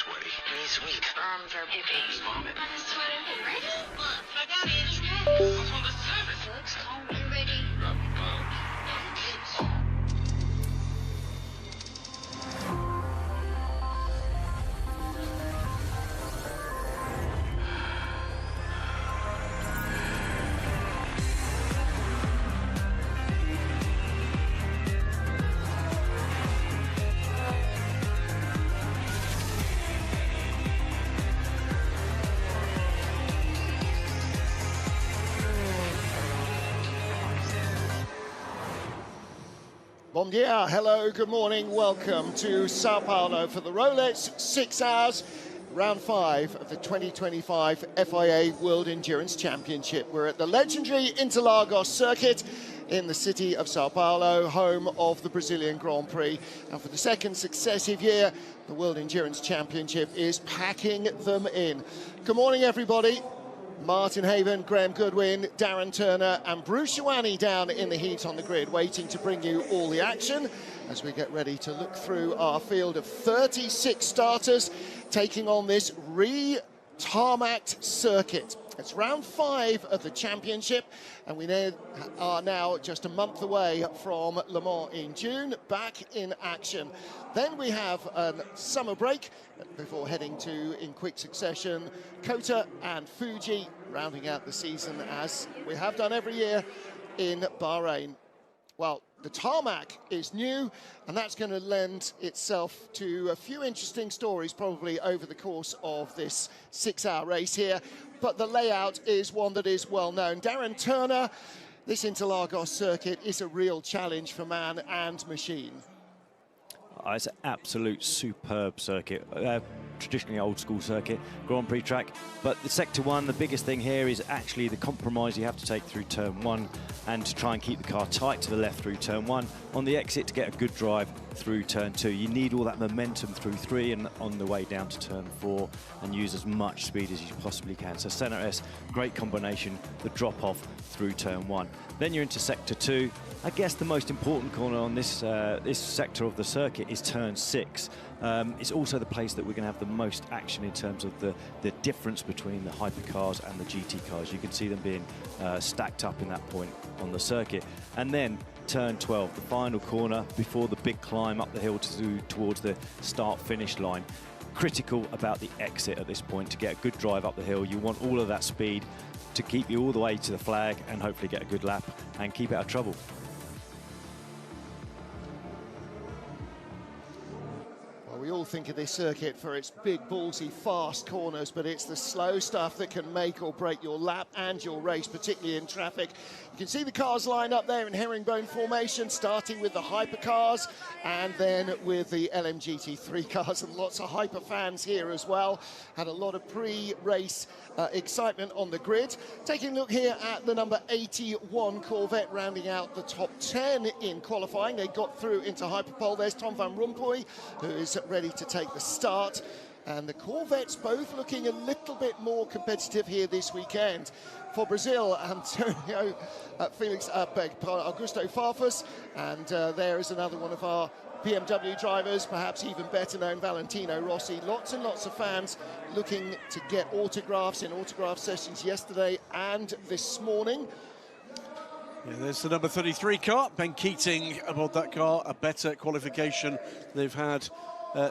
sweaty. Knees weak. Arms are pippy. Vomit. I'm sweating already? Look, I got it. What's on the service? Looks calm and ready. Rub bum. Bom dia, hello, good morning, welcome to Sao Paulo for the Rolex 6 Hours, round 5 of the 2025 FIA World Endurance Championship. We're at the legendary Interlagos circuit in the city of Sao Paulo, home of the Brazilian Grand Prix. And for the second successive year, the World Endurance Championship is packing them in. Good morning, everybody. Martin Haven, Graham Goodwin, Darren Turner and Bruce Ioane down in the heat on the grid, waiting to bring you all the action as we get ready to look through our field of 36 starters taking on this re-tarmacked circuit. It's round 5 of the championship, and we are now just a month away from Le Mans in June, back in action. Then we have a summer break before heading to, in quick succession, Kota and Fuji, rounding out the season as we have done every year in Bahrain. Well, the tarmac is new, and that's going to lend itself to a few interesting stories probably over the course of this 6-hour race here. But the layout is one that is well known. Darren Turner, this Interlagos circuit is a real challenge for man and machine. It's an absolute superb circuit. Traditionally old school circuit, Grand Prix track. But the Sector 1, the biggest thing here is actually the compromise you have to take through turn 1 and to try and keep the car tight to the left through turn 1. On the exit to get a good drive through turn 2. You need all that momentum through 3 and on the way down to turn 4 and use as much speed as you possibly can. So Centre S, great combination, the drop off through turn 1. Then you're into Sector 2. I guess the most important corner on this this sector of the circuit is turn 6. It's also the place that we're going to have the most action in terms of the difference between the hypercars and the GT cars. You can see them being stacked up in that point on the circuit. And then turn 12, the final corner before the big climb up the hill towards the start-finish line. Critical about the exit at this point to get a good drive up the hill. You want all of that speed to keep you all the way to the flag and hopefully get a good lap and keep out of trouble. We all think of this circuit for its big, ballsy, fast corners, but it's the slow stuff that can make or break your lap and your race, particularly in traffic. You can see the cars lined up there in herringbone formation, starting with the hypercars and then with the LMGT3 cars, and lots of hyper fans here as well. Had a lot of pre-race excitement on the grid. Taking a look here at the number 81 Corvette, rounding out the top 10 in qualifying. They got through into hyperpole. There's Tom van Rompuy, who is ready to take the start. And the Corvettes both looking a little bit more competitive here this weekend. For Brazil, Antonio Augusto Farfus, and there is another one of our BMW drivers, perhaps even better known, Valentino Rossi. Lots and lots of fans looking to get autographs in autograph sessions yesterday and this morning. Yeah, there's the number 33 car, Ben Keating aboard that car, a better qualification they've had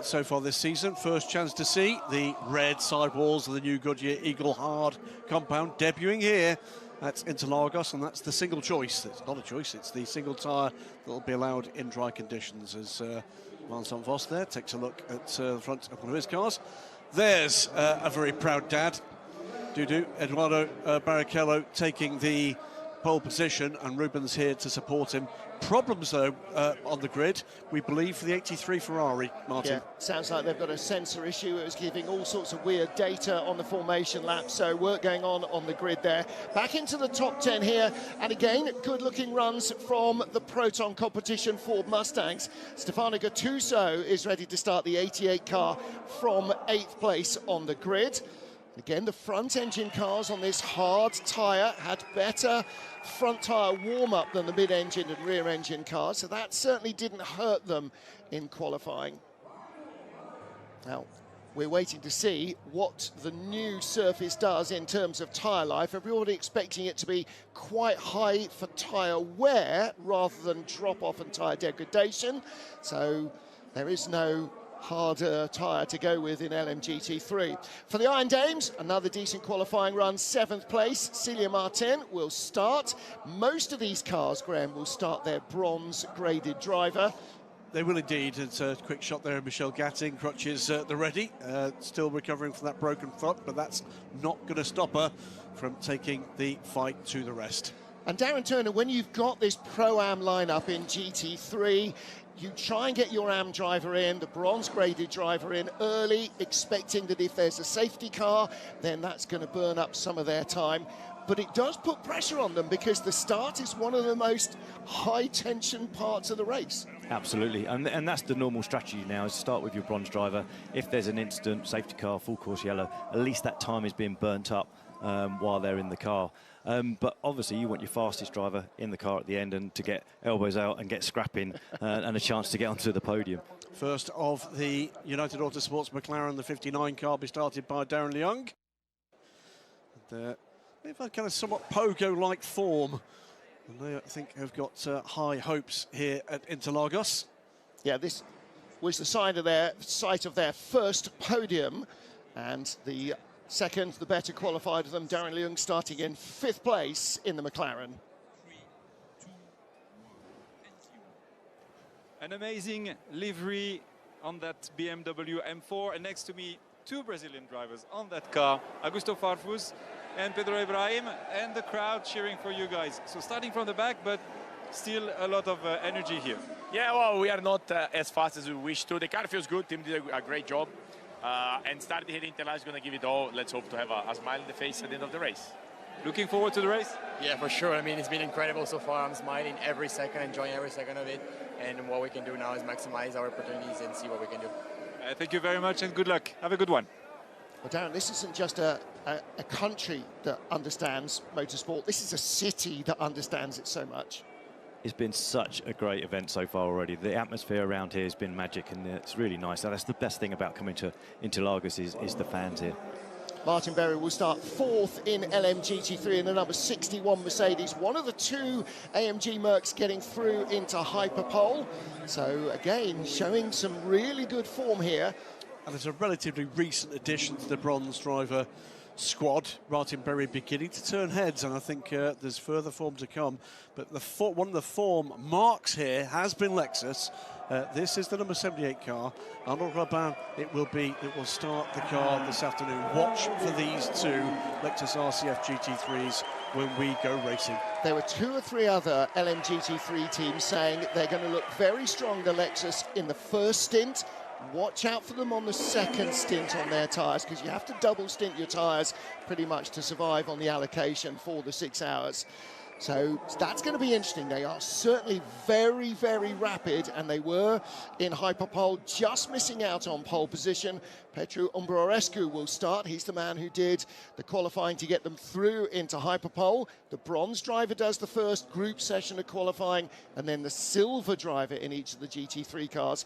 so far this season. First chance to see the red sidewalls of the new Goodyear Eagle Hard compound debuting here at Interlagos, and that's the single choice. It's not a choice, it's the single tyre that will be allowed in dry conditions. As Vincent Voss there takes a look at the front of one of his cars. There's a very proud dad, Eduardo Barrichello, taking the pole position, and Rubens here to support him. Problems, though, on the grid, we believe, for the 83 Ferrari, Martin. Yeah, sounds like they've got a sensor issue. It was giving all sorts of weird data on the formation lap, so work going on the grid there. Back into the top 10 here, and again, good-looking runs from the Proton competition Ford Mustangs. Stefano Gattuso is ready to start the 88 car from 8th place on the grid. Again, the front-engine cars on this hard tyre had better front tyre warm-up than the mid-engine and rear-engine cars, so that certainly didn't hurt them in qualifying. Now, we're waiting to see what the new surface does in terms of tyre life. Everybody expecting it to be quite high for tyre wear rather than drop off and tyre degradation. So there is no harder tyre to go with in LMGT3. For the Iron Dames, another decent qualifying run, 7th place. Celia Martin will start. Most of these cars, Graham, will start their bronze graded driver. They will indeed. It's a quick shot there of Michelle Gatting, crutches the ready, still recovering from that broken foot, but that's not going to stop her from taking the fight to the rest. And Darren Turner, when you've got this Pro-Am lineup in GT3, you try and get your AM driver in, the bronze graded driver in early, expecting that if there's a safety car, then that's going to burn up some of their time. But it does put pressure on them because the start is one of the most high-tension parts of the race. Absolutely, and that's the normal strategy now, is start with your bronze driver. If there's an incident, safety car, full course yellow, at least that time is being burnt up while they're in the car. But obviously you want your fastest driver in the car at the end and to get elbows out and get scrapping and a chance to get onto the podium. First of the United Autosports McLaren, the 59 car, will be started by Darren Leung. And, they've had kind of somewhat pogo-like form. And they, I think, have got high hopes here at Interlagos. Yeah, this was the site of their first podium, and the second, the better qualified of them, Darren Leung, starting in 5th place in the McLaren. An amazing livery on that BMW M4, and next to me, 2 Brazilian drivers on that car, Augusto Farfus and Pedro Ibrahim, and the crowd cheering for you guys. So starting from the back, but still a lot of energy here. Yeah, well, we are not as fast as we wish to. The car feels good, team did a great job. And starting here in Interlagos is going to give it all. Let's hope to have a smile in the face at the end of the race. Looking forward to the race? Yeah, for sure. I mean, it's been incredible so far. I'm smiling every second, enjoying every second of it. And what we can do now is maximize our opportunities and see what we can do. Thank you very much and good luck. Have a good one. Well, Darren, this isn't just a country that understands motorsport. This is a city that understands it so much. It's been such a great event so far already. The atmosphere around here has been magic, and it's really nice. That's the best thing about coming to Interlagos is the fans here. Martin Berry will start 4th in LMGT3 in the number 61 Mercedes. One of the 2 AMG Mercs getting through into Hyperpole. So again, showing some really good form here. And it's a relatively recent addition to the bronze driver squad. Martin Berry beginning to turn heads, and I think there's further form to come. But one of the form marks here has been Lexus. This is the number 78 car. Arnaud Robin, it will start the car this afternoon. Watch for these 2 Lexus RCF GT3s when we go racing. There were 2 or 3 other LMGT3 teams saying they're going to look very strong, the Lexus, in the first stint. Watch out for them on the second stint on their tyres, because you have to double stint your tyres pretty much to survive on the allocation for the 6 hours. So that's going to be interesting. They are certainly very, very rapid, and they were in Hyperpole, just missing out on pole position. Petru Umbrorescu will start. He's the man who did the qualifying to get them through into Hyperpole. The bronze driver does the first group session of qualifying, and then the silver driver in each of the GT3 cars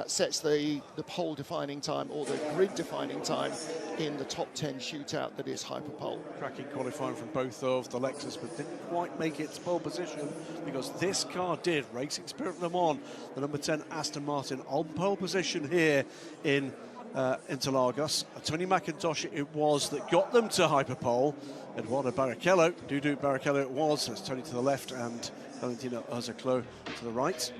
sets the pole-defining time, or the grid-defining time, in the top 10 shootout that is Hyperpole. Cracking qualifying from both of the Lexus, but didn't quite make its pole position, because this car did. Racing Spirit Le Mans, the number 10 Aston Martin, on pole position here in Interlagos. Tony McIntosh it was that got them to Hyperpole. Eduardo Barrichello, Dudu Barrichello it was. That's Tony to the left and Valentino Urzaclo to the right.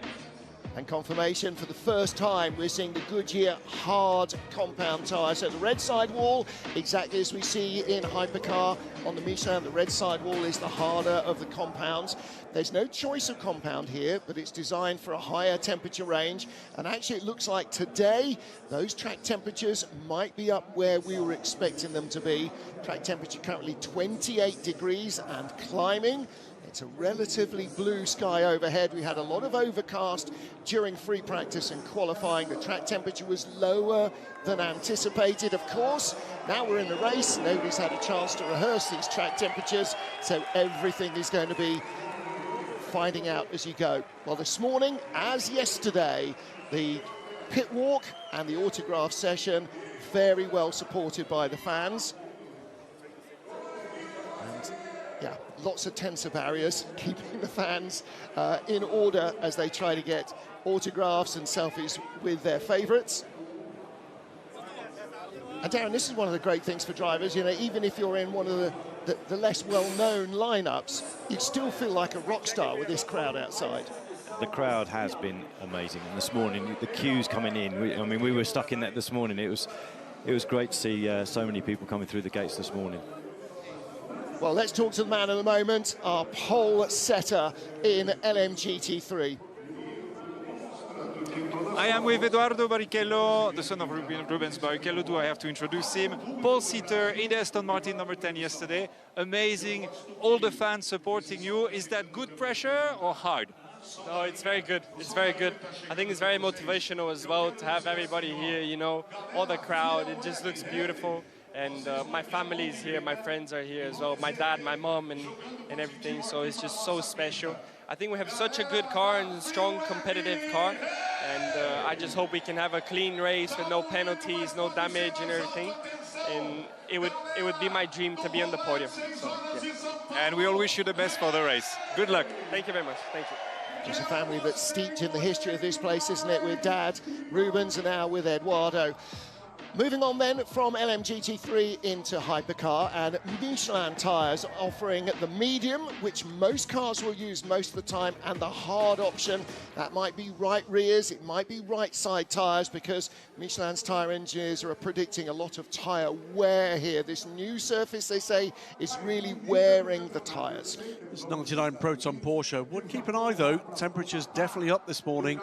And confirmation for the first time, we're seeing the Goodyear hard compound tyres. So the red sidewall, exactly as we see in Hypercar on the Michelin, the red sidewall is the harder of the compounds. There's no choice of compound here, but it's designed for a higher temperature range. And actually it looks like today, those track temperatures might be up where we were expecting them to be. Track temperature currently 28 degrees and climbing. It's a relatively blue sky overhead. We had a lot of overcast during free practice and qualifying. The track temperature was lower than anticipated, of course. Now we're in the race. Nobody's had a chance to rehearse these track temperatures, so everything is going to be finding out as you go. Well, this morning, as yesterday, the pit walk and the autograph session very well supported by the fans. And yeah, lots of tensor barriers keeping the fans in order as they try to get autographs and selfies with their favourites. And Darren, this is one of the great things for drivers, you know, even if you're in one of the less well-known lineups, you still feel like a rock star with this crowd outside. The crowd has been amazing, and this morning the queues coming in. I mean, we were stuck in that this morning. It was great to see so many people coming through the gates this morning. Well, let's talk to the man of the moment, our pole setter in LMGT3. I am with Eduardo Barrichello, the son of Rubens Barrichello. Do I have to introduce him? Pole sitter in the Aston Martin number 10 yesterday. Amazing. All the fans supporting you. Is that good pressure or hard? No, it's very good. It's very good. I think it's very motivational as well to have everybody here, you know, all the crowd. It just looks beautiful. And my family is here, my friends are here as well. My dad, my mom, and everything. So it's just so special. I think we have such a good car and a strong competitive car. And I just hope we can have a clean race with no penalties, no damage and everything. And it would be my dream to be on the podium. So, yeah. And we all wish you the best for the race. Good luck. Thank you very much. Thank you. It's a family that's steeped in the history of this place, isn't it? With Dad, Rubens, and now with Eduardo. Moving on then from LMGT3 into hypercar, and Michelin tyres offering the medium, which most cars will use most of the time, and the hard option. That might be right rears, it might be right side tyres, because Michelin's tyre engineers are predicting a lot of tyre wear here. This new surface, they say, is really wearing the tyres. This 99 Proton Porsche would keep an eye though. Temperatures definitely up this morning.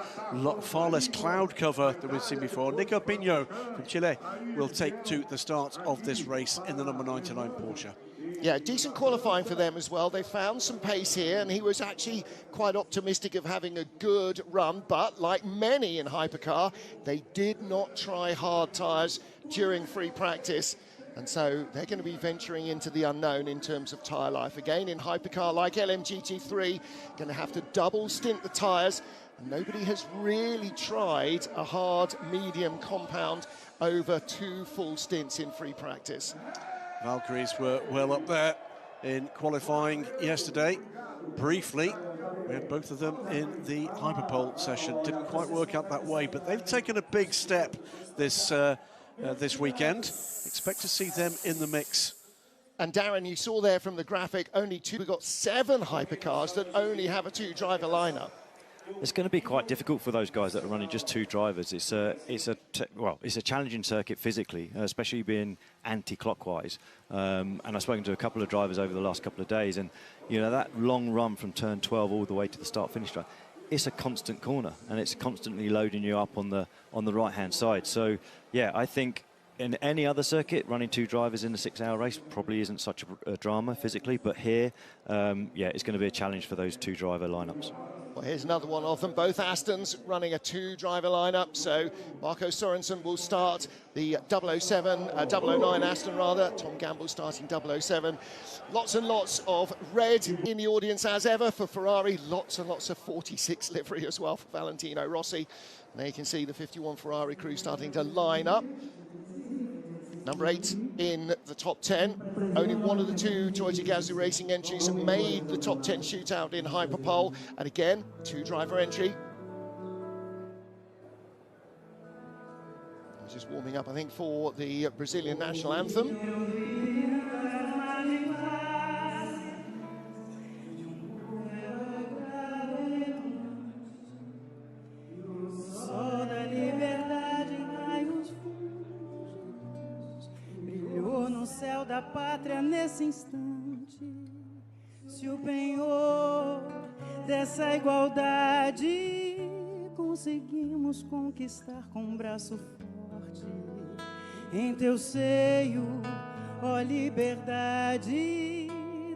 Far less cloud cover than we've seen before. Nico Pino from Chile will take to the start of this race in the number 99 Porsche. Yeah, decent qualifying for them as well. They found some pace here, and he was actually quite optimistic of having a good run, but like many in hypercar, they did not try hard tyres during free practice. And so they're going to be venturing into the unknown in terms of tyre life. Again, in hypercar, like LMGT3, going to have to double stint the tyres. Nobody has really tried a hard, medium compound over 2 full stints in free practice. Valkyries were well up there in qualifying yesterday. Briefly, we had both of them in the hyperpole session. Didn't quite work out that way, but they've taken a big step this weekend. Expect to see them in the mix. And Darren, you saw there from the graphic, only 2. We've got 7 hypercars that only have a 2-driver lineup. It's going to be quite difficult for those guys that are running just 2 drivers. It's a challenging circuit physically, especially being anti-clockwise. And I've spoken to a couple of drivers over the last couple of days, and you know that long run from turn 12 all the way to the start-finish straight, it's a constant corner, and it's constantly loading you up on the right-hand side. So yeah, I think in any other circuit, running 2 drivers in a 6-hour race probably isn't such a drama physically, but here, yeah, it's going to be a challenge for those 2-driver lineups. Well, here's another one of them. Both Astons running a 2-driver lineup. So Marco Sorensen will start the 009 Aston rather. Tom Gamble starting 007. Lots and lots of red in the audience as ever for Ferrari. Lots and lots of 46 livery as well for Valentino Rossi. And there you can see the 51 Ferrari crew starting to line up. Number 8 in the top 10. Only one of the 2 Toyota Gazoo Racing entries made the top 10 shootout in hyperpole. And again, 2-driver entry. I was just warming up, I think, for the Brazilian national anthem. Da pátria nesse instante se o penhor dessa igualdade conseguimos conquistar com um braço forte em teu seio, ó liberdade,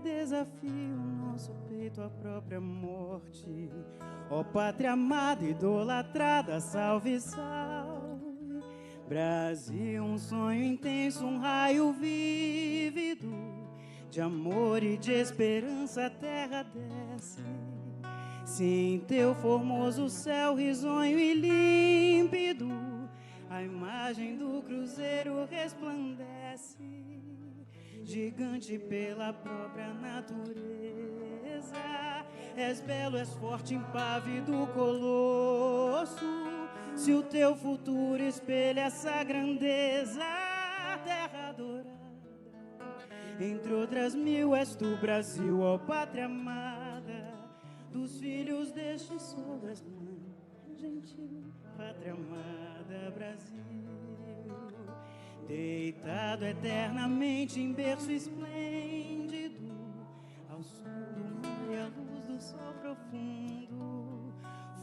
desafio nosso peito à própria morte, ó pátria amada, idolatrada, salve, salve. Brasil, um sonho intenso, um raio vívido de amor e de esperança a terra desce. Se em teu formoso céu risonho e límpido a A imagem do cruzeiro resplandece, gigante pela própria natureza. És belo, és forte, impávido colosso. Se o teu futuro espelha essa grandeza, terra dourada, entre outras mil, és tu, Brasil, ó pátria amada. Dos filhos deste sol, és mãe gentil, pátria amada, Brasil. Deitado eternamente em berço esplêndido, ao som do mar e à luz do sol profundo,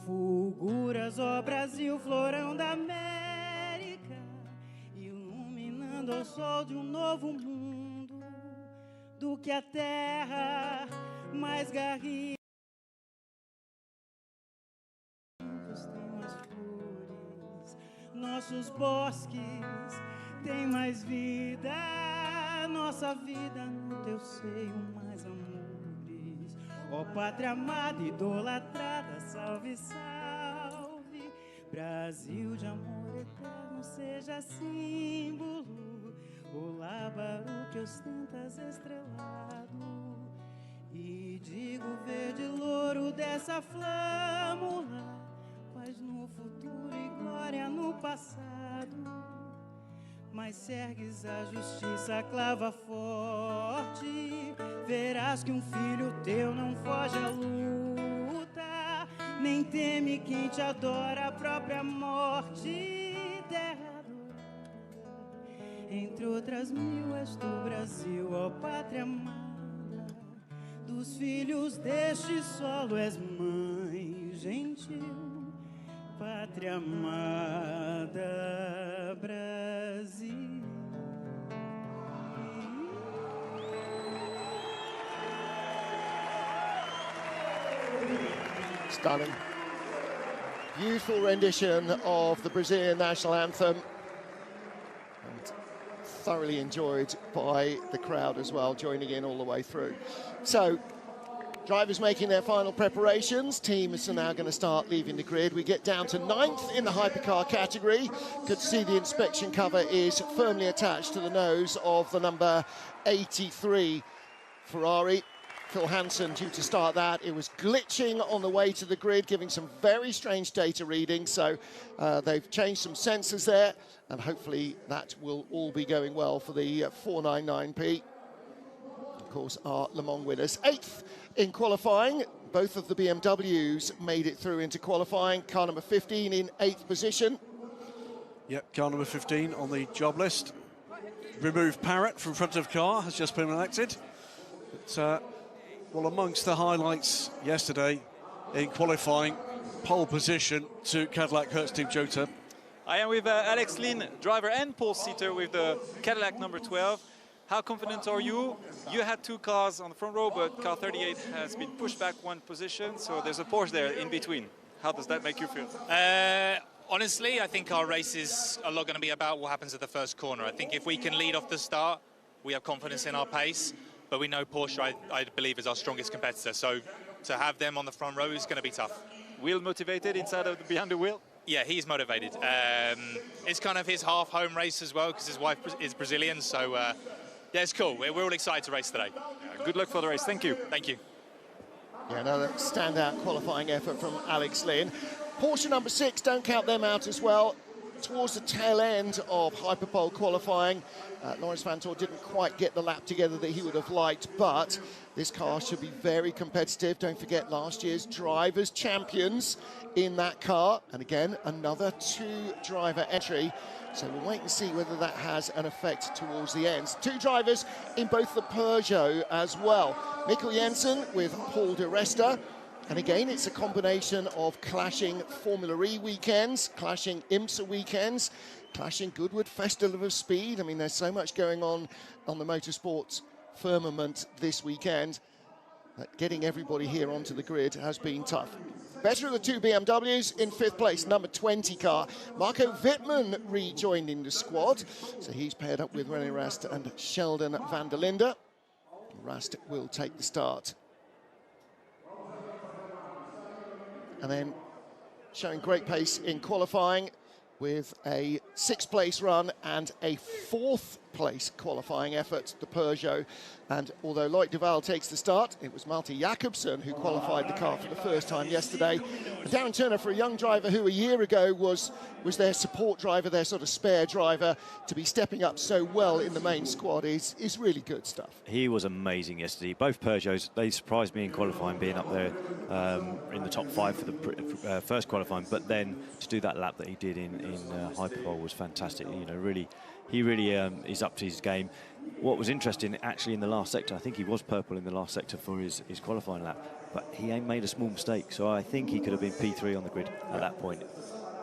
fulguras, ó Brasil, florão da América, iluminando ao sol de um novo mundo, do que a terra mais garria. Tem mais flores, nossos bosques têm mais vida, nossa vida no teu seio mais amores. Ó pátria amada, idolatrada, salve, salve. Brasil de amor eterno, seja símbolo. Olá, barulho que ostentas estrelado, e digo verde louro dessa flâmula, paz no futuro e glória no passado. Mas se ergues a justiça, clava forte, verás que um filho teu não foge à luta, nem teme quem te adora a própria morte. Terra dourada, entre outras mil, és tu, Brasil, ó pátria amada. Dos filhos deste solo és mãe gentil, pátria amada, Brasil. Stunning. Beautiful rendition of the Brazilian national anthem, and thoroughly enjoyed by the crowd as well, joining in all the way through. So, drivers making their final preparations. Teams are now going to start leaving the grid. We get down to 9th in the hypercar category. Good to see the inspection cover is firmly attached to the nose of the number 83 Ferrari. Phil Hansen due to start that. It was glitching on the way to the grid, giving some very strange data readings. So they've changed some sensors there, and hopefully that will all be going well for the 499P. Of course, our Le Mans winners. 8th in qualifying. Both of the BMWs made it through into qualifying. Car number 15 in 8th position. Yep, car number 15 on the job list. Remove Parrott from front of car has just been elected. But, well, amongst the highlights yesterday in qualifying, pole position to Cadillac Hertz Team Jota. I am with Alex Lynn, driver and pole seater with the Cadillac number 12. How confident are you? You had two cars on the front row, but car 38 has been pushed back one position, so there's a Porsche there in between. How does that make you feel? Honestly, I think our race is a lot going to be about what happens at the first corner. I think if we can lead off the start, we have confidence in our pace, but we know Porsche, I believe, is our strongest competitor. So to have them on the front row is going to be tough. Will motivated inside of behind the wheel? Yeah, he's motivated. It's kind of his half home race as well because his wife is Brazilian. So yeah, it's cool. We're all excited to race today. Good luck for the race. Thank you. Thank you. Yeah, another standout qualifying effort from Alex Lynn. Porsche number 6, don't count them out as well. Towards the tail end of Hyperpole qualifying, Lawrence Vanthoor didn't quite get the lap together that he would have liked, but this car should be very competitive. Don't forget last year's drivers' champions in that car, and again, another 2-driver entry. So we'll wait and see whether that has an effect towards the end. 2 drivers in both the Peugeot as well. Mikkel Jensen with Paul de Resta. And again, it's a combination of clashing Formula E weekends, clashing IMSA weekends, clashing Goodwood Festival of Speed. I mean, there's so much going on the motorsports firmament this weekend that getting everybody here onto the grid has been tough. Better of the 2 BMWs in 5th place, number 20 car. Marco Wittmann rejoining the squad. So he's paired up with René Rast and Sheldon van der Linde. Rast will take the start. And then showing great pace in qualifying, with a 6th place run and a 4th place qualifying effort, the Peugeot. And although Loic Duval takes the start, it was Malte Jakobsen who qualified the car for the first time yesterday. And Darren Turner, for a young driver who a year ago was their support driver, their sort of spare driver, to be stepping up so well in the main squad is really good stuff. He was amazing yesterday. Both Peugeots, they surprised me in qualifying, being up there in the top 5 for the first qualifying, but then to do that lap that he did in Hyperpole was fantastic. You know, he really is up to his game. What was interesting, actually, in the last sector, I think he was purple in the last sector for his qualifying lap, but he made a small mistake, so I think he could have been P3 on the grid at that point.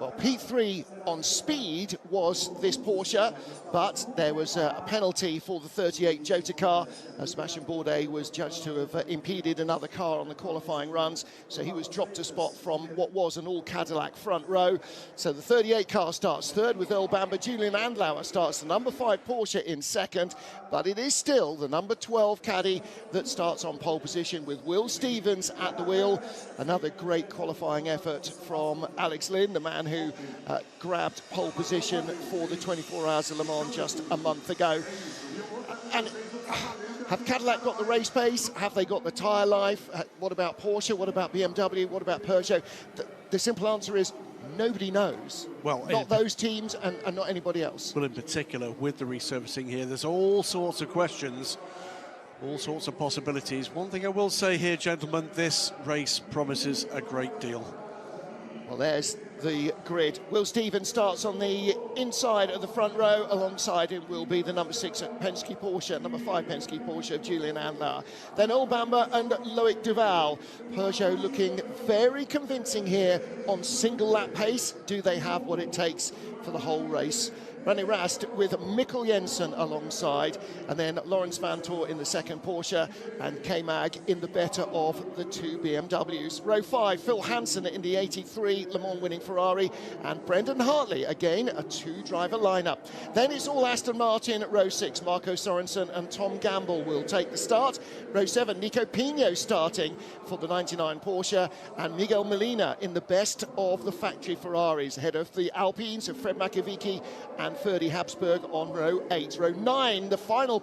Well, P3 on speed was this Porsche, but there was a penalty for the 38 Jota car. Sebastian Bourdais was judged to have impeded another car on the qualifying runs, so he was dropped a spot from what was an all-Cadillac front row. So the 38 car starts third with Earl Bamber. Julian Andlauer starts the number 5 Porsche in second, but it is still the number 12 Caddy that starts on pole position with Will Stevens at the wheel. Another great qualifying effort from Alex Lynn, the man who grabbed pole position for the 24 Hours of Le Mans just a month ago. And have Cadillac got the race pace? Have they got the tyre life? What about Porsche? What about BMW? What about Peugeot? The simple answer is nobody knows. Well, not those teams and not anybody else. Well, in particular, with the resurfacing here, there's all sorts of questions, all sorts of possibilities. One thing I will say here, gentlemen, this race promises a great deal. Well, there's the grid. Will Stevens starts on the inside of the front row. Alongside him will be the number 6 at Penske Porsche, number 5 Penske Porsche of Julian Andlauer. Then Earl Bamber and Loic Duval. Peugeot looking very convincing here on single lap pace. Do they have what it takes for the whole race? René Rast with Mikkel Jensen alongside, and then Lawrence Van Tor in the second Porsche and K-Mag in the better of the 2 BMWs. Row 5, Phil Hansen in the 83 Le Mans winning Ferrari, and Brendan Hartley, again, a 2-driver lineup. Then it's all Aston Martin at row 6. Marco Sorensen and Tom Gamble will take the start. Row 7, Nico Pino starting for the 99 Porsche, and Miguel Molina in the best of the factory Ferraris, ahead of the Alpines of Fred Makovici and Ferdy Habsburg on row 8. Row 9, the final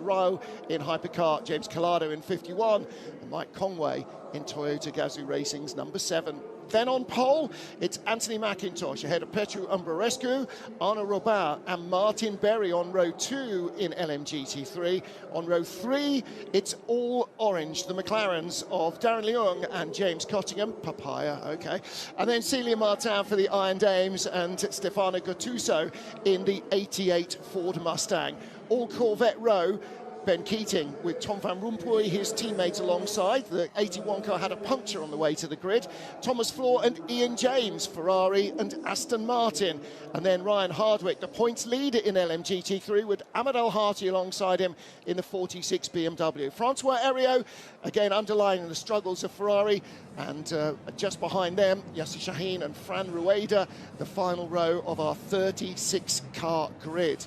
row in hypercar, James Collado in 51, and Mike Conway in Toyota Gazoo Racing's number 7. Then on pole, it's Anthony McIntosh ahead of Petru Umbrarescu, Arnaud Robin and Martin Berry on row 2 in LMGT3. On row 3, it's all orange, the McLarens of Darren Leung and James Cottingham, papaya, okay. And then Celia Martin for the Iron Dames and Stefano Gattuso in the 88 Ford Mustang. All Corvette row, Ben Keating with Tom van Rompuy, his teammate alongside. The 81 car had a puncture on the way to the grid. Thomas Floor and Ian James, Ferrari and Aston Martin. And then Ryan Hardwick, the points leader in LMGT3, with Ahmed Al-Hati alongside him in the 46 BMW. Francois Heriot, again underlining the struggles of Ferrari. And just behind them, Yasser Shaheen and Fran Rueda, the final row of our 36-car grid.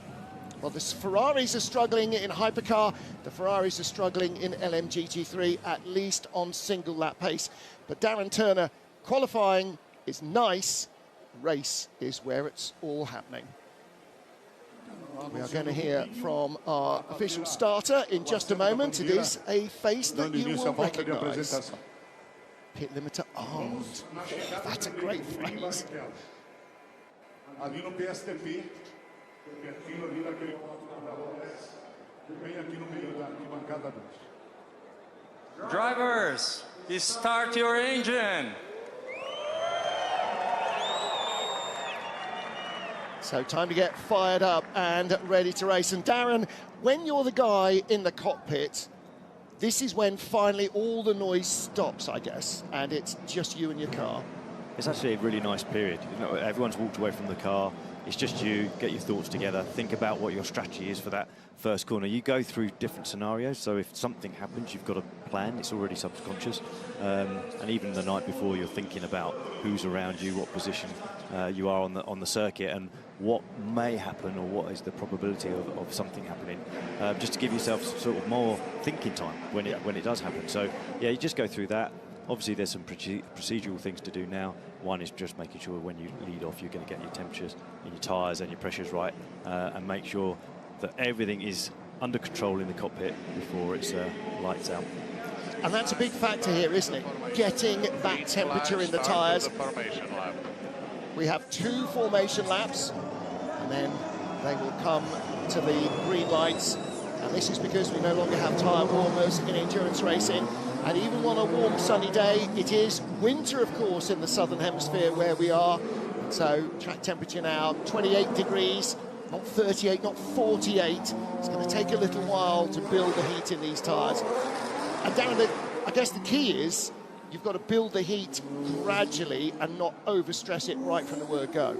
Well, the Ferraris are struggling in hypercar. The Ferraris are struggling in LMGT3, at least on single lap pace. But Darren Turner, qualifying is nice. Race is where it's all happening. We are going to hear from our official starter in just a moment. It is a face that you will recognise. Pit limiter armed. That's a great phrase. Drivers, start your engine. So time to get fired up and ready to race. And Darren, when you're the guy in the cockpit, this is when finally all the noise stops, I guess, and it's just you and your car. It's actually a really nice period. You know, everyone's walked away from the car. It's just you, get your thoughts together, think about what your strategy is for that first corner. You go through different scenarios, so if something happens, you've got a plan. It's already subconscious. And even the night before, you're thinking about who's around you, what position you are on the circuit, and what may happen or what is the probability of something happening, just to give yourself sort of more thinking time when it does happen. So, yeah, you just go through that. Obviously, there's some procedural things to do now. One is just making sure when you lead off, you're going to get your temperatures in your tyres and your pressures right, and make sure that everything is under control in the cockpit before it's lights out. And that's a big factor here, isn't it? Getting that temperature in the tyres. We have 2 formation laps, and then they will come to the green lights. And this is because we no longer have tyre warmers in endurance racing. And even on a warm, sunny day, it is winter, of course, in the southern hemisphere where we are. So track temperature now, 28 degrees, not 38, not 48. It's going to take a little while to build the heat in these tyres. And Darren, I guess the key is you've got to build the heat gradually and not overstress it right from the word go.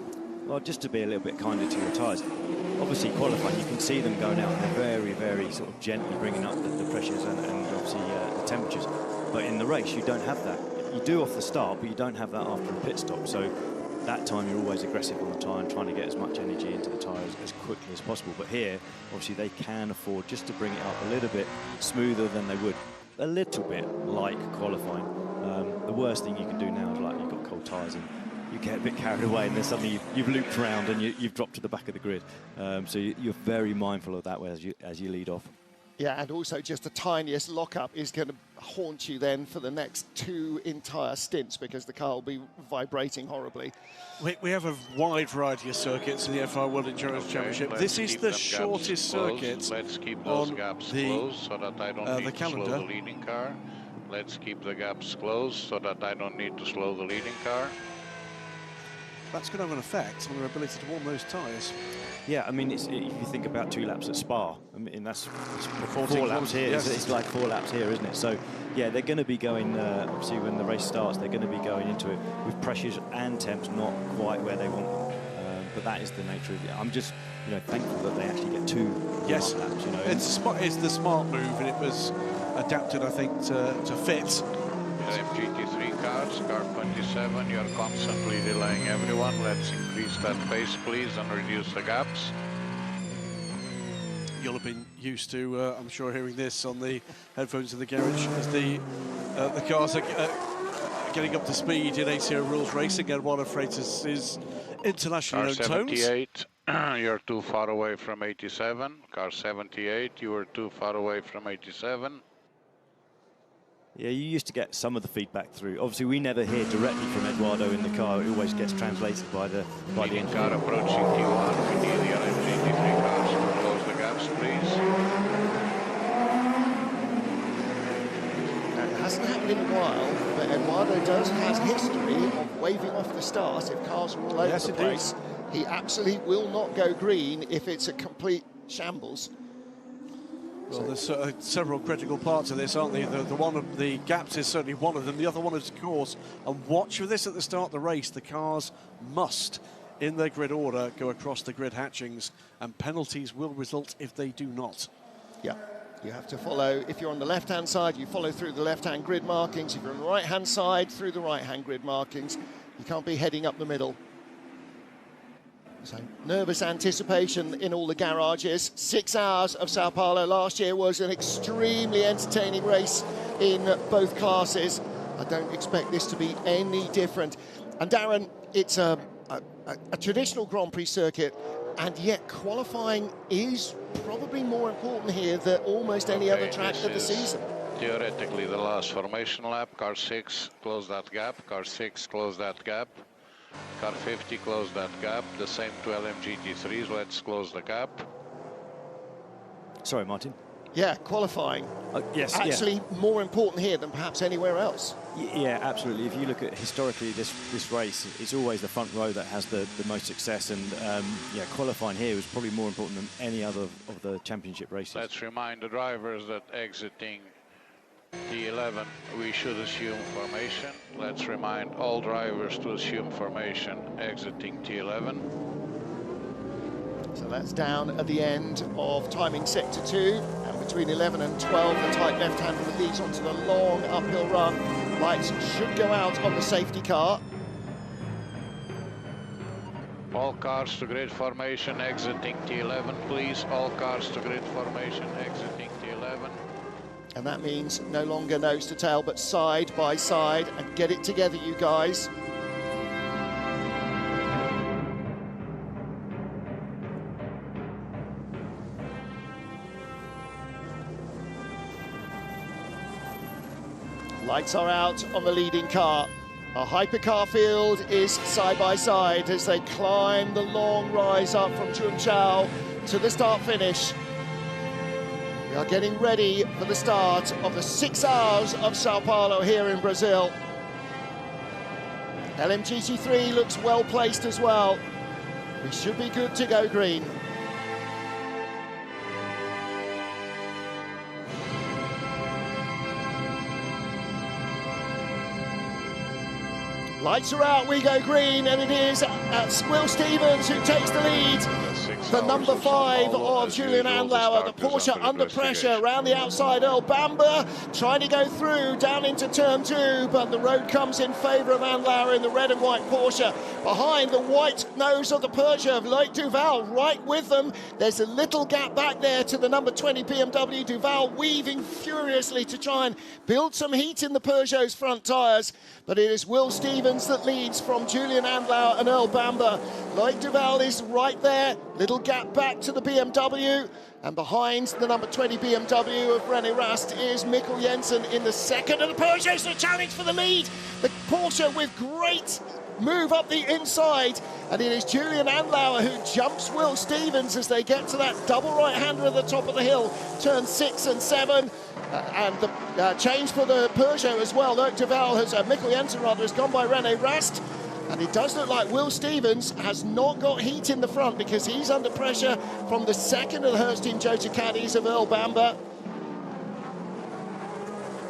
Well, just to be a little bit kinder to your tyres. Obviously, qualifying, you can see them going out and they're very, very sort of gently bringing up the pressures and obviously the temperatures. But in the race, you don't have that. You do off the start, but you don't have that after a pit stop. So that time, you're always aggressive on the tyre and trying to get as much energy into the tyres as quickly as possible. But here, obviously, they can afford just to bring it up a little bit smoother than they would. A little bit like qualifying. The worst thing you can do now is like you've got cold tyres and you get a bit carried away and then suddenly you've looped around and you've dropped to the back of the grid. So you're very mindful of that as you lead off. Yeah, and also just the tiniest lockup is going to haunt you then for the next 2 entire stints because the car will be vibrating horribly. We have a wide variety of circuits in the FI World Endurance Championship. This is the shortest circuit on the calendar. The leading car. Let's keep the gaps closed so that I don't need to slow the leading car. That's going to have an effect on their ability to warm those tyres. Yeah, I mean, if you think about 2 laps at Spa, I mean, that's 4 laps here. Yes. It's like 4 laps here, isn't it? So, yeah, they're going to be going, obviously, when the race starts, they're going to be going into it with pressures and temps not quite where they want them. But that is the nature of it. I'm just, thankful that they actually get 2 laps, It's the smart move, and it was adapted, I think, to fit. GT3 cars, car 27, you're constantly delaying everyone. Let's increase that pace, please, and reduce the gaps. You'll have been used to, I'm sure, hearing this on the headphones in the garage as the cars are getting up to speed in ACO rules racing, and one of Freitas' international Car known tones. 78, you're too far away from 87. Car 78, you were too far away from 87. Yeah, you used to get some of the feedback through. Obviously, we never hear directly from Eduardo in the car. It always gets translated by the engineer. Car approaching T1. We need the other GT3 cars to close the gaps, please. Now, it hasn't happened in a while, but Eduardo has history of waving off the start if cars are all over the place. He absolutely will not go green if it's a complete shambles. Well, there's several critical parts of this, aren't there? The one of the gaps is certainly one of them. The other one is course. And watch for this at the start of the race. The cars must, in their grid order, go across the grid hatchings, and penalties will result if they do not. Yeah, you have to follow. If you're on the left-hand side, you follow through the left-hand grid markings. If you're on the right-hand side, through the right-hand grid markings. You can't be heading up the middle. So nervous anticipation in all the garages. 6 Hours of Sao Paulo last year was an extremely entertaining race in both classes. I don't expect this to be any different. And Darren, it's a traditional Grand Prix circuit, and yet qualifying is probably more important here than almost any other track of the season. Theoretically, the last formation lap. Car 6, close that gap. Car 6, close that gap. Car 50, close that gap. The same to LMGT3s. Let's close the gap. Sorry, Martin. Yeah, qualifying. Yes, actually more important here than perhaps anywhere else. Yeah, absolutely. If you look at historically this race, it's always the front row that has the most success, and yeah, qualifying here is probably more important than any other of the championship races. Let's remind the drivers that exiting T11, we should assume formation. Let's remind all drivers to assume formation exiting T11. So that's down at the end of timing sector 2, and between 11 and 12, the tight left-hand that leads onto the long uphill run. Lights should go out on the safety car. All cars to grid formation exiting T11, please. All cars to grid formation exiting T11. And that means no longer nose to tail, but side by side. And get it together, you guys. Lights are out on the leading car. A hypercar field is side by side as they climb the long rise up from Junção to the start finish. We are getting ready for the start of the 6 Hours of Sao Paulo here in Brazil. LMGT3 looks well placed as well. We should be good to go green. Lights are out, we go green, and it is Will Stevens who takes the lead. The number 5 of Julian Andlauer, the Porsche under pressure around the outside. Earl Bamber trying to go through down into turn 2, but the road comes in favour of Andlauer in the red and white Porsche. Behind the white nose of the Peugeot of Loic Duval, right with them. There's a little gap back there to the number 20 BMW. Duval weaving furiously to try and build some heat in the Peugeot's front tyres. But it is Will Stevens that leads from Julian Andlauer and Earl Bamber. Loic Duval is right there. Little gap back to the BMW. And behind the number 20 BMW of René Rast is Mikkel Jensen in the second. And the Peugeot's a challenge for the lead. The Porsche with great move up the inside. And it is Julian Andlauer who jumps Will Stevens as they get to that double right-hander at the top of the hill. Turn 6 and 7. And the change for the Peugeot as well. Loic Duval has, Mikkel Jensen rather, has gone by René Rast. And it does look like Will Stevens has not got heat in the front because he's under pressure from the second of the Hertz Team Jota caddies of Earl Bamber.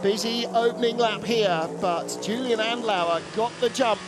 Busy opening lap here, but Julian Andlauer got the jump.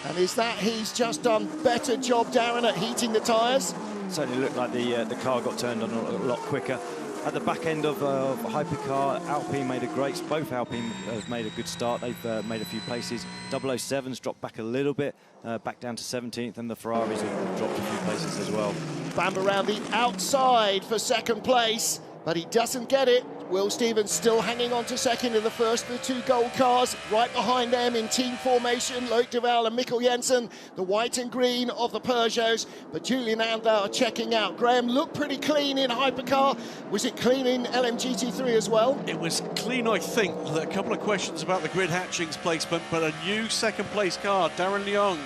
And is that he's just done better job, Darren, at heating the tyres? Certainly looked like the car got turned on a lot quicker. At the back end of Hypercar, Alpine made a both Alpine have made a good start. They've made a few places. 007's dropped back a little bit, back down to 17th, and the Ferraris have dropped a few places as well. Bamber around the outside for second place, but he doesn't get it. Will Stevens still hanging on to second in the first of the 2 gold cars. Right behind them in team formation, Loic Duval and Mikkel Jensen, the white and green of the Peugeots. But Julian Andlauer checking out. Graham looked pretty clean in Hypercar. Was it clean in LMGT3 as well? It was clean, I think. A couple of questions about the grid hatchings placement, but a new second place car, Darren Leung,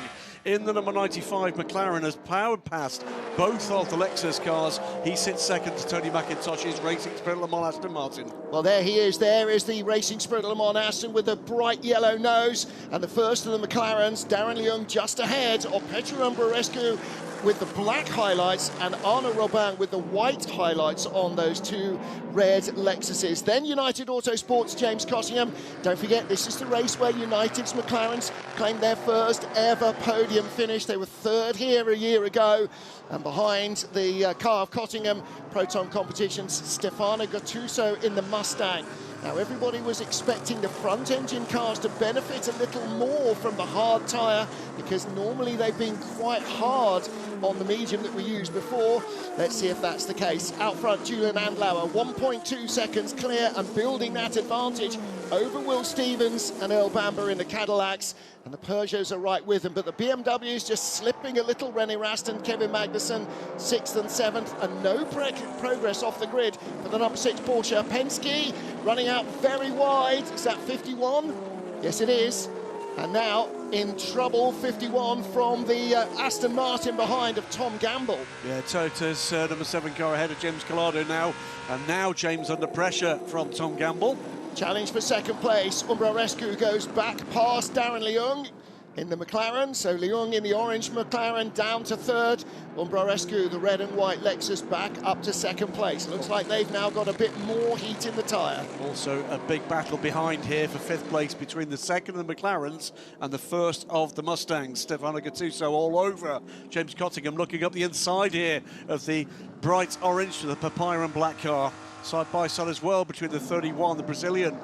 in the number 95 McLaren, has powered past both of the Lexus cars. He sits second to Tony McIntosh's Racing Spirit Le Mans Aston Martin. Well, there he is. There is the Racing Spirit Le Mans Aston with a bright yellow nose. And the first of the McLarens, Darren Leung, just ahead of Petru Umbrarescu with the black highlights and Arnaud Robin with the white highlights on those 2 red Lexuses. Then United Autosport's James Cottingham. Don't forget, this is the race where United's McLarens claimed their first ever podium finish. They were 3rd here a year ago. And behind the car of Cottingham, Proton Competitions, Stefano Gattuso in the Mustang. Now, everybody was expecting the front-engine cars to benefit a little more from the hard tyre because normally they've been quite hard on the medium that we used before. Let's see if that's the case. Out front, Julian Andlauer, 1.2 seconds clear and building that advantage over Will Stevens and Earl Bamber in the Cadillacs. And the Peugeots are right with them, but the BMW's just slipping a little. René Rast and Kevin Magnussen, 6th and 7th, and no progress off the grid for the number 6 Porsche. Penske running out very wide. Is that 51? Yes, it is. And now in trouble, 51 from the Aston Martin behind of Tom Gamble. Yeah, Toyota's number 7 car ahead of James Collado now. And now James under pressure from Tom Gamble. Challenge for second place. Umbrarescu goes back past Darren Leung in the McLaren. So Leung in the orange McLaren down to 3rd. Umbrarescu, the red and white Lexus, back up to second place. Looks like they've now got a bit more heat in the tyre. Also a big battle behind here for 5th place between the 2nd of the McLarens and the 1st of the Mustangs. Stefano Gattuso all over James Cottingham, looking up the inside here of the bright orange to the papaya and black car. Side by side as well between the 31, the Brazilian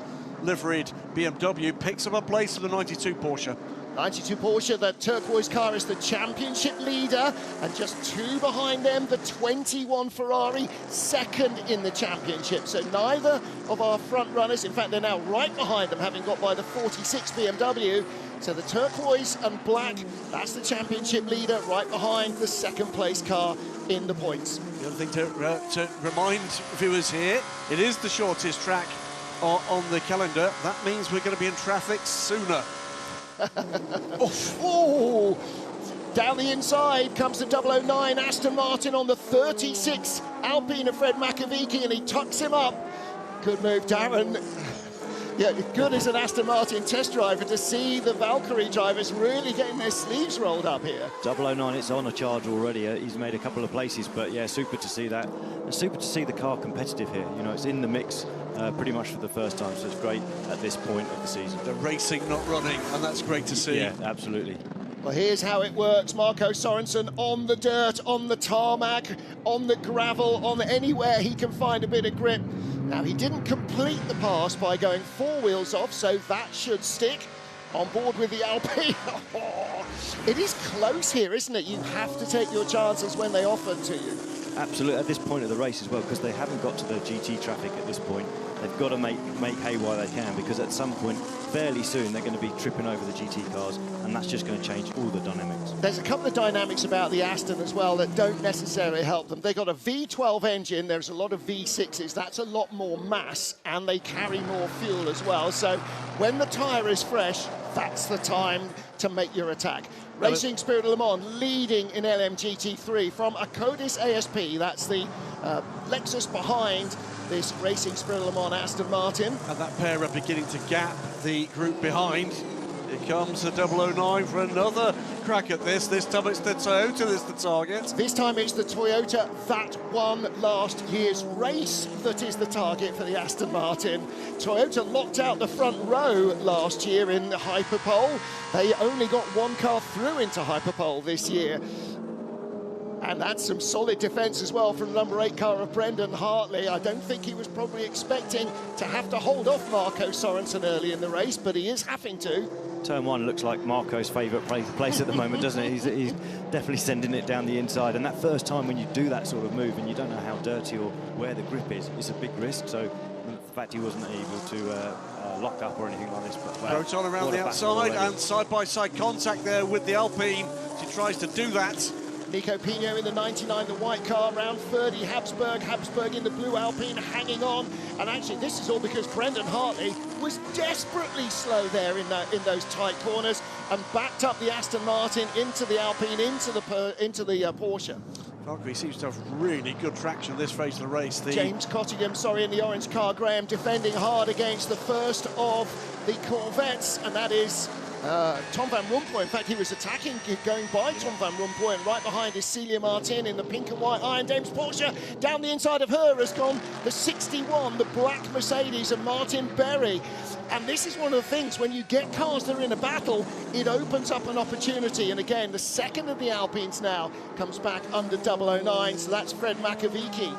liveried BMW, picks up a place for the 92 Porsche. 92 Porsche, the turquoise car, is the championship leader, and just 2 behind them, the 21 Ferrari, second in the championship. So neither of our front runners, in fact, they're now right behind them, having got by the 46 BMW. So the turquoise and black, that's the championship leader, right behind the second place car in the points. The other thing to remind viewers here, it is the shortest track on the calendar. That means we're going to be in traffic sooner. Oh, down the inside comes the 009 Aston Martin on the 36 Alpine of Fred Makovici, and he tucks him up. Good move, Darren. Yeah, good as an Aston Martin test driver to see the Valkyrie drivers really getting their sleeves rolled up here. 009, it's on a charge already. He's made a couple of places, but yeah, super to see that. And super to see the car competitive here. You know, it's in the mix pretty much for the first time, so it's great at this point of the season. The racing not running, and that's great to see. Yeah, absolutely. Well, here's how it works. Marco Sorensen on the dirt, on the tarmac, on the gravel, on anywhere he can find a bit of grip. Now, he didn't complete the pass by going 4 wheels off, so that should stick. On board with the Alpine. It is close here, isn't it? You have to take your chances when they offer to you. Absolutely, at this point of the race as well, because they haven't got to the GT traffic at this point. They've got to make hay while they can, because at some point, fairly soon, they're going to be tripping over the GT cars, and that's just going to change all the dynamics. There's a couple of dynamics about the Aston as well that don't necessarily help them. They've got a V12 engine, there's a lot of V6s, that's a lot more mass, and they carry more fuel as well. So when the tyre is fresh, that's the time to make your attack. Racing Spirit of Le Mans leading in LMGT3 from a Codis ASP. That's the Lexus behind this Racing Spirit of Le Mans Aston Martin. And that pair are beginning to gap the group behind. Here comes the 009 for another crack at this. This time it's the Toyota that's the target. This time it's the Toyota that won last year's race that is the target for the Aston Martin. Toyota locked out the front row last year in Hyperpole. They only got 1 car through into Hyperpole this year. And that's some solid defence as well from the number 8 car of Brendan Hartley. I don't think he was probably expecting to have to hold off Marco Sorensen early in the race, but he is having to. Turn 1 looks like Marco's favourite place at the moment, doesn't it? He's definitely sending it down the inside. And that first time when you do that sort of move and you don't know how dirty or where the grip is, it's a big risk. So the fact he wasn't able to lock up or anything like this. But wow, Proton around the outside and side-by-side contact there with the Alpine. She tries to do that. Nico Pino in the 99, the white car, round 30, Habsburg in the blue Alpine, hanging on. And actually, this is all because Brendan Hartley was desperately slow there in those tight corners and backed up the Aston Martin into the Alpine, into the Porsche. Valkyrie seems to have really good traction this phase of the race. James Cottingham, in the orange car, Graham, defending hard against the first of the Corvettes, and that is Tom Van Rompuy. In fact, he was attacking, going by Tom Van Rompuy, and right behind is Celia Martin in the pink and white Iron Dames Porsche. Down the inside of her has gone the 61, the black Mercedes of Martin Berry. And this is one of the things, when you get cars that are in a battle, it opens up an opportunity. And again, the second of the Alpines now comes back under 009, so that's Fred Makovici.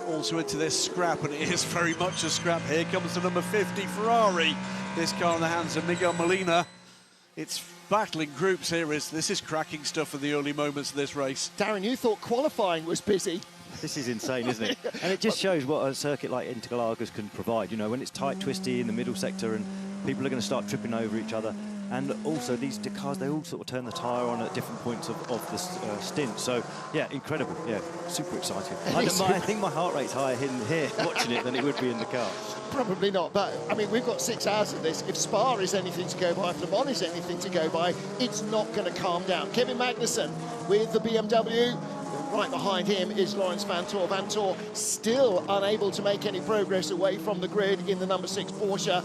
Also into this scrap, and it is very much a scrap. Here comes the number 50 Ferrari. This car in the hands of Miguel Molina. It's battling groups here. This is cracking stuff for the early moments of this race. Darren, you thought qualifying was busy. This is insane, isn't it? And it just shows what a circuit like Interlagos can provide. You know, when it's tight, twisty in the middle sector and people are going to start tripping over each other. And also these cars, they all sort of turn the tyre on at different points of the stint. So, yeah, incredible. Yeah, super exciting. I think my heart rate's higher here watching it than it would be in the car. Probably not, but I mean, we've got 6 hours of this. If Spa is anything to go by, if Le Mans is anything to go by, it's not going to calm down. Kevin Magnussen with the BMW. Right behind him is Lawrence Vantor. Vantor still unable to make any progress away from the grid in the number 6 Porsche.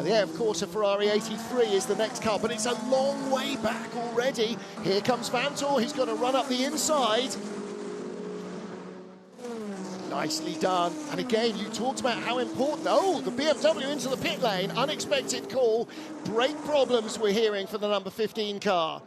Yeah, of course, a Ferrari 83 is the next car, but it's a long way back already. Here comes Vantor. He's got to run up the inside. Nicely done. And again, you talked about how important... Oh, the BMW into the pit lane. Unexpected call. Brake problems we're hearing for the number 15 car.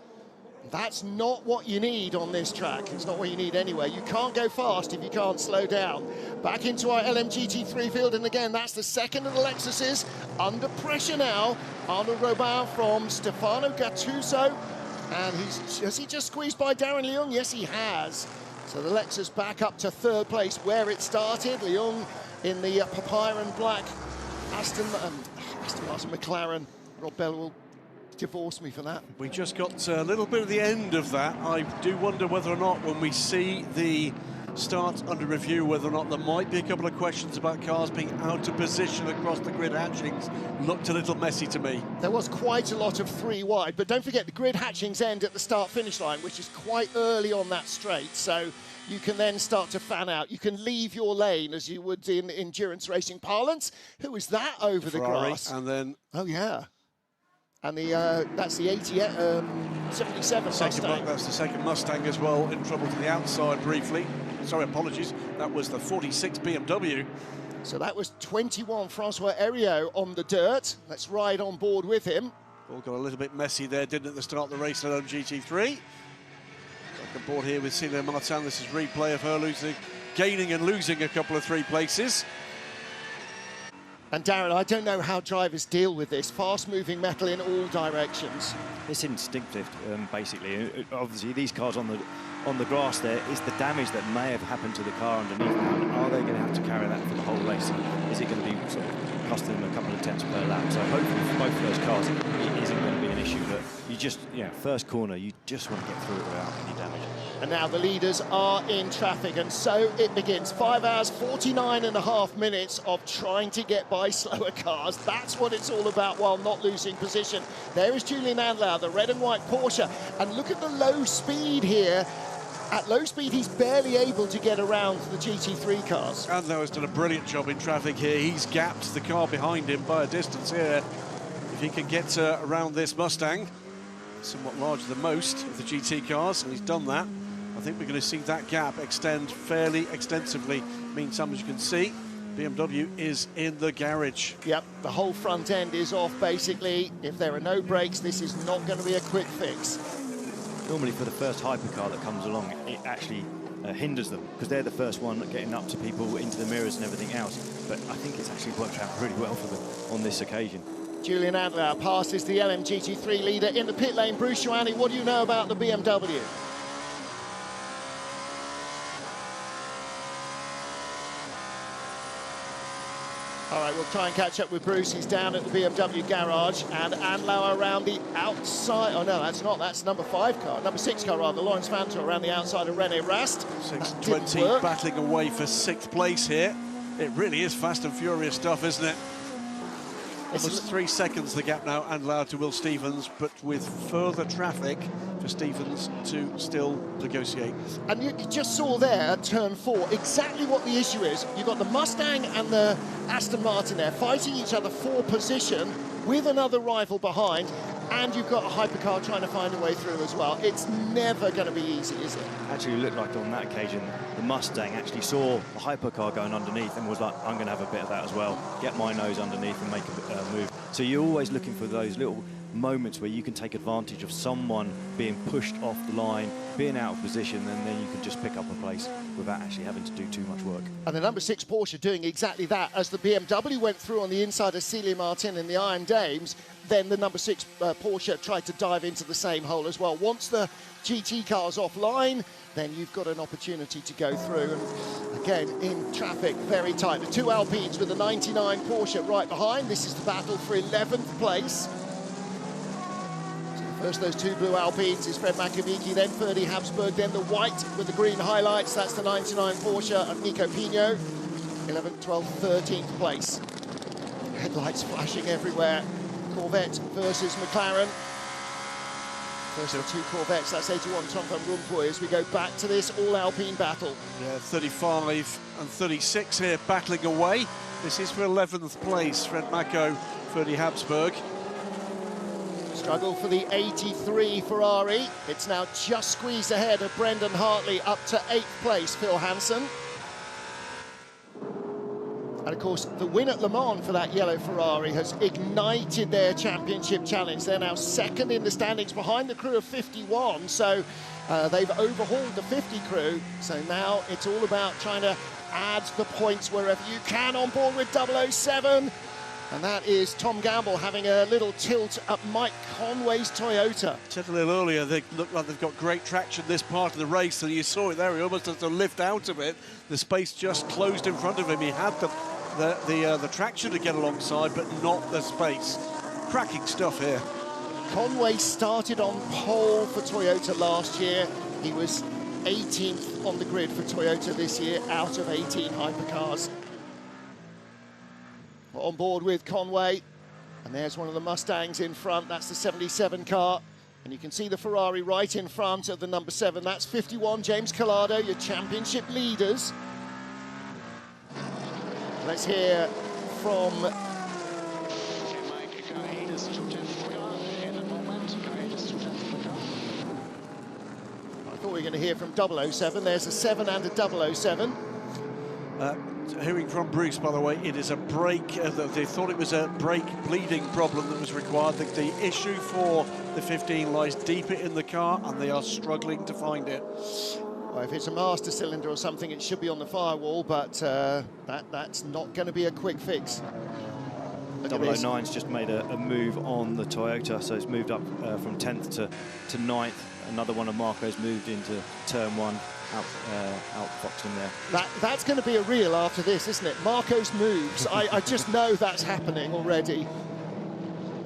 That's not what you need on this track. It's not what you need anyway. You can't go fast if you can't slow down. Back into our LMGT3 field, and again, that's the second of the Lexuses. Under pressure now. Arnaud Robin from Stefano Gattuso. And has he just squeezed by Darren Leung? Yes, he has. So the Lexus back up to third place where it started. Leung in the papaya and black Aston Martin McLaren. Rob Bell will divorce me for that. We just got a little bit of the end of that. I do wonder whether or not when we see the start under review, whether or not there might be a couple of questions about cars being out of position across the grid hatchings. Looked a little messy to me. There was quite a lot of 3 wide, but don't forget the grid hatchings end at the start-finish line, which is quite early on that straight, so you can then start to fan out. You can leave your lane as you would in endurance racing parlance. Who is that over Ferrari, the grass? and then... Oh, yeah. And that's the 77 Mustang. That's the second Mustang as well, in trouble to the outside briefly. Sorry, apologies. That was the 46 BMW. So that was 21 Francois Heriot on the dirt. Let's ride on board with him. All got a little bit messy there, didn't it, at the start of the race at GT3. Back on board here with Celia Martin. This is replay of her gaining and losing a couple of 3 places. And Darren, I don't know how drivers deal with this. Fast-moving metal in all directions. It's instinctive, basically. Obviously, these cars on the grass there is the damage that may have happened to the car underneath. Are they going to have to carry that for the whole race? Is it going to be sort of costing them a couple of tenths per lap? So hopefully for both of those cars, it isn't going to be an issue. But you just, first corner, you just want to get through it without any damage. And now the leaders are in traffic, and so it begins. 5 hours, 49.5 minutes of trying to get by slower cars. That's what it's all about while not losing position. There is Julian Andlau, the red and white Porsche. And look at the low speed here. At low speed, he's barely able to get around the GT3 cars. Andlau has done a brilliant job in traffic here. He's gapped the car behind him by a distance here. If he can get around this Mustang, somewhat larger than most of the GT cars, and he's done that. I think we're going to see that gap extend fairly extensively. Meantime, as you can see, BMW is in the garage. Yep, the whole front end is off, basically. If there are no brakes, this is not going to be a quick fix. Normally for the first hypercar that comes along, it actually hinders them, because they're the first one getting up to people, into the mirrors and everything else. But I think it's actually worked out really well for them on this occasion. Julian Andlau passes the LMGT3 leader in the pit lane. Bruce Joanny, what do you know about the BMW? All right, we'll try and catch up with Bruce. He's down at the BMW garage, and Andlau around the outside. Oh, no, that's not. That's number 5 car. Number 6 car, rather. Lawrence Fanto around the outside of René Rast. 6:20 battling away for 6th place here. It really is fast and furious stuff, isn't it? Almost 3 seconds the gap now, Andlau to Will Stevens, but with further traffic for Stevens to still negotiate. And you just saw there at turn 4 exactly what the issue is. You've got the Mustang and the Aston Martin there fighting each other for position with another rival behind, and you've got a hypercar trying to find a way through as well. It's never going to be easy, is it? Actually, it looked like on that occasion, the Mustang actually saw the hypercar going underneath and was like, I'm going to have a bit of that as well, get my nose underneath and make a move. So you're always looking for those little moments where you can take advantage of someone being pushed off the line, being out of position, and then you can just pick up a place without actually having to do too much work. And the number 6 Porsche doing exactly that. As the BMW went through on the inside of Celia Martin and the Iron Dames, then the number 6 Porsche tried to dive into the same hole as well. Once the GT car's offline, then you've got an opportunity to go through. And again, in traffic, very tight. The 2 Alpines with the 99 Porsche right behind. This is the battle for 11th place. First, those 2 blue Alpines is Fred Makimiki, then Ferdy Habsburg, then the white with the green highlights. That's the 99 Porsche of Nico Pino. 11th, 12th, 13th place. Headlights flashing everywhere. Corvette versus McLaren. First of 2 Corvettes, that's 81 Tom van Rompuy as we go back to this all-Alpine battle. Yeah, 35 and 36 here battling away. This is for 11th place, Fred Mako, Ferdy Habsburg. Struggle for the 83 Ferrari. It's now just squeezed ahead of Brendan Hartley up to 8th place, Phil Hansen. And of course, the win at Le Mans for that yellow Ferrari has ignited their championship challenge. They're now second in the standings behind the crew of 51. So they've overhauled the 50 crew. So now it's all about trying to add the points wherever you can. On board with 007. And that is Tom Gamble having a little tilt at Mike Conway's Toyota. I said a little earlier, they look like they've got great traction this part of the race, and you saw it there. He almost had to lift out of it. The space just closed in front of him. He had the traction to get alongside, but not the space. Cracking stuff here. Conway started on pole for Toyota last year. He was 18th on the grid for Toyota this year, out of 18 hypercars. On board with Conway, and there's one of the Mustangs in front. That's the 77 car, and you can see the Ferrari right in front of the number 7. That's 51, James Collado, your championship leaders. Let's hear from I thought we were going to hear from 007. There's a 7 and a 007. Hearing from Bruce, by the way, it is a brake. They thought it was a brake bleeding problem that was required. The issue for the 15 lies deeper in the car, and they are struggling to find it. Well, if it's a master cylinder or something, it should be on the firewall, but that's not going to be a quick fix. 009's just made a move on the Toyota, so it's moved up from 10th to 9th. Another one of Marco's moved into turn 1, outfoxed him there. That's going to be a reel after this, isn't it? Marco's moves. I just know that's happening already.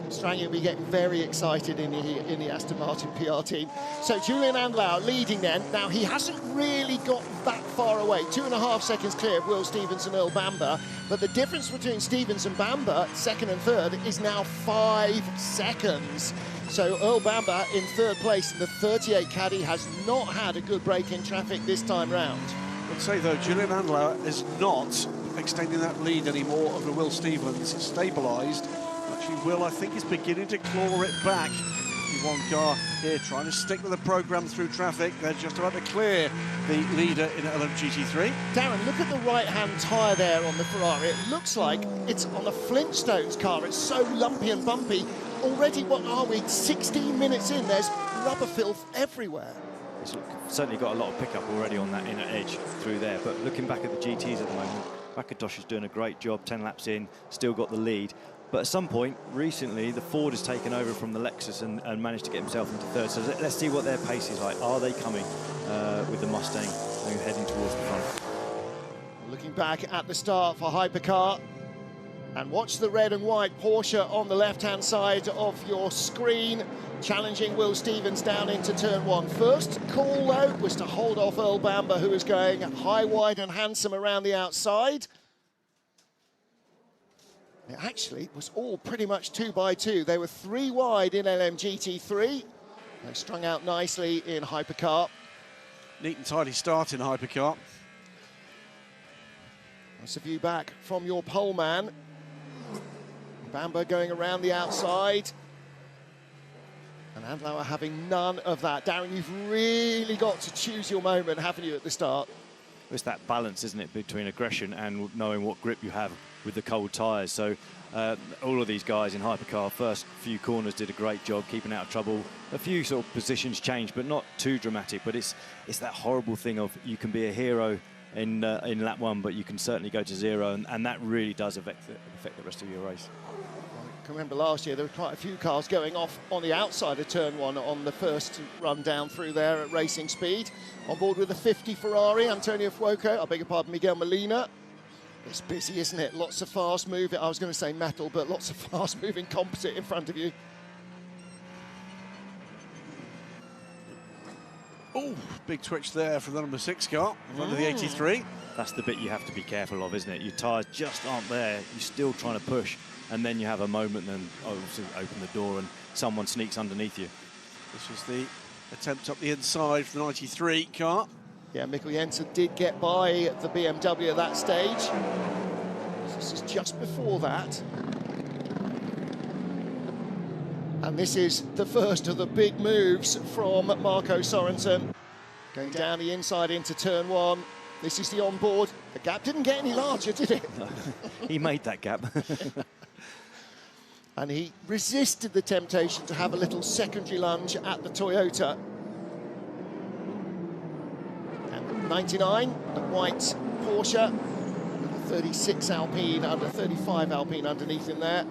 Strang will be getting very excited in the Aston Martin PR team. So Julian Andlau leading then. Now, he hasn't really got that far away. 2.5 seconds clear of Will Stevens and Earl Bamber. But the difference between Stevens and Bamber, second and third, is now 5 seconds. So Earl Bamber in third place in the 38 Caddy has not had a good break in traffic this time round. I would say, though, Julian Andlau is not extending that lead anymore over Will Stevens. It's stabilised. Actually, Will, I think, is beginning to claw it back. One car here trying to stick with the programme through traffic. They're just about to clear the leader in LMGT3. Darren, look at the right-hand tyre there on the Ferrari. It looks like it's on a Flintstones car. It's so lumpy and bumpy. Already, what are we, 16 minutes in, there's rubber filth everywhere. It's certainly got a lot of pickup already on that inner edge through there, but looking back at the GTs at the moment, McIntosh is doing a great job, 10 laps in, still got the lead. But at some point, recently, the Ford has taken over from the Lexus and managed to get himself into third. So let's see what their pace is like. Are they coming with the Mustang and heading towards the front? Looking back at the start for Hypercar. And watch the red and white Porsche on the left-hand side of your screen, challenging Will Stevens down into turn 1. First call, though, was to hold off Earl Bamber, who was going high, wide and handsome around the outside. It actually was all pretty much 2 by 2. They were 3 wide in LMGT3. They strung out nicely in Hypercar. Neat and tidy start in Hypercar. That's a view back from your pole man. Bamber going around the outside. And Andlauer having none of that. Darren, you've really got to choose your moment, haven't you, at the start? It's that balance, isn't it, between aggression and knowing what grip you have with the cold tyres. So all of these guys in Hypercar, first few corners did a great job keeping out of trouble. A few sort of positions changed, but not too dramatic. But it's that horrible thing of you can be a hero in lap 1, but you can certainly go to 0, and that really does affect the rest of your race. I can remember last year there were quite a few cars going off on the outside of turn 1 on the first run down through there at racing speed. On board with the 50 Ferrari, Antonio Fuoco, I beg your pardon, Miguel Molina. It's busy, isn't it? Lots of fast moving, I was going to say metal, but lots of fast moving composite in front of you. Oh, big twitch there from the number 6 car, in front of the 83. That's the bit you have to be careful of, isn't it? Your tyres just aren't there. You're still trying to push, and then you have a moment and obviously open the door and someone sneaks underneath you. This was the attempt up the inside for the 93 car. Yeah, Mikkel Jensen did get by the BMW at that stage. This is just before that. And this is the first of the big moves from Marco Sorensen. Going down the inside into turn 1. This is the onboard The gap didn't get any larger, did it? No. He made that gap. And he resisted the temptation to have a little secondary lunge at the Toyota. And 99, the white Porsche, with a 36 Alpine, under 35 Alpine underneath in there.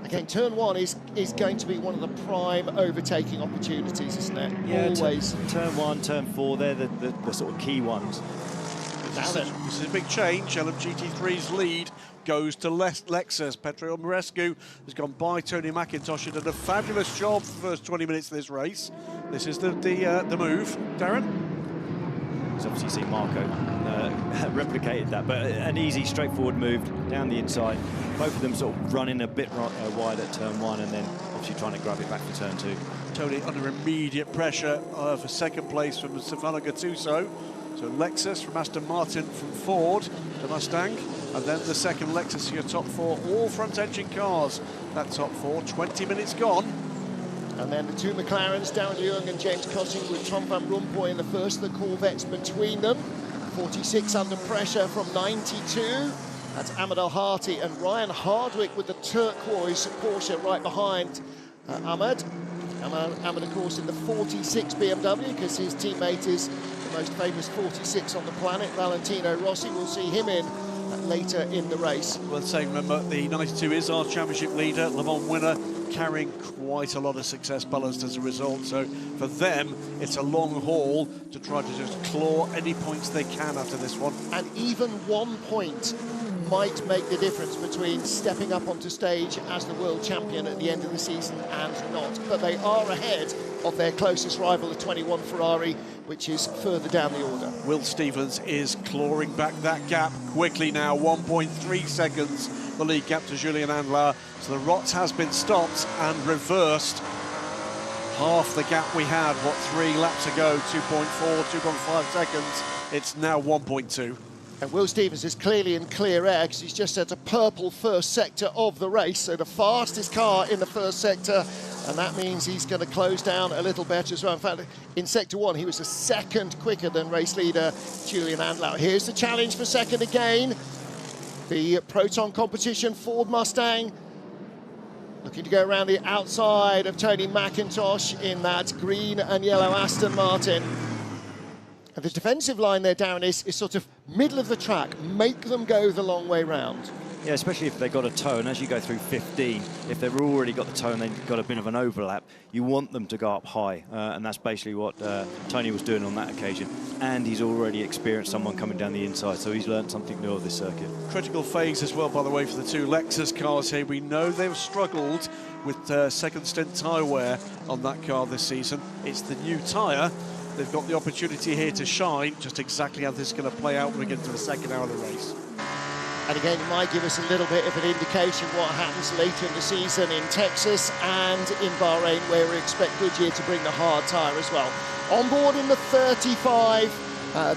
Again, turn one is going to be one of the prime overtaking opportunities, isn't it? Yeah, always. Turn one, turn four, they're the sort of key ones. This is a big change. LMGT3's lead goes to Lexus. Petro Morescu has gone by Tony McIntosh and done a fabulous job for the first 20 minutes of this race. This is the move. Darren? He's obviously seen Marco replicated that, but an easy, straightforward move down the inside. Both of them sort of running a bit wide at turn one and then obviously trying to grab it back for turn two. Tony under immediate pressure for second place from Stefano Gattuso. So Lexus from Aston Martin, from Ford, the Mustang, and then the second Lexus, your top four, all front-engine cars. That top four, 20 minutes gone. And then the two McLarens, Darren Leung and James Cotting, with Tom van Rompuy in the first, the Corvettes between them. 46 under pressure from 92. That's Ahmed Al-Hati and Ryan Hardwick with the turquoise Porsche right behind Ahmed. Ahmed, of course, in the 46 BMW, because his teammate is the most famous 46 on the planet, Valentino Rossi. We'll see him in later in the race. Well, say, remember, the 92 is our championship leader, Le Mans winner, carrying quite a lot of success ballast as a result. So for them, it's a long haul to try to just claw any points they can after this one. And even 1 point might make the difference between stepping up onto stage as the world champion at the end of the season and not. But they are ahead of their closest rival, the 21 Ferrari, which is further down the order. Will Stevens is clawing back that gap quickly now, 1.3 seconds, the lead gap to Julien Andlar. So the Rot has been stopped and reversed. Half the gap we had, 3 laps ago, 2.4, 2.5 seconds. It's now 1.2. And Will Stevens is clearly in clear air because he's just at a purple first sector of the race, so the fastest car in the first sector, and that means he's going to close down a little better as well. In fact, in sector one, he was a second quicker than race leader Julien Andlar. Here's the challenge for second again. The Proton competition Ford Mustang, looking to go around the outside of Tony McIntosh in that green and yellow Aston Martin. And the defensive line there, Darren, is sort of middle of the track. Make them go the long way round. Yeah, especially if they've got a toe, and as you go through 15, if they've already got the toe and they've got a bit of an overlap, you want them to go up high, and that's basically what Tony was doing on that occasion. And he's already experienced someone coming down the inside, so he's learned something new of this circuit. Critical phase as well, by the way, for the two Lexus cars here. We know they've struggled with second stint tyre wear on that car this season. It's the new tyre. They've got the opportunity here to shine, just exactly how this is going to play out when we get into the second hour of the race. And again, it might give us a little bit of an indication what happens later in the season in Texas and in Bahrain, where we expect Goodyear to bring the hard tyre as well. On board in the 35,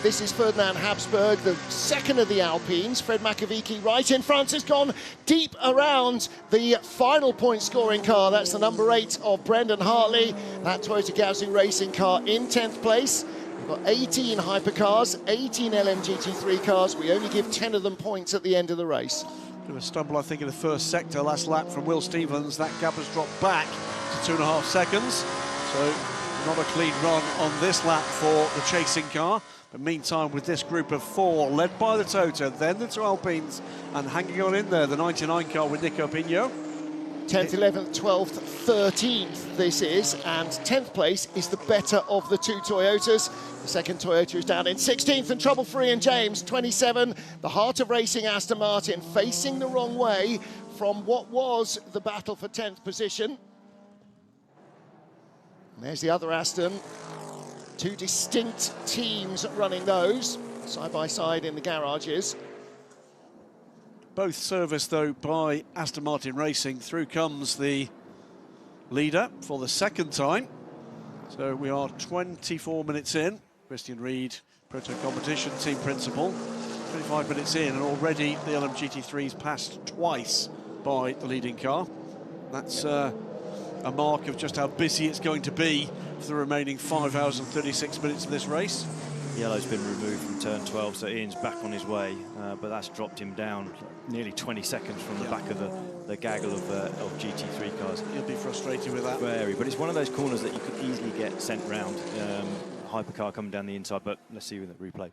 this is Ferdinand Habsburg, the second of the Alpines. Fred Makovici right in front, has gone deep around the final point-scoring car. That's the number 8 of Brendan Hartley, that Toyota Gazoo racing car in 10th place. We've got 18 hypercars, 18 LMGT3 cars. We only give 10 of them points at the end of the race. Bit of a stumble, I think, in the first sector. Last lap from Will Stevens. That gap has dropped back to 2.5 seconds. So not a clean run on this lap for the chasing car. But meantime, with this group of 4, led by the Toto, then the 2 Alpines, and hanging on in there, the 99 car with Nico Pino. 10th, 11th, 12th, 13th this is, and 10th place is the better of the 2 Toyotas. The second Toyota is down in 16th, and trouble-free and James, 27. The heart of racing Aston Martin facing the wrong way from what was the battle for 10th position. And there's the other Aston. 2 distinct teams running those, side by side in the garages. Both serviced, though, by Aston Martin Racing. Through comes the leader for the second time. So we are 24 minutes in. Christian Reed, Proto Competition team principal. 25 minutes in, and already the LMGT3's passed twice by the leading car. That's a mark of just how busy it's going to be for the remaining 5 hours and 36 minutes of this race. Yellow's been removed from turn 12, so Ian's back on his way, but that's dropped him down nearly 20 seconds from the back of the gaggle of GT3 cars. He'll be frustrated with that. Very, but it's one of those corners that you could easily get sent round. Hypercar coming down the inside, but let's see with the replay.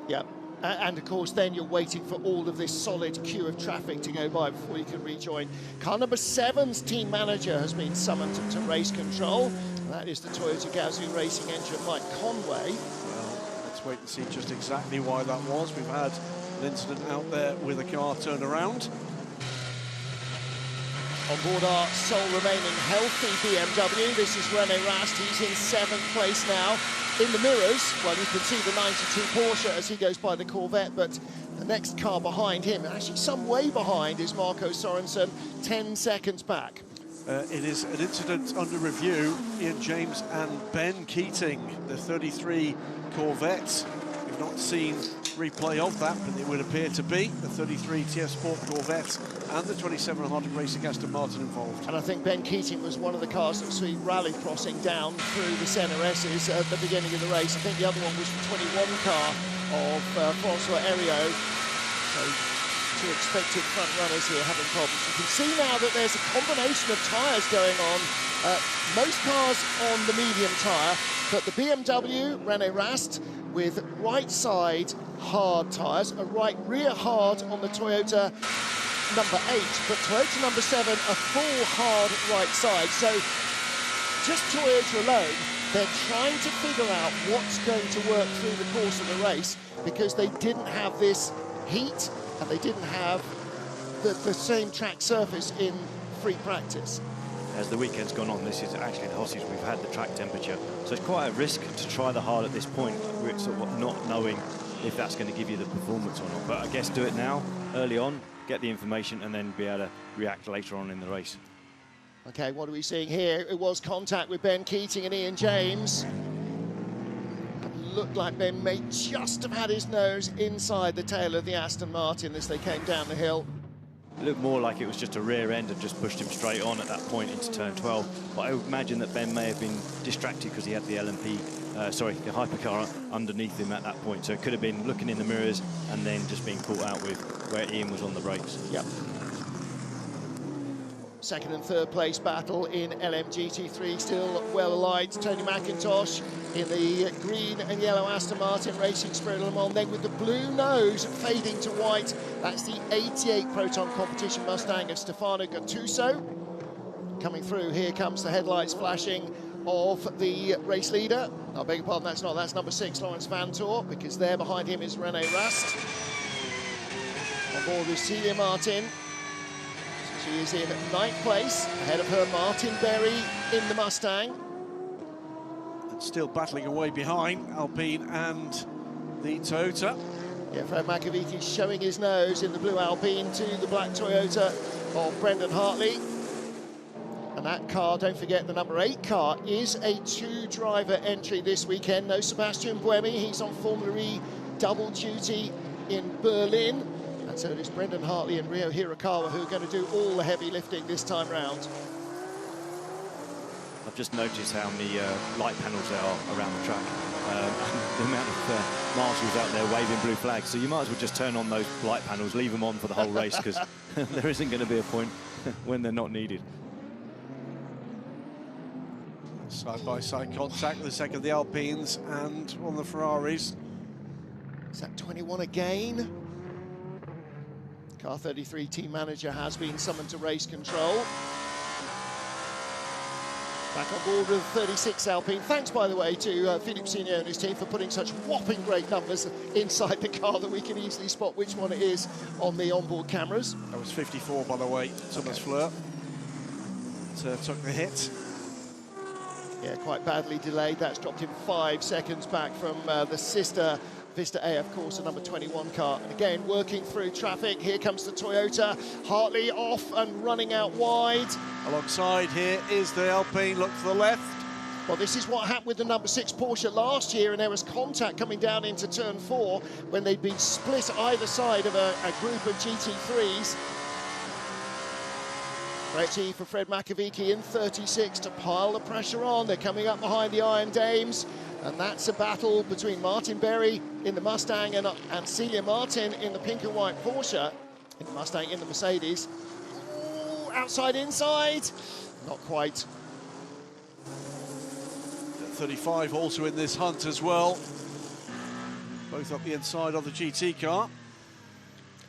Yeah. And of course, then you're waiting for all of this solid queue of traffic to go by before you can rejoin. Car number 7's team manager has been summoned to race control. That is the Toyota Gazoo Racing engine, Mike Conway. Well, let's wait and see just exactly why that was. We've had an incident out there with a car turn around. On board our sole remaining healthy BMW, this is René Rast. He's in 7th place now. In the mirrors, well, you can see the 92 Porsche as he goes by the Corvette, but the next car behind him, actually some way behind, is Marco Sorensen, 10 seconds back. It is an incident under review. Ian James and Ben Keating, the 33 Corvette. We've not seen replay of that, but it would appear to be the 33 TF Sport Corvette and the 27 Hardy Racing Aston Martin involved. And I think Ben Keating was one of the cars that was rally crossing down through the CNRSs at the beginning of the race. I think the other one was the 21 car of Francois Heriot. So two expected front runners here having problems. You can see now that there's a combination of tyres going on. Most cars on the medium tyre, but the BMW, René Rast, with right side hard tyres, a right rear hard on the Toyota number 8, but Toyota number 7 a full hard right side. So just Toyota alone, they're trying to figure out what's going to work through the course of the race, because they didn't have this heat and they didn't have the same track surface in free practice. As the weekend's gone on, this is actually the hottest we've had the track temperature. So it's quite a risk to try the hard at this point. We're sort of not knowing if that's going to give you the performance or not. But I guess do it now, early on, get the information, and then be able to react later on in the race. Okay, what are we seeing here? It was contact with Ben Keating and Ian James. It looked like Ben may just have had his nose inside the tail of the Aston Martin as they came down the hill. It looked more like it was just a rear end and just pushed him straight on at that point into turn 12. But I would imagine that Ben may have been distracted because he had the LMP, the hypercar underneath him at that point. So it could have been looking in the mirrors and then just being caught out with where Ian was on the brakes. Yep. Second and third place battle in LMGT3, still well aligned. Tony McIntosh in the green and yellow Aston Martin Racing Spirit Le Mans, then with the blue nose fading to white. That's the 88 Proton Competition Mustang of Stefano Gattuso. Coming through, here comes the headlights flashing of the race leader. I beg your pardon, that's number 6, Lawrence Van Tor, because there behind him is René Rast. On board with Celia Martin. She is in 9th place, ahead of her Martin Berry in the Mustang. And still battling away behind Alpine and the Toyota. Yeah, Fred McAveeky showing his nose in the blue Alpine to the black Toyota of Brendan Hartley. And that car, don't forget, the number 8 car is a 2-driver entry this weekend. No Sebastian Buemi, he's on Formula E double duty in Berlin. And so it is Brendan Hartley and Ryo Hirakawa who are going to do all the heavy lifting this time round. I've just noticed how many light panels there are around the track. The amount of marshals out there waving blue flags. So you might as well just turn on those light panels, leave them on for the whole race, because there isn't going to be a point when they're not needed. Side-by-side contact with the second of the Alpines and one of the Ferraris. Is that 21 again? Car 33 team manager has been summoned to race control. Back on board with 36 Alpine. Thanks, by the way, to Philippe Signot and his team for putting such whopping great numbers inside the car that we can easily spot which one it is on the onboard cameras. That was 54, by the way, Thomas Fleur. Took the hit. Yeah, quite badly delayed. That's dropped him 5 seconds back from the sister Vista AF Corsa number 21 car. And again, working through traffic. Here comes the Toyota. Hartley off and running out wide. Alongside here is the Alpine. Look to the left. Well, this is what happened with the number 6 Porsche last year, and there was contact coming down into turn 4 when they'd been split either side of a group of GT3s. Ready for Fred McAveeky in 36 to pile the pressure on. They're coming up behind the Iron Dames. And that's a battle between Martin Berry in the Mustang and Celia Martin in the pink and white Porsche. In the Mustang, in the Mercedes. Ooh, outside, inside. Not quite. 35 also in this hunt as well. Both up the inside of the GT car.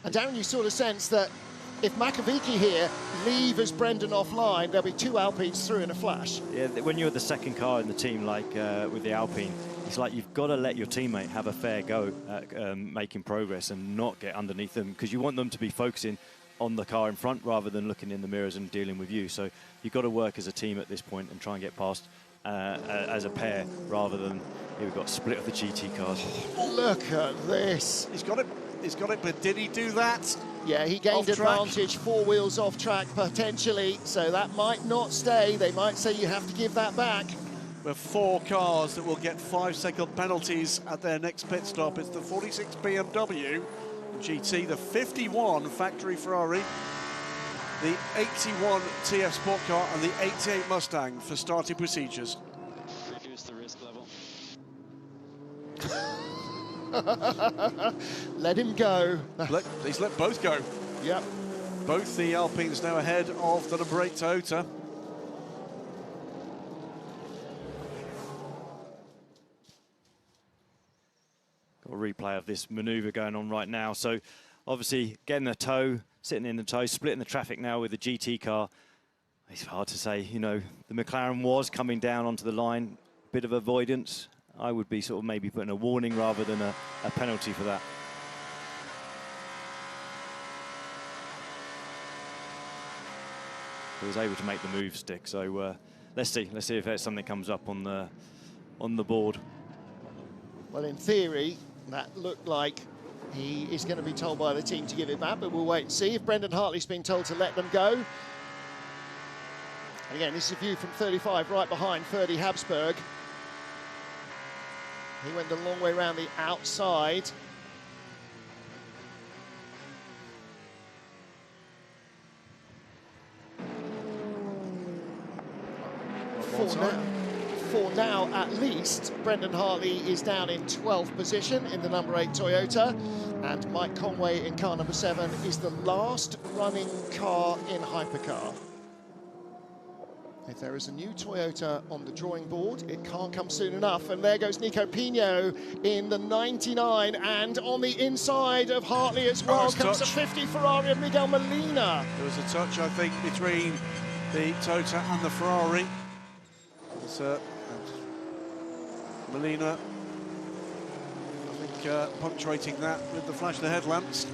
And Darren, you sort of sense that if Makovici here leave as Brendan offline, there'll be 2 Alpines through in a flash. Yeah, when you're the second car in the team, like with the Alpine, it's like you've got to let your teammate have a fair go at making progress and not get underneath them, because you want them to be focusing on the car in front rather than looking in the mirrors and dealing with you. So you've got to work as a team at this point and try and get past as a pair rather than we've got split of the GT cars. Look at this. He's got it, but did he do that? Yeah, he gained advantage, 4 wheels off track potentially, so that might not stay. They might say you have to give that back. With 4 cars that will get 5-second penalties at their next pit stop. It's the 46 BMW GT, the 51 factory Ferrari, the 81 TF Sport Car and the 88 Mustang for starting procedures. Reduce the risk level. Let him go. He's let both go. Yep. Both the Alpines now ahead of the number 8 Toyota. Got a replay of this manoeuvre going on right now. So obviously getting the tow, sitting in the tow, splitting the traffic now with the GT car. It's hard to say, you know, the McLaren was coming down onto the line, bit of avoidance. I would be sort of maybe putting a warning rather than a penalty for that. He was able to make the move stick, so let's see if something comes up on the board. Well, in theory, that looked like he is going to be told by the team to give it back, but we'll wait and see. If Brendan Hartley's being told to let them go. And again, this is a view from 35, right behind Ferdy Habsburg. He went a long way around the outside. For now, at least, Brendan Hartley is down in 12th position in the number 8 Toyota, and Mike Conway in car number 7 is the last running car in hypercar. If there is a new Toyota on the drawing board, it can't come soon enough. And there goes Nico Pino in the 99, and on the inside of Hartley as well comes the 50 Ferrari of Miguel Molina. There was a touch, I think, between the Toyota and the Ferrari. Molina, I think, punctuating that with the flash of the headlamps.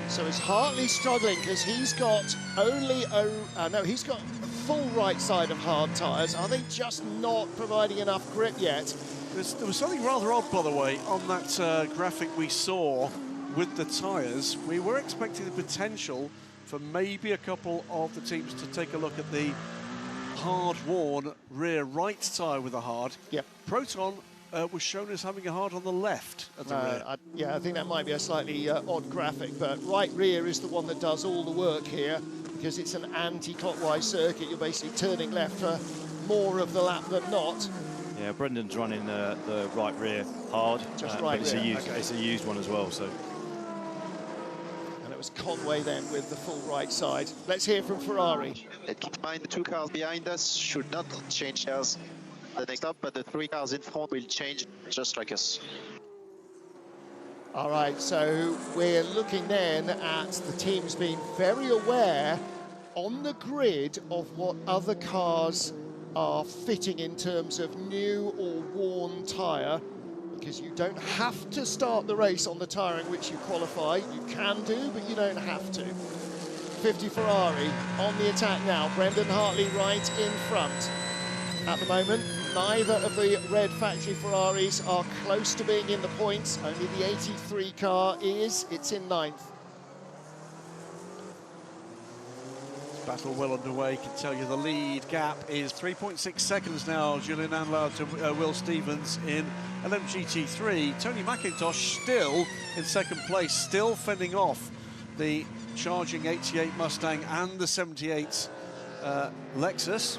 So is Hartley struggling because he's got only he's got a full right side of hard tyres. Are they just not providing enough grip yet? There was something rather odd, by the way, on that graphic we saw with the tyres. We were expecting the potential for maybe a couple of the teams to take a look at the hard-worn rear right tyre with a hard. Yep. Proton was shown as having a hard on the left at the rear. Yeah, I think that might be a slightly odd graphic, but right rear is the one that does all the work here because it's an anti-clockwise circuit. You're basically turning left for more of the lap than not. Yeah, Brendan's running the right rear hard, Just right but rear. it's a used one as well. So. And it was Conway then with the full right side. Let's hear from Ferrari. Keep in mind the 2 cars behind us should not change cars the next up, but the 3 cars in front will change just like us. All right, so we're looking then at the teams being very aware on the grid of what other cars are fitting in terms of new or worn tyre, because you don't have to start the race on the tyre in which you qualify. You can do, but you don't have to. 50 Ferrari on the attack now. Brendan Hartley right in front. At the moment, neither of the red factory Ferraris are close to being in the points. Only the 83 car is. It's in 9th. Battle well underway. Can tell you the lead gap is 3.6 seconds now. Julian Anlao to Will Stevens in LMGT3. Tony McIntosh still in second place, still fending off the charging 88 Mustang and the 78 Lexus.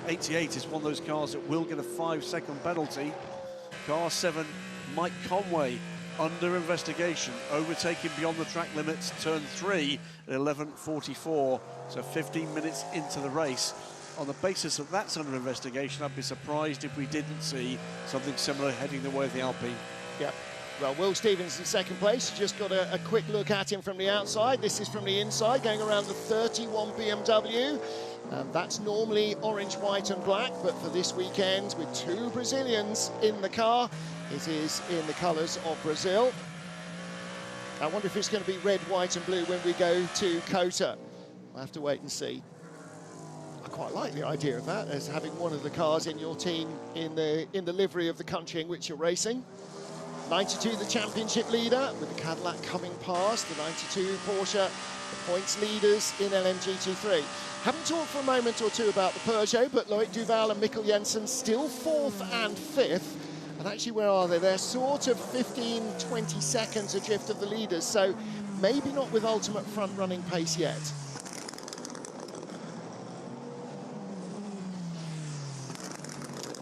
The 88 is one of those cars that will get a 5-second penalty. Car 7, Mike Conway, under investigation, overtaking beyond the track limits, turn 3 at 11:44, so 15 minutes into the race. On the basis that that's under investigation, I'd be surprised if we didn't see something similar heading the way of the Alpine. Yep. Well, Will Stevens in second place. Just got a quick look at him from the outside. This is from the inside, going around the 31 BMW. That's normally orange, white and black, but for this weekend, with 2 Brazilians in the car, it is in the colours of Brazil. I wonder if it's going to be red, white and blue when we go to COTA. We'll have to wait and see. I quite like the idea of that, as having one of the cars in your team in the livery of the country in which you're racing. 92, the championship leader, with the Cadillac coming past, the 92 Porsche, the points leaders in LMGT3. Haven't talked for a moment or two about the Peugeot, but Loic Duval and Mikkel Jensen still 4th and 5th. And actually, where are they? They're sort of 15, 20 seconds adrift of the leaders, so maybe not with ultimate front-running pace yet.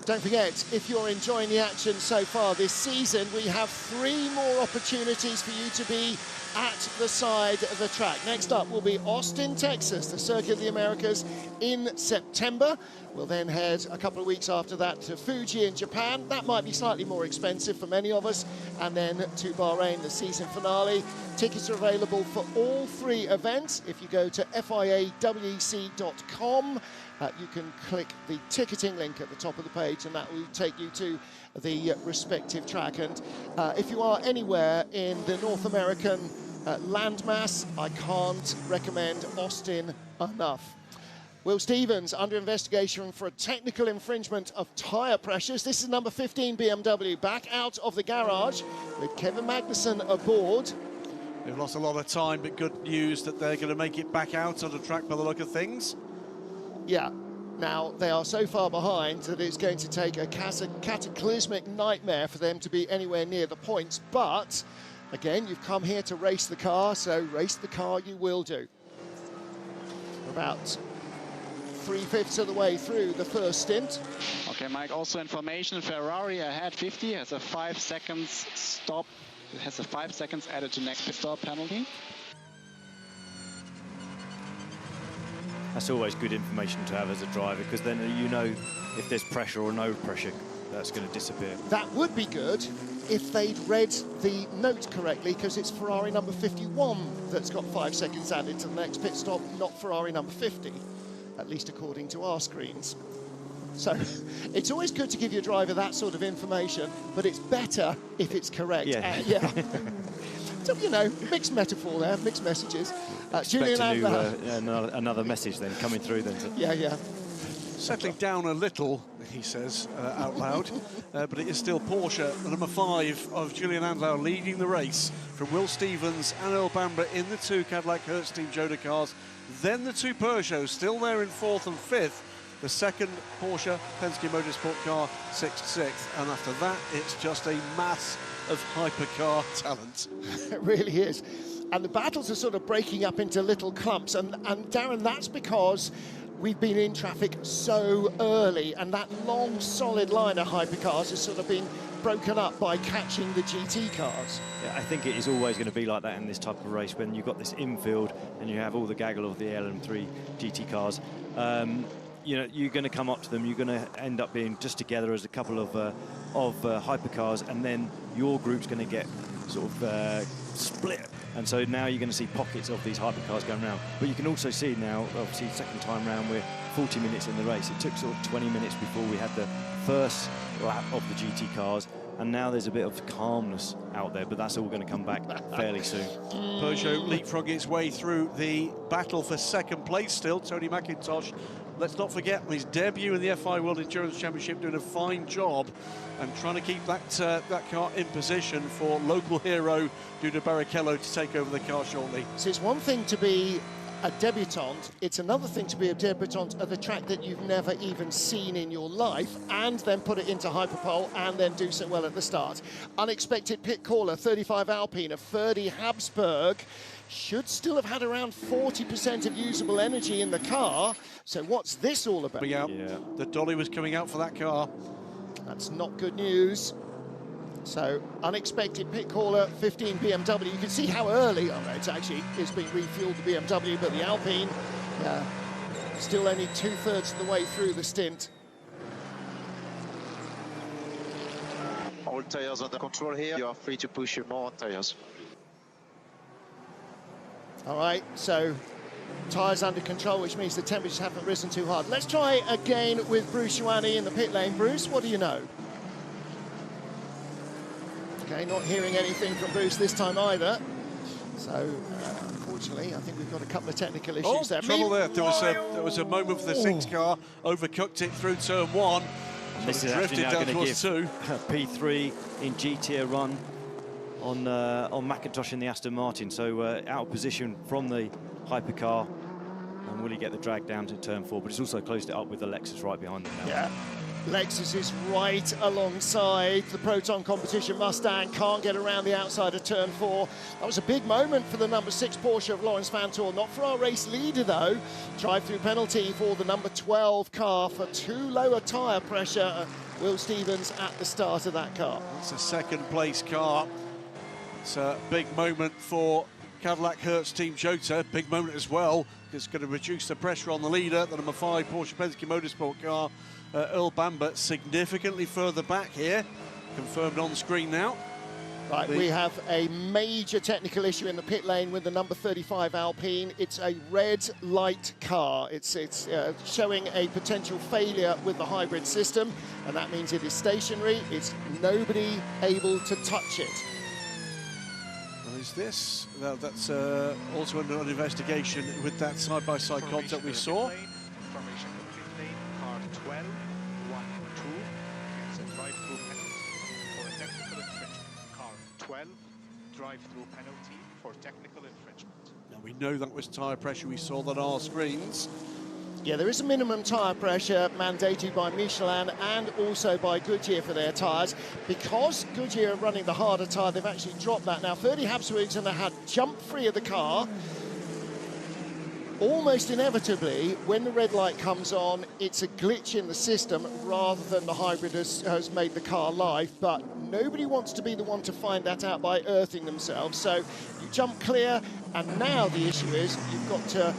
Don't forget, if you're enjoying the action so far this season, we have 3 more opportunities for you to be at the side of the track. Next up will be Austin, Texas, the Circuit of the Americas in September. We'll then head a couple of weeks after that to Fuji in Japan. That might be slightly more expensive for many of us. And then to Bahrain, the season finale. Tickets are available for all 3 events. If you go to FIAWEC.com, you can click the ticketing link at the top of the page, and that will take you to the respective track. And if you are anywhere in the North American landmass, I can't recommend Austin enough. Will Stevens under investigation for a technical infringement of tyre pressures. This is number 15 BMW back out of the garage with Kevin Magnussen aboard. They've lost a lot of time, but good news that they're going to make it back out on the track by the look of things. Yeah. Now, they are so far behind that it's going to take a cataclysmic nightmare for them to be anywhere near the points. But, again, you've come here to race the car, so race the car you will do. We're about 3/5 of the way through the first stint. Okay, Mike, also information, Ferrari ahead 50 has a 5 seconds stop. It has a 5 seconds added to next pit stop penalty. That's always good information to have as a driver, because then you know if there's pressure or no pressure, that's going to disappear. That would be good if they'd read the note correctly, because it's Ferrari number 51 that's got 5 seconds added to the next pit stop, not Ferrari number 50, at least according to our screens. So it's always good to give your driver that sort of information, but it's better if it's correct. Yeah. So, you know, mixed metaphor there, mixed messages. Julian another message then coming through then. Yeah. Settling down a little, he says out loud, but it is still Porsche, the number 5 of Julian Andlau leading the race from Will Stevens and Earl Bamber in the 2 Cadillac Hertz Team Joda cars. Then the 2 Peugeots still there in 4th and 5th. The 2nd Porsche Penske Motorsport car 6th, and after that it's just a mass of hypercar talent. It really is. And the battles are sort of breaking up into little clumps, and Darren, that's because we've been in traffic so early, and that long solid line of hypercars has sort of been broken up by catching the GT cars. Yeah, I think it is always going to be like that in this type of race, when you've got this infield and you have all the gaggle of the LM3 GT cars. You know, you're going to come up to them, you're going to end up being just together as a couple of hypercars, and then your group's going to get sort of split. And so now you're going to see pockets of these hypercars going around. But you can also see now, obviously, second time round, we're 40 minutes in the race. It took sort of 20 minutes before we had the first lap of the GT cars, and now there's a bit of calmness out there, but that's all going to come back fairly soon. Peugeot leapfrog its way through the battle for second place still. Tony McIntosh, let's not forget, his debut in the FI World Endurance Championship, doing a fine job and trying to keep that car in position for local hero Duda Barrichello to take over the car shortly. So it's one thing to be a debutant, it's another thing to be a debutant at a track that you've never even seen in your life, and then put it into hyperpole and then do so well at the start. Unexpected pit caller, 35 Alpine of Ferdy Habsburg. Should still have had around 40% of usable energy in the car. So what's this all about? Yeah. The dolly was coming out for that car. That's not good news. So, unexpected pit caller, 15 BMW. You can see how early, it's actually, it's being refueled, the BMW, but the Alpine, still only 2/3 of the way through the stint. All tires under control here. You are free to push your more tires. All right, so tyres under control, which means the temperatures haven't risen too hard. Let's try again with Bruce Ioane in the pit lane. Bruce, what do you know? Okay, not hearing anything from Bruce this time either. So, unfortunately, I think we've got a couple of technical issues there. Trouble there. There was a moment for the 6 car, overcooked it through turn 1. This is actually now going to give P3 in GT a run on McIntosh in the Aston Martin. So out of position from the hypercar, and will he get the drag down to turn 4? But he's also closed it up with the Lexus right behind him now. Yeah. Lexus is right alongside the Proton Competition Mustang, can't get around the outside of turn 4. That was a big moment for the number 6 Porsche of Lawrence Vantor, not for our race leader though. Drive-through penalty for the number 12 car for too low a tyre pressure. Will Stevens at the start of that car. It's a second place car. It's a big moment for Cadillac Hertz Team Jota, big moment as well. It's going to reduce the pressure on the leader, the number 5 Porsche Penske Motorsport car. Earl Bamber significantly further back here, confirmed on screen now. Right, we have a major technical issue in the pit lane with the number 35 Alpine. It's a red light car. It's showing a potential failure with the hybrid system, and that means it is stationary. It's nobody able to touch it. Well, is this? Well, that's also under an investigation with that side-by-side contact we saw. Formation complete lane, car 12, 1, 2. It's a drive-through penalty for a technical infringement. Car 12, drive-through penalty for technical infringement. Now we know that was tyre pressure. We saw that on our screens. Yeah, there is a minimum tyre pressure mandated by Michelin and also by Goodyear for their tyres. Because Goodyear are running the harder tyre, they've actually dropped that. Now, Ferdy Habsburg's going to have jumped free of the car. Almost inevitably, when the red light comes on, it's a glitch in the system rather than the hybrid has made the car live. But nobody wants to be the one to find that out by earthing themselves. So you jump clear, and now the issue is you've got to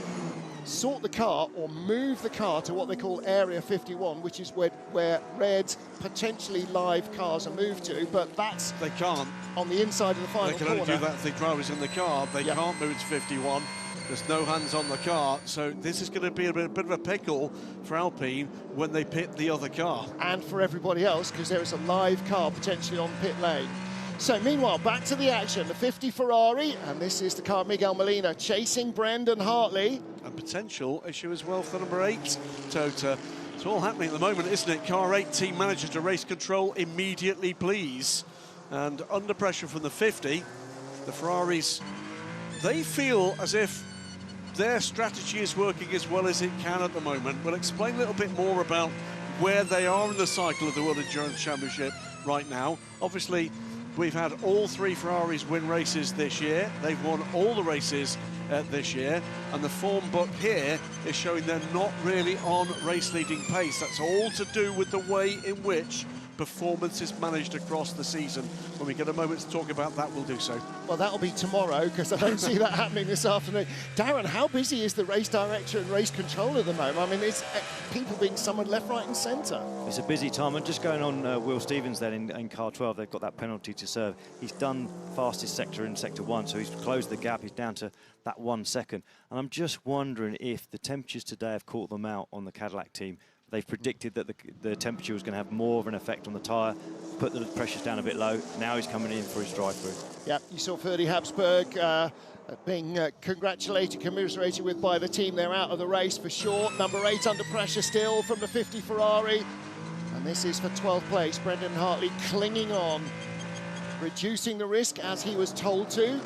sort the car or move the car to what they call Area 51, which is where red, potentially live cars are moved to, but that's... They can't. On the inside of the final corner. They can only do that if the driver's in the car. They can't move to 51. There's no hands on the car, so this is going to be a bit of a pickle for Alpine when they pit the other car. And for everybody else, because there is a live car potentially on pit lane. So meanwhile, back to the action, the 50 Ferrari, and this is the car Miguel Molina chasing Brendan Hartley. A potential issue as well for number 8, Tota. It's all happening at the moment, isn't it? Car 8 team manager to race control immediately, please. And under pressure from the 50, the Ferraris, they feel as if their strategy is working as well as it can at the moment. We'll explain a little bit more about where they are in the cycle of the World Endurance Championship right now. Obviously, we've had all 3 Ferraris win races this year. They've won all the races this year, and the form book here is showing they're not really on race-leading pace. That's all to do with the way in which performance is managed across the season. When we get a moment to talk about that, we'll do so. Well, that'll be tomorrow, because I don't see that happening this afternoon. Darren, how busy is the race director and race control at the moment? I mean, it's people being summoned left, right and centre. It's a busy time. And just going on Will Stevens then in car 12, they've got that penalty to serve. He's done fastest sector in sector 1, so he's closed the gap. He's down to that 1 second. And I'm just wondering if the temperatures today have caught them out on the Cadillac team. They've predicted that the temperature was going to have more of an effect on the tyre, put the pressures down a bit low. Now he's coming in for his drive-through. Yeah, you saw Ferdy Habsburg being congratulated, commiserated with by the team. They're out of the race for sure. Number 8 under pressure still from the 50 Ferrari. And this is for 12th place. Brendan Hartley clinging on, reducing the risk as he was told to.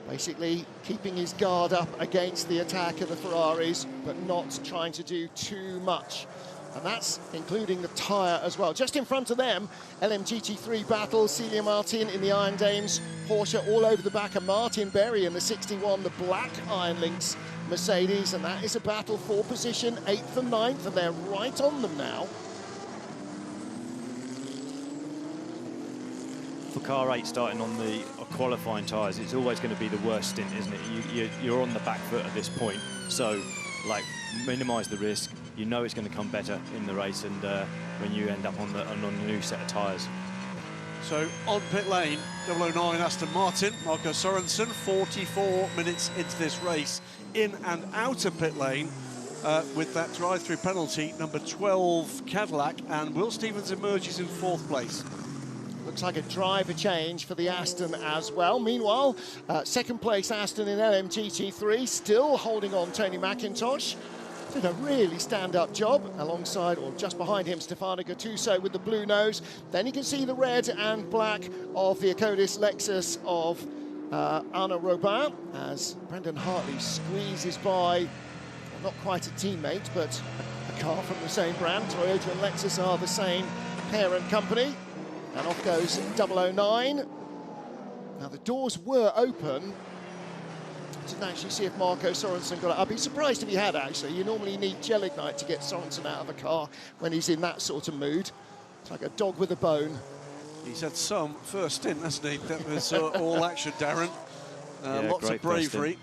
basically keeping his guard up against the attack of the Ferraris, but not trying to do too much. And that's including the tyre as well. Just in front of them, LMGT3 battle, Celia Martin in the Iron Dames, Porsche all over the back of Martin Berry in the 61, the black Iron Lynx Mercedes, and that is a battle for position 8th and 9th, and they're right on them now. For car 8 starting on the qualifying tyres, it's always going to be the worst stint, isn't it? You're on the back foot at this point, so like minimise the risk. You know it's going to come better in the race, and when you end up on a new set of tyres. So on pit lane, 009 Aston Martin, Marco Sorensen, 44 minutes into this race, in and out of pit lane with that drive-through penalty, number 12 Cadillac, and Will Stevens emerges in 4th place. Looks like a driver change for the Aston as well. Meanwhile, 2nd place Aston in LMGT3, still holding on Tony McIntosh. Did a really stand-up job alongside, or just behind him, Stefano Gattuso with the blue nose. Then you can see the red and black of the Acodis Lexus of Arnaud Robin as Brendan Hartley squeezes by, well, not quite a teammate, but a car from the same brand. Toyota and Lexus are the same parent company. And off goes 009. Now the doors were open. Didn't actually see if Marco Sorensen got it. I'd be surprised if he had, actually. You normally need gel ignite to get Sorensen out of a car when he's in that sort of mood. It's like a dog with a bone. He's had some first stint, hasn't he? That was all action, Darren. Lots of bravery.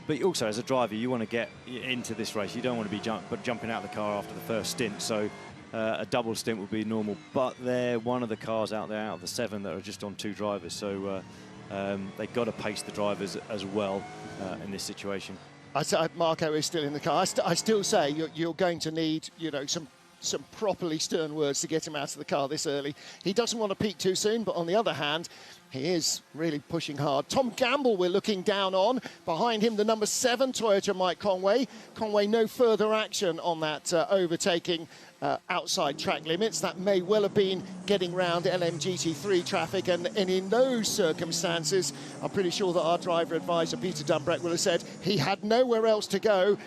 But also, as a driver, you want to get into this race. You don't want to be jumping out of the car after the first stint. So a double stint would be normal. But they're one of the cars out there, out of the 7, that are just on 2 drivers. So they've got to pace the drivers as well in this situation. Marco is still in the car. I still say you're going to need, some properly stern words to get him out of the car this early. He doesn't want to peak too soon, but on the other hand, he is really pushing hard. Tom Gamble we're looking down on. Behind him, the number 7 Toyota Mike Conway. Conway, no further action on that overtaking outside track limits. That may well have been getting round LMGT3 traffic, and in those circumstances, I'm pretty sure that our driver advisor, Peter Dumbreck, will have said he had nowhere else to go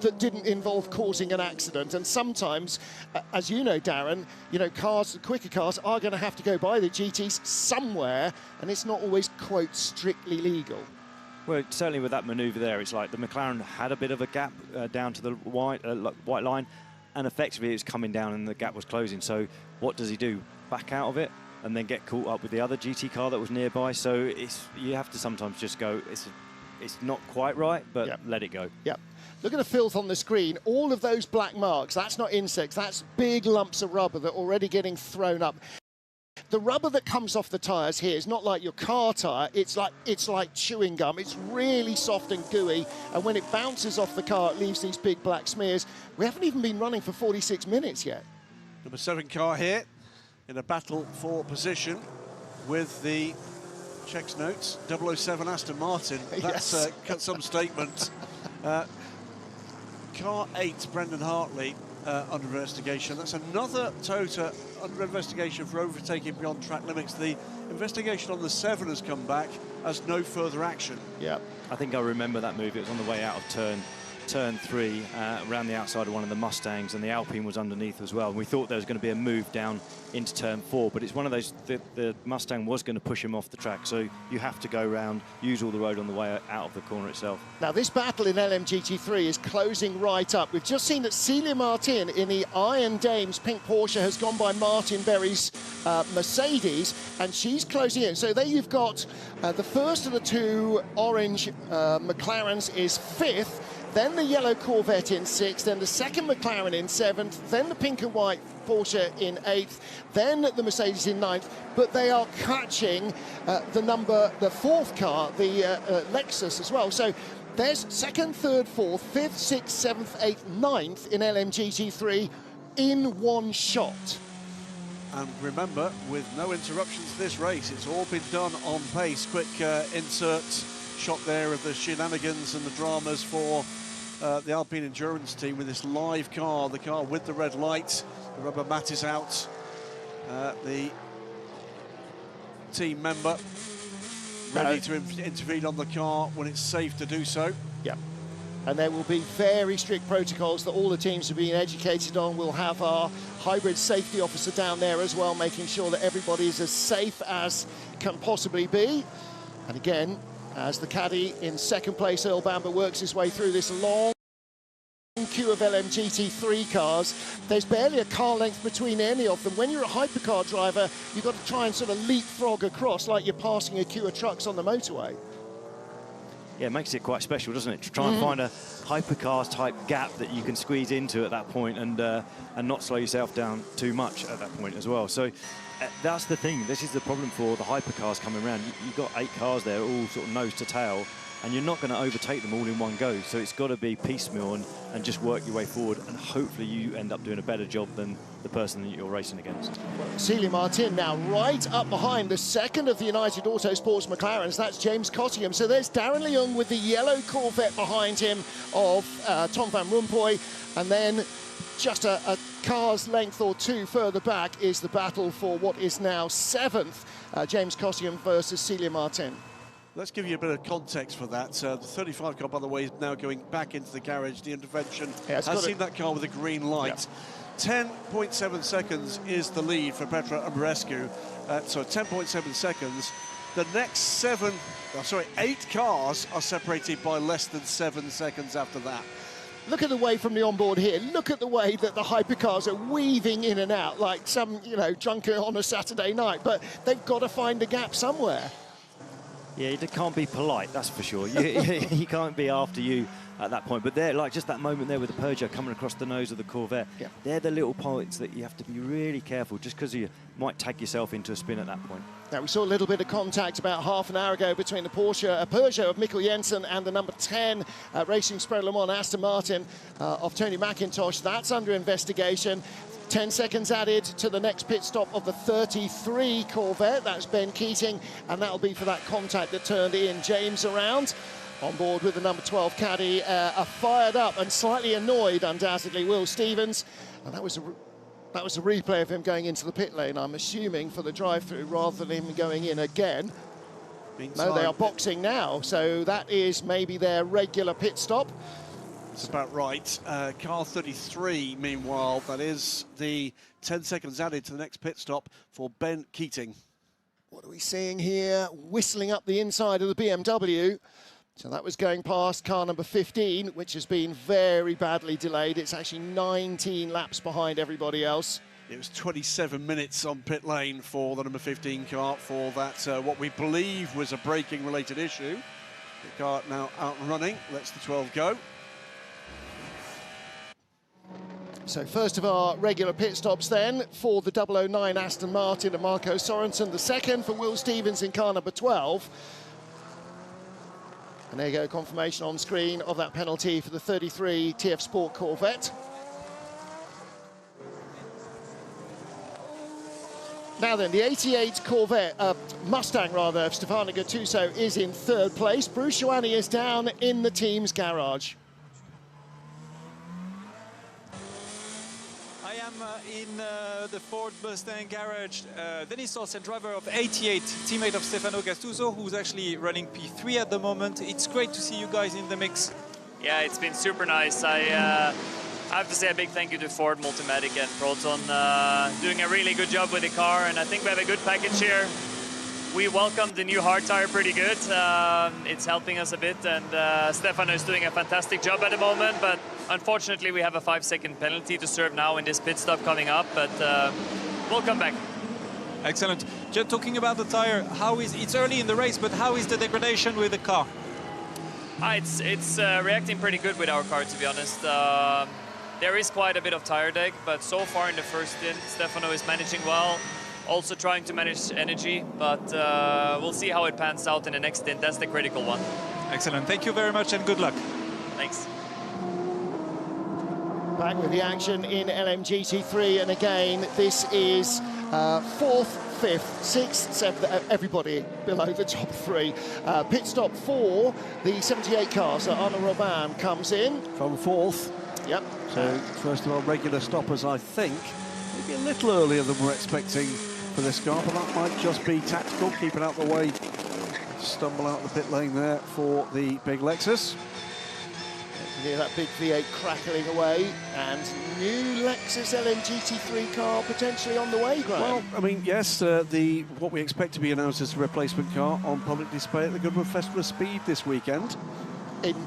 that didn't involve causing an accident. And sometimes, as you know, Darren, cars, quicker cars, are going to have to go by the GTs somewhere, and it's not always, quote, strictly legal. Well, certainly with that manoeuvre there, it's like the McLaren had a bit of a gap down to the white line, and effectively it was coming down and the gap was closing. So what does he do? Back out of it and then get caught up with the other GT car that was nearby. So you have to sometimes just go, it's not quite right, but let it go. Yep. Look at the filth on the screen. All of those black marks, that's not insects, that's big lumps of rubber that are already getting thrown up. The rubber that comes off the tyres here is not like your car tyre, it's like chewing gum. It's really soft and gooey, and when it bounces off the car, it leaves these big black smears. We haven't even been running for 46 minutes yet. Number 7 car here in a battle for position with the checks notes, 007 Aston Martin. That's got some statement. Car 8, Brendan Hartley, under investigation. That's another Toyota under investigation for overtaking beyond track limits. The investigation on the 7 has come back as no further action. Yeah, I think I remember that move. It was on the way out of turn 3, around the outside of one of the Mustangs, and the Alpine was underneath as well. And we thought there was going to be a move down into turn 4, but it's one of those, the Mustang was going to push him off the track, so you have to go around, use all the road on the way out of the corner itself. Now this battle in LMGT3 is closing right up. We've just seen that Celia Martin in the Iron Dames pink Porsche has gone by Martin Berry's Mercedes, and she's closing in. So there you've got the first of the 2 orange McLarens is 5th, then the yellow Corvette in 6th, then the second McLaren in 7th, then the pink and white Porsche in 8th, then the Mercedes in 9th, but they are catching the 4th car, the Lexus as well. So there's 2nd, 3rd, 4th, 5th, 6th, 7th, 8th, 9th in LMGT3 in one shot. And remember, with no interruptions to this race, it's all been done on pace. Quick insert shot there of the shenanigans and the dramas for the Alpine Endurance team with this live car, the car with the red light. The rubber mat is out. The team member ready to intervene on the car when it's safe to do so. Yeah. And there will be very strict protocols that all the teams are being educated on. We'll have our hybrid safety officer down there as well, making sure that everybody is as safe as can possibly be. And again, as the caddy in second place, Earl Bamber, works his way through this long queue of LMGT3 cars, there's barely a car length between any of them. When you're a hypercar driver, you've got to try and sort of leapfrog across like you're passing a queue of trucks on the motorway. Yeah, it makes it quite special, doesn't it? To try and find a hypercar type gap that you can squeeze into at that point and not slow yourself down too much at that point as well. So that's the thing. This is the problem for the hypercars coming around. You've got 8 cars there, all sort of nose to tail, and you're not going to overtake them all in one go. So it's got to be piecemeal and just work your way forward, and hopefully you end up doing a better job than the person that you're racing against. Celia Martin now right up behind the second of the United Autosports McLarens. That's James Cottingham. So there's Darren Leung with the yellow Corvette behind him of Tom van Rompuy. And then just a car's length or two further back is the battle for what is now 7th, James Cottingham versus Celia Martin. Let's give you a bit of context for that. The 35 car, by the way, is now going back into the garage. The intervention has seen that car with a green light. Yeah. 10.7 seconds is the lead for Petra Umbrescu. So 10.7 seconds. The next 8 cars are separated by less than 7 seconds after that. Look at the way from the onboard here. Look at the way that the hypercars are weaving in and out like some, drunken on a Saturday night. But they've got to find a gap somewhere. Yeah, you can't be polite, that's for sure. You can't be after you at that point. But they're like just that moment there with the Peugeot coming across the nose of the Corvette. Yeah. They're the little points that you have to be really careful, just because you might tag yourself into a spin at that point. Now, we saw a little bit of contact about half an hour ago between the Peugeot of Mikkel Jensen and the number 10 Racing Sprint Le Mans Aston Martin of Tony McIntosh. That's under investigation. 10 seconds added to the next pit stop of the 33 Corvette. That's Ben Keating, and that'll be for that contact that turned Ian James around. On board with the number 12 caddy, a fired up and slightly annoyed, undoubtedly, Will Stevens. And that was a replay of him going into the pit lane, I'm assuming, for the drive-through rather than him going in again. No, they are boxing now, so that is maybe their regular pit stop. That's about right. Car 33, meanwhile, that is the 10 seconds added to the next pit stop for Ben Keating. What are we seeing here? Whistling up the inside of the BMW. So that was going past car number 15, which has been very badly delayed. It's actually 19 laps behind everybody else. It was 27 minutes on pit lane for the number 15 car for that, what we believe was a braking-related issue. The car now out and running, lets the 12 go. So first of our regular pit stops then for the 009 Aston Martin and Marco Sorensen. The second for Will Stevens in car number 12. And there you go, confirmation on screen of that penalty for the 33 TF Sport Corvette. Now then, the 88 Corvette, Mustang rather, of Stefano Gattuso is in 3rd place. Bruce Joanny is down in the team's garage. In the Ford Mustang garage, Denis Olsen, driver of 88, teammate of Stefano Gattuso, who's actually running P3 at the moment. It's great to see you guys in the mix. Yeah, it's been super nice. I have to say a big thank you to Ford, Multimatic and Proton, doing a really good job with the car, and I think we have a good package here. We welcomed the new hard tire pretty good. It's helping us a bit, and Stefano is doing a fantastic job at the moment, but unfortunately we have a 5-second penalty to serve now in this pit stop coming up, but we'll come back. Excellent. Just talking about the tire, it's early in the race, but how is the degradation with the car? It's reacting pretty good with our car, to be honest. There is quite a bit of tire deg, but so far in the first stint, Stefano is managing well. Also trying to manage energy, but we'll see how it pans out in the next stint. That's the critical one. Excellent. Thank you very much and good luck. Thanks. Back with the action in LMGT3, and again, this is 4th, 5th, 6th, 7th, everybody below the top 3. Pit stop for the 78 car, so Arnaud Robin comes in. From 4th. Yep. So, first of all, regular stoppers, I think, maybe a little earlier than we're expecting for this car, but that might just be tactical, keeping out the way stumble out the pit lane there for the big Lexus. You hear that big V8 crackling away, and new Lexus LMGT3 car potentially on the way, Graham. Well, I mean, yes, what we expect to be announced as a replacement car on public display at the Goodwood Festival of Speed this weekend.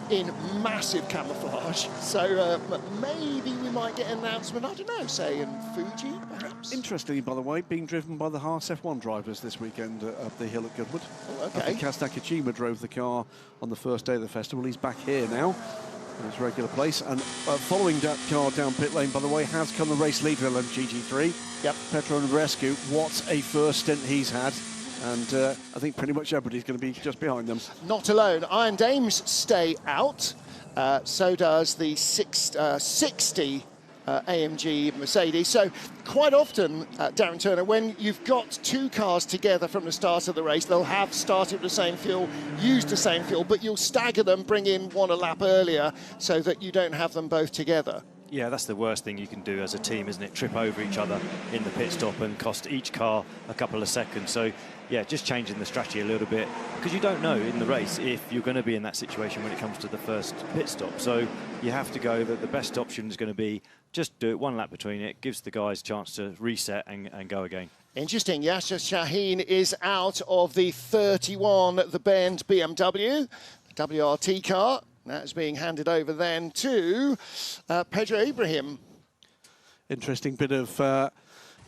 In massive camouflage, so maybe we might get an announcement, I don't know, say in Fuji, perhaps? Interestingly, by the way, being driven by the Haas F1 drivers this weekend up the hill at Goodwood. Oh, okay. Kaz Nakajima drove the car on the first day of the festival. He's back here now in his regular place, and following that car down pit lane, by the way, has come the race leader LMGT3. Yep. Petro Andreescu. What a first stint he's had. And I think pretty much everybody's going to be just behind them. Not alone. Iron Dames stay out. So does the 60 AMG Mercedes. So quite often, Darren Turner, when you've got two cars together from the start of the race, they'll have started with the same fuel, used the same fuel, but you'll stagger them, bring in one a lap earlier so that you don't have them both together. Yeah, that's the worst thing you can do as a team, isn't it? Trip over each other in the pit stop and cost each car a couple of seconds. So, yeah, just changing the strategy a little bit, because you don't know in the race if you're going to be in that situation when it comes to the first pit stop. So you have to go that the best option is going to be just do it one lap between it, gives the guys a chance to reset and go again. Interesting. Yasser Shaheen is out of the 31, the Bend BMW, the WRT car. That's being handed over then to Pedro Ibrahim. Interesting bit of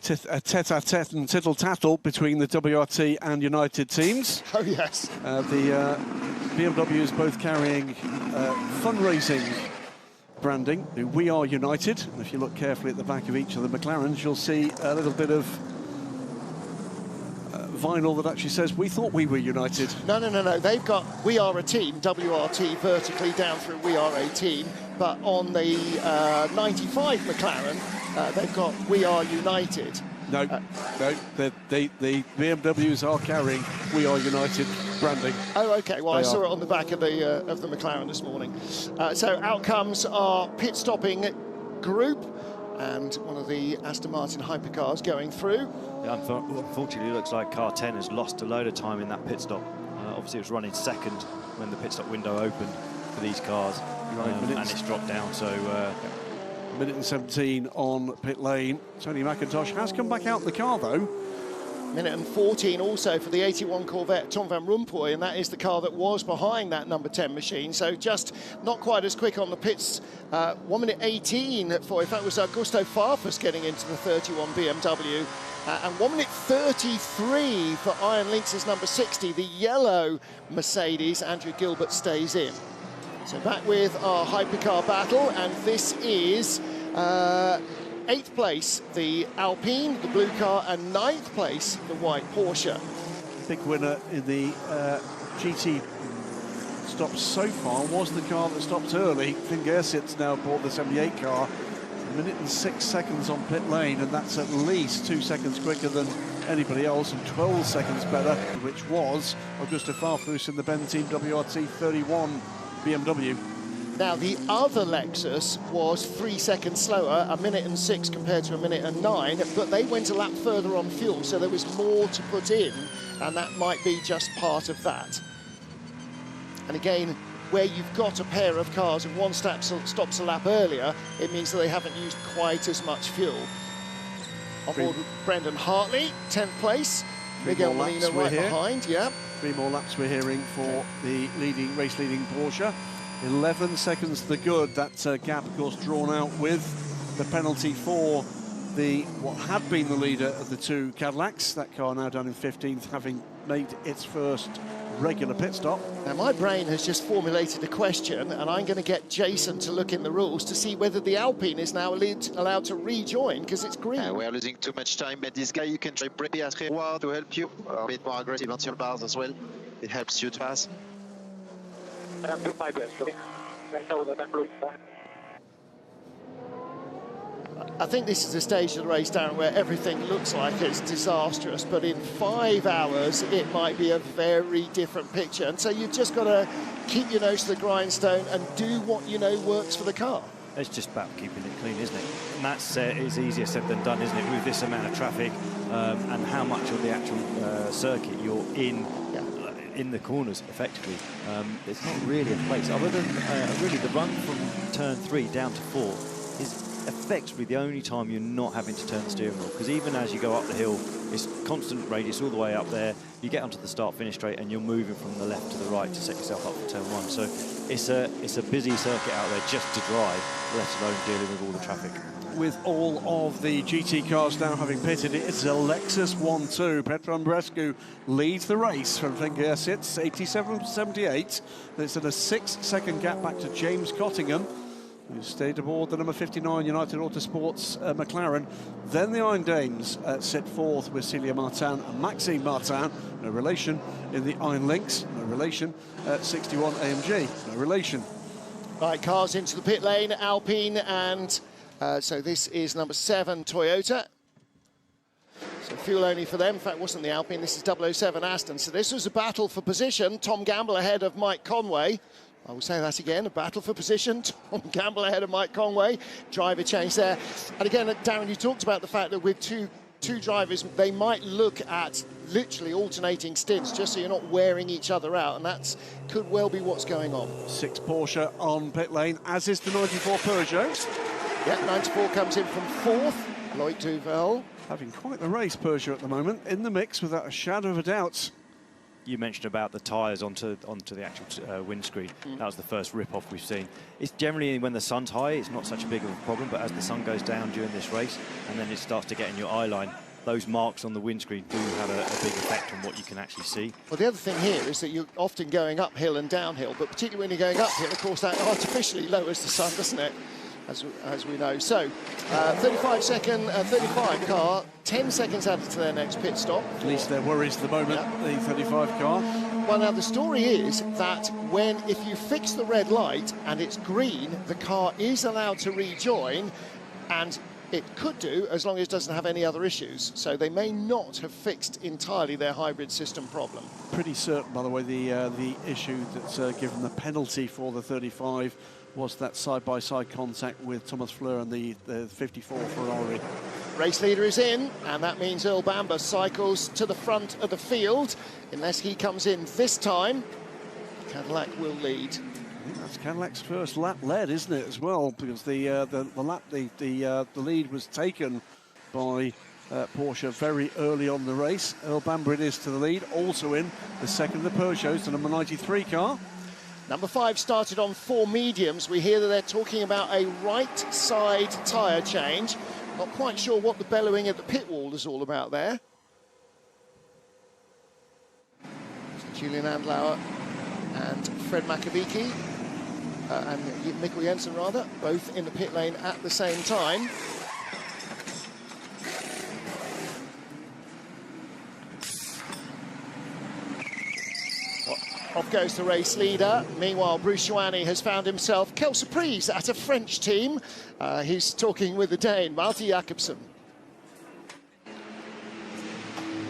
tete-a-tete and tittle-tattle between the WRT and United teams. Oh, yes. The BMWs both carrying fundraising branding, the We Are United. And if you look carefully at the back of each of the McLarens, you'll see a little bit of vinyl that actually says, we thought we were united. No. They've got We Are a Team, WRT, vertically down through We Are a Team. But on the 95 McLaren, they've got We Are United. No, the BMWs are carrying We Are United branding. Oh, OK. Well, I saw it on the back of the McLaren this morning. So out comes our pit-stopping group, and one of the Aston Martin hypercars going through. Yeah, unfortunately, it looks like car 10 has lost a load of time in that pit stop. Obviously, it was running second when the pit stop window opened for these cars, and it's dropped down. So, minute and 17 on pit lane. Tony McIntosh has come back out the car, though. Minute and 14 also for the 81 Corvette Tom van Rompuy, and that is the car that was behind that number 10 machine. So just not quite as quick on the pits. 1 minute 18 for, if that was Augusto Farfus getting into the 31 BMW. And 1 minute 33 for Iron Lynx's number 60, the yellow Mercedes. Andrew Gilbert stays in. So back with our hypercar battle, and this is 8th place, the Alpine, the blue car, and 9th place, the white Porsche. Big winner in the GT stops so far was the car that stopped early. Finn Gersit's now bought the 78 car. 1 minute and 6 seconds on pit lane, and that's at least 2 seconds quicker than anybody else, and 12 seconds better, which was Augusto Farfus in the Ben Team WRT 31 BMW. Now, the other Lexus was 3 seconds slower, 1 minute and 6 compared to 1 minute and 9, but they went a lap further on fuel, so there was more to put in, and that might be just part of that. And again, where you've got a pair of cars and one stops a lap earlier, it means that they haven't used quite as much fuel. On board with Brendan Hartley, 10th place. Miguel Molina right behind, yeah. 3 more laps we're hearing for the race-leading Porsche. 11 seconds to the good. That gap, of course, drawn out with the penalty for what had been the leader of the two Cadillacs. That car now down in 15th, having made its first regular pit stop. Now, my brain has just formulated a question, and I'm going to get Jason to look in the rules to see whether the Alpine is now allowed to rejoin, because it's green. We are losing too much time, but this guy, you can try pretty as well to help you. A bit more aggressive on your bars as well. It helps you to pass. I think this is a stage of the race, Darren, where everything looks like it's disastrous, but in 5 hours, it might be a very different picture. And so you've just got to keep your nose to the grindstone and do what you know works for the car. It's just about keeping it clean, isn't it? And that's is easier said than done, isn't it, with this amount of traffic and how much of the actual circuit you're in. Yeah. in the corners effectively. There's not really a place other than really the run from turn 3 down to 4 is effectively the only time you're not having to turn the steering wheel, because even as you go up the hill, it's constant radius all the way up there. You get onto the start-finish straight and you're moving from the left to the right to set yourself up for turn 1. So it's a busy circuit out there just to drive, let alone dealing with all the traffic. With all of the GT cars now having pitted, it's a Lexus 1-2. Petr Andreescu leads the race from Fingers-Sits, 87.78. It's at a 6-second gap back to James Cottingham, who stayed aboard the number 59 United Autosports McLaren. Then the Iron Dames sit fourth with Celia Martin and Maxime Martin. No relation in the Iron Lynx. No relation at 61 AMG. No relation. Right, cars into the pit lane, Alpine and... so this is number 7 Toyota. So fuel only for them. In fact, it wasn't the Alpine. This is 007 Aston. So this was a battle for position. Tom Gamble ahead of Mike Conway. I will say that again, a battle for position. Tom Gamble ahead of Mike Conway. Driver change there. And again, Darren, you talked about the fact that with two drivers, they might look at literally alternating stints just so you're not wearing each other out, and that could well be what's going on. 6 Porsche on pit lane, as is the 94 Peugeot. Yeah, 94 comes in from 4th. Loic Duval. Having quite the race, Peugeot, at the moment, in the mix without a shadow of a doubt. You mentioned about the tyres onto the actual windscreen. That was the first rip-off we've seen. It's generally when the sun's high, it's not such a big of a problem, but as the sun goes down during this race, and then it starts to get in your eye line, those marks on the windscreen do have a big effect on what you can actually see. Well, the other thing here is that you're often going uphill and downhill, but particularly when you're going uphill, of course, that artificially lowers the sun, doesn't it? As we know. So, 35 car, 10 seconds added to their next pit stop. At least their worries at the moment, the 35 car. Well, now the story is that if you fix the red light and it's green, the car is allowed to rejoin, and it could do as long as it doesn't have any other issues. So they may not have fixed entirely their hybrid system problem. Pretty certain, by the way, the issue that's given the penalty for the 35 was that side-by-side contact with Thomas Fleur and the 54 Ferrari. Race leader is in, and that means Earl Bamber cycles to the front of the field. Unless he comes in this time, Cadillac will lead. I think that's Cadillac's first lap led, isn't it, as well? Because the lead was taken by Porsche very early on in the race. Earl Bamber it is to the lead, also in the second of the Peugeots, the number 93 car. Number 5 started on 4 mediums. We hear that they're talking about a right side tyre change. Not quite sure what the bellowing at the pit wall is all about there. Julian Andlauer and Fred Makaviki, and Mikkel Jensen rather, both in the pit lane at the same time. Off goes the race leader. Meanwhile, Bruce Joanny has found himself quelle surprise at a French team. He's talking with the Dane, Malte Jakobsen.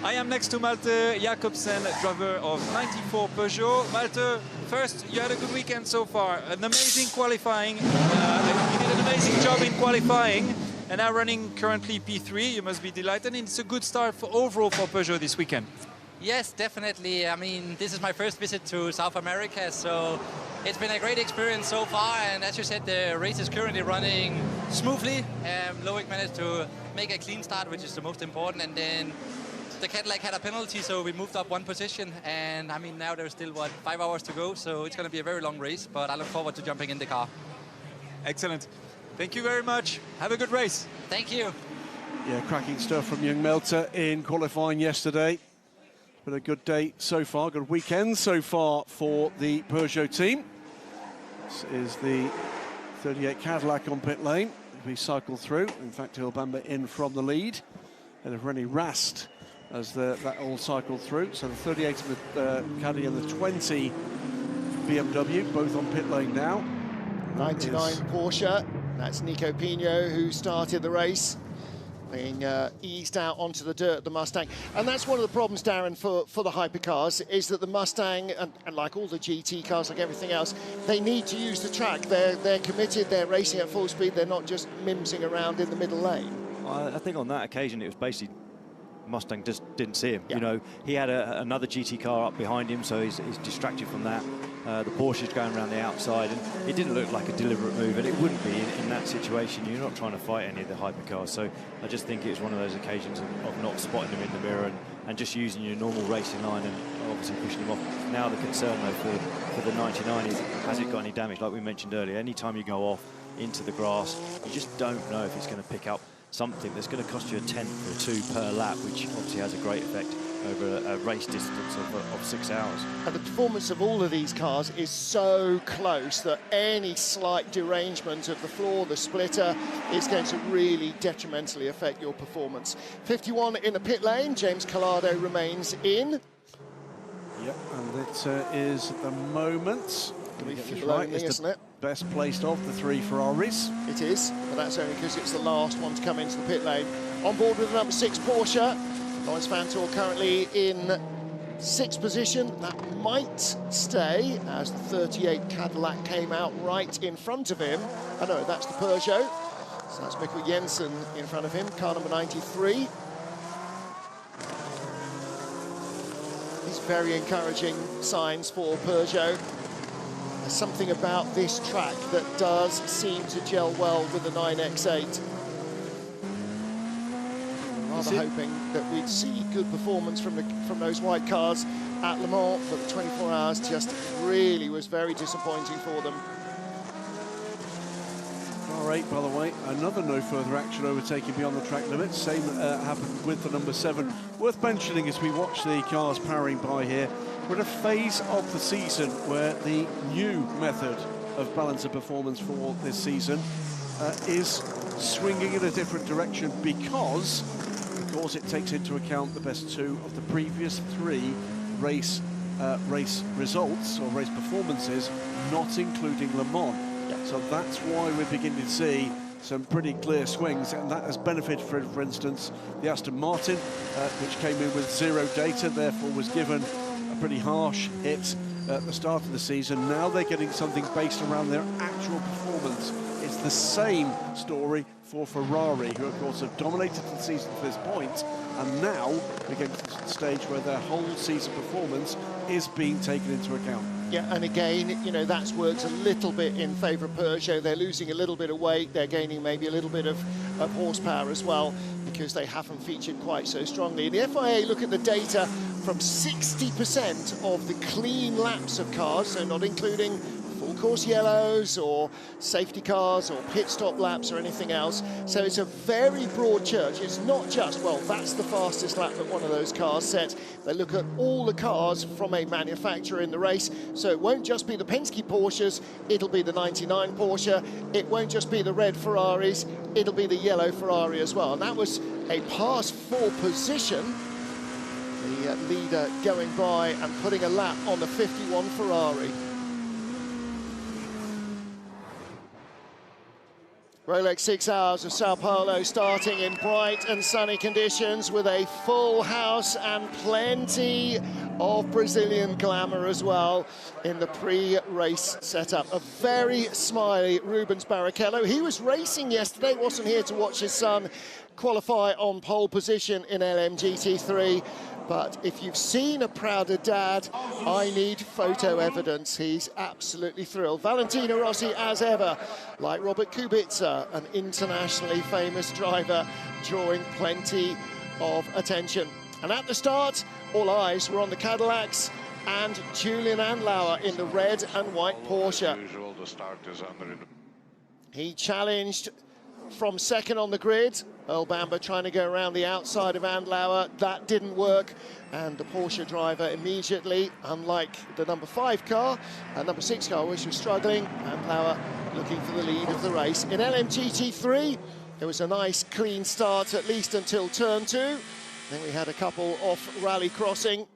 I am next to Malte Jakobsen, driver of 94 Peugeot. Malte, first, you had a good weekend so far. An amazing qualifying. You did an amazing job in qualifying. And now running currently P3. You must be delighted. And it's a good start overall for Peugeot this weekend. Yes, definitely. I mean, this is my first visit to South America, so it's been a great experience so far. And as you said, the race is currently running smoothly. Loic managed to make a clean start, which is the most important. And then the Cadillac had a penalty, so we moved up 1 position. And I mean, now there's still, 5 hours to go, so it's going to be a very long race. But I look forward to jumping in the car. Excellent. Thank you very much. Have a good race. Thank you. Yeah, cracking stuff from young Melter in qualifying yesterday. Been a good day so far, good weekend so far for the Peugeot team. This is the 38 Cadillac on pit lane. We cycle through. In fact, Earl Bamber in from the lead. And of Rennie Rast as that all cycled through. So the 38 with Caddy and the 20 BMW, both on pit lane now. 99 Porsche. That's Nico Pino who started the race, being eased out onto the dirt, the Mustang. And that's one of the problems, Darren, for the hypercars, is that the Mustang, and like all the GT cars, like everything else, they need to use the track. They're committed, they're racing at full speed, they're not just mimsing around in the middle lane. I think on that occasion it was basically Mustang just didn't see him. You know, he had another GT car up behind him, so he's distracted from that. The Porsche's going around the outside, and it didn't look like a deliberate move, and it wouldn't be in that situation. You're not trying to fight any of the hypercars, so I just think it was one of those occasions of not spotting them in the mirror and just using your normal racing line and obviously pushing them off. Now the concern, though, for the 99 is, has it got any damage? Like we mentioned earlier, any time you go off into the grass, you just don't know if it's going to pick up something that's going to cost you a tenth or two per lap, which obviously has a great effect over a race distance of 6 hours. And the performance of all of these cars is so close that any slight derangement of the floor, the splitter, is going to really detrimentally affect your performance. 51 in the pit lane, James Collado remains in. Yep, and it is at the moment, isn't it? Best placed of the 3 Ferraris. It is, but that's only because it's the last one to come into the pit lane. On board with the number 6 Porsche, Lawrence Vanthoor currently in 6th position. That might stay as the 38 Cadillac came out right in front of him. Oh no, that's the Peugeot. So that's Mikkel Jensen in front of him, car number 93. These very encouraging signs for Peugeot. There's something about this track that does seem to gel well with the 9X8. Rather hoping that we'd see good performance from those white cars at Le Mans, but the 24 hours just really was very disappointing for them. Car 8, by the way, another no further action overtaking beyond the track limit. Same happened with the number 7. Worth mentioning as we watch the cars powering by here, we're in a phase of the season where the new method of balance of performance for this season is swinging in a different direction because, of course, it takes into account the best 2 of the previous 3 race results or race performances, not including Le Mans. So that's why we're beginning to see some pretty clear swings, and that has benefited, for instance, the Aston Martin, which came in with 0 data, therefore was given a pretty harsh hit at the start of the season. Now they're getting something based around their actual performance. It's the same story for Ferrari, who of course have dominated the season to this point, and now we're getting to the stage where their whole season performance is being taken into account. Yeah, and again, you know, that's worked a little bit in favour of Peugeot. They're losing a little bit of weight, they're gaining maybe a little bit of horsepower as well, because they haven't featured quite so strongly. The FIA look at the data from 60% of the clean laps of cars, so not including full course yellows or safety cars or pit stop laps or anything else. So it's a very broad church. It's not just, well, that's the fastest lap that one of those cars set. They look at all the cars from a manufacturer in the race. So it won't just be the Penske Porsches, it'll be the 99 Porsche. It won't just be the red Ferraris, it'll be the yellow Ferrari as well. And that was a pass 4 position. The leader going by and putting a lap on the 51 Ferrari. Rolex 6 Hours of Sao Paulo starting in bright and sunny conditions with a full house and plenty of Brazilian glamour as well in the pre-race setup. A very smiley Rubens Barrichello. He was racing yesterday, wasn't here to watch his son qualify on pole position in LMGT3. But if you've seen a prouder dad, I need photo evidence. He's absolutely thrilled. Valentino Rossi, as ever, like Robert Kubica, an internationally famous driver, drawing plenty of attention. And at the start, all eyes were on the Cadillacs and Julian Andlauer in the red and white Porsche. Usual, the start is under it. He challenged from second on the grid. Earl Bamber trying to go around the outside of Andlauer. That didn't work. And the Porsche driver immediately, unlike the number 5 car, number 6 car, which was struggling, Andlauer looking for the lead of the race. In LMGT3, it was a nice clean start, at least until turn 2. Then we had a couple off rally crossing.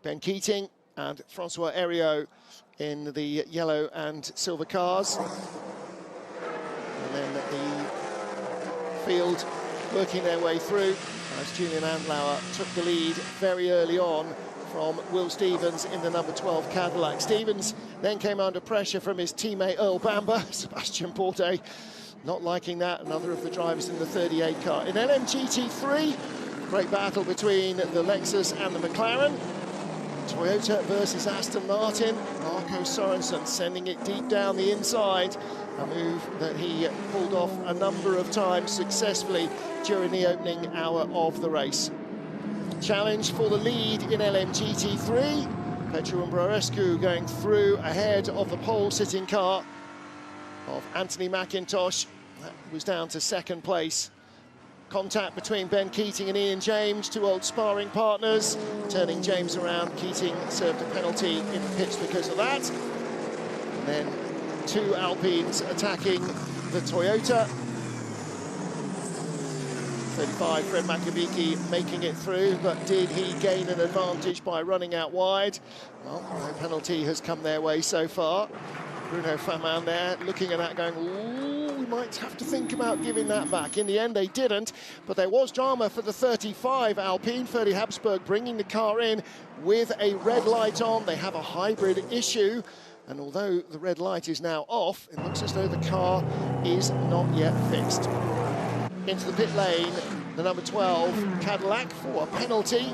Ben Keating and Francois Heriot in the yellow and silver cars. And then the field working their way through as Julian Andlauer took the lead very early on from Will Stevens in the number 12 Cadillac. Stevens then came under pressure from his teammate Earl Bamber. Sebastian Bourdais not liking that, another of the drivers in the 38 car. In LMGT3, Great battle between the Lexus and the McLaren. Toyota versus Aston Martin. Marco Sorensen sending it deep down the inside. A move that he pulled off a number of times successfully during the opening hour of the race. Challenge for the lead in LMGT3. Petru Umbrarescu going through ahead of the pole-sitting car of Anthony McIntosh. That was down to second place. Contact between Ben Keating and Ian James, two old sparring partners. Turning James around, Keating served a penalty in the pits because of that. And then two Alpines attacking the Toyota. 35, Fred Makabiki making it through, but did he gain an advantage by running out wide? Well, no penalty has come their way so far. Bruno Faman there looking at that going, ooh, we might have to think about giving that back. In the end, they didn't, but there was drama for the 35 Alpine. Ferdi Habsburg bringing the car in with a red light on. They have a hybrid issue, and although the red light is now off, it looks as though the car is not yet fixed. Into the pit lane, the number 12 Cadillac for a penalty.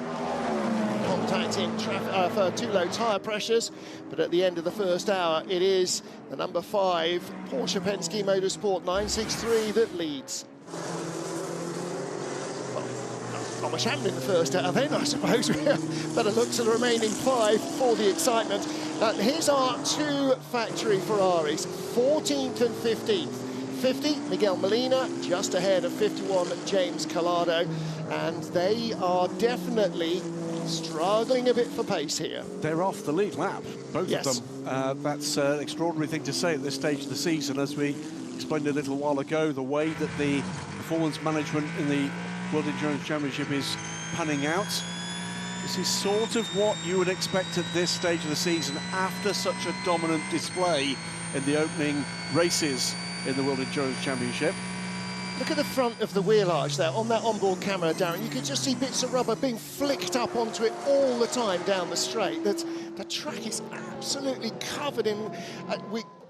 Contacting for too low tyre pressures, but at the end of the first hour, it is the number 5 Porsche Penske Motorsport 963 that leads. Well, not much happened in the first hour then, I suppose. Better look to the remaining 5 for the excitement. Here's our two factory Ferraris, 14th and 15th. 50, Miguel Molina, just ahead of 51, James Collado, and they are definitely struggling a bit for pace here. They're off the lead lap, both of them. That's an extraordinary thing to say at this stage of the season. As we explained a little while ago, the way that the performance management in the World Endurance Championship is panning out. This is sort of what you would expect at this stage of the season after such a dominant display in the opening races in the World Endurance Championship. Look at the front of the wheel arch there on that onboard camera, Darren. You could just see bits of rubber being flicked up onto it all the time down the straight. The track is absolutely covered in...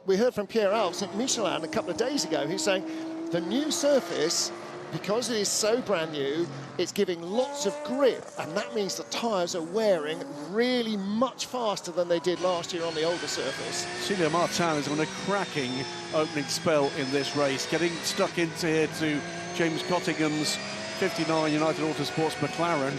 we heard from Pierre Alves at Michelin a couple of days ago, who's saying the new surface, because it is so brand new, it's giving lots of grip, and that means the tyres are wearing really much faster than they did last year on the older surface. Celia Martin is on a cracking opening spell in this race, getting stuck into here to James Cottingham's 59 United Autosports McLaren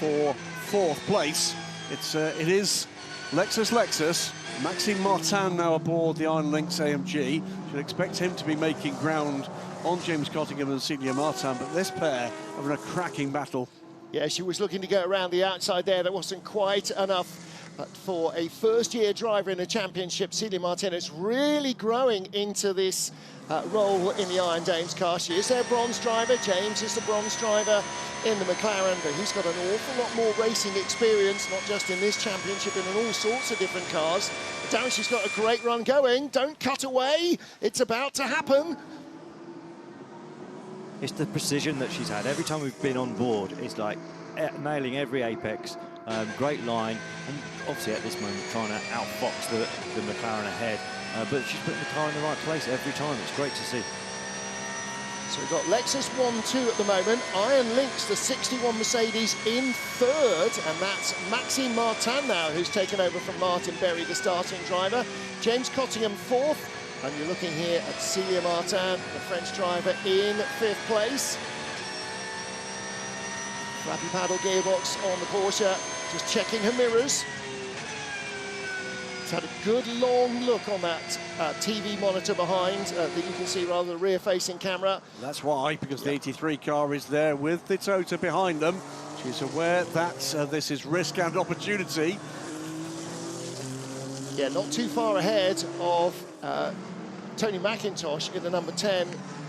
for 4th place. It is Lexus. Maxime Martin now aboard the Iron Lynx AMG. Should expect him to be making ground on James Cottingham and Celia Martin, but this pair having a cracking battle. Yeah, she was looking to go around the outside there. That wasn't quite enough. But for a first-year driver in a championship, Celia Martin is really growing into this role in the Iron Dames car. She is their bronze driver. James is the bronze driver in the McLaren, but he's got an awful lot more racing experience, not just in this championship, and in all sorts of different cars. Darren, she's got a great run going. Don't cut away. It's about to happen. It's the precision that she's had. Every time we've been on board, it's like nailing every apex. Great line, and obviously at this moment trying to outfox the McLaren ahead. But she's putting the car in the right place every time. It's great to see. So we've got Lexus 1-2 at the moment. Iron Lynx, the 61 Mercedes, in 3rd, and that's Maxime Martin now, who's taken over from Martin Berry, the starting driver. James Cottingham 4th. And you're looking here at Celia Martin, the French driver, in 5th place. Flappy paddle gearbox on the Porsche, just checking her mirrors. It's had a good long look on that TV monitor behind that you can see rather than the rear-facing camera. That's why, because the 83 car is there with the Toyota behind them. She's aware that this is risk and opportunity. Yeah, not too far ahead of Tony McIntosh in the number 10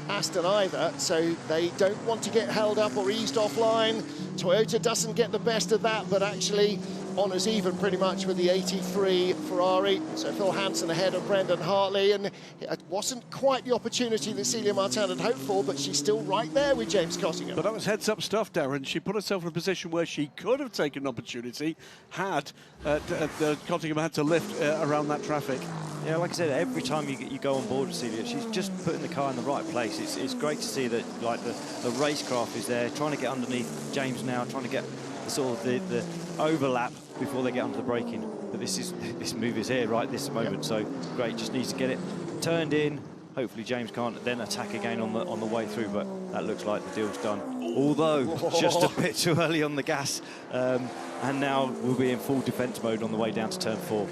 Aston either, so they don't want to get held up or eased offline. Toyota doesn't get the best of that, but actually honours even pretty much with the 83 Ferrari. So Phil Hansen ahead of Brendan Hartley, and it wasn't quite the opportunity that Celia Martin had hoped for, but she's still right there with James Cottingham. But that was heads-up stuff, Darren. She put herself in a position where she could have taken an opportunity had Cottingham had to lift around that traffic. Yeah, like I said, every time you go on board with Celia, she's just putting the car in the right place. It's great to see that, like, the racecraft is there, trying to get underneath James now, trying to get the sort of the overlap before they get onto the braking. But this move is here right this moment, so great. Just needs to get it turned in. Hopefully James can't then attack again on the way through, but that looks like the deal's done. Although just a bit too early on the gas, and now we'll be in full defence mode on the way down to turn 4.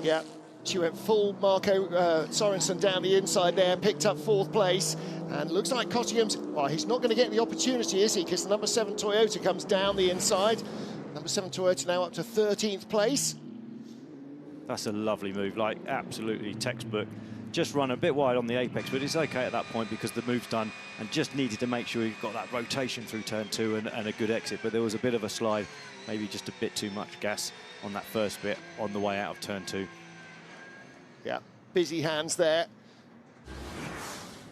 Yeah. She went full Marco Sorensen down the inside there, picked up 4th place, and looks like Cottingham's, well, he's not going to get the opportunity, is he? Because the number 7 Toyota comes down the inside. Number 7 Toyota now up to 13th place. That's a lovely move, like absolutely textbook. Just run a bit wide on the apex, but it's okay at that point because the move's done, and just needed to make sure he got that rotation through turn 2 and a good exit. But there was a bit of a slide, maybe just a bit too much gas on that first bit on the way out of turn 2. Yeah, busy hands there.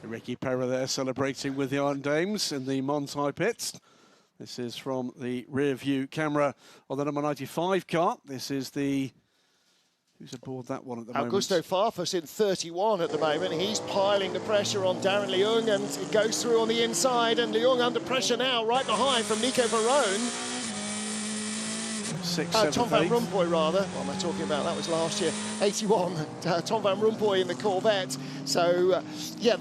Ricky Perra there celebrating with the Iron Dames in the Montai pits. This is from the rear view camera on the number 95 car. This is the... Who's aboard that one at the moment? Augusto Farfus in 31 at the moment. He's piling the pressure on Darren Leung, and it goes through on the inside, and Leung under pressure now, right behind from Nico Varone. 6, 7, Tom Van 8. Rompuy, rather. What am I talking about? That was last year. 81. Tom Van Rompuy in the Corvette. So, yeah,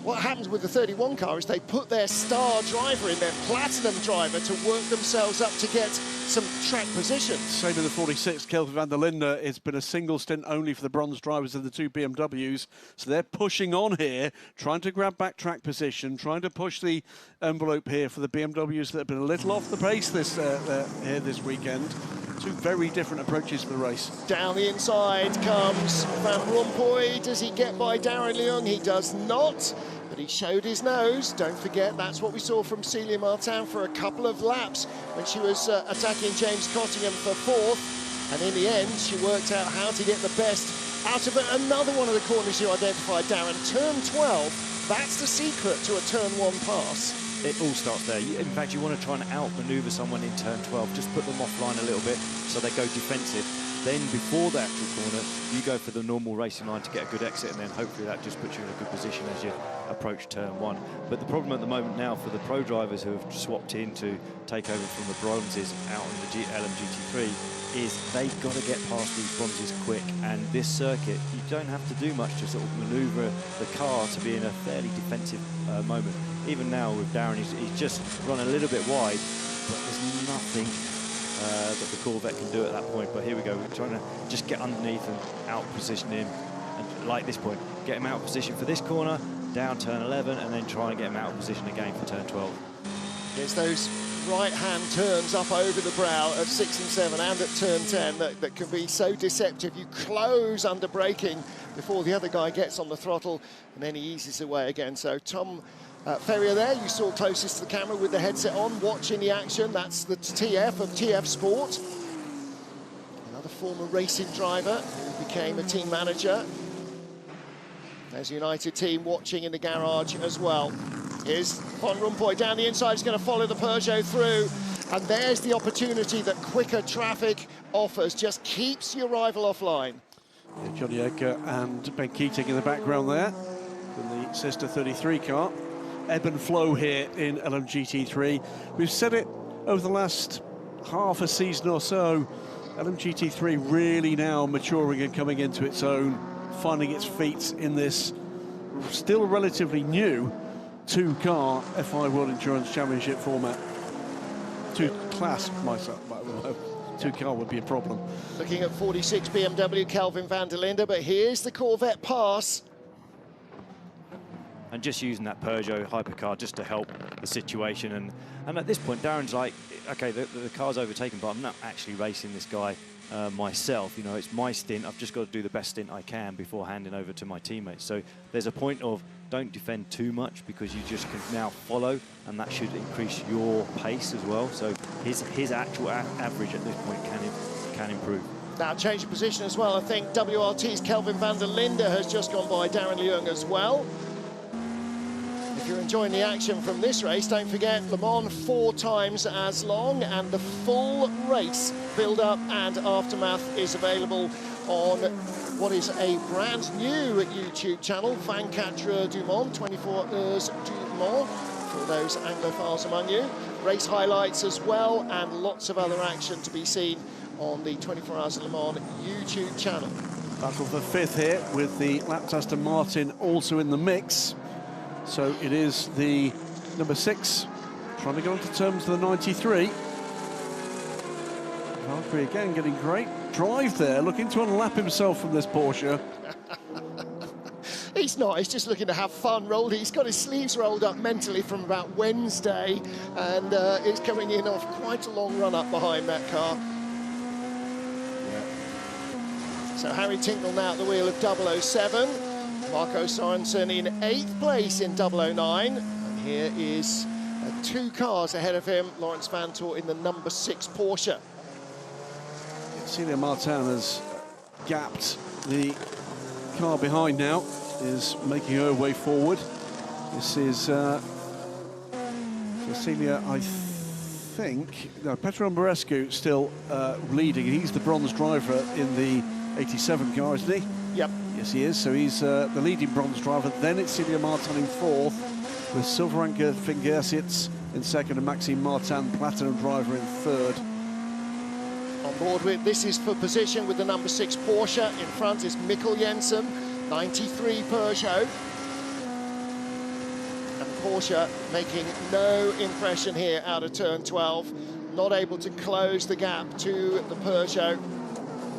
what happens with the 31 car is they put their star driver in, their platinum driver, to work themselves up to get some track position. Same in the 46, Kelvin van der Linde. It's been a single stint only for the bronze drivers of the 2 BMWs. So they're pushing on here, trying to grab back track position, trying to push the envelope here for the BMWs that have been a little off the pace here this weekend. 2 very different approaches for the race. Down the inside comes Van Rompuy. Does he get by Darren Leung? He does not, but he showed his nose. Don't forget, that's what we saw from Celia Martin for a couple of laps when she was attacking James Cottingham for 4th. And in the end, she worked out how to get the best out of it. Another one of the corners you identified, Darren. Turn 12, that's the secret to a turn 1 pass. It all starts there. In fact, you want to try and outmaneuver someone in turn 12. Just put them offline a little bit so they go defensive. Then before the actual corner, you go for the normal racing line to get a good exit, and then hopefully that just puts you in a good position as you approach turn 1. But the problem at the moment now for the pro drivers who have swapped in to take over from the bronzes out on the LMGT3 is they've got to get past these bronzes quick. And this circuit, you don't have to do much to sort of manoeuvre the car to be in a fairly defensive moment. Even now with Darren, he's just run a little bit wide, but there's nothing that the Corvette can do at that point. But here we go, we're trying to just get underneath and out position him, and like this point, get him out of position for this corner, down turn 11, and then try and get him out of position again for turn 12. It's those right-hand turns up over the brow at 6 and 7 and at turn 10 that can be so deceptive. You close under braking before the other guy gets on the throttle, and then he eases away again. So Tom Ferrier there, you saw closest to the camera with the headset on, watching the action. That's the TF of TF Sport. Another former racing driver who became a team manager. There's a United team watching in the garage as well. Here's Van Rompuy down the inside, he's going to follow the Peugeot through. And there's the opportunity that quicker traffic offers, just keeps your rival offline. Yeah, Johnny Edgar and Ben Keating in the background there from the sister 33 car. Ebb and flow here in LMGT3. We've said it over the last half a season or so. LMGT3 really now maturing and coming into its own, finding its feet in this still relatively new 2-car FI World Endurance Championship format. 2-class, myself. 2-car would be a problem. Looking at 46 BMW, Kelvin van der Linde, but here's the Corvette pass. And just using that Peugeot hypercar just to help the situation. And at this point, Darren's like, okay, the car's overtaken, but I'm not actually racing this guy myself. You know, it's my stint. I've just got to do the best stint I can before handing over to my teammates. So there's a point of don't defend too much, because you just can now follow, and that should increase your pace as well. So his actual average at this point can improve. Now change of position as well. I think WRT's Kelvin van der Linde has just gone by Darren Leung as well. If you're enjoying the action from this race, don't forget Le Mans 4 times as long, and the full race build-up and aftermath is available on what is a brand new YouTube channel, 24 du Mans, 24 Heures du Mans, for those Anglophiles among you. Race highlights as well, and lots of other action to be seen on the 24 Hours of Le Mans YouTube channel. Battle for 5th here, with the lapped Aston Martin also in the mix. So it is the number 6 trying to go into terms of the 93. Valkyrie again getting great drive there, looking to unlap himself from this Porsche. He's not, he's just looking to have fun. He's got his sleeves rolled up mentally from about Wednesday, and it's coming in off quite a long run up behind that car. So Harry Tincknell now at the wheel of 007. Marco Sorensen in 8th place in 009. And here is 2 cars ahead of him. Lawrence Vanthoor in the number 6 Porsche. Celia Martin has gapped the car behind now, is making her way forward. This is Cecilia, I think. No, Petru Umberescu still leading. He's the bronze driver in the 87 car, isn't he? Yep. Yes, he is. So he's the leading bronze driver. Then it's Celia Martin in 4th, with Silveranka Fingersits in 2nd and Maxime Martin, platinum driver, in 3rd. On board with, this is for position with the number 6 Porsche. In front is Mikkel Jensen, 93 Peugeot. And Porsche making no impression here out of turn 12. Not able to close the gap to the Peugeot.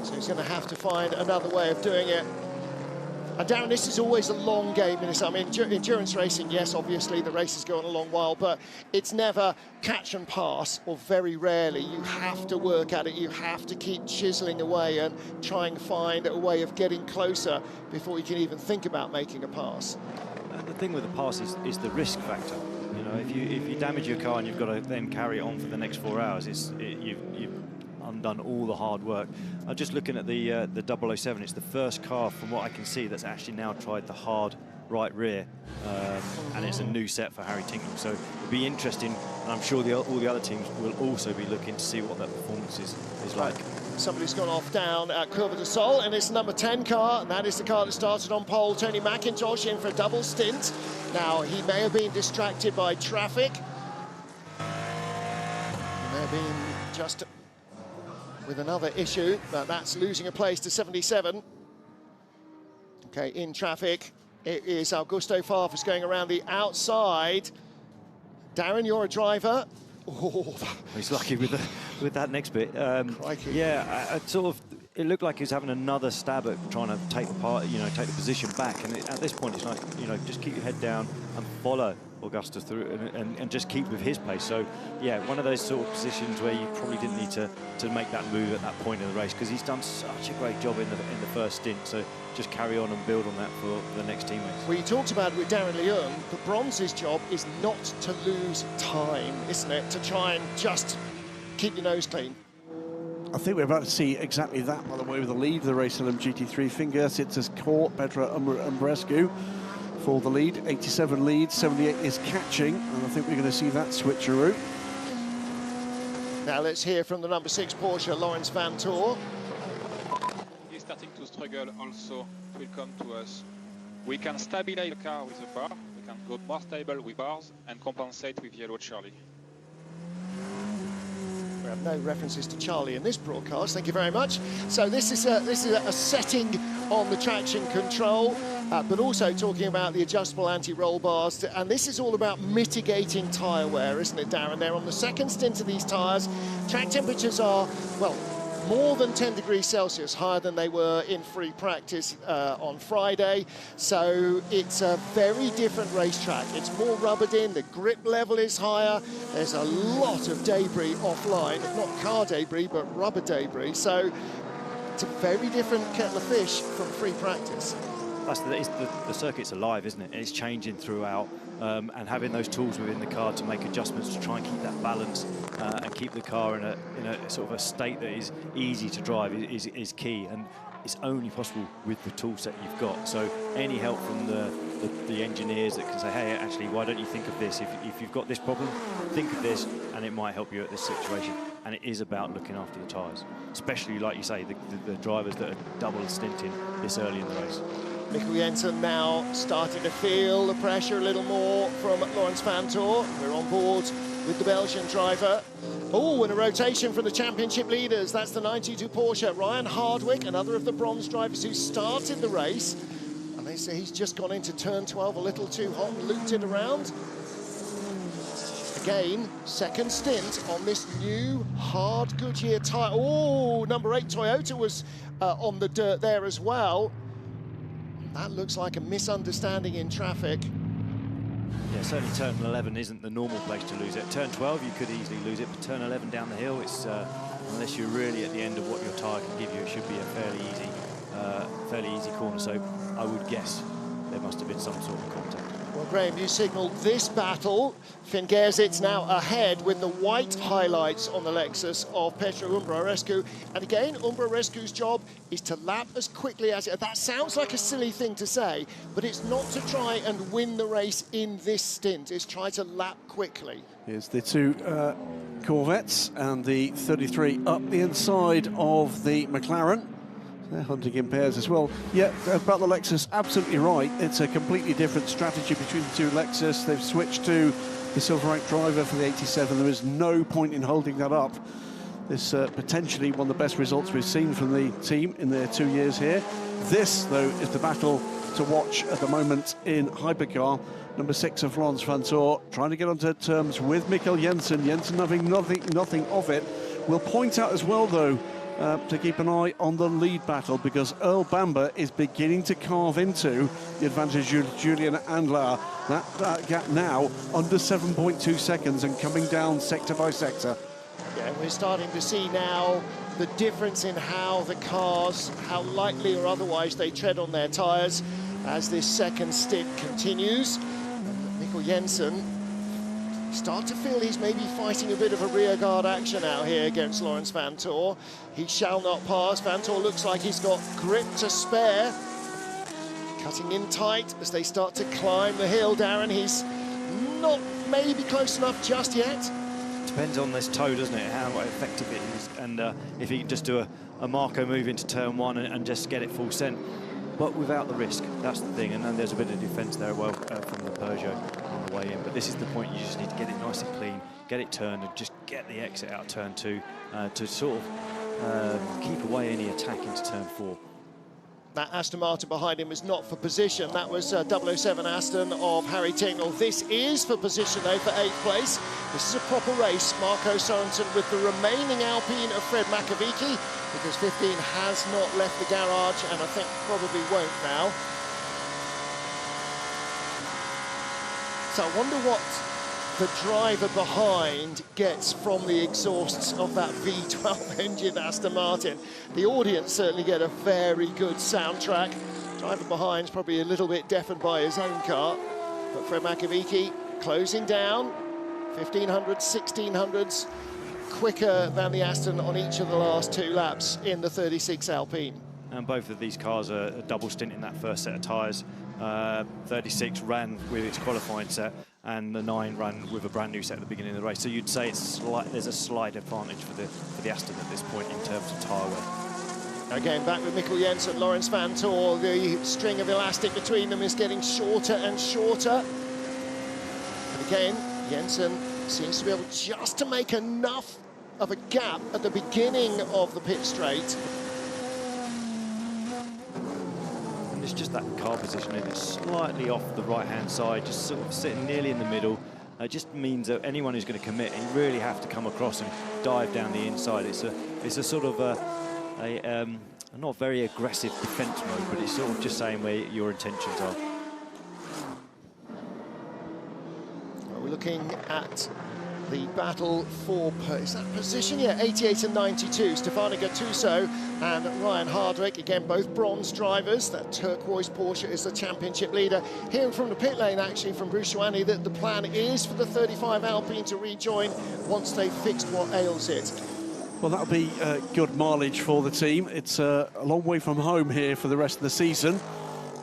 So he's going to have to find another way of doing it. And Darren, this is always a long game in this. I mean, endurance racing, yes, obviously the races go on a long while, but it's never catch and pass, or very rarely. You have to work at it. You have to keep chiseling away and try and find a way of getting closer before you can even think about making a pass. And the thing with the pass is the risk factor. You know, if you damage your car and you've got to then carry it on for the next 4 hours, you've undone all the hard work. I'm just looking at the 007. It's the first car, from what I can see, that's actually now tried the hard right rear, and it's a new set for Harry Tincknell. So it'll be interesting, and I'm sure all the other teams will also be looking to see what that performance is like. Somebody's gone off down at Curva de Sol, and it's number 10 car, and that is the car that started on pole. Tony McIntosh in for a double stint. Now, he may have been distracted by traffic. He may have been just with another issue, but that's losing a place to 77. Okay, in traffic, it is Augusto Farfus going around the outside. Darren, you're a driver. Oh. He's lucky with that next bit. Yeah, I sort of. It looked like he was having another stab at trying to take the position back. And at this point, it's like, just keep your head down and follow Augusto through, and just keep with his pace. So, yeah, one of those sort of positions where you probably didn't need to make that move at that point in the race, because he's done such a great job in the first stint. So just carry on and build on that for the next teammates. Well, you talked about it with Darren Leung. The bronze's job is not to lose time, isn't it? To try and just keep your nose clean. I think we're about to see exactly that, by the way, with the lead of the race LM GT3. Fingersits has caught Petra Umberescu for the lead. 87 leads, 78 is catching, and I think we're going to see that switcheroo. Now let's hear from the number 6 Porsche, Lawrence Vanthoor. He's starting to struggle also. It will come to us. We can stabilize the car with a bar. We can go more stable with bars and compensate with yellow Charlie. We have no references to Charlie in this broadcast, thank you very much. So this is a setting on the traction control, but also talking about the adjustable anti-roll bars, and this is all about mitigating tyre wear, isn't it, Darren? They're on the second stint of these tyres. Track temperatures are, well, more than 10 degrees Celsius higher than they were in free practice on Friday. So it's a very different racetrack. It's more rubbered in, the grip level is higher. There's a lot of debris offline, not car debris, but rubber debris. So it's a very different kettle of fish from free practice. The circuit's alive, isn't it? It's changing throughout, and having those tools within the car to make adjustments to try and keep that balance and keep the car in a sort of a state that is easy to drive is key. And it's only possible with the tool set you've got. So any help from the engineers that can say, hey, actually, why don't you think of this? If you've got this problem, think of this, and it might help you at this situation. And it is about looking after the tyres, especially, like you say, the drivers that are double stinting this early in the race. Mikkel Jensen now starting to feel the pressure a little more from Laurens Vanthoor. We're on board with the Belgian driver. Oh, and a rotation from the championship leaders. That's the 92 Porsche. Ryan Hardwick, another of the bronze drivers who started the race. And they say he's just gone into turn 12 a little too hot and looped it around. Again, second stint on this new hard Goodyear tyre. Oh, number 8 Toyota was on the dirt there as well. That looks like a misunderstanding in traffic. Yeah, certainly turn 11 isn't the normal place to lose it. Turn 12, you could easily lose it, but turn 11 down the hill, it's unless you're really at the end of what your tyre can give you, it should be a fairly easy corner. So I would guess there must have been some sort of contact. Well, Graham, you signalled this battle. Finn Gersit's now ahead with the white highlights on the Lexus of Petru Umbrorescu. And again, Umbrorescu's job is to lap as quickly as... That sounds like a silly thing to say, but it's not to try and win the race in this stint. It's try to lap quickly. Here's the two Corvettes and the 33 up the inside of the McLaren. They're hunting in pairs as well. Yeah, about the Lexus, absolutely right. It's a completely different strategy between the two Lexus. They've switched to the silver rank driver for the 87. There is no point in holding that up. This potentially one of the best results we've seen from the team in their 2 years here. This, though, is the battle to watch at the moment in hypercar. Number 6 of Laurens Vanthoor trying to get onto terms with Mikkel Jensen. Jensen having nothing of it. We'll point out as well, though, to keep an eye on the lead battle, because Earl Bamber is beginning to carve into the advantage of Julian Andlauer. That gap now under 7.2 seconds and coming down sector by sector. Yeah, we're starting to see now the difference in how the cars, how lightly or otherwise they tread on their tyres as this second stint continues. Mikkel Jensen start to feel he's maybe fighting a bit of a rearguard action out here against Laurens Vanthoor. He shall not pass. Vanthoor looks like he's got grip to spare. Cutting in tight as they start to climb the hill, Darren. He's not maybe close enough just yet. Depends on this toe, doesn't it, how effective it is. And if he can just do a Marco move into turn 1 and just get it full send, but without the risk, that's the thing. And then there's a bit of defence there from the Peugeot on the way in. But this is the point, you just need to get it nice and clean, get it turned, and just get the exit out of turn 2 to sort of keep away any attack into turn 4. That Aston Martin behind him was not for position. That was 007 Aston of Harry Tingle. This is for position, though, for 8th place. This is a proper race. Marco Sorensen with the remaining Alpine of Fred Makovici, because 15 has not left the garage, and I think probably won't now. So I wonder what the driver behind gets from the exhausts of that V12 engine Aston Martin. The audience certainly get a very good soundtrack. Driver behind's probably a little bit deafened by his own car. But Fred Makovici closing down, 1500s, 1600s, quicker than the Aston on each of the last 2 laps in the 36 Alpine. And both of these cars are a double stint in that first set of tyres. 36 ran with its qualifying set, and the 9 ran with a brand new set at the beginning of the race. So you'd say there's a slight advantage for the Aston at this point in terms of tyre wear. Again, back with Mikkel Jensen, Laurens Vanthoor. The string of elastic between them is getting shorter and shorter. And again, Jensen seems to be able just to make enough of a gap at the beginning of the pit straight. It's just that car positioning. It's slightly off the right-hand side, just sort of sitting nearly in the middle. It just means that anyone who's going to commit, you really have to come across and dive down the inside. It's a sort of a not very aggressive defence mode, but it's sort of just saying where your intentions are. Well, we're looking at the battle for position, yeah, 88 and 92. Stefano Gattuso and Ryan Hardwick, again, both bronze drivers. That turquoise Porsche is the championship leader. Hearing from the pit lane, actually, from Bruce Schwanny, that the plan is for the 35 Alpine to rejoin once they've fixed what ails it. Well, that'll be good mileage for the team. It's a long way from home here for the rest of the season.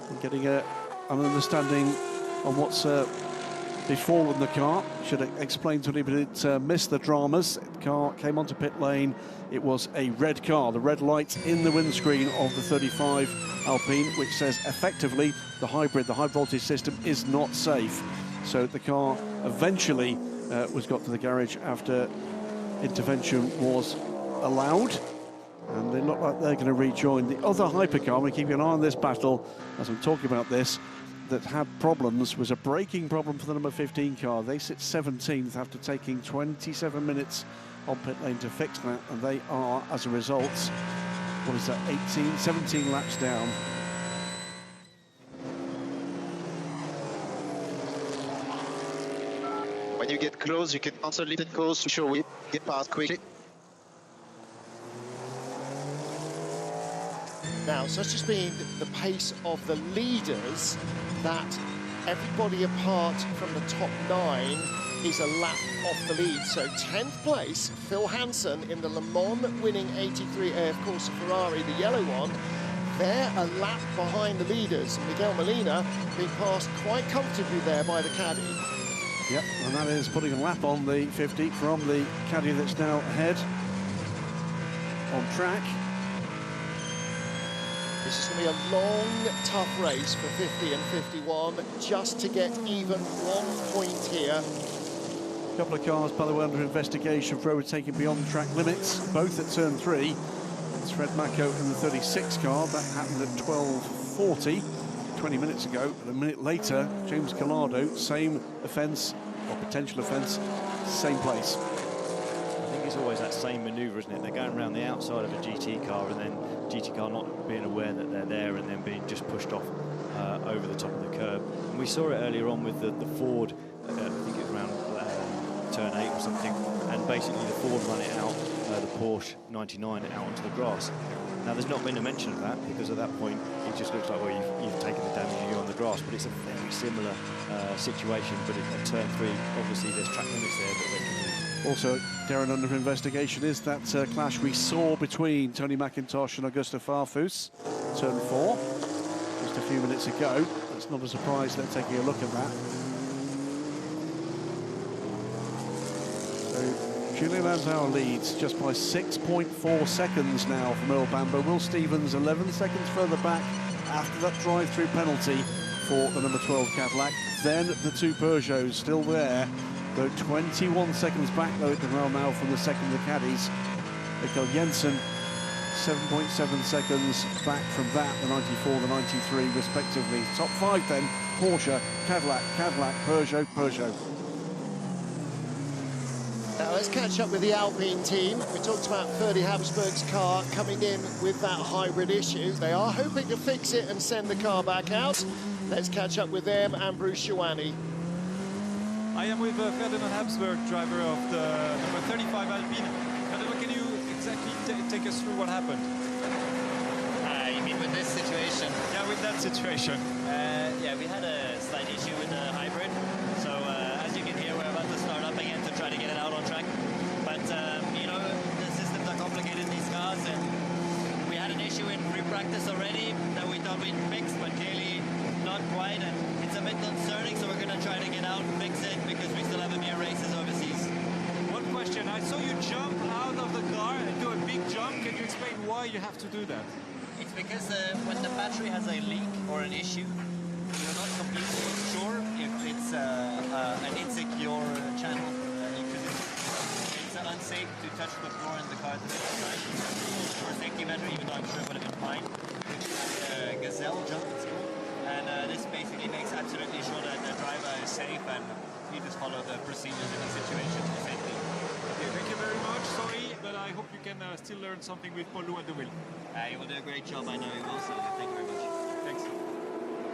And getting an understanding on what's befallen the car. Should explain to anybody that missed the dramas. The car came onto pit lane. It was a red car. The red light in the windscreen of the 35 Alpine, which says effectively the hybrid, the high voltage system is not safe. So the car eventually was got to the garage after intervention was allowed, and they look like they're going to rejoin. The other hypercar, we're keeping an eye on this battle as I'm talking about this, that had problems, was a braking problem for the number 15 car. They sit 17th after taking 27 minutes on pit lane to fix that, and they are, as a result, what is that, 17 laps down. When you get close, you can answer little close to show we get past quickly. Now, such has been the pace of the leaders that everybody apart from the top 9 is a lap off the lead. So 10th place, Phil Hansen in the Le Mans winning 83 AF Corsa Ferrari, the yellow one. They're a lap behind the leaders. Miguel Molina being passed quite comfortably there by the caddy. Yep, and that is putting a lap on the 50 from the caddy that's now ahead on track. This is going to be a long, tough race for 50 and 51, just to get even 1 point here. A couple of cars, by the way, under investigation for overtaking beyond track limits, both at turn 3. It's Fred Mako in the 36 car. That happened at 12:40, 20 minutes ago. And a minute later, James Collado, same offence, or potential offence, same place. I think it's always that same manoeuvre, isn't it? They're going around the outside of a GT car, and then GT car not being aware that they're there, and then being just pushed off over the top of the curb. And we saw it earlier on with the Ford, I think it was around turn 8 or something, and basically the Ford run it out, the Porsche 99 out onto the grass. Now, there's not been a mention of that, because at that point it just looks like, well, you've taken the damage and you're on the grass, but it's a very similar situation. But at turn 3, obviously there's track limits there that they can use. Also, Darren, under investigation is that clash we saw between Tony McIntosh and Augusto Farfus, turn 4, just a few minutes ago. It's not a surprise they're taking a look at that. So Julian Lanzauer leads just by 6.4 seconds now from Earl Bamber. Will Stevens 11 seconds further back after that drive-through penalty for the number 12 Cadillac. Then the 2 Peugeots still there. Though 21 seconds back, though, at the rail now from the second of the caddies. Mikkel Jensen, 7.7 seconds back from that, the 94, the 93, respectively. Top 5 then, Porsche, Cadillac, Cadillac, Peugeot, Peugeot. Now let's catch up with the Alpine team. We talked about Ferdy Habsburg's car coming in with that hybrid issue. They are hoping to fix it and send the car back out. Let's catch up with them and Bruce Schwani. I am with Ferdinand Habsburg, driver of the number 35 Alpine. Ferdinand, can you exactly take us through what happened? You mean with this situation? Yeah, with that situation. Yeah, we had a slight issue with the hybrid. So as you can hear, we're about to start up again to try to get it out on track. But you know, the systems are complicated in these cars, and we had an issue in pre-practice already that we thought we'd fix, but clearly not quite, and it's a bit concerning. So we're going to try to get out and fix it because we still have a few races overseas. One question: I saw you jump out of the car and do a big jump. Can you explain why you have to do that? It's because when the battery has a leak or an issue, you're not completely sure if it's an insecure channel. It's unsafe to touch the floor in the car at the same time. For a safety measure, even though I'm sure it would have been fine. Gazelle jump, it's called. And this basically makes absolutely sure that the driver is safe, and you just follow the procedures in the situation for safety. Okay, thank you very much. Sorry, but I hope you can still learn something with Paulo at the wheel. You will do a great job, I know you will, so thank you very much. Thanks.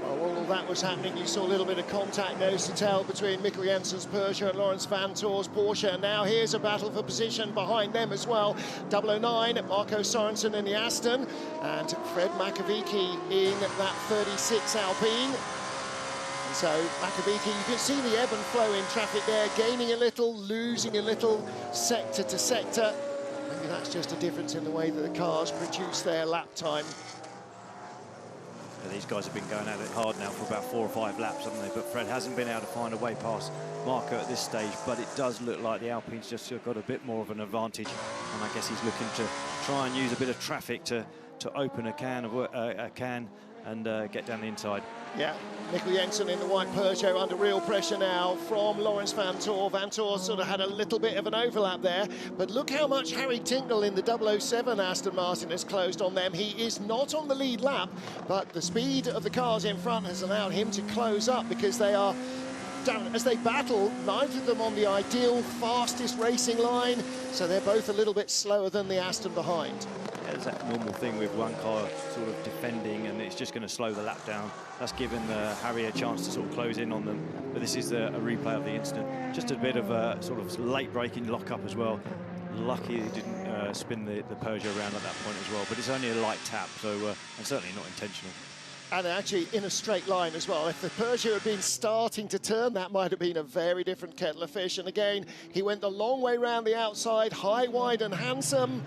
Well, while all that was happening, you saw a little bit of contact, nose to tail, between Mikkel Jensen's Peugeot and Lawrence Vantor's Porsche. And now here's a battle for position behind them as well. 009, Marco Sorensen in the Aston, and Fred Makovici in that 36 Alpine. And so Makovici, you can see the ebb and flow in traffic there, gaining a little, losing a little, sector to sector. Maybe that's just a difference in the way that the cars produce their lap time. These guys have been going at it hard now for about 4 or 5 laps, haven't they? But Fred hasn't been able to find a way past Marco at this stage, but it does look like the Alpines just got a bit more of an advantage, and I guess he's looking to try and use a bit of traffic to open a can and get down the inside. Yeah, Mikkel Jensen in the white Peugeot under real pressure now from Lawrence Vantor. Vantor sort of had a little bit of an overlap there, but look how much Harry Tincknell in the 007 Aston Martin has closed on them. He is not on the lead lap, but the speed of the cars in front has allowed him to close up because they are down as they battle, neither of them on the ideal fastest racing line, so they're both a little bit slower than the Aston behind. There's that normal thing with one car sort of defending, and it's just going to slow the lap down. That's given Harry a chance to sort of close in on them. But this is a replay of the incident. Just a bit of a sort of late braking lock-up as well. Lucky he didn't spin the Peugeot around at that point as well. But it's only a light tap, so and certainly not intentional. And actually in a straight line as well. If the Peugeot had been starting to turn, that might have been a very different kettle of fish. And again, he went the long way round the outside, high, wide and handsome.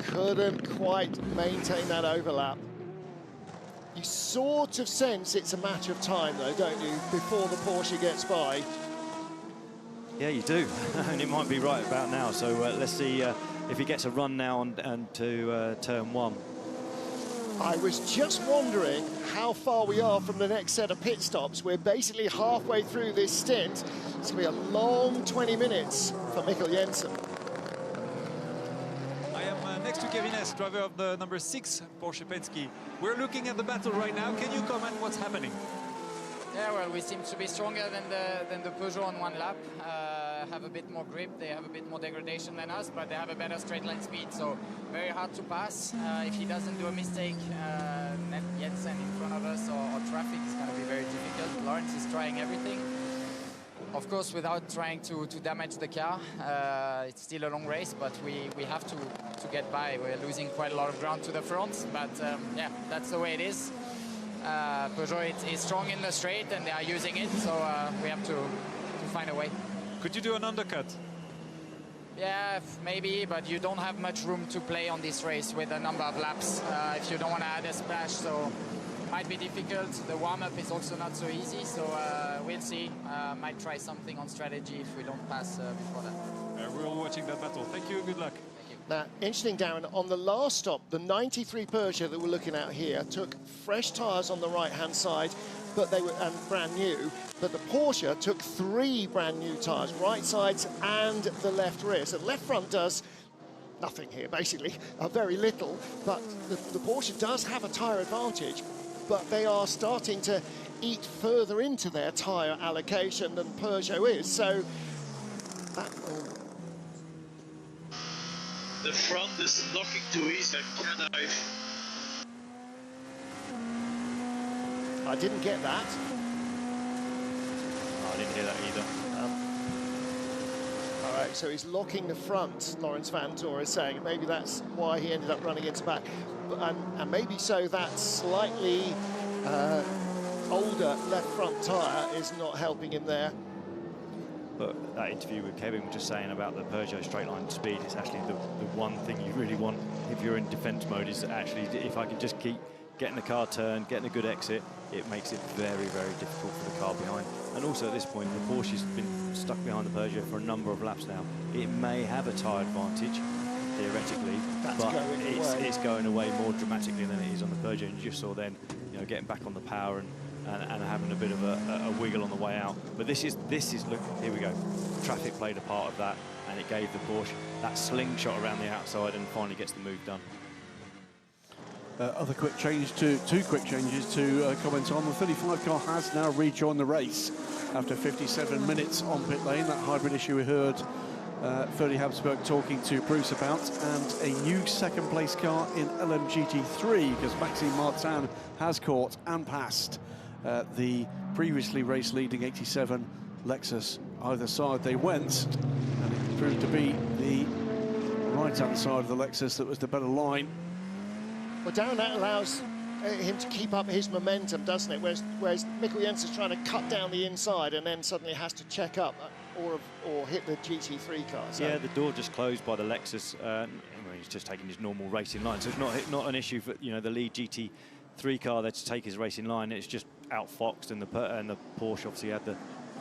Couldn't quite maintain that overlap. You sort of sense it's a matter of time, though, don't you, before the Porsche gets by? Yeah, you do, and it might be right about now. So let's see if he gets a run now and to turn 1. I was just wondering how far we are from the next set of pit stops. We're basically halfway through this stint. It's going to be a long 20 minutes for Mikkel Jensen. Next to Kevin S, driver of the number 6 Porsche Penske. We're looking at the battle right now. Can you comment what's happening? Yeah, well, we seem to be stronger than the Peugeot on one lap. Have a bit more grip, they have a bit more degradation than us, but they have a better straight line speed, so very hard to pass. If he doesn't do a mistake, Jensen in front of us or traffic is going to be very difficult. Lawrence is trying everything. Of course, without trying to damage the car. It's still a long race, but we have to get by. We're losing quite a lot of ground to the front, but yeah, that's the way it is. Peugeot is strong in the straight, and they are using it, so we have to find a way. Could you do an undercut? Yeah, maybe, but you don't have much room to play on this race with a number of laps if you don't want to add a splash, so might be difficult. The warm-up is also not so easy, so we'll see. Might try something on strategy if we don't pass before that. We're all watching that battle. Thank you, good luck. Now, interesting, Darren, on the last stop, the 93 Peugeot that we're looking at here took fresh tyres on the right-hand side, but they were brand new. But the Porsche took 3 brand new tyres, right sides and the left rear. So the left front does nothing here, basically, very little. But the Porsche does have a tyre advantage, but they are starting to eat further into their tyre allocation than Peugeot is. So that will... The front is locking too easy, can I didn't get that. I didn't hear that either. All right, so he's locking the front, Lawrence Vantor is saying. Maybe that's why he ended up running into back. And maybe so that slightly older left front tyre is not helping him there. But that interview with Kevin was just saying about the Peugeot straight line speed. It's actually the one thing you really want if you're in defence mode is actually if I can just keep getting the car turned, getting a good exit, it makes it very, very difficult for the car behind. And also at this point, the Porsche's been stuck behind the Peugeot for a number of laps now. It may have a tyre advantage, theoretically, but it's going away more dramatically than it is on the Peugeot. And you just saw then, you know, getting back on the power and having a bit of a wiggle on the way out. But this is look, here we go. Traffic played a part of that, and it gave the Porsche that slingshot around the outside and finally gets the move done. Two quick changes to comment on. The 35 car has now rejoined the race after 57 minutes on pit lane. That hybrid issue we heard Ferdy Habsburg talking to Bruce about, and a new second place car in LMGT3 because Maxime Martin has caught and passed the previously race leading 87 Lexus. Either side they went, and it proved to be the right-hand side of the Lexus that was the better line. Well, Darren, that allows him to keep up his momentum, doesn't it? Whereas Mikkel Jensen's trying to cut down the inside and then suddenly has to check up. or hit the GT3 car. So. Yeah, the door just closed by the Lexus. He's just taking his normal racing line, so it's not an issue for the lead GT3 car there to take his racing line. It's just outfoxed, and the Porsche obviously had the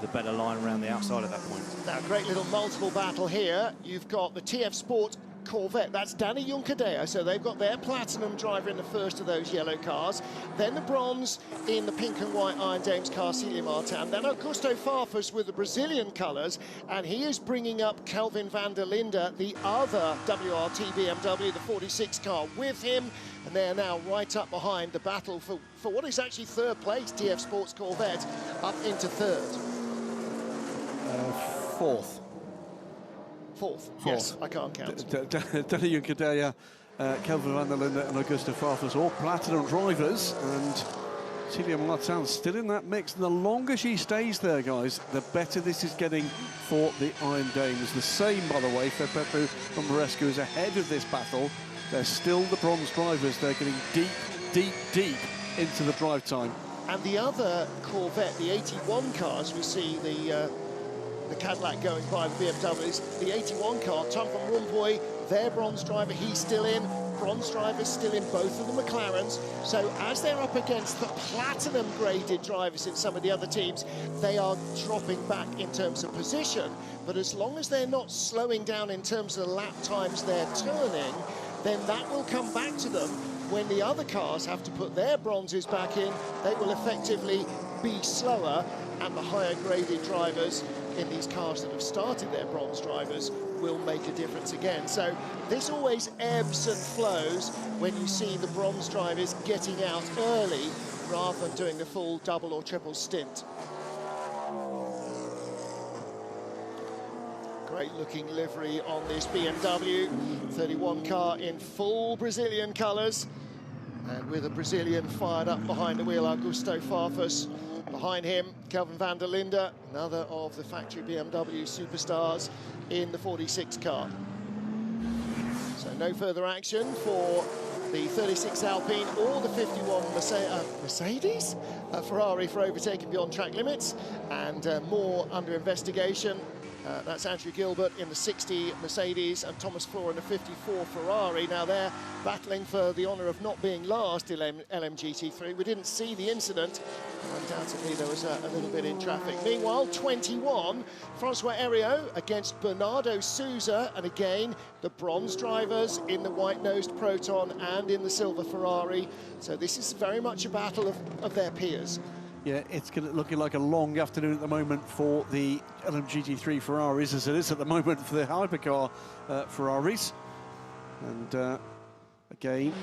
better line around the outside at that point. Now, great little multiple battle here. You've got the TF Sport Corvette, that's Danny Juncadella, so they've got their platinum driver in the first of those yellow cars, then the bronze in the pink and white Iron Dames car, Celia Martin, then Augusto Farfus with the Brazilian colours, and he is bringing up Kelvin van der Linde, the other WRT BMW, the 46 car, with him, and they're now right up behind the battle for what is actually third place. TF Sports Corvette up into third. Fourth. Yes, I can't count. Danny Juncadella, Kelvin van der Linde and Augusto Farfus, all platinum drivers, and Celia Martin still in that mix. And the longer she stays there, guys, the better this is getting for the Iron Dames. The same, by the way, for Pepu and Marescu is ahead of this battle. They're still the bronze drivers. They're getting deep into the drive time. And the other Corvette, the 81 cars, we see the Cadillac going by the BMWs. The 81 car, Tom van Rompuy, their bronze driver, he's still in. Bronze drivers still in both of the McLarens. So as they're up against the platinum graded drivers in some of the other teams, they are dropping back in terms of position. But as long as they're not slowing down in terms of the lap times they're turning, then that will come back to them when the other cars have to put their bronzes back in. They will effectively be slower, and the higher graded drivers in these cars that have started their bronze drivers will make a difference again. So this always ebbs and flows when you see the bronze drivers getting out early rather than doing the full double or triple stint. Great looking livery on this BMW 31 car in full Brazilian colours, and with a Brazilian fired up behind the wheel, Augusto Farfus. Behind him, Kelvin van der Linde, another of the factory BMW superstars in the 46 car. So no further action for the 36 Alpine or the 51 Mercedes. Ferrari for overtaking beyond track limits, and more under investigation. That's Andrew Gilbert in the 60 Mercedes and Thomas Floor in the 54 Ferrari. Now they're battling for the honour of not being last in LMGT3. We didn't see the incident. Undoubtedly there was a little bit in traffic. Meanwhile, 21, Francois Heriot against Bernardo Souza, and again the bronze drivers in the white-nosed Proton and in the silver Ferrari. So this is very much a battle of their peers. Yeah, it's looking like a long afternoon at the moment for the LMGT3 Ferraris, as it is at the moment for the hypercar Ferraris. And again,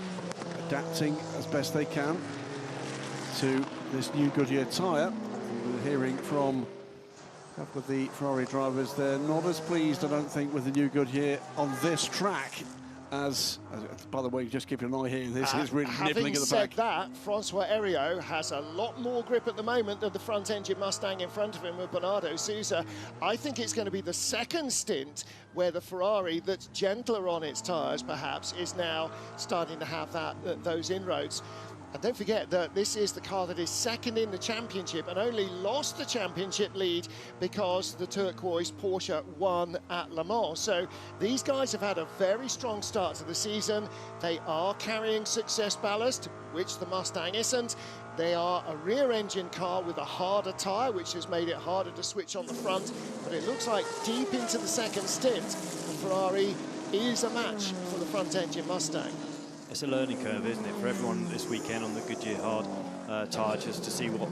adapting as best they can to this new Goodyear tyre. We're hearing from a couple of the Ferrari drivers, they're not as pleased, I don't think, with the new Goodyear on this track. As by the way, just keep an eye here, this is really nibbling at the back. Having said that, Francois Heriot has a lot more grip at the moment than the front-engine Mustang in front of him with Bernardo Souza. I think it's going to be the second stint where the Ferrari that's gentler on its tyres, perhaps, is now starting to have those inroads. And don't forget that this is the car that is second in the championship and only lost the championship lead because the turquoise Porsche won at Le Mans. So these guys have had a very strong start to the season. They are carrying success ballast, which the Mustang isn't. They are a rear-engine car with a harder tyre, which has made it harder to switch on the front. But it looks like deep into the second stint, the Ferrari is a match for the front-engine Mustang. It's a learning curve, isn't it, for everyone this weekend on the Goodyear hard tyre, just to see what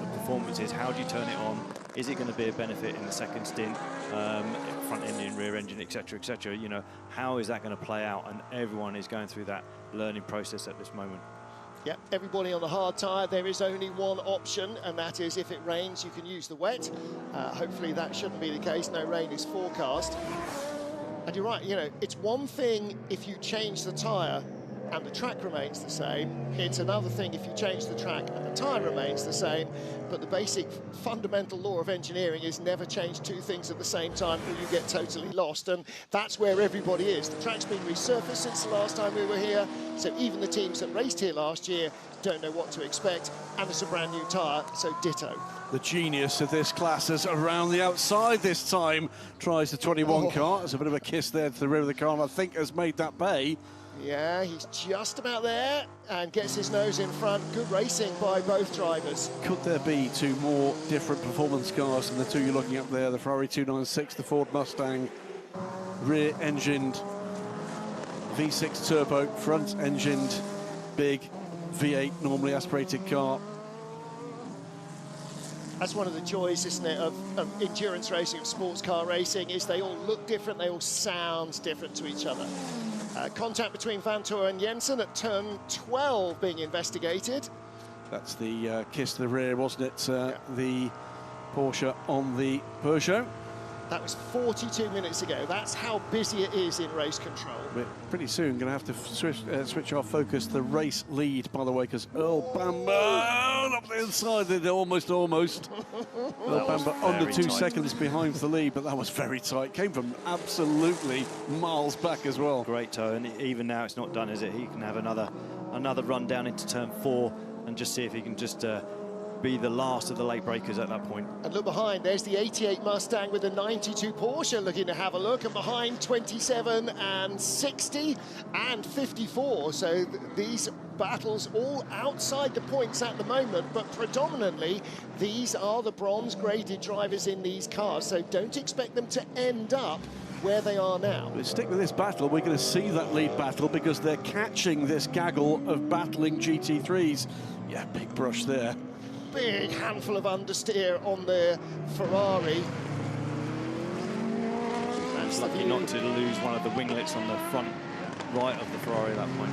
the performance is. How do you turn it on? Is it going to be a benefit in the second stint, front engine, rear engine, etc., etc.? You know, how is that going to play out? And everyone is going through that learning process at this moment. Yep, everybody on the hard tyre, there is only one option, and that is if it rains, you can use the wet. Hopefully that shouldn't be the case. No rain is forecast. And you're right, you know, it's one thing if you change the tyre and the track remains the same. It's another thing if you change the track and the time remains the same, but the basic fundamental law of engineering is never change two things at the same time or you get totally lost, and that's where everybody is. The track's been resurfaced since the last time we were here, so even the teams that raced here last year don't know what to expect, and it's a brand new tyre, so ditto. The genius of this class is around the outside this time. Tries the 21 car. There's a bit of a kiss there to the rear of the car, and I think has made that pay. Yeah, he's just about there and gets his nose in front. Good racing by both drivers. Could there be two more different performance cars than the two you're looking at there? The Ferrari 296, the Ford Mustang, rear-engined V6 turbo, front-engined big V8 normally aspirated car. That's one of the joys, isn't it, of endurance racing, of sports car racing, is they all look different, they all sound different to each other. Contact between Vantor and Jensen at turn 12 being investigated. That's the kiss to the rear, wasn't it? The Porsche on the Peugeot. That was 42 minutes ago. That's how busy it is in race control. We're pretty soon going to have to switch our focus to the race lead, by the way, because Earl Bamber up the inside, almost. Earl Bamber under 2 seconds behind the lead, but that was very tight. Came from absolutely miles back as well. Great toe, and even now it's not done, is it? He can have another run down into turn 4 and just see if he can just be the last of the late breakers at that point. And look behind, there's the 88 Mustang with the 92 Porsche looking to have a look, and behind 27 and 60 and 54. So these battles all outside the points at the moment, but predominantly these are the bronze graded drivers in these cars, so don't expect them to end up where they are now. But stick with this battle, we're going to see that lead battle because they're catching this gaggle of battling GT3s. Yeah, big brush there. Big handful of understeer on the Ferrari. He's lucky not to lose one of the winglets on the front right of the Ferrari at that point.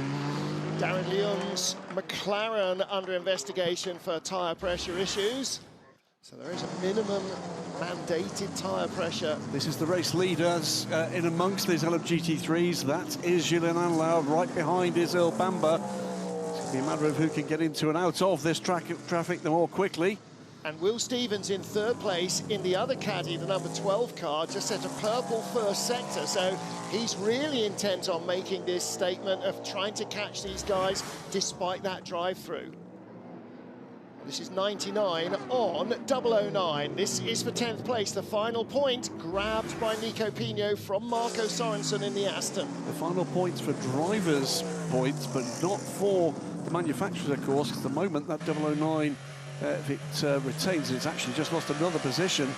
Darren Leung's McLaren under investigation for tyre pressure issues. So there is a minimum mandated tyre pressure. This is the race leaders in amongst these LMGT3s. That is Julien Anlau. Right behind is Earl Bamber. It's going to be a matter of who can get into and out of this traffic the more quickly. And Will Stevens in third place in the other caddy, the number 12 car, just set a purple first sector. So he's really intent on making this statement of trying to catch these guys despite that drive-through. This is 99 on 009. This is for 10th place. The final point grabbed by Nico Pino from Marco Sorensen in the Aston. The final points for drivers' points, but not for the manufacturers, of course, because at the moment that 009, if it retains, it's actually just lost another position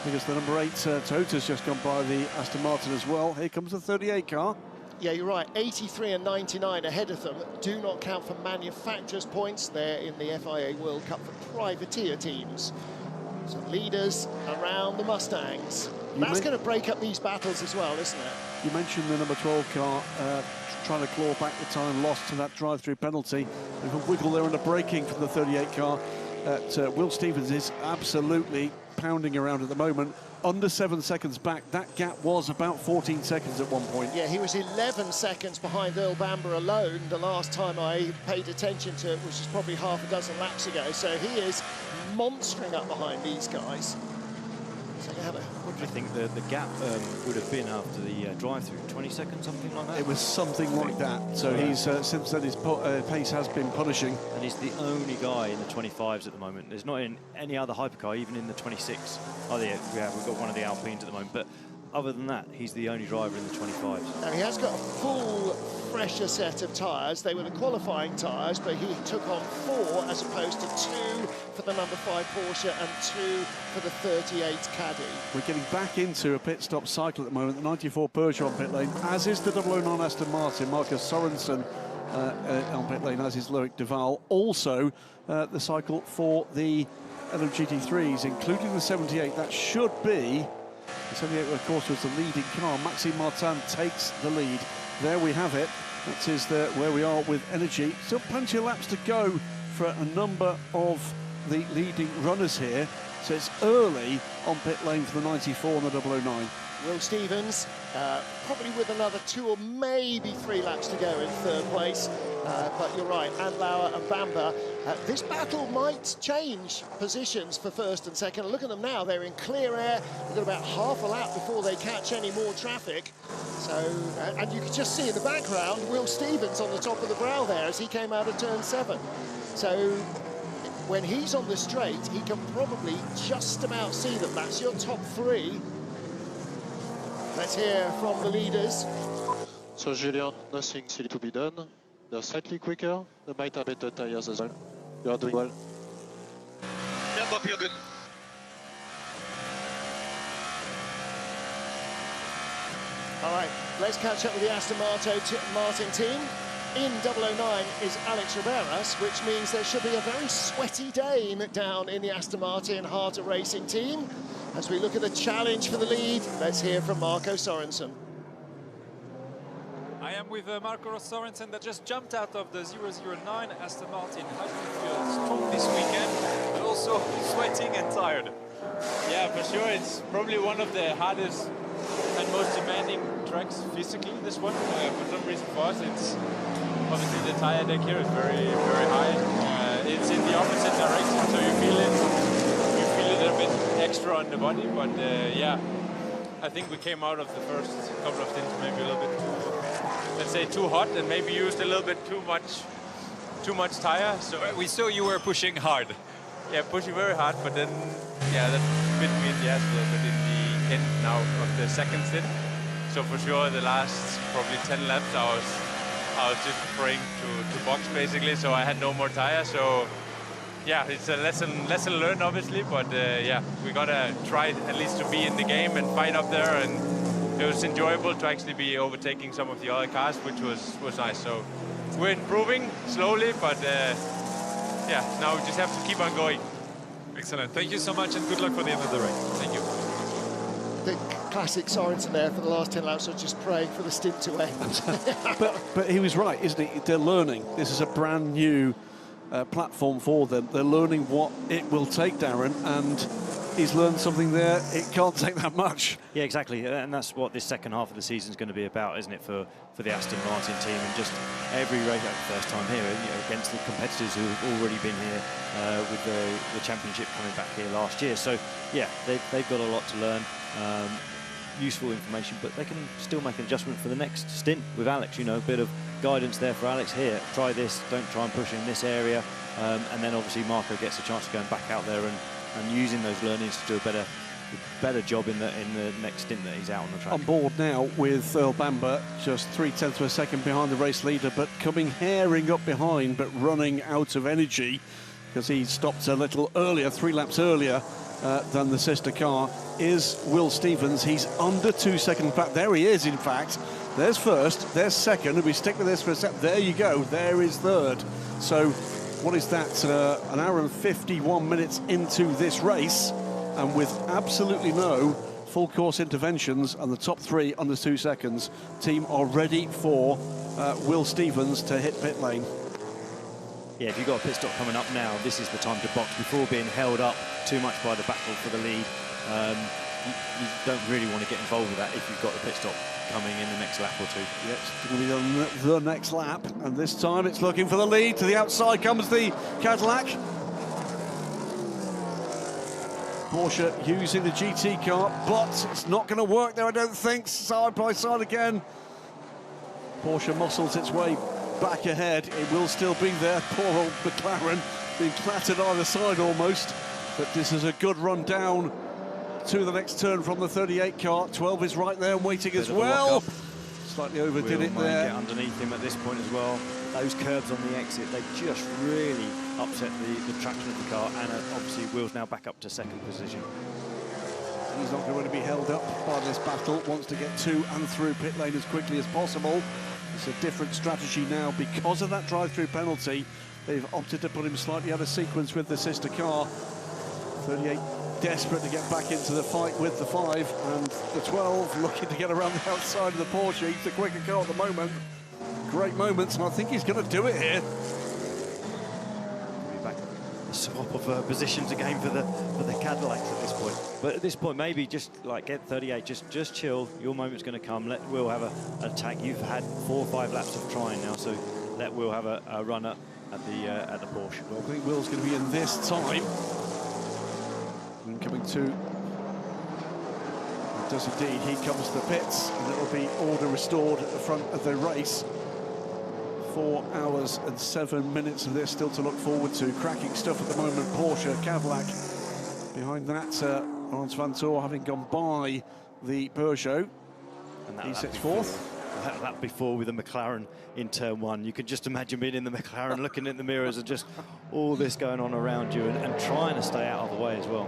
because the number 8 Toyota's just gone by the Aston Martin as well. Here comes the 38 car. Yeah, you're right. 83 and 99 ahead of them. Do not count for manufacturers' points. They're in the FIA World Cup for privateer teams. So leaders around the Mustangs. That's going to break up these battles as well, isn't it? You mentioned the number 12 car trying to claw back the time lost to that drive-through penalty. There's a wiggle there under braking from the 38 car. Will Stevens is absolutely pounding around at the moment. Under 7 seconds back. That gap was about 14 seconds at one point. Yeah, he was 11 seconds behind Earl Bamber alone the last time I paid attention to it, which was probably half a dozen laps ago. So he is monstering up behind these guys. So they have What do you think the gap would have been after the drive-through? 20 seconds, something like that? It was something like that. So he's since then his pace has been punishing. And he's the only guy in the 25s at the moment. There's not in any other hypercar, even in the 26. Oh, yeah, we've got one of the Alpines at the moment. But other than that, he's the only driver in the 25s. Now, he has got a full, fresher set of tyres. They were the qualifying tyres, but he took on 4 as opposed to 2 for the number 5 Porsche and 2 for the 38 Caddy. We're getting back into a pit stop cycle at the moment. The 94 Peugeot on pit lane, as is the 009 Aston Martin. Marcus Sorensen on pit lane, as is Loic Duval. Also, the cycle for the LMGT3s, including the 78. That should be... The 78, of course, was the leading car. Maxime Martin takes the lead. There we have it. That is where we are with energy. Still plenty of laps to go for a number of the leading runners here. So it's early on pit lane for the 94 and the 009. Will Stevens, probably with another 2 or maybe 3 laps to go in 3rd place. But you're right, Andlauer and Bamber. This battle might change positions for 1st and 2nd. Look at them now, they're in clear air. They've got about half a lap before they catch any more traffic. So, and you can just see in the background, Will Stevens on the top of the brow there as he came out of turn 7. So, when he's on the straight, he can probably just about see them. That's your top 3. Let's hear from the leaders. So, Julian, nothing still to be done. They're slightly quicker. They might have better tires as well. You are doing well. Yeah, Bob, you're good. All right, let's catch up with the Aston Martin team. In 009 is Alex Riberas, which means there should be a very sweaty day down in the Aston Martin Harter Racing team. As we look at the challenge for the lead, let's hear from Marco Sorensen. I am with Marco Sorensen that just jumped out of the 009 Aston Martin. How do you feel? Strong this weekend, but also sweating and tired. Yeah, for sure. It's probably one of the hardest and most demanding tracks physically, this one. For some reason for us, it's obviously the tire deck here is very, very high. It's in the opposite direction, so you feel it a little bit extra on the body, but yeah, I think we came out of the first couple of stints maybe a little bit too, let's say, too hot, and maybe used a little bit too much tire. So we saw you were pushing hard. Yeah, pushing very hard, but then yeah, that bit me in the ass a little bit in the end now of the 2nd stint. So for sure, the last probably 10 laps, I was just praying to box basically, so I had no more tire. So yeah, it's a lesson learned obviously, but yeah, we gotta try at least to be in the game and fight up there, and it was enjoyable to actually be overtaking some of the other cars, which was nice. So we're improving slowly, but yeah, now we just have to keep on going. Excellent. Thank you so much, and good luck for the end of the race. Thank you. The classic Sorensen there for the last 10 laps, so just praying for the stint to end. but he was right, isn't he? They're learning. This is a brand new platform for them. They're learning what it will take, Darren, and he's learned something there. It can't take that much. Yeah, exactly, and that's what this second half of the season is going to be about, isn't it, for the Aston Martin team, and just every race, first time here, against the competitors who have already been here with the championship coming back here last year. So, yeah, they've got a lot to learn. Useful information, but they can still make an adjustment for the next stint with Alex. You know, a bit of guidance there for Alex here. Try this, don't try and push in this area, and then obviously Marco gets a chance of going back out there and using those learnings to do a better job in the next stint that he's out on the track. On board now with Earl Bamber, just 0.3 of a second behind the race leader, but coming herring up behind, but running out of energy because he stopped a little earlier, 3 laps earlier than the sister car, is Will Stevens. He's under 2 seconds. In fact, there he is, in fact. There's first, there's second, and we stick with this for a sec. There you go, there is third. So, what is that? An hour and 51 minutes into this race, and with absolutely no full course interventions, and the top 3 under 2 seconds, team are ready for Will Stevens to hit pit lane. Yeah, if you've got a pit stop coming up now, this is the time to box before being held up too much by the battle for the lead. You don't really want to get involved with that if you've got the pit stop coming in the next lap or 2. Yes, it's going to be the next lap, and this time it's looking for the lead. To the outside comes the Cadillac. Porsche using the GT car, but it's not going to work there, I don't think. Side by side again. Porsche muscles its way back ahead. It will still be there. Poor old McLaren being clattered either side almost. But this is a good run down to the next turn from the 38 car. 12 is right there and waiting as well. Slightly overdid it there. Get underneath him at this point as well. Those curbs on the exit, they just really upset the traction of the car, and obviously Will's now back up to 2nd position. He's not going to be held up by this battle. Wants to get to and through pit lane as quickly as possible. It's a different strategy now because of that drive-through penalty. They've opted to put him slightly out of sequence with the sister car. 38 desperate to get back into the fight with the 5, and the 12 looking to get around the outside of the Porsche. He's the quicker car at the moment. Great moments, and I think he's going to do it here. swap of positions again for the Cadillacs at this point. But at this point, maybe just like get 38, just chill. Your moment's going to come. Let Will have an attack. You've had 4 or 5 laps of trying now, so let Will have a run at the Porsche. Well, I think Will's going to be in this time. And coming to, it does indeed, he comes to the pits, and it'll be order restored at the front of the race. 4 hours and 7 minutes of this still to look forward to. Cracking stuff at the moment. Porsche, Cadillac. Behind that, Lance Van Toor having gone by the Peugeot. And he sits fourth. That before with the McLaren in turn 1. You can just imagine being in the McLaren, looking at the mirrors and just all this going on around you and trying to stay out of the way as well.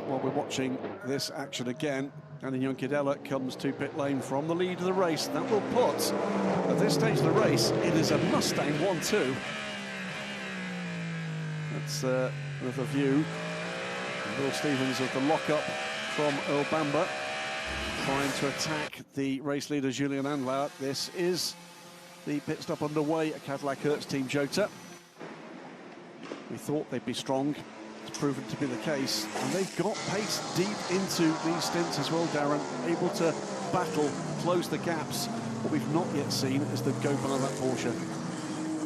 While we're watching this action again, Anna Junkadella comes to pit lane from the lead of the race. That will put, at this stage of the race, it is a Mustang 1-2. That's another view. Will Stevens of the lockup from Earl Bamber, trying to attack the race leader Julian Andlauer. This is the pit stop underway at Cadillac Hertz Team Jota. We thought they'd be strong. It's proven to be the case, and they've got pace deep into these stints as well, Darren, able to battle, close the gaps. What we've not yet seen is them go by that Porsche.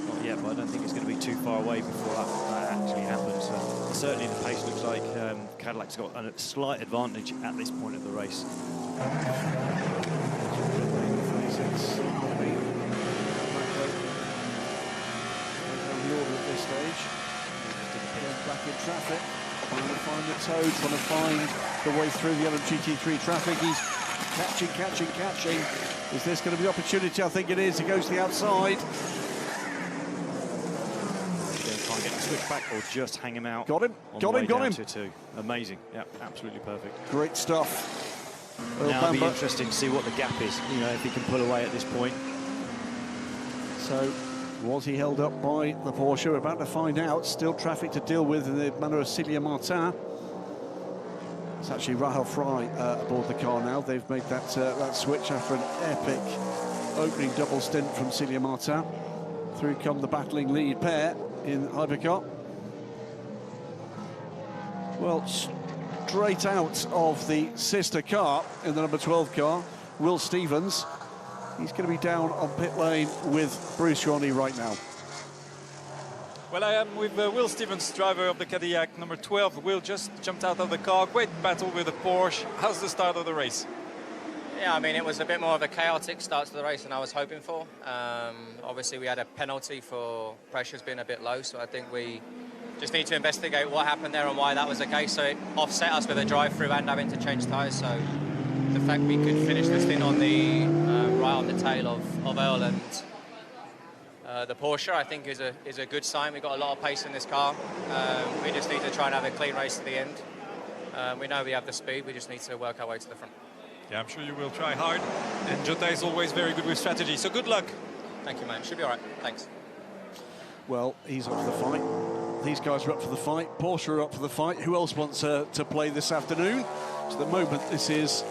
Not yet, but I don't think it's going to be too far away before that actually happens. Certainly the pace looks like Cadillac's got a slight advantage at this point of the race. At this stage, back in traffic, trying to find the toe, trying to find the way through the LMGT3 traffic. He's catching. Is this going to be the opportunity? I think it is. He goes to the outside. Try and get the switch back or just hang him out. Got him. Amazing. Yeah, absolutely perfect. Great stuff. Now it'll be interesting to see what the gap is, you know, if he can pull away at this point. So, was he held up by the Porsche? We're about to find out. Still traffic to deal with in the manner of Celia Martin. It's actually Rahel Fry aboard the car now. They've made that switch after an epic opening double stint from Celia Martin. Through come the battling lead pair in hypercar. Well, straight out of the sister car in the number 12 car, Will Stevens. He's going to be down on pit lane with Bruce Johnny right now. Well, I am with Will Stevens, driver of the Cadillac, number 12. Will just jumped out of the car. Great battle with the Porsche. How's the start of the race? Yeah, I mean, it was a bit more of a chaotic start to the race than I was hoping for. Obviously, we had a penalty for pressures being a bit low, so I think we just need to investigate what happened there and why that was the case. So it offset us with a drive-through and having to change tyres. So the fact we could finish this thing on the right on the tail of Earl and the Porsche, I think is a good sign. We've got a lot of pace in this car. We just need to try and have a clean race to the end. We know we have the speed. We just need to work our way to the front. Yeah, I'm sure you will try hard. And Jota is always very good with strategy, so good luck. Thank you, man. Should be all right. Thanks. Well, he's up for the fight. These guys are up for the fight. Porsche are up for the fight. Who else wants to play this afternoon? So at the moment, this is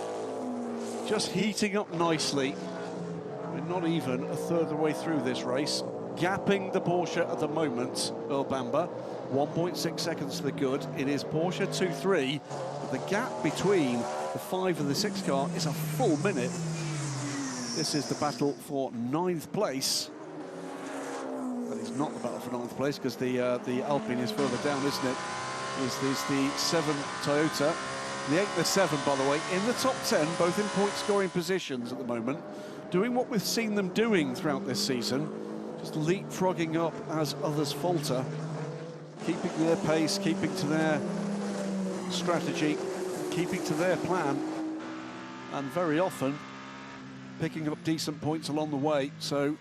just heating up nicely. We're not even a third of the way through this race. Gapping the Porsche at the moment, Earl Bamber. 1.6 seconds to the good. It is Porsche 2-3. But the gap between the 5 and the 6 car is a full minute. This is the battle for 9th place. That is not the battle for 9th place because the Alpine is further down, isn't it? This is the 7 Toyota. The 8 and the 7, by the way, in the top 10, both in point-scoring positions at the moment, doing what we've seen them doing throughout this season, just leapfrogging up as others falter, keeping their pace, keeping to their strategy, keeping to their plan, and very often picking up decent points along the way. So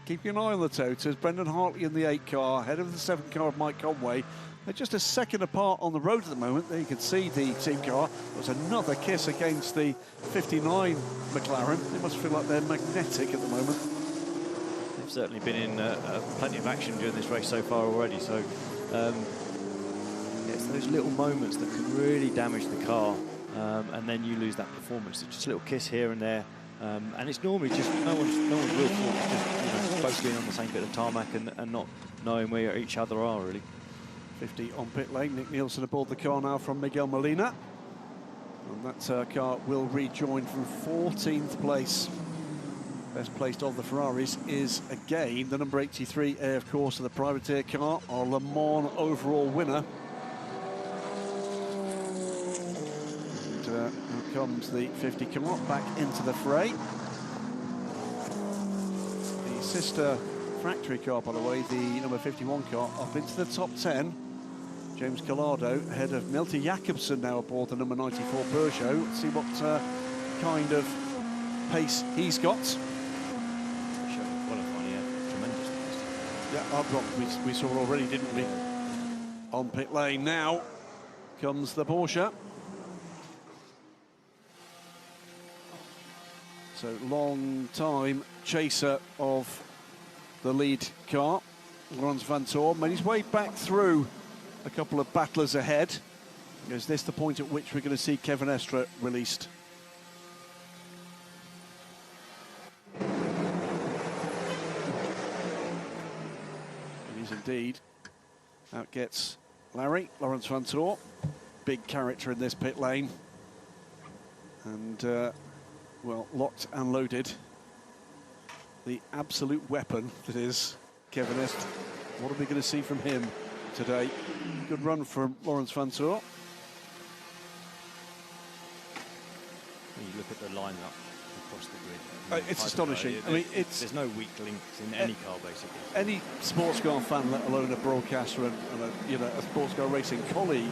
keeping an eye on the Toyotas. Brendan Hartley in the 8 car, ahead of the 7 car of Mike Conway. They're just a second apart on the road at the moment. There you can see the team car. There's another kiss against the 59 McLaren. They must feel like they're magnetic at the moment. They've certainly been in plenty of action during this race so far already. So it's those little moments that can really damage the car, and then you lose that performance. It's just a little kiss here and there, and it's normally just no one's real fault. It's just both being on the same bit of tarmac and not knowing where each other are really. 50 on pit lane. Nick Nielsen aboard the car now from Miguel Molina. And that car will rejoin from 14th place. Best placed of the Ferraris is again the number 83 of course of the privateer car, our Le Mans overall winner. And out comes the 50 car back into the fray. The sister factory car, by the way, the number 51 car, up into the top 10. James Collado ahead of Milton Jakobsen now aboard the number 94 Peugeot. Let's see what kind of pace he's got. Yeah, we saw already, didn't we? On pit lane now comes the Porsche. So long time chaser of the lead car. Laurens Vanthoor made his way back through a couple of battlers ahead. Is this the point at which we're going to see Kevin Estre released? Indeed. Out gets Larry, Laurens Vanthoor. Big character in this pit lane. And, well, locked and loaded. The absolute weapon that is Kevin Estre. What are we going to see from him today? Good run from Laurens Vanthoor. When you look at the lineup across the grid, it's astonishing. I mean, there's no weak links in any car, basically. Any sports car fan, let alone a broadcaster and a sports car racing colleague,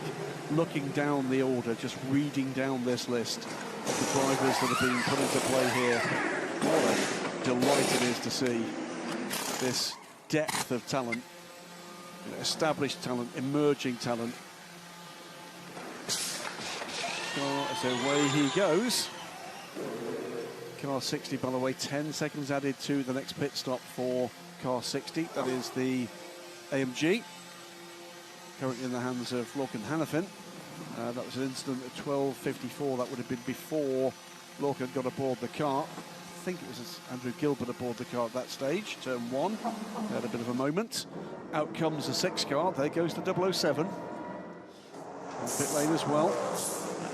looking down the order, just reading down this list of the drivers that are being put into play here. What a delight it is to see this depth of talent, established talent, emerging talent. So away he goes. Car 60, by the way, 10 seconds added to the next pit stop for car 60. That is the AMG, currently in the hands of Lorcan Hannafin. That was an incident at 12:54. That would have been before Lorcan got aboard the car. I think it was Andrew Gilbert aboard the car at that stage, turn 1. They had a bit of a moment. Out comes the 6 car. There goes the 007. On pit lane as well.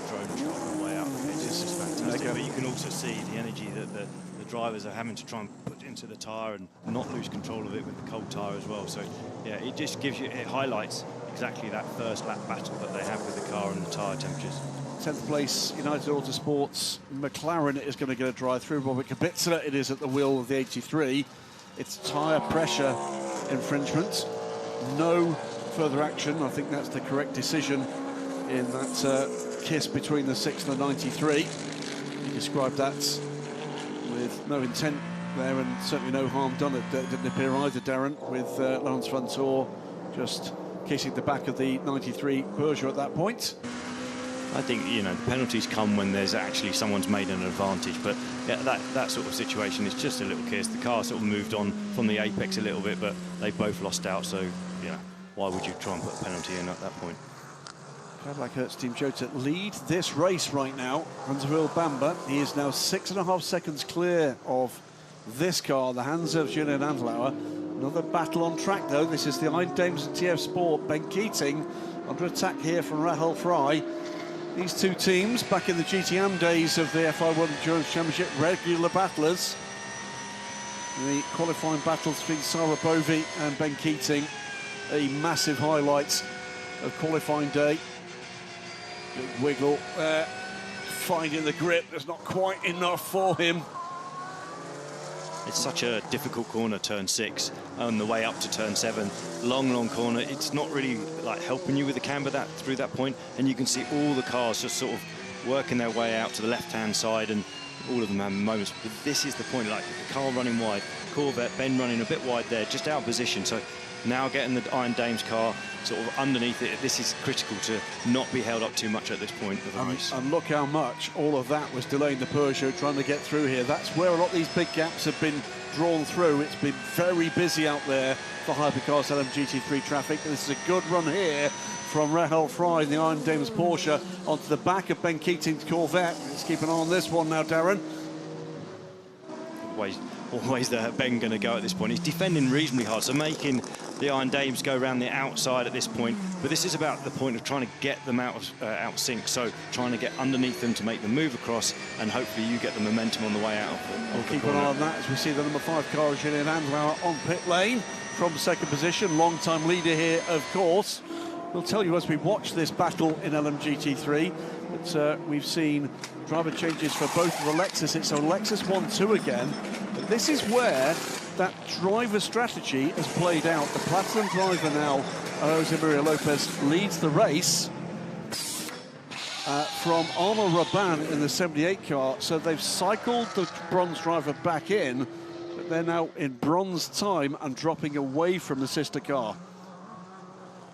Drone shot on the way out. It's just fantastic. But you can also see the energy that the drivers are having to try and put into the tyre and not lose control of it with the cold tyre as well. So yeah, it just gives you, it highlights exactly that first lap battle that they have with the car and the tyre temperatures. 10th place, United Autosports. McLaren is going to get a drive through. Robert Kubica, it is at the wheel of the 83. It's tyre pressure infringement. No further action. I think that's the correct decision in that kiss between the 6 and the 93. You described that with no intent there, and certainly no harm done. It didn't appear either, Darren, with Laurens Vanthoor just kissing the back of the 93 Peugeot at that point. I think, the penalties come when there's actually someone's made an advantage, but yeah, that sort of situation is just a little kiss. The car sort of moved on from the apex a little bit, but they both lost out, so why would you try and put a penalty in at that point? Cadillac Hertz Team Jota lead this race right now. Hunterville Bamba, he is now 6.5 seconds clear of this car, the hands of Julian Andlauer. Another battle on track though. This is the Iron Dames and TF Sport. Ben Keating under attack here from Rahul Fry. These two teams, back in the GTM days of the FI World Endurance Championship, regular battlers. The qualifying battles between Sarah Bovey and Ben Keating, a massive highlight of qualifying day. Big wiggle there, finding the grip. There's not quite enough for him. It's such a difficult corner, turn 6, on the way up to turn 7. Long corner. It's not really like helping you with the camber through that point, and you can see all the cars just sort of working their way out to the left-hand side, and all of them have moments. But this is the point, like the car running wide, Corvette, Ben running a bit wide there, just out of position. So now getting the Iron Dames car sort of underneath it, this is critical to not be held up too much at this point of the race. And look how much all of that was delaying the Peugeot trying to get through here. That's where a lot of these big gaps have been drawn through. It's been very busy out there for Hypercars LMGT3 traffic. This is a good run here from Rahul Fry in the Iron Dames Porsche onto the back of Ben Keating's Corvette. Let's keep an eye on this one now, Darren. always Ben going to go at this point. He's defending reasonably hard, so making the Iron Dames go around the outside at this point. But this is about the point of trying to get them out sync, so trying to get underneath them to make them move across, and hopefully you get the momentum on the way out. We'll keep an eye on that as we see the number 5 car, Julien Andlauer, on pit lane from second position. Long-time leader here, of course. We'll tell you as we watch this battle in LMGT3 that we've seen driver changes for both of the Lexus. It's a Lexus 1-2 again. But this is where that driver strategy has played out. The Platinum driver now, Jose Maria Lopez, leads the race from Arnaud Raban in the 78 car. So they've cycled the bronze driver back in, but they're now in bronze time and dropping away from the sister car.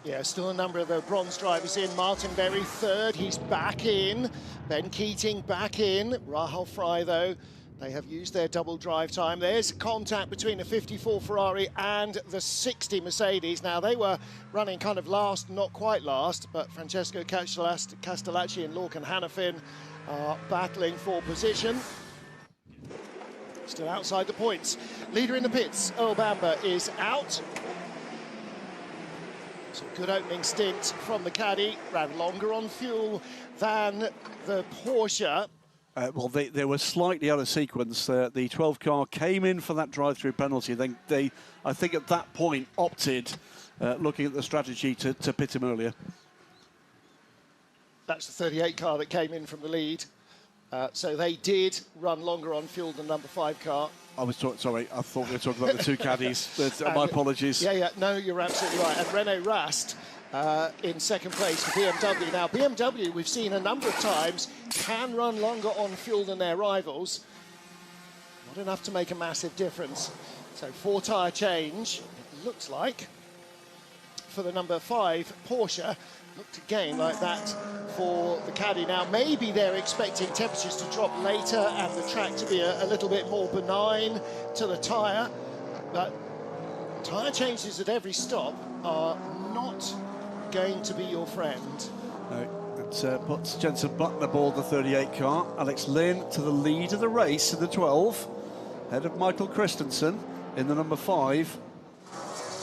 Yeah, still a number of the bronze drivers in. Martin Berry third, he's back in. Ben Keating back in. Rahul Fry, though, they have used their double drive time. There's contact between the 54 Ferrari and the 60 Mercedes. Now, they were running kind of last, not quite last, but Francesco Castellacci and Lorcan Hannafin are battling for position. Still outside the points. Leader in the pits, Earl Bamber, is out. So good opening stint from the caddy, ran longer on fuel than the Porsche. Well, they were slightly out of sequence. The 12 car came in for that drive-through penalty. They, I think at that point, opted, looking at the strategy, to pit him earlier. That's the 38 car that came in from the lead. So they did run longer on fuel than number 5 car. I was sorry, I thought we were talking about the two caddies. My apologies. Yeah, no, you're absolutely right. And Renault Rast in second place for BMW. Now, BMW, we've seen a number of times, can run longer on fuel than their rivals. Not enough to make a massive difference. So 4-tyre change, it looks like, for the number 5 Porsche. Looked again like that for the caddy. Now, maybe they're expecting temperatures to drop later and the track to be a little bit more benign to the tyre. But tyre changes at every stop are not going to be your friend. No, it puts Jenson Button aboard the 38 car. Alex Lynn to the lead of the race in the 12. Ahead of Michael Christensen in the number 5.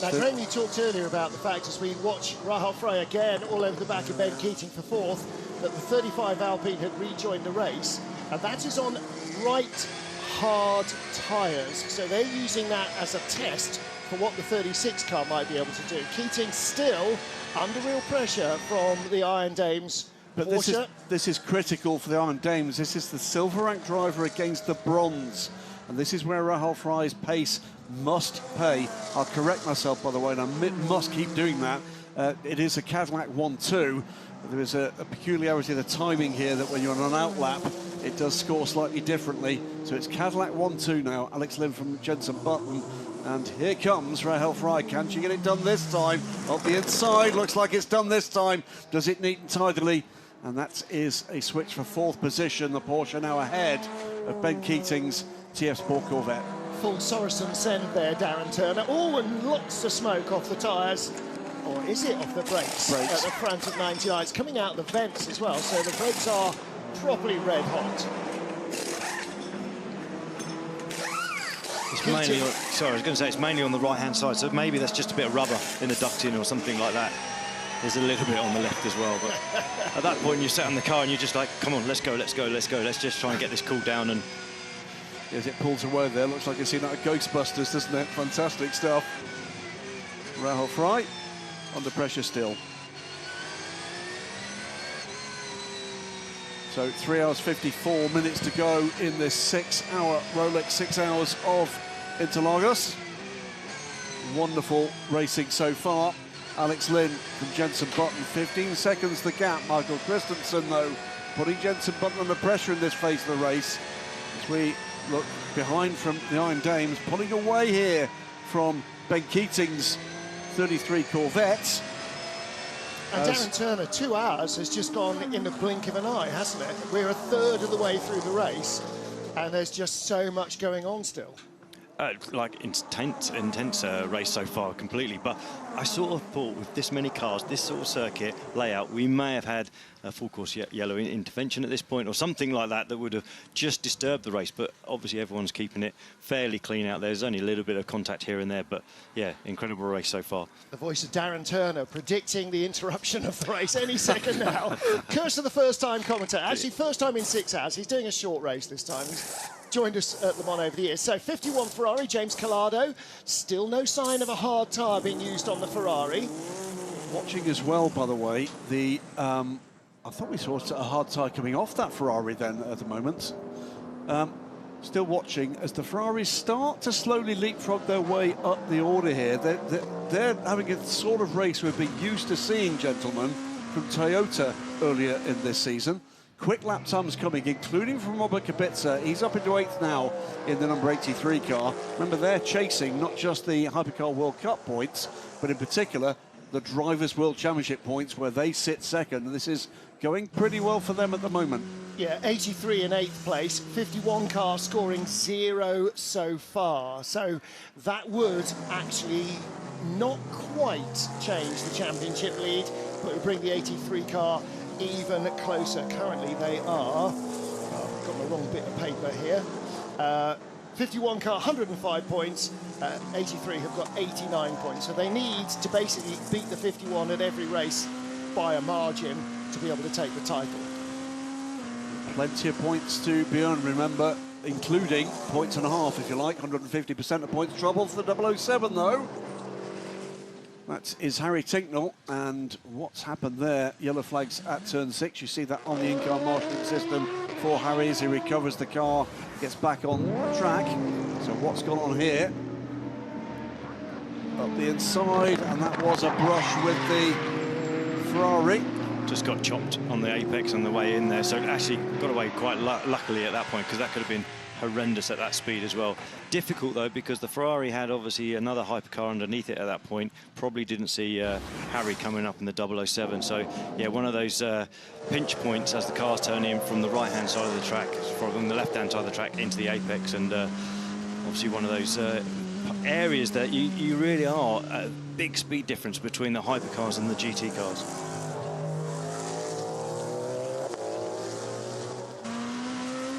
Now, Graham, you talked earlier about the fact, as we watch Rahul Fry again all over the back of Ben Keating for 4th, that the 35 Alpine had rejoined the race, and that is on right hard tyres. So they're using that as a test for what the 36 car might be able to do. Keating still under real pressure from the Iron Dames. But this is critical for the Iron Dames. This is the silver rank driver against the bronze. And this is where Rahul Fry's pace must pay. I'll correct myself, by the way, and I must keep doing that. It is a Cadillac 1-2. There is a peculiarity of the timing here that when you're on an outlap, it does score slightly differently. So it's Cadillac 1-2 now. Alex Lynn from Jenson Button. And here comes Rahul Fry. Can she get it done this time? Off the inside, looks like it's done this time. Does it neat and tidily? And that is a switch for 4th position. The Porsche now ahead of Ben Keating's TF Sport Corvette. Full Sorensen send there, Darren Turner. Oh, and lots of smoke off the tyres. Or is it off the brakes? At the front of 99. It's coming out the vents as well, so the brakes are properly red hot. It's mainly, sorry, I was going to say it's mainly on the right-hand side, so maybe that's just a bit of rubber in the ducting or something like that. There's a little bit on the left as well, but at that point you sit in the car and you're just like, come on, let's go, let's go, let's go. Let's just try and get this cooled down. And as it pulls away there, looks like you've seen that at Ghostbusters, doesn't it? Fantastic stuff. Rahul Fry under pressure still. So 3 hours 54 minutes to go in this 6-hour Rolex 6 hours of Interlagos. Wonderful racing so far. Alex Lynn from Jenson Button, 15 seconds the gap. Michael Christensen, though, putting Jenson Button under pressure in this phase of the race. As we look behind from the Iron Dames, pulling away here from Ben Keating's 33 Corvette. And Darren Turner, 2 hours has just gone in the blink of an eye, hasn't it? We're a third of the way through the race, and there's just so much going on still. like intense race so far completely, but I sort of thought with this many cars, this sort of circuit layout, we may have had a full course yellow intervention at this point or something like that would have just disturbed the race, but obviously everyone's keeping it fairly clean out. There's only a little bit of contact here and there, but yeah, incredible race so far. The voice of Darren Turner predicting the interruption of the race any second now. Kirsten, the first-time commentator, actually first time in 6 hours. He's doing a short race this time. He's joined us at Le Mans over the years. So 51 Ferrari, James Collado. Still no sign of a hard tyre being used on the Ferrari. Watching as well, by the way, the I thought we saw a hard tyre coming off that Ferrari then at the moment. Still watching as the Ferraris start to slowly leapfrog their way up the order here. They're having a sort of race we've been used to seeing, gentlemen, from Toyota earlier in this season. Quick lap times coming, including from Robert Kubica. He's up into 8th now in the number 83 car. Remember, they're chasing not just the Hypercar World Cup points, but in particular the Drivers' World Championship points, where they sit second. And this is going pretty well for them at the moment. Yeah, 83 in 8th place, 51 car scoring 0 so far. So that would actually not quite change the championship lead, but would bring the 83 car even closer. Currently they are, I've got the wrong bit of paper here, 51 car 105 points, 83 have got 89 points, so they need to basically beat the 51 at every race by a margin to be able to take the title. Plenty of points to be earned, remember, including points and a half, if you like, 150% of points trouble for the 007 though. That is Harry Tinknell, and what's happened there, yellow flags at turn 6. You see that on the in-car marshalling system for Harry as he recovers the car, gets back on track. So what's gone on here? Up the inside, and that was a brush with the Ferrari. Just got chopped on the apex on the way in there, so it actually got away quite luckily at that point, because that could have been horrendous at that speed as well. Difficult though, because the Ferrari had obviously another hypercar underneath it at that point. Probably didn't see Harry coming up in the 007. So yeah, one of those pinch points as the cars turn in from the right hand side of the track, from the left hand side of the track into the apex, and obviously one of those areas that you really are a big speed difference between the hypercars and the GT cars.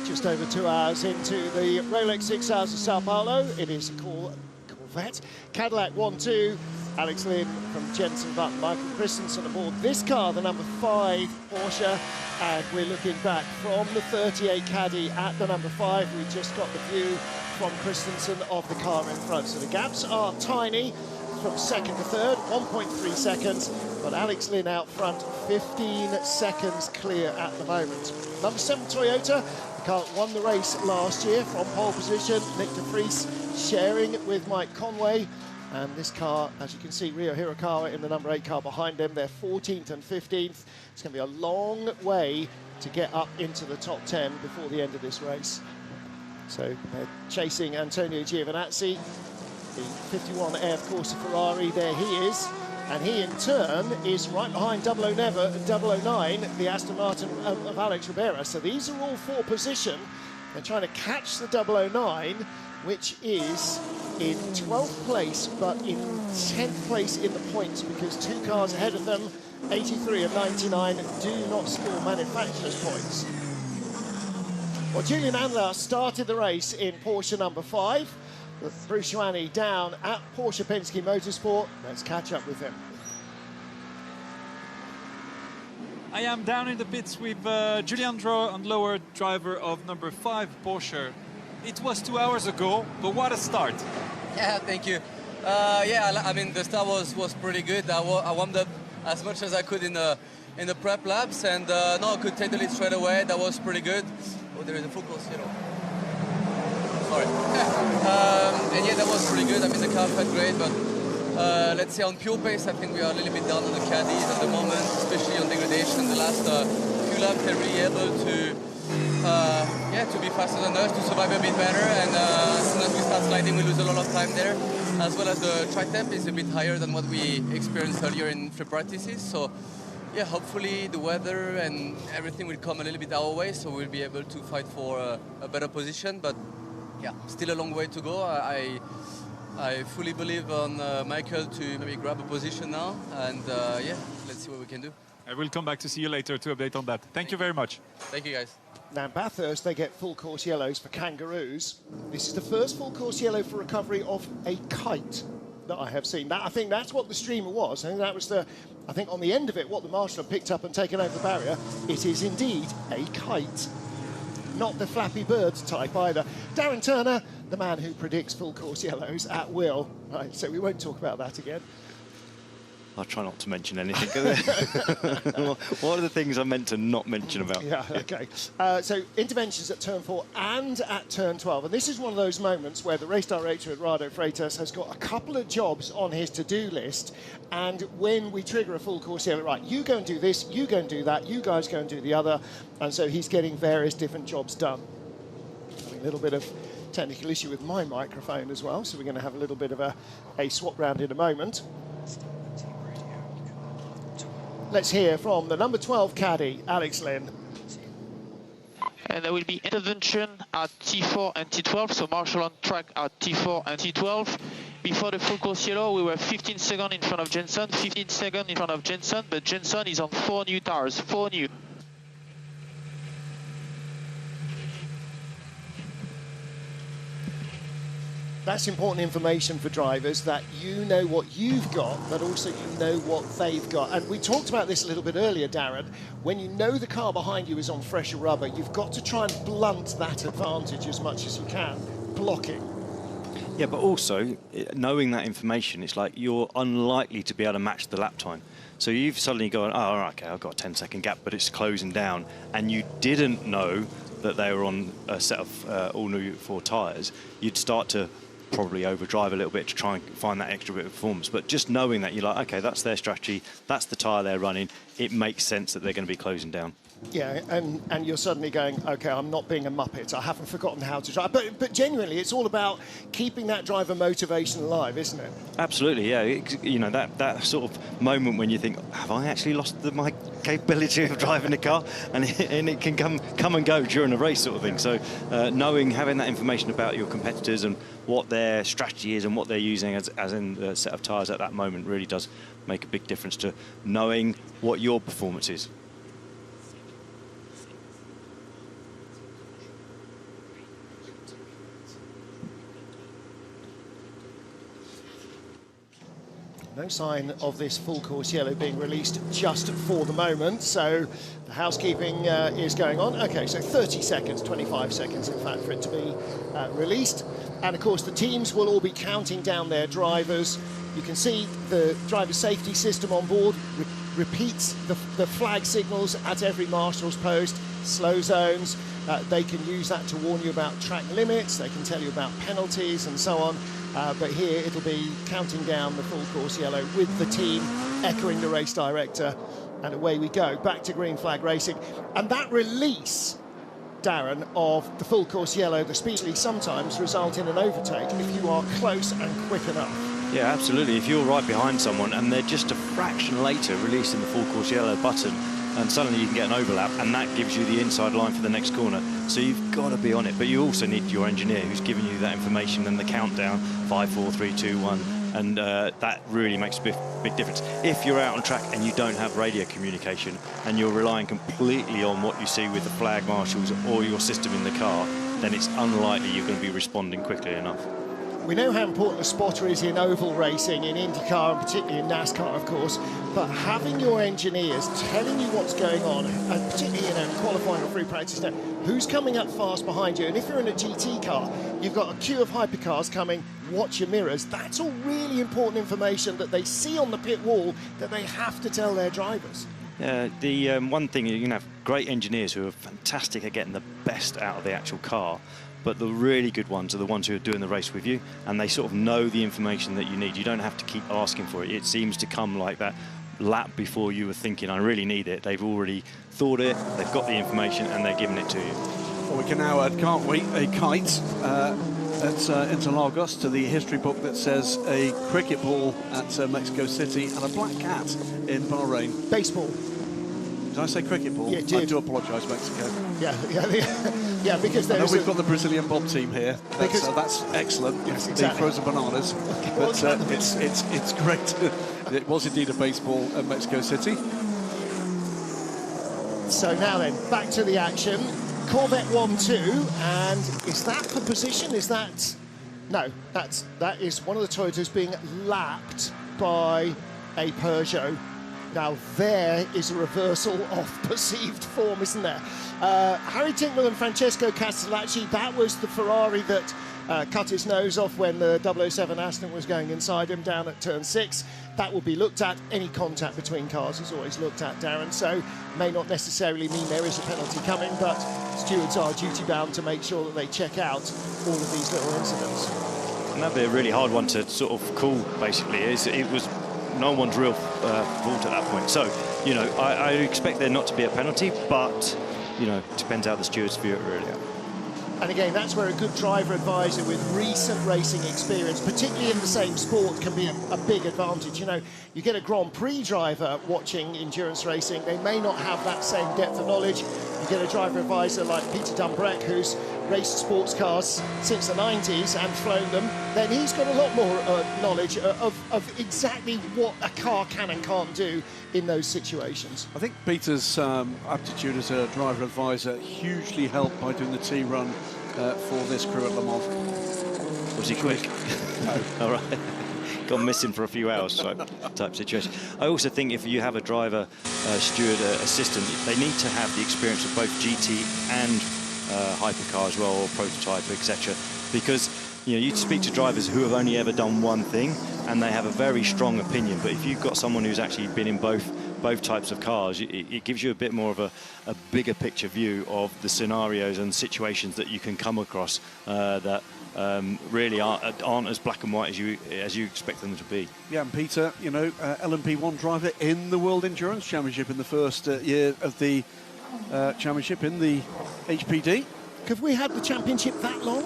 Just over 2 hours into the Rolex 6 Hours of Sao Paulo. It is a Corvette. Cadillac 1-2. Alex Lynn from Jensen Button, Michael Christensen aboard this car, the number 5 Porsche. And we're looking back from the 38 Caddy at the number 5. We just got the view from Christensen of the car in front. So the gaps are tiny from second to third, 1.3 seconds. But Alex Lynn out front, 15 seconds clear at the moment. Number 7 Toyota. The car won the race last year from pole position. Nick de Vries sharing with Mike Conway. And this car, as you can see, Rio Hirakawa in the number 8 car behind them. They're 14th and 15th. It's going to be a long way to get up into the top 10 before the end of this race. So they're chasing Antonio Giovinazzi, the 51 Air Corsa Ferrari. There he is. And he, in turn, is right behind 009, the Aston Martin of Alex Ribeira. So these are all for position. They're trying to catch the 009, which is in 12th place, but in 10th place in the points, because 2 cars ahead of them, 83 and 99, do not score manufacturer's points. Well, Julian Andler started the race in Porsche number 5. With Bruce Schwanny down at Porsche Penske Motorsport. Let's catch up with him. I am down in the pits with Julian Andro and lower driver of number 5 Porsche. It was 2 hours ago, but what a start. Yeah, thank you. Yeah, I mean, the start was pretty good. I warmed up as much as I could in the prep laps, and no, I could take the lead straight away. That was pretty good. Oh, there is a full course, you know. Sorry. And yeah, that was pretty good. I mean, the car felt great, but let's say on pure pace, I think we are a little bit down on the caddies at the moment, especially on degradation. The last few laps, they're really able to, to be faster than us, to survive a bit better. And as soon as we start sliding, we lose a lot of time there. As well as the track temp is a bit higher than what we experienced earlier in free practices. So yeah, hopefully the weather and everything will come a little bit our way, so we'll be able to fight for a better position. But yeah, still a long way to go. I fully believe on Michael to maybe grab a position now, and yeah, let's see what we can do. I will come back to see you later to update on that. Thank you very much. Thank you, guys. Now, Bathurst, they get full course yellows for kangaroos. This is the first full course yellow for recovery of a kite that I have seen. I think that's what the streamer was. I think that was I think on the end of it, what the marshal had picked up and taken over the barrier, it is indeed a kite. Not the Flappy Bird type either. Darren Turner, the man who predicts full course yellows at will. Right, so we won't talk about that again. I'll try not to mention anything. What are the things I meant to not mention about? Yeah, okay. So interventions at turn 4 and at turn 12. And this is one of those moments where the race director at Rado Freitas has got a couple of jobs on his to-do list. And when we trigger a full course yellow, right, you go and do this, you go and do that, you guys go and do the other. And so he's getting various different jobs done. A little bit of technical issue with my microphone as well. So we're going to have a little bit of a swap round in a moment. Let's hear from the number 12 caddy, Alex Lynn. And there will be intervention at T4 and T12, so marshal on track at T4 and T12. Before the full course yellow, we were 15 seconds in front of Jensen, 15 seconds in front of Jensen, but Jensen is on 4 new tires, 4 new. That's important information for drivers, that you know what you've got, but also you know what they've got. And we talked about this a little bit earlier, Darren. When you know the car behind you is on fresher rubber, you've got to try and blunt that advantage as much as you can, blocking. Yeah, but also, knowing that information, it's like you're unlikely to be able to match the lap time. So you've suddenly gone, oh, okay, I've got a 10-second gap, but it's closing down, and you didn't know that they were on a set of all new 4 tyres, you'd start to probably overdrive a little bit to try and find that extra bit of performance. But just knowing that, you're like, okay, that's their strategy, that's the tyre they're running, it makes sense that they're going to be closing down. Yeah, and you're suddenly going, okay, I'm not being a muppet, I haven't forgotten how to drive. But genuinely, it's all about keeping that driver motivation alive, isn't it? Absolutely, yeah. You know, that sort of moment when you think, have I actually lost my capability of driving the car? And it can come and go during a race sort of thing. So having that information about your competitors and what their strategy is and what they're using as in the set of tyres at that moment really does make a big difference to knowing what your performance is. No sign of this full course yellow being released just for the moment, so the housekeeping is going on. Okay, so 30 seconds, 25 seconds in fact, for it to be released. And of course the teams will all be counting down their drivers. You can see the driver safety system on board repeats the flag signals at every marshal's post, slow zones. They can use that to warn you about track limits, they can tell you about penalties and so on. But here it'll be counting down the full course yellow with the team echoing the race director, and away we go, back to green flag racing. And that release, Darren, of the full course yellow, the speed release sometimes result in an overtake if you are close and quick enough. Yeah, absolutely. If you're right behind someone and they're just a fraction later releasing the full course yellow button, and suddenly you can get an overlap, and that gives you the inside line for the next corner. So you've got to be on it, but you also need your engineer who's giving you that information and the countdown, 5, 4, 3, 2, 1, and that really makes a big difference. If you're out on track and you don't have radio communication and you're relying completely on what you see with the flag marshals or your system in the car, then it's unlikely you're going to be responding quickly enough. We know how important a spotter is in oval racing, in IndyCar, and particularly in NASCAR, of course, but having your engineers telling you what's going on, and particularly, in qualifying or free practice now, who's coming up fast behind you, and if you're in a GT car, you've got a queue of hypercars coming, watch your mirrors. That's all really important information that they see on the pit wall that they have to tell their drivers. The one thing, you can have great engineers who are fantastic at getting the best out of the actual car, but the really good ones are the ones who are doing the race with you, and they sort of know the information that you need. You don't have to keep asking for it. It seems to come like that lap before you were thinking, I really need it. They've already thought it, they've got the information, and they're giving it to you. Well, we can now add, can't we, a kite at Interlagos to the history book that says a cricket ball at Mexico City and a black cat in Bahrain. Baseball. I say cricket ball? Yeah, you did. I do apologise, Mexico. Yeah, because I know there's we've got the Brazilian bob team here. That's excellent. Yes, The exactly. frozen bananas. But it's great. It was indeed a baseball at Mexico City. So now then, back to the action. Corvette 1-2, and is that for position? Is that... No, that is one of the Toyotas being lapped by a Peugeot. Now there is a reversal of perceived form, isn't there? Harry Tincknell and Francesco Castellacci, that was the Ferrari that cut his nose off when the 007 Aston was going inside him down at turn 6. That will be looked at. Any contact between cars is always looked at, Darren, so may not necessarily mean there is a penalty coming, but stewards are duty-bound to make sure that they check out all of these little incidents. And that'd be a really hard one to sort of call, basically. It was no one's real fault at that point. So, you know, I expect there not to be a penalty, but, you know, it depends how the stewards view it, really. And again, that's where a good driver advisor with recent racing experience, particularly in the same sport, can be a big advantage. You know, you get a Grand Prix driver watching endurance racing, they may not have that same depth of knowledge. You get a driver advisor like Peter Dumbreck, who's raced sports cars since the 90s and flown them, then he's got a lot more knowledge of exactly what a car can and can't do in those situations. I think Peter's aptitude as a driver advisor hugely helped by doing the T-run for this crew at Le Mans. Was he quick? No. All right. Gone missing for a few hours type situation. I also think if you have a driver, steward, assistant, they need to have the experience of both GT and hypercar as well, or prototype, etc. Because you know, you speak to drivers who have only ever done one thing and they have a very strong opinion, but if you've got someone who's actually been in both types of cars, it gives you a bit more of a bigger picture view of the scenarios and situations that you can come across that really aren't as black and white as you expect them to be. Yeah, and Peter, you know, LMP1 driver in the World Endurance Championship in the first year of the championship in the HPD. Have we had the championship that long?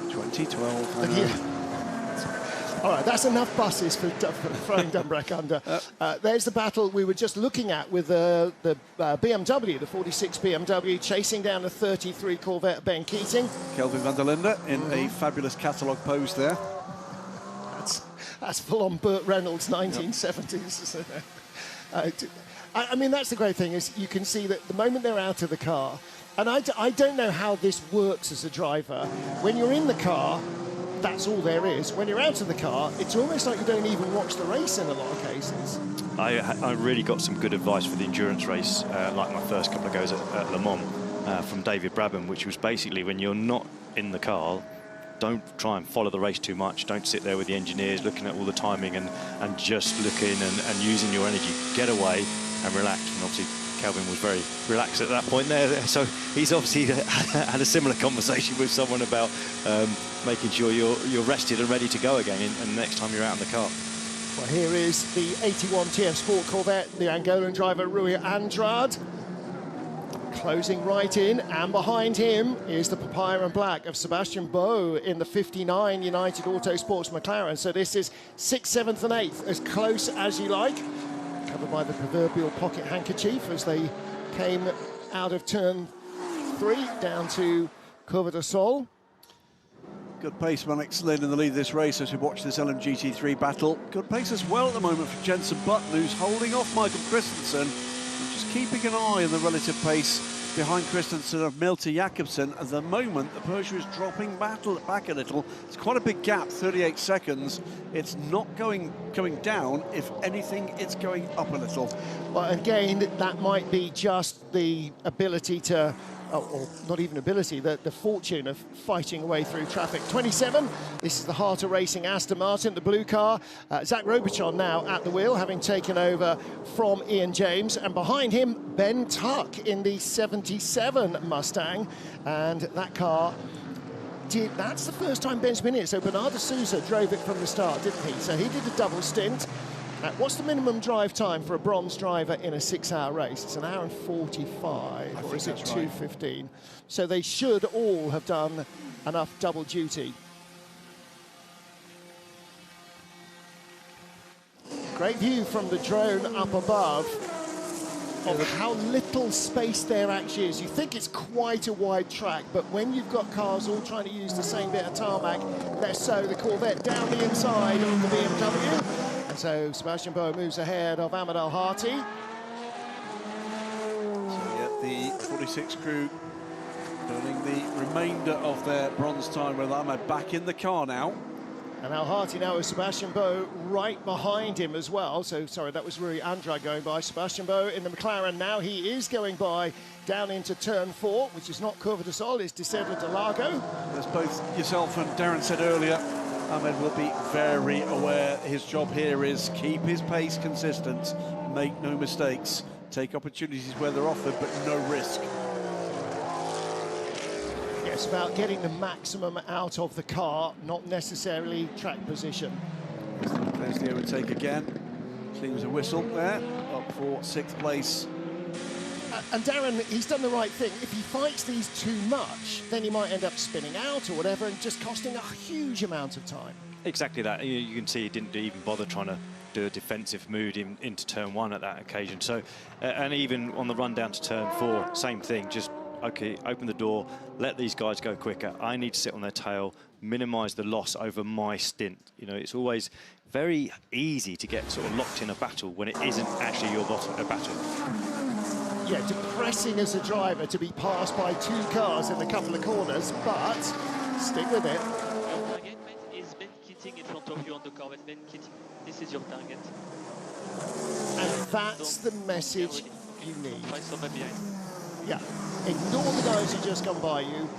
2012. All right, that's enough buses for throwing Dumbreck under. There's the battle we were just looking at with the BMW, the 46 BMW, chasing down the 33 Corvette Ben Keating. Kelvin van der Linde in a fabulous catalogue pose there. That's full-on Burt Reynolds 1970s. I mean, that's the great thing, is you can see that the moment they're out of the car, and I don't know how this works as a driver. When you're in the car, that's all there is. When you're out of the car, it's almost like you don't even watch the race in a lot of cases. I really got some good advice for the endurance race, like my first couple of goes at Le Mans, from David Brabham, which was basically, when you're not in the car, don't try and follow the race too much. Don't sit there with the engineers looking at all the timing and just looking and using your energy. Get away and relax. And obviously Kelvin was very relaxed at that point there, so he's obviously had a similar conversation with someone about making sure you're rested and ready to go again and next time you're out in the car. Well, here is the 81 TF Sport Corvette, the Angolan driver Rui Andrade, closing right in, and behind him is the Papaya and Black of Sebastian Boe in the 59 United Autosports McLaren. So this is 6th, 7th and 8th, as close as you like. Covered by the proverbial pocket handkerchief as they came out of turn 3 down to Curva de Sol. Good pace, Mannix Lynn in the lead of this race as we watch this LMGT3 battle. Good pace as well at the moment for Jenson Button, who's holding off Michael Christensen, just keeping an eye on the relative pace behind Christensen of Malte Jakobsen. At the moment, the Peugeot is dropping back a little. It's quite a big gap, 38 seconds. It's not coming down. If anything, it's going up a little. Well, again, that might be just the ability to, or not even ability, the fortune of fighting away through traffic. 27, this is the Heart of Racing Aston Martin, the blue car. Zach Robichon now at the wheel, having taken over from Ian James. And behind him, Ben Tuck in the 77 Mustang. And that car, that's the first time Ben's been in it. So Bernardo Souza drove it from the start, didn't he? So he did a double stint. What's the minimum drive time for a bronze driver in a 6-hour race? It's 1 hour and 45, or is it 2:15? So they should all have done enough double duty. Great view from the drone up above. of how little space there actually is. You think it's quite a wide track, but when you've got cars all trying to use the same bit of tarmac, less so the Corvette down the inside of the BMW. And so Sebastian Boe moves ahead of Ahmed Al-Hati. So yeah, the 46 crew earning the remainder of their bronze time with Ahmed back in the car now. And Al-Hati now with Sebastian Boe right behind him as well. So, sorry, that was Rui Andrade going by. Sebastian Boe in the McLaren now. He is going by down into turn 4, which is not Curva de Sol, it's Desedla de Largo. As both yourself and Darren said earlier, Ahmed will be very aware his job here is keep his pace consistent, make no mistakes, take opportunities where they're offered, but no risk. It's about getting the maximum out of the car, not necessarily track position. There's the overtake again. Cleans a whistle there, up for 6th place. And Darren, he's done the right thing. If he fights these too much, then he might end up spinning out or whatever and just costing a huge amount of time. Exactly that. You can see he didn't even bother trying to do a defensive move into turn 1 at that occasion. So, and even on the run down to turn 4, same thing. Just okay, open the door, let these guys go quicker. I need to sit on their tail, minimise the loss over my stint. You know, it's always very easy to get sort of locked in a battle when it isn't actually your battle. Yeah, depressing as a driver to be passed by 2 cars in a couple of corners, but stick with it. Your target, mate, is Ben Keating in front of you on the Corvette. Ben Keating, this is your target. And that's the message you need. Find someone behind. Yeah, ignore the guys who just come by you.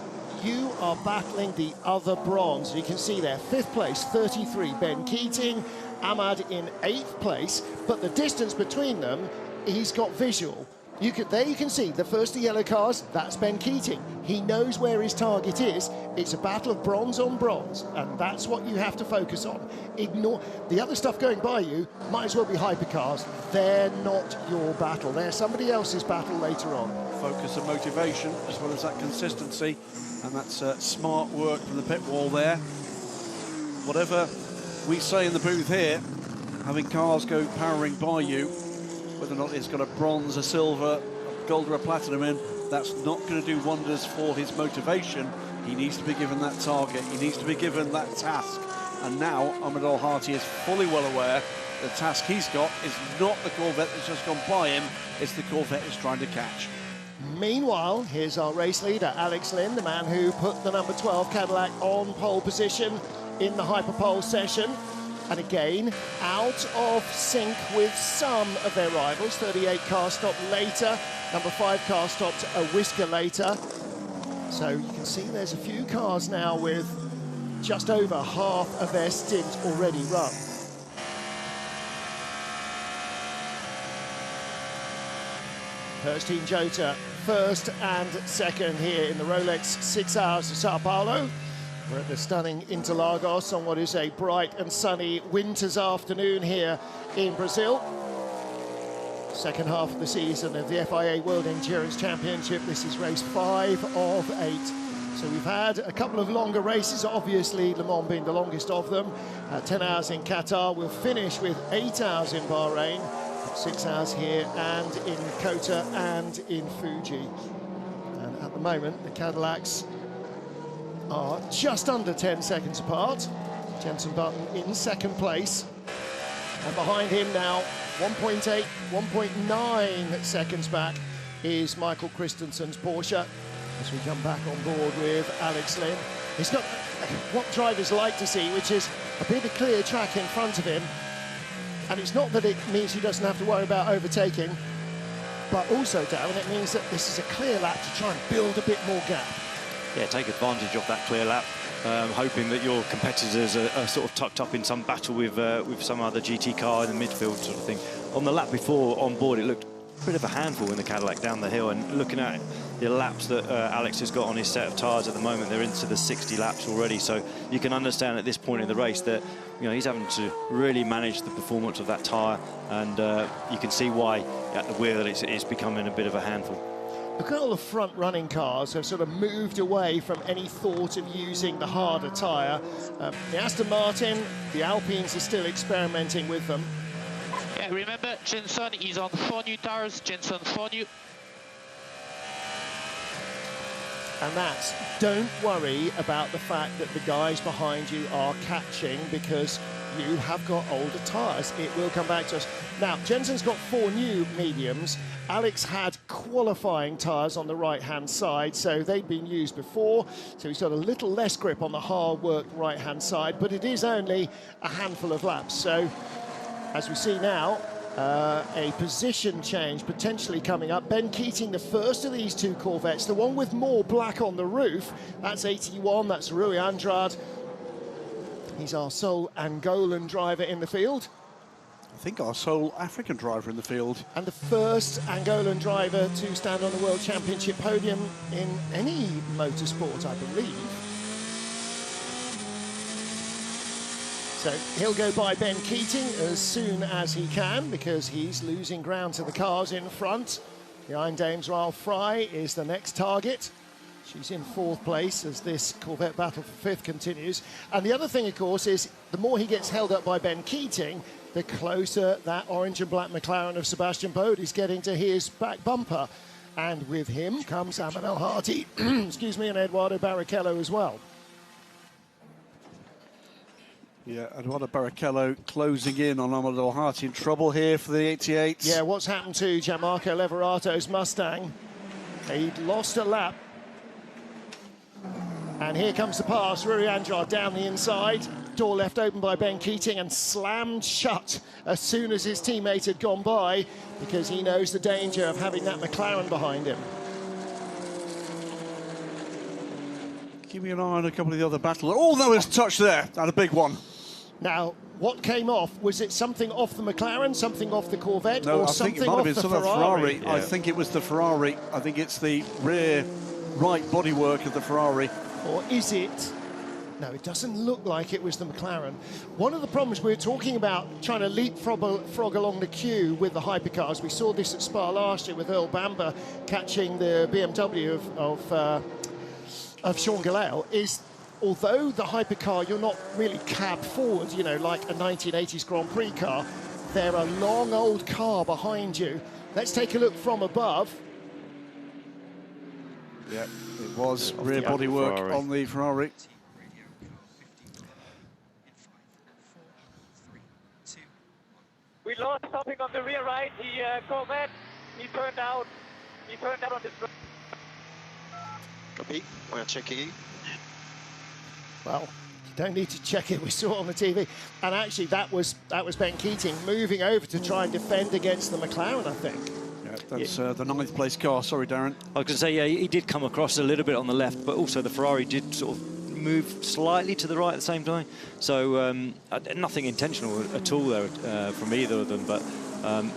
You are battling the other bronze. You can see there, 5th place, 33, Ben Keating. Ahmad in 8th place, but the distance between them, he's got visual. There you can see the first of yellow cars, that's Ben Keating. He knows where his target is. It's a battle of bronze on bronze, and that's what you have to focus on. Ignore the other stuff going by you, might as well be hypercars. They're not your battle. They're somebody else's battle later on. Focus and motivation, as well as that consistency, and that's smart work from the pit wall there. Whatever we say in the booth here, having cars go powering by you, whether or not it's got a bronze, a silver, a gold or a platinum in, that's not going to do wonders for his motivation. He needs to be given that target, he needs to be given that task. And now Ahmed Al-Hati is fully well aware the task he's got is not the Corvette that's just gone by him, it's the Corvette he's trying to catch. Meanwhile, here's our race leader, Alex Lynn, the man who put the number 12 Cadillac on pole position in the hyperpole session. And again, out of sync with some of their rivals. 38 car stopped later, number 5 car stopped a whisker later. So you can see there's a few cars now with just over half of their stint already run. Hurst Team Jota, 1st and 2nd here in the Rolex 6 Hours of Sao Paulo. We're at the stunning Interlagos on what is a bright and sunny winter's afternoon here in Brazil. Second half of the season of the FIA World Endurance Championship. This is race 5 of 8. So we've had a couple of longer races, obviously Le Mans being the longest of them. 10 hours in Qatar. We'll finish with 8 hours in Bahrain, 6 hours here and in Kota and in Fuji. And at the moment, the Cadillacs are just under 10 seconds apart. Jenson Button in 2nd place. And behind him now, 1.8, 1.9 seconds back is Michael Christensen's Porsche. As we come back on board with Alex Lynn. He's got what drivers like to see, which is a bit of clear track in front of him. And it's not that it means he doesn't have to worry about overtaking, but also, Darren, it means that this is a clear lap to try and build a bit more gap. Yeah, take advantage of that clear lap, hoping that your competitors are sort of tucked up in some battle with some other GT car in the midfield sort of thing. On the lap before on board, it looked a bit of a handful in the Cadillac down the hill, and looking at the laps that Alex has got on his set of tyres at the moment, they're into the 60 laps already, so you can understand at this point in the race that he's having to really manage the performance of that tyre, and you can see why at the wheel that it's becoming a bit of a handful. Look at all the front-running cars have sort of moved away from any thought of using the harder tyre. The Aston Martin, the Alpines are still experimenting with them. Yeah, Remember, Jenson is on 4 new tires. Jenson 4 new. And that's, don't worry about the fact that the guys behind you are catching, because you have got older tyres. It will come back to us. Now, Jensen's got 4 new mediums. Alex had qualifying tyres on the right-hand side, so they'd been used before, so he's got a little less grip on the hard-worked right-hand side, but it is only a handful of laps. So, as we see now, a position change potentially coming up. Ben Keating, the first of these 2 Corvettes, the one with more black on the roof. That's 81, that's Rui Andrade. He's our sole Angolan driver in the field. I think our sole African driver in the field. And the first Angolan driver to stand on the World Championship podium in any motorsport, I believe. So he'll go by Ben Keating as soon as he can, because he's losing ground to the cars in front. Behind Dames Ryle Fry is the next target. She's in 4th place as this Corvette battle for 5th continues. And the other thing, of course, is the more he gets held up by Ben Keating, the closer that orange and black McLaren of Sebastian Bode is getting to his back bumper. And with him comes Amadel Harty, excuse me, and Eduardo Barrichello as well. Yeah, Eduardo Barrichello closing in on Amadel Harty. In trouble here for the 88s. Yeah, what's happened to Gianmarco Leverato's Mustang? He'd lost a lap. And here comes the pass. Rui Andrade down the inside. Door left open by Ben Keating and slammed shut as soon as his teammate had gone by, because he knows the danger of having that McLaren behind him. Keeping an eye on a couple of the other battles. Oh, there was a touch there. And a big one. Now, what came off? Was it something off the McLaren, something off the Corvette, no, or I think something it might off have been the some of the Ferrari? Ferrari. I think it was the Ferrari. I think it's the rear right bodywork of the Ferrari. Or is it? No, it doesn't look like it was the McLaren. One of the problems, we were talking about trying to leapfrog along the queue with the hypercars. We saw this at Spa last year with Earl Bamber catching the BMW of Sean Gelael, is although the hypercar, you're not really cab forward, you know, like a 1980s Grand Prix car, they're a long old car behind you. Let's take a look from above. Yeah, it was rear bodywork on the Ferrari. We lost something on the rear right. The Corvette, he turned out on this. Copy, we're checking. Well, you don't need to check it, we saw it on the TV. And actually that was Ben Keating moving over to try and defend against the McLaren, I think. Yeah, that's the 9th place car, sorry Darren. I was going to say, yeah, he did come across a little bit on the left, but also the Ferrari did sort of move slightly to the right at the same time. So nothing intentional at all there from either of them, but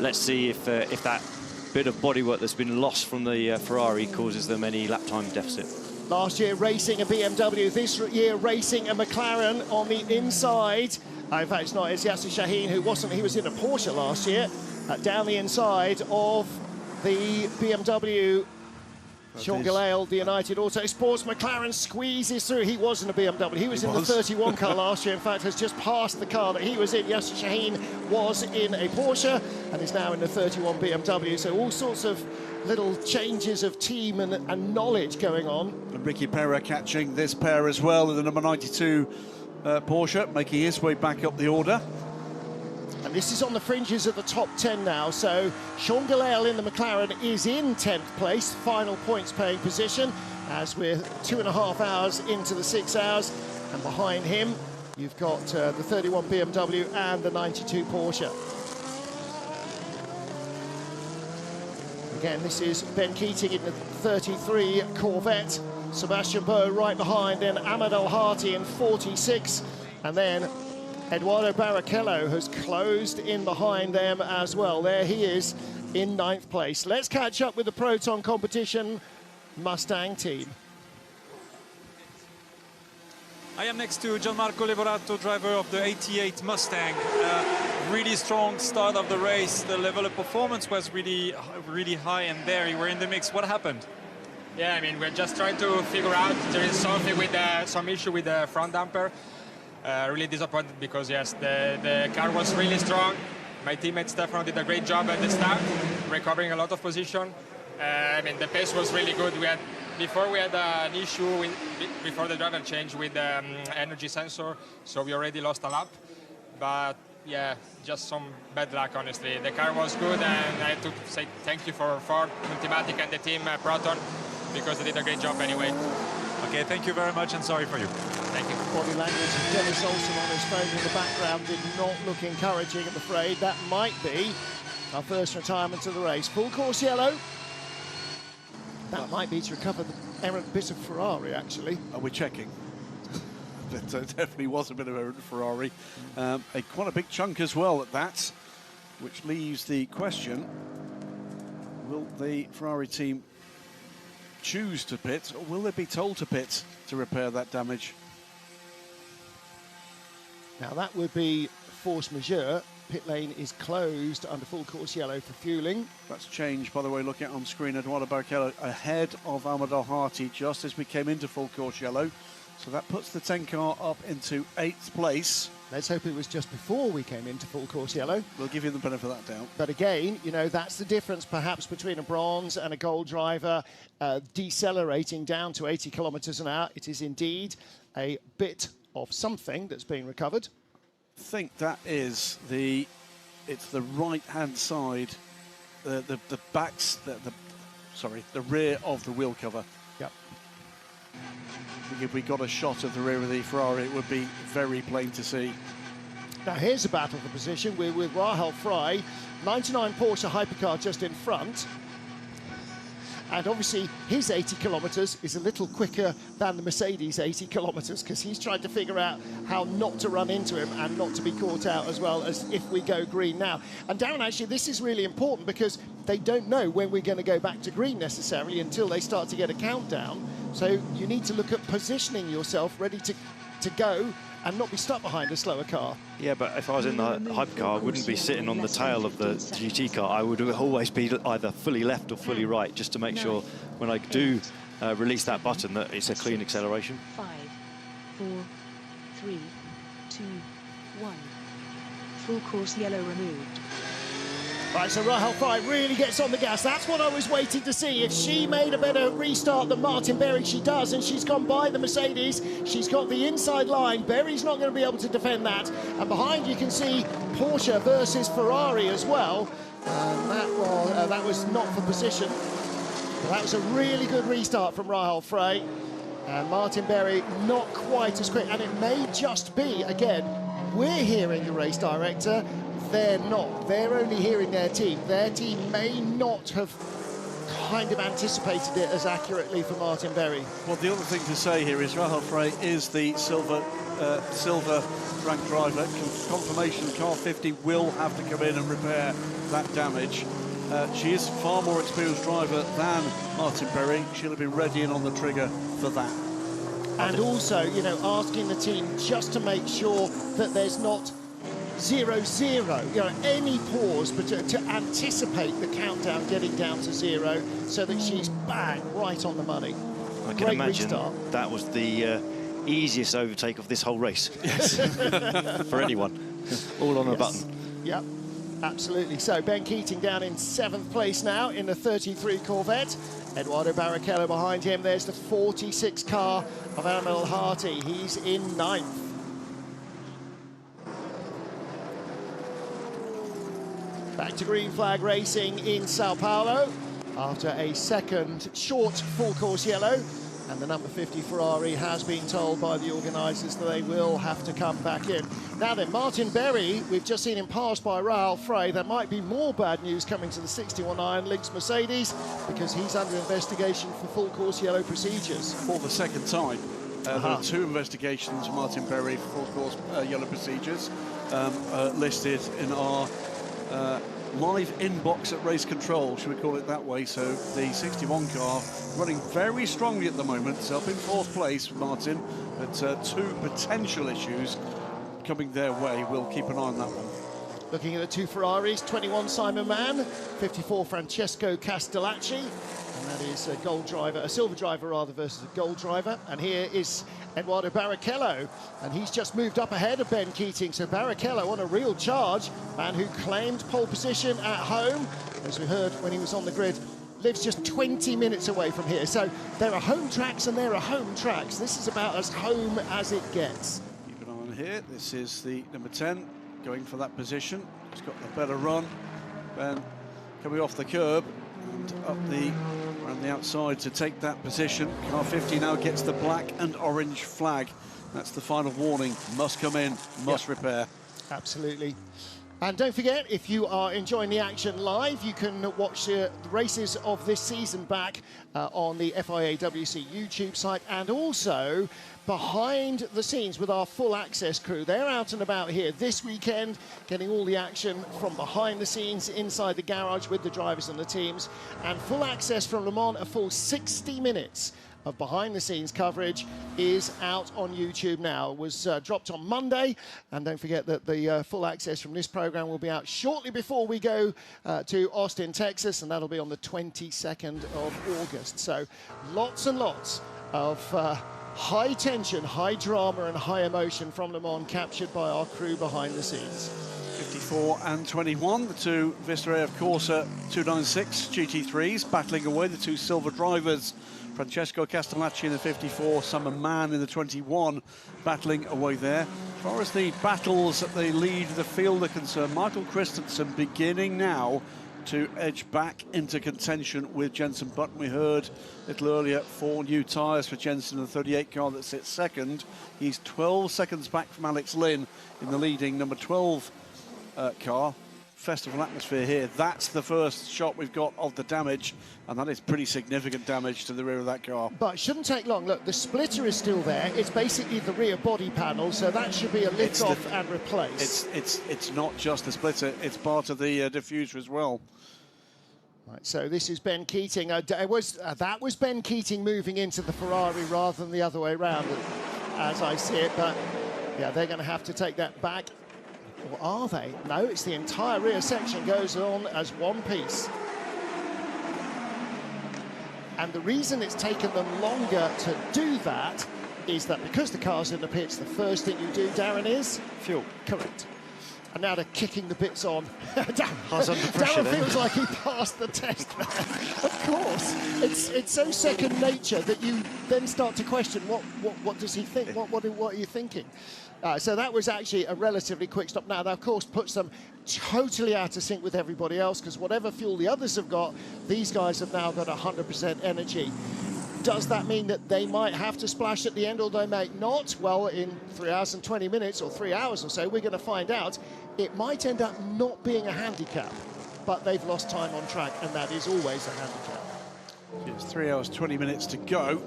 let's see if that bit of bodywork that's been lost from the Ferrari causes them any lap time deficit. Last year racing a BMW, this year racing a McLaren on the inside. In fact, it's not, it's Yasser Shaheen, who wasn't, he was in a Porsche last year, down the inside of the BMW. Sean Gelael, the United Auto Sports. McLaren squeezes through. He was in a BMW. He was in the 31 car last year. In fact, has just passed the car that he was in. Yasser Shaheen was in a Porsche and is now in the 31 BMW. So all sorts of little changes of team and knowledge going on. And Ricky Perra catching this pair as well in the number 92 Porsche, making his way back up the order. And this is on the fringes of the top 10 now, so Sean Gelael in the McLaren is in 10th place, final points paying position, as we're 2.5 hours into the 6 hours, and behind him you've got the 31 BMW and the 92 Porsche. Again, this is Ben Keating in the 33 Corvette, Sebastian Bode right behind, then Amadel Harty in 46, and then Eduardo Barrichello has closed in behind them as well. There he is in 9th place. Let's catch up with the Proton Competition Mustang team. I am next to Gianmarco Levorato, driver of the 88 Mustang. Really strong start of the race. The level of performance was really high, and there you were in the mix. What happened? Yeah, I mean, we're just trying to figure out. There is something with some issue with the front damper. Really disappointed because, yes, the car was really strong. My teammate Stefano did a great job at the start, recovering a lot of position. I mean, the pace was really good. Before we had an issue before the driver change with the energy sensor, so we already lost a lap. But yeah, just some bad luck, honestly. The car was good, and I have to say thank you for Ford, Multimatic, and the team Proton, because they did a great job anyway. Okay, thank you very much, and sorry for you. Thank you. Body language of Dennis Olsen on his phone in the background did not look encouraging, I'm afraid. That might be our first retirement of the race. Full course yellow. That might be to recover the errant bit of Ferrari, actually. Are we checking? That definitely was a bit of errant Ferrari. Quite a big chunk as well at that, which leaves the question, will the Ferrari team choose to pit, or will they be told to pit to repair that damage? Now that would be force majeure. Pit lane is closed under full course yellow for fueling. That's changed, by the way, looking at on screen. Eduardo Barrichello ahead of Amador Harty just as we came into full course yellow. So that puts the 10 car up into 8th place. Let's hope it was just before we came into full course yellow. We'll give you the benefit of that doubt. But again, you know, that's the difference perhaps between a bronze and a gold driver decelerating down to 80 kilometres an hour. It is indeed a bit of something that's being recovered. I think that is it's the right-hand side, the rear of the wheel cover. Yep. I think if we got a shot of the rear of the Ferrari, it would be very plain to see. Now here's a battle for position. We're with Rahel Frey, 99 Porsche hypercar just in front. And obviously his 80 kilometres is a little quicker than the Mercedes 80 kilometres, because he's tried to figure out how not to run into him and not to be caught out, as well as if we go green now. And Darren, actually this is really important, because they don't know when we're going to go back to green necessarily until they start to get a countdown. So you need to look at positioning yourself ready to go and not be stuck behind a slower car. Yeah, but if I was in the hypercar, I wouldn't be sitting on the tail of the GT car. I would always be either fully left or fully right, just to make sure when I do release that button that it's a clean acceleration. 5, 4, 3, 2, 1. Full course yellow removed. Right, so Rahel Frey really gets on the gas. That's what I was waiting to see. If she made a better restart than Martin Berry, she does, and she's gone by the Mercedes. She's got the inside line. Berry's not going to be able to defend that. And behind you can see Porsche versus Ferrari as well. That was not for position. But that was a really good restart from Rahel Frey. And Martin Berry not quite as quick. And it may just be, again, we're hearing the race director. They're not. They're only hearing their team. Their team may not have kind of anticipated it as accurately for Martin Berry. Well, the other thing to say here is Rahel Frey is the silver rank driver. Confirmation car 50 will have to come in and repair that damage. She is far more experienced driver than Martin Berry. She'll have been ready and on the trigger for that. And also, you know, asking the team just to make sure that there's not 0-0, you know, any pause, but to anticipate the countdown getting down to 0 so that she's bang right on the money. I can imagine that was the easiest overtake of this whole race. Yes. For anyone. All on a button. Yep, absolutely. So Ben Keating down in 7th place now in the 33 Corvette. Eduardo Barrichello behind him. There's the 46 car of Amador Harty. He's in 9th. Back to green flag racing in Sao Paulo after a second short full course yellow, and the number 50 Ferrari has been told by the organisers that they will have to come back in. Now then, Martin Berry, we've just seen him passed by Rahel Frey. There might be more bad news coming to the 61 Iron Lynx Mercedes, because he's under investigation for full course yellow procedures. For the second time. There are 2 investigations, Martin Berry, for full course yellow procedures, listed in our live inbox at Race Control, should we call it that way. So the 61 car running very strongly at the moment. It's up in 4th place, Martin, but 2 potential issues coming their way. We'll keep an eye on that one. Looking at the 2 Ferraris, 21 Simon Mann, 54 Francesco Castellacci, and And that is a gold driver, a silver driver rather, versus a gold driver. And here is Eduardo Barrichello, and he's just moved up ahead of Ben Keating. So Barrichello on a real charge, man who claimed pole position at home, as we heard when he was on the grid, lives just 20 minutes away from here. So there are home tracks and there are home tracks. This is about as home as it gets. Keep an eye on here. This is the number 10 going for that position. He's got the better run. Ben coming off the curb and up around the outside to take that position. Car 50 now gets the black and orange flag. That's the final warning. Must come in, must repair. Absolutely. And don't forget, if you are enjoying the action live, you can watch the races of this season back on the FIA-WC YouTube site, and also behind the scenes with our full access crew. They're out and about here this weekend, getting all the action from behind the scenes, inside the garage with the drivers and the teams. And full access from Le Mans, a full 60 minutes of behind-the-scenes coverage is out on YouTube now. It was dropped on Monday, and don't forget that the full access from this program will be out shortly before we go to Austin, Texas, and that'll be on the 22nd of August. So lots and lots of high tension, high drama and high emotion from Le Mans captured by our crew behind the scenes. 54 and 21, the two Vista of Corsa 296 GT3s battling away, the two silver drivers. Francesco Castellacci in the 54, Summer Man in the 21, battling away there. As far as the battles at the lead of the field are concerned, Michael Christensen beginning now to edge back into contention with Jenson Button. We heard a little earlier 4 new tyres for Jenson in the 38 car that sits second. He's 12 seconds back from Alex Lynn in the leading number 12 car. Festival atmosphere here. That's the first shot we've got of the damage, and that is pretty significant damage to the rear of that car. But it shouldn't take long. Look, the splitter is still there. It's basically the rear body panel, so that should be a lift off and replace. It's not just the splitter, it's part of the diffuser as well. Right, so this is Ben Keating. That was Ben Keating moving into the Ferrari rather than the other way around, as I see it. But yeah, they're going to have to take that back. Or are they? No, it's the entire rear section goes on as one piece. And the reason it's taken them longer to do that is that because the car's in the pits, the first thing you do, Darren, is fuel. Correct. And now they're kicking the bits on. Darren feels like he passed the test there. Of course, it's so second nature that you then start to question what does he think? What are you thinking? So that was actually a relatively quick stop. Now that of course puts them totally out of sync with everybody else, because whatever fuel the others have got, these guys have now got 100% energy. Does that mean that they might have to splash at the end, or they might not? Well, in 3 hours and 20 minutes or 3 hours or so, we're going to find out. It might end up not being a handicap, but they've lost time on track, and that is always a handicap. It's 3 hours, 20 minutes to go.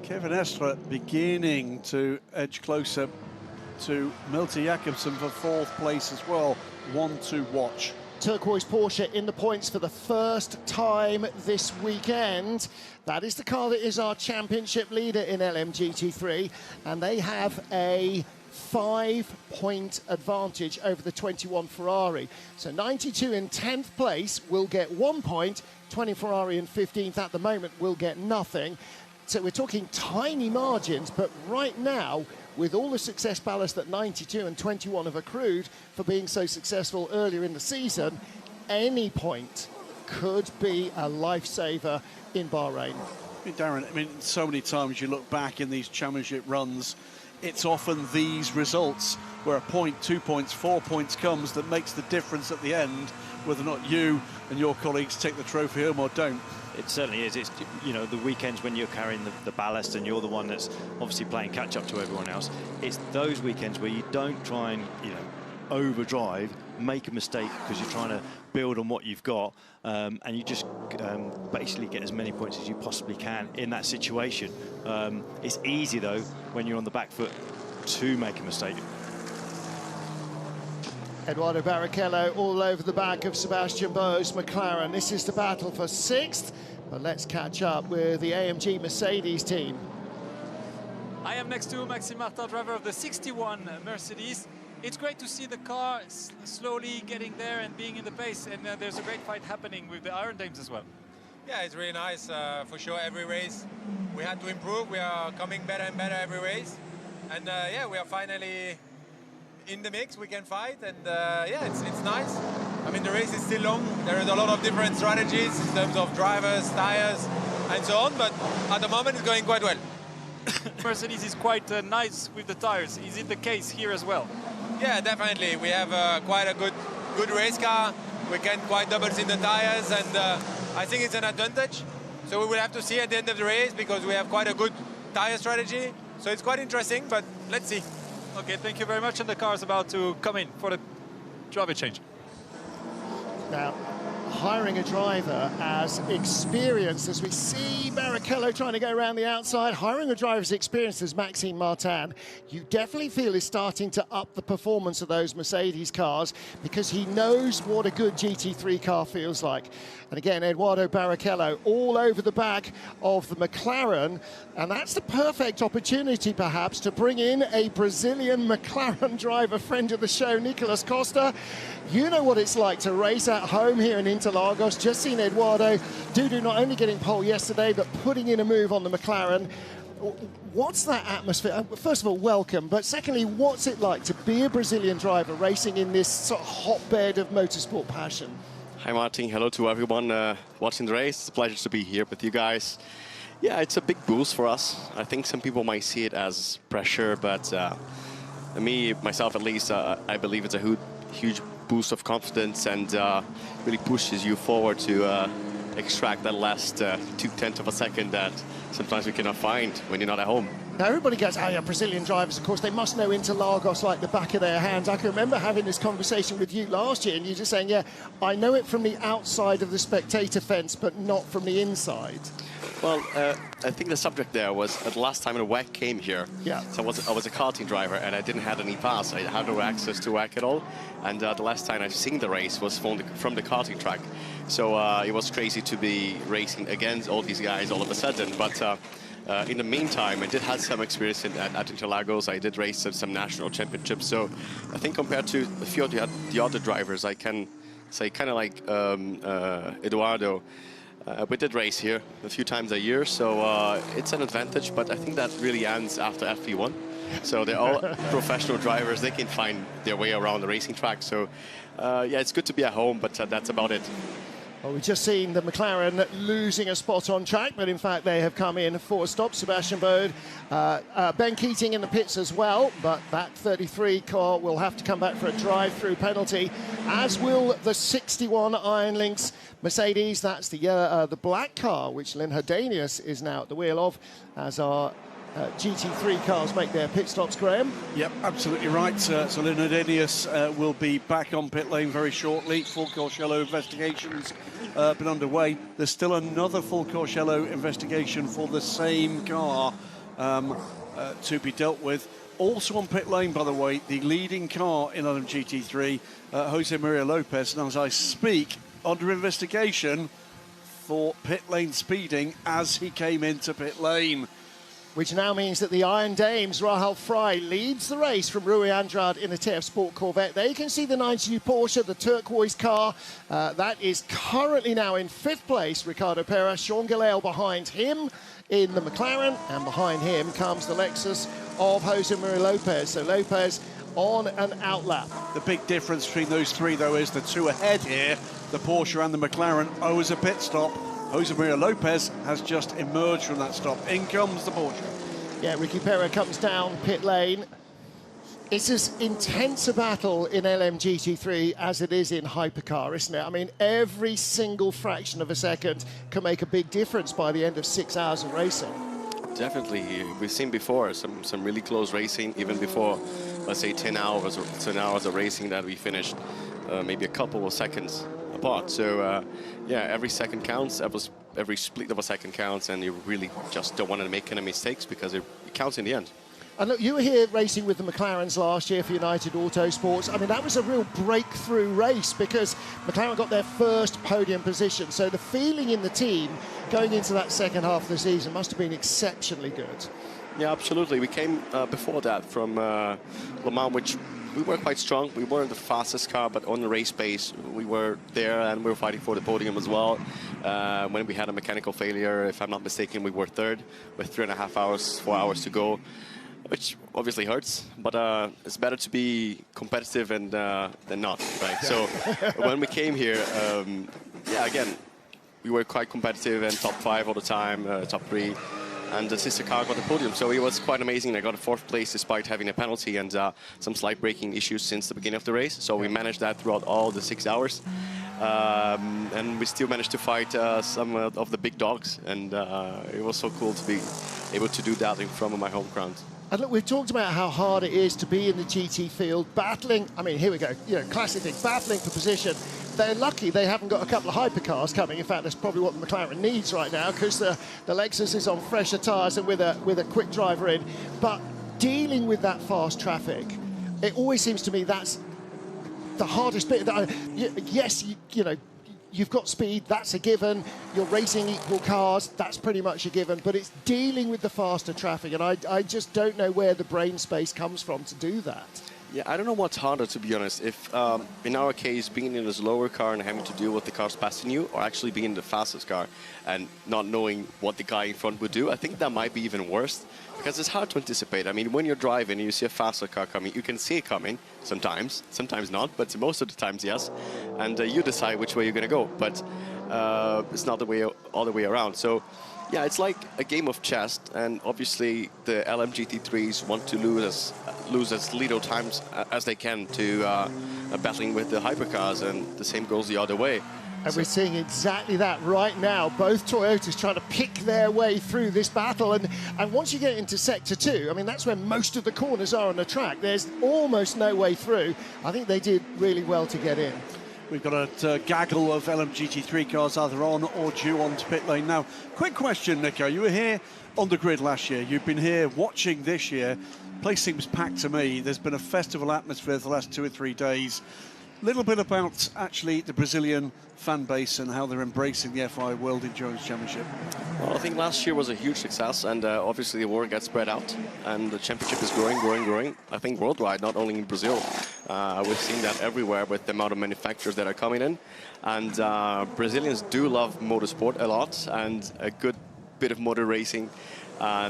Kevin Estre beginning to edge closer to Milton Jakobsen for 4th place as well. One to watch. Turquoise Porsche in the points for the first time this weekend. That is the car that is our championship leader in LMGT3, and they have a 5-point advantage over the 21 Ferrari. So 92 in 10th place will get 1 point, 20 Ferrari in 15th at the moment will get nothing. So we're talking tiny margins, but right now, with all the success ballast that 92 and 21 have accrued for being so successful earlier in the season, any point could be a lifesaver in Bahrain. Darren, so many times you look back in these championship runs, it's often these results where a point, 2 points, 4 points comes that makes the difference at the end, whether or not you and your colleagues take the trophy home or don't. It certainly is. It's, you know, the weekends when you're carrying the ballast and you're the one that's obviously playing catch up to everyone else. It's those weekends where you don't try and, overdrive, make a mistake because you're trying to build on what you've got, and you just basically get as many points as you possibly can in that situation. It's easy though when you're on the back foot to make a mistake. Eduardo Barrichello all over the back of Sebastian Bowe's McLaren. This is the battle for 6th, but let's catch up with the AMG Mercedes team. I am next to Maxime Martin, driver of the 61 Mercedes. It's great to see the car slowly getting there and being in the pace, and there's a great fight happening with the Iron Dames as well. Yeah, it's really nice. For sure, every race we had to improve. We are coming better and better every race. And yeah, we are finally in the mix. We can fight. And yeah, it's nice. I mean, the race is still long. There is a lot of different strategies in terms of drivers, tires, and so on. But at the moment, it's going quite well. Mercedes is quite nice with the tires. Is it the case here as well? Yeah, definitely. We have quite a good race car. We can quite doubles in the tires, and I think it's an advantage. So we will have to see at the end of the race because we have quite a good tire strategy. So it's quite interesting, but let's see. Okay, thank you very much. And the car is about to come in for the driver change. Now, hiring a driver as experienced as we see Barrichello trying to go around the outside, hiring a driver as experienced as Maxime Martin, you definitely feel is starting to up the performance of those Mercedes cars because he knows what a good GT3 car feels like. And again, Eduardo Barrichello all over the back of the McLaren, and that's the perfect opportunity perhaps to bring in a Brazilian McLaren driver, friend of the show, Nicolas Costa. You know what it's like to race at home here in Interlagos. Just seen Eduardo do not only getting pole yesterday, but putting in a move on the McLaren. What's that atmosphere? First of all, welcome, but secondly, what's it like to be a Brazilian driver racing in this sort of hotbed of motorsport passion? Hi Martin, hello to everyone watching the race. It's a pleasure to be here with you guys. Yeah, it's a big boost for us. I think some people might see it as pressure, but me, myself at least, I believe it's a huge boost of confidence and really pushes you forward to extract that last 0.2 of a second that sometimes we cannot find when you're not at home. Now everybody goes, oh yeah, Brazilian drivers, of course, they must know Interlagos like the back of their hands. I can remember having this conversation with you last year and you just saying, yeah, I know it from the outside of the spectator fence, but not from the inside. Well, I think the subject there was the last time the WEC came here. Yeah. So I was a karting driver and I didn't have any pass. I had no access to WEC at all. And the last time I've seen the race was from the karting track. So it was crazy to be racing against all these guys all of a sudden. But in the meantime, I did have some experience at Interlagos. I did race at some national championships. So I think compared to a few of the other drivers, I can say kind of like Eduardo, we did race here a few times a year. So it's an advantage, but I think that really ends after FP1. So they're all professional drivers. They can find their way around the racing track. So yeah, it's good to be at home, but that's about it. Well, we've just seen the McLaren losing a spot on track, but in fact they have come in for a stop. Sebastian Bode, Ben Keating in the pits as well, but that 33 car will have to come back for a drive-through penalty, as will the 61 Iron Lynx Mercedes. That's the black car, which Lynn Herdenius is now at the wheel of, as our GT3 cars make their pit stops, Graham. Yep, absolutely right. So Lynn Herdenius will be back on pit lane very shortly. Full course yellow investigations been underway. There's still another full course yellow investigation for the same car to be dealt with. Also on pit lane, by the way, the leading car in LMGT3, Jose Maria Lopez, and as I speak, under investigation for pit lane speeding as he came into pit lane. Which now means that the Iron Dames, Rahal Fry, leads the race from Rui Andrade in the TF Sport Corvette. There you can see the 92 Porsche, the turquoise car. That is currently now in 5th place. Ricardo Perez, Sean Gelael behind him in the McLaren, and behind him comes the Lexus of Jose Maria Lopez. So Lopez on an outlap. The big difference between those three, though, is the two ahead here, the Porsche and the McLaren, owes a pit stop. Jose Maria Lopez has just emerged from that stop. In comes the Porsche. Yeah, Ricky Perez comes down pit lane. It's as intense a battle in LMGT3 as it is in hypercar, isn't it? I mean, every single fraction of a second can make a big difference by the end of 6 hours of racing. Definitely. We've seen before some really close racing, even before, let's say, 10 hours of racing that we finished maybe a couple of seconds apart. So yeah, every second counts, every split of a second counts, and you really just don't want to make any mistakes because it counts in the end. And look, you were here racing with the McLarens last year for United Autosports. I mean, that was a real breakthrough race because McLaren got their first podium position. So the feeling in the team going into that second half of the season must have been exceptionally good. Yeah, absolutely. We came before that from Le Mans, which we were quite strong. We weren't the fastest car, but on the race pace, we were there and we were fighting for the podium as well. When we had a mechanical failure, if I'm not mistaken, we were third with 3.5 hours, 4 hours to go, which obviously hurts, but it's better to be competitive and than not, right? So when we came here, yeah, again, we were quite competitive and top 5 all the time, top 3. And the sister car got the podium, so it was quite amazing. I got a 4th place despite having a penalty and some slight braking issues since the beginning of the race. So we managed that throughout all the 6 hours. And we still managed to fight some of the big dogs. And it was so cool to be able to do that in front of my home crowd. And look, we've talked about how hard it is to be in the GT field, battling. I mean, here we go, you know, classic thing, battling for position. They're lucky they haven't got a couple of hypercars coming. In fact, that's probably what the McLaren needs right now, because the Lexus is on fresher tyres and with a quick driver in. But dealing with that fast traffic, it always seems to me that's the hardest bit. Yes, you know, you've got speed, that's a given. You're racing equal cars, that's pretty much a given. But it's dealing with the faster traffic, and I just don't know where the brain space comes from to do that. Yeah, I don't know what's harder, to be honest. If, in our case, being in a slower car and having to deal with the cars passing you, or actually being in the fastest car and not knowing what the guy in front would do, I think that might be even worse, because it's hard to anticipate. I mean, when you're driving and you see a faster car coming, you can see it coming sometimes not, but most of the times, yes. And you decide which way you're going to go, but it's not the way all the way around. So, yeah, it's like a game of chess, and obviously the LMGT3s want to lose as little times as they can to battling with the hypercars, and the same goes the other way. And we're seeing exactly that right now. Both Toyotas trying to pick their way through this battle. And once you get into Sector 2, I mean, that's where most of the corners are on the track. There's almost no way through. I think they did really well to get in. We've got a gaggle of LMGT3 cars either on or due onto pit lane now. Quick question, Nico. You were here on the grid last year. You've been here watching this year. Place seems packed to me. There's been a festival atmosphere for the last 2 or 3 days. Little bit about actually the Brazilian fan base and how they're embracing the FIA World Endurance Championship. Well, I think last year was a huge success, and obviously the award gets spread out, and the championship is growing. I think worldwide, not only in Brazil. We've seen that everywhere with the amount of manufacturers that are coming in, and Brazilians do love motorsport a lot and a good bit of motor racing.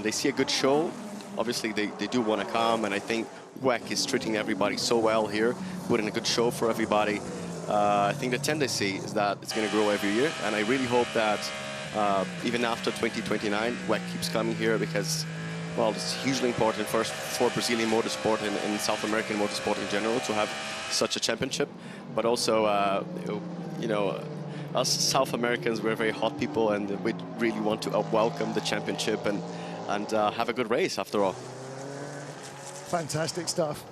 They see a good show. Obviously, they do want to come, and I think WEC is treating everybody so well here, putting a good show for everybody. I think the tendency is that it's going to grow every year, and I really hope that even after 2029, WEC keeps coming here, because, well, it's hugely important first for Brazilian motorsport and South American motorsport in general to have such a championship, but also, you know, us South Americans, we're very hot people, and we really want to welcome the championship and have a good race after all. Fantastic stuff.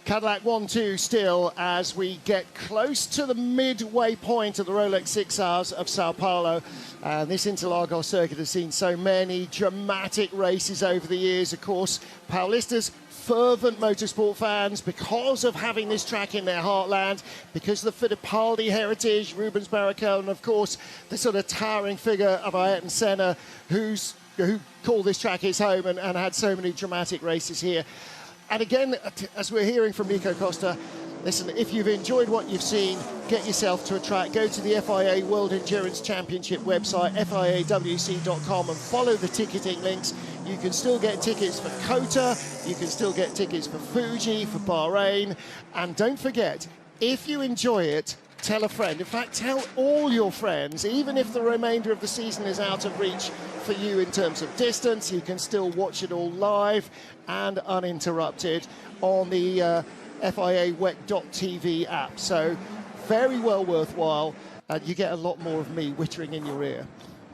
Cadillac 1-2 still as we get close to the midway point of the Rolex 6 Hours of Sao Paulo. And this Interlagos circuit has seen so many dramatic races over the years. Of course, Paulistas, fervent motorsport fans, because of having this track in their heartland, because of the Fittipaldi heritage, Rubens Barrichello, and of course the sort of towering figure of Ayrton Senna, who called this track his home and had so many dramatic races here. And again, as we're hearing from Nico Costa, listen, if you've enjoyed what you've seen, get yourself to a track. Go to the FIA World Endurance Championship website, FIAWC.com, and follow the ticketing links. You can still get tickets for Kota, you can still get tickets for Fuji, for Bahrain. And don't forget, if you enjoy it, tell a friend. In fact, tell all your friends, even if the remainder of the season is out of reach for you in terms of distance, you can still watch it all live and uninterrupted on the FIA WEC.TV app. So very well worthwhile, and you get a lot more of me whittering in your ear.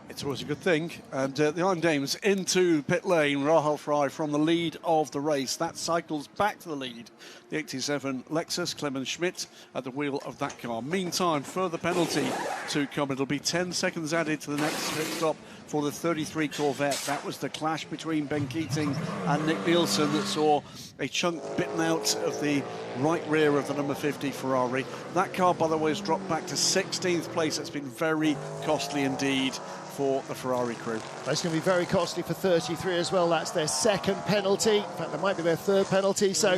It's always a good thing. And the Iron Dames into pit lane. Rahul Fry from the lead of the race. That cycles back to the lead. The 87 Lexus, Clemens Schmidt at the wheel of that car. Meantime, further penalty to come. It'll be 10 seconds added to the next pit stop for the 33 Corvette. That was the clash between Ben Keating and Nick Nielsen that saw a chunk bitten out of the right rear of the number 50 Ferrari. That car, by the way, has dropped back to 16th place. That's been very costly indeed for the Ferrari crew. That's going to be very costly for 33 as well. That's their second penalty. In fact, that might be their third penalty. So,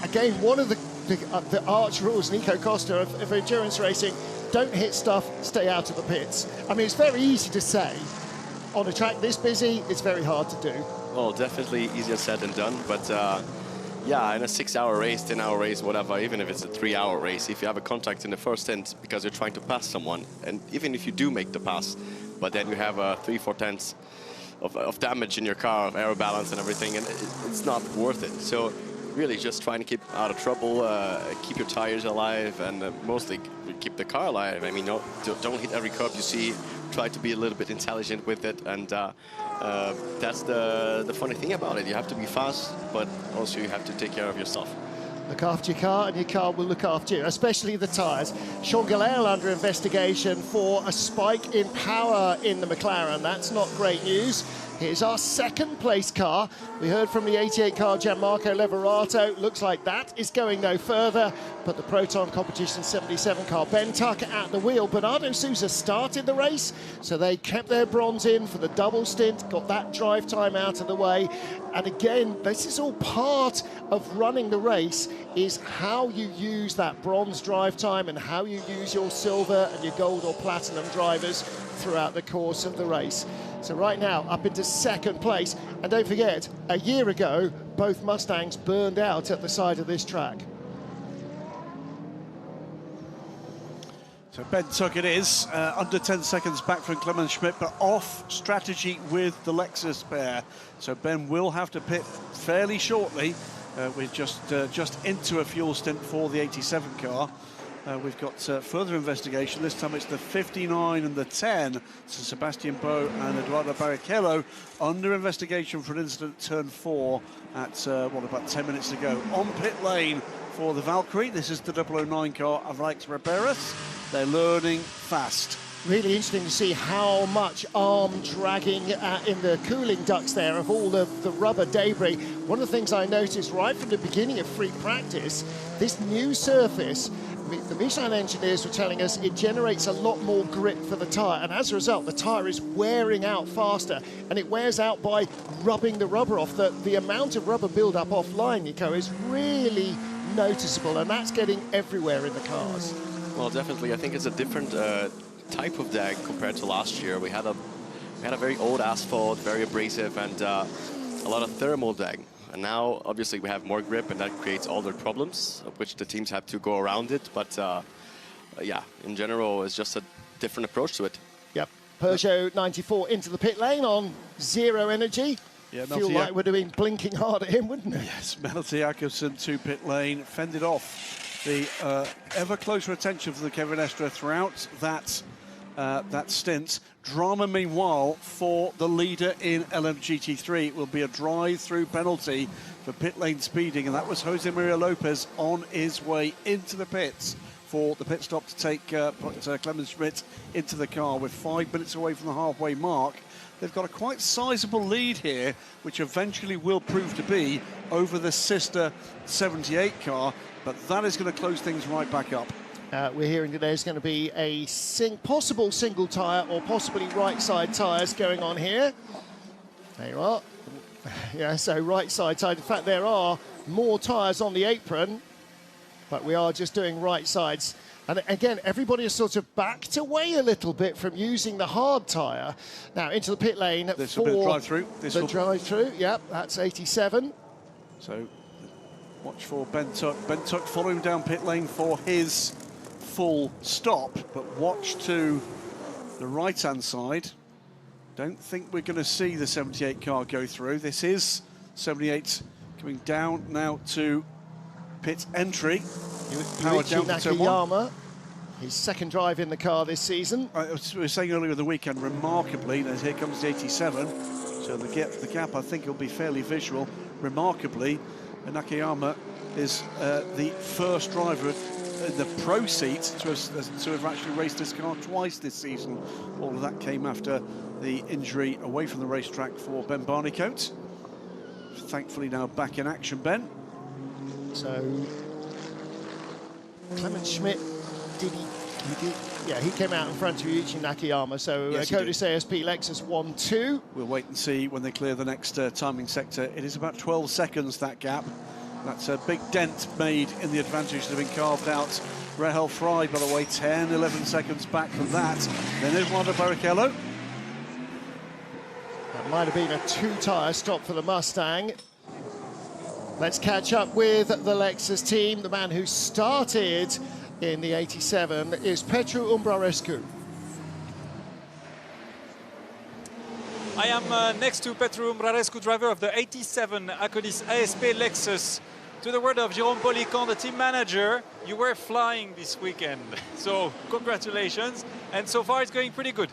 again, one of the arch rules, Nico Costa, of endurance racing, don't hit stuff, stay out of the pits. I mean, it's very easy to say. On a track this busy, it's very hard to do. Well, definitely easier said than done, but yeah, in a 6-hour race, 10-hour race, whatever, even if it's a 3-hour race, if you have a contact in the first stint because you're trying to pass someone, and even if you do make the pass, but then you have 3-4 tenths of damage in your car, of aero balance and everything, and it's not worth it. So really just trying to keep out of trouble, keep your tires alive, and mostly keep the car alive. I mean, don't hit every curb you see. Try to be a little bit intelligent with it, and that's the funny thing about it. You have to be fast, but also you have to take care of yourself. Look after your car, and your car will look after you, especially the tyres. Sean Gallel under investigation for a spike in power in the McLaren. That's not great news. Here's our second place car. We heard from the 88 car, Gianmarco Leverato. Looks like that is going no further. But the Proton Competition 77 car, Ben Tucker at the wheel. Bernardo Souza started the race, so they kept their bronze in for the double stint, got that drive time out of the way. And again, this is all part of running the race, is how you use that bronze drive time and how you use your silver and your gold or platinum drivers throughout the course of the race. So right now, up into second place. And don't forget, a year ago, both Mustangs burned out at the side of this track. So Ben Tucker it is, under 10 seconds back from Clemens Schmidt, but off strategy with the Lexus pair. So Ben will have to pit fairly shortly. We're just into a fuel stint for the 87 car. We've got further investigation. This time it's the 59 and the 10. So Sebastian Boe and Eduardo Barrichello under investigation for an incident at turn 4 at, about 10 minutes ago. On pit lane for the Valkyrie. This is the 009 car of Alex Riberas. They're learning fast. Really interesting to see how much arm dragging in the cooling ducts there of all the rubber debris. One of the things I noticed right from the beginning of free practice, this new surface, the Michelin engineers were telling us it generates a lot more grip for the tyre, and as a result the tyre is wearing out faster, and it wears out by rubbing the rubber off. The amount of rubber build-up offline, Nico, is really noticeable, and that's getting everywhere in the cars. Well, definitely. I think it's a different type of dag compared to last year. We had a very old asphalt, very abrasive, and a lot of thermal dag. And now, obviously, we have more grip, and that creates all the problems, of which the teams have to go around it. But yeah, in general, it's just a different approach to it. Yep. Peugeot 94 into the pit lane on 0 energy. Yeah, feel like would have been blinking hard at him, wouldn't it? Yes, Melty Jakobsen to pit lane, fended off the ever closer attention for the Kevin Estre throughout that stint. Drama, meanwhile, for the leader in LMGT3. It will be a drive-through penalty for pit lane speeding, and that was Jose Maria Lopez on his way into the pits for the pit stop to take Clemens Schmidt into the car. With 5 minutes away from the halfway mark, they've got a quite sizable lead here, which eventually will prove to be over the sister 78 car, but that is going to close things right back up. We're hearing that there's going to be a possible single tyre or possibly right side tyres going on here. There you are. Yeah, so right side. In fact, there are more tyres on the apron, but we are just doing right sides. And again, everybody has sort of backed away a little bit from using the hard tyre. Now into the pit lane this for will be a drive-through. The drive-through, yep, that's 87. So watch for Ben Tuck. Ben Tuck following down pit lane for his full stop, but watch to the right-hand side. Don't think we're going to see the 78 car go through. This is 78 coming down now to pit entry. Power down to turn 1. His second drive in the car this season. We were saying earlier in the weekend, remarkably, as here comes the 87. So the gap I think will be fairly visual. Remarkably, Nakayama is the first driver the pro seat to have actually raced this car twice this season. All of that came after the injury away from the racetrack for Ben Barnicoat. Thankfully now back in action, Ben. So Clement Schmidt, he came out in front of Yuichi Nakayama. So Yes, Codis ASP Lexus 1-2. We'll wait and see when they clear the next timing sector. It is about 12 seconds, that gap. That's a big dent made in the advantage that have been carved out. Rahel Fry, by the way, 10, 11 seconds back from that. Then Eduardo Barrichello. That might have been a two-tyre stop for the Mustang. Let's catch up with the Lexus team. The man who started in the 87 is Petru Umbrarescu. I am next to Petru Umbrarescu, driver of the 87 Acodis ASP Lexus. To the word of Jérôme Polican, the team manager, you were flying this weekend. So congratulations. And so far it's going pretty good.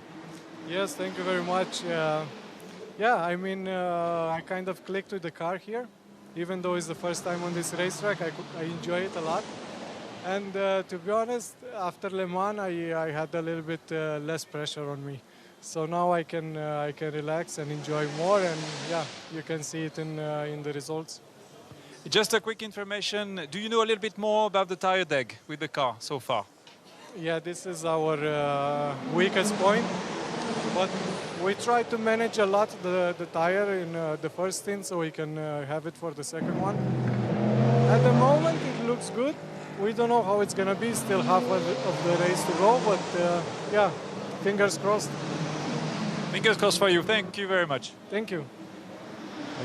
Yes, thank you very much. Yeah, I mean, I kind of clicked with the car here. Even though it's the first time on this racetrack, I enjoy it a lot. And to be honest, after Le Mans, I had a little bit less pressure on me. So now I can relax and enjoy more, and yeah, you can see it in the results. Just a quick information, do you know a little bit more about the tire deck with the car so far? Yeah, this is our weakest point, but we try to manage a lot the tire in the first stint so we can have it for the second one. At the moment it looks good. We don't know how it's going to be, still half of the race to go, but yeah, fingers crossed. Fingers crossed for you. Thank you very much. Thank you.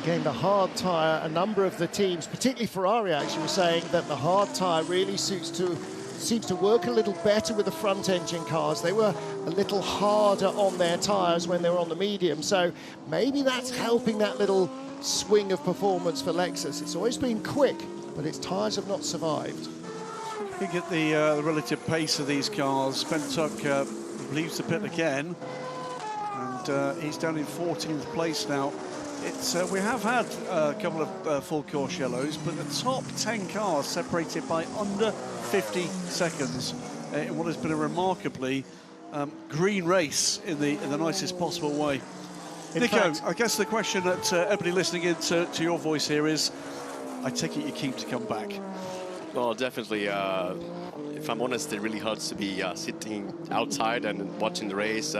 Again, the hard tyre, a number of the teams, particularly Ferrari actually, were saying that the hard tyre really seems to work a little better with the front engine cars. They were a little harder on their tyres when they were on the medium, so maybe that's helping that little swing of performance for Lexus. It's always been quick, but its tyres have not survived. You get the relative pace of these cars. Ben Tuck leaves the pit again, and he's down in 14th place now. It's we have had a couple of full course yellows, but the top 10 cars separated by under 50 seconds in what has been a remarkably green race in the nicest possible way. Nico, I guess the question that everybody listening in to your voice here is, I take it you're keen to come back. Well, definitely. If I'm honest, it really hurts to be sitting outside and watching the race,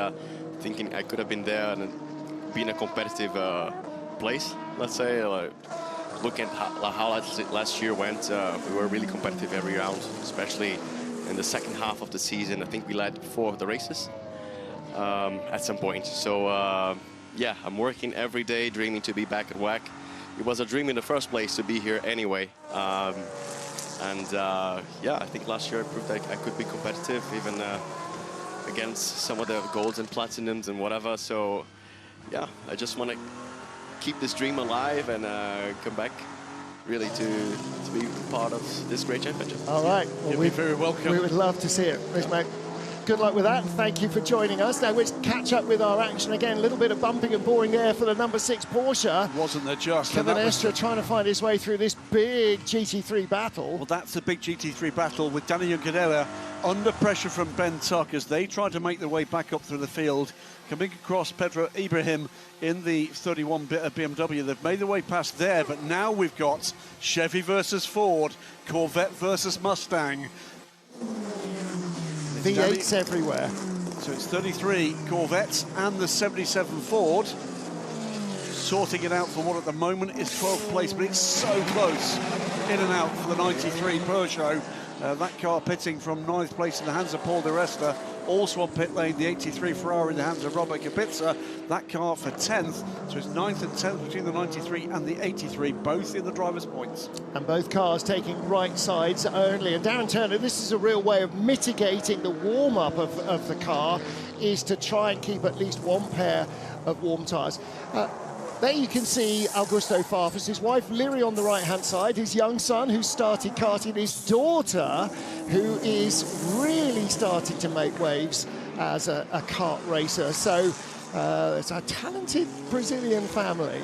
thinking I could have been there and be in a competitive place, let's say. Looking at how last year went, we were really competitive every round, especially in the second half of the season. I think we led 4 of the races at some point. So, yeah, I'm working every day, dreaming to be back at WEC. It was a dream in the first place to be here anyway. Yeah, I think last year I proved I could be competitive, even against some of the golds and platinums and whatever. So, yeah, I just want to keep this dream alive and come back, really, to be part of this great championship. All right. Well, You'll be very welcome. We would love to see it. Liz, mate. Good luck with that. Thank you for joining us. Now let's catch up with our action again. A little bit of bumping and boring there for the number 6 Porsche. Wasn't there just? Kevin Estre trying to find his way through this big GT3 battle. Well, that's the big GT3 battle with Danny Juncadella under pressure from Ben Tuck as they try to make their way back up through the field. Coming across Pedro Ibrahim in the 31 BMW. They've made their way past there, but now we've got Chevy versus Ford, Corvette versus Mustang. V8s everywhere. So it's 33 Corvettes and the 77 Ford. Sorting it out for what at the moment is 12th place, but it's so close. In and out for the 93 Peugeot. That car pitting from 9th place in the hands of Paul Di Resta. Also on pit lane, the 83 Ferrari in the hands of Robert Kubica. That car for 10th. So it's 9th and 10th between the 93 and the 83, both in the driver's points. And both cars taking right sides only. And Darren Turner, this is a real way of mitigating the warm-up of the car, is to try and keep at least one pair of warm tyres. There you can see Augusto Farfus, his wife Liri on the right-hand side, his young son who started karting, his daughter who is really starting to make waves as a kart racer. So it's a talented Brazilian family.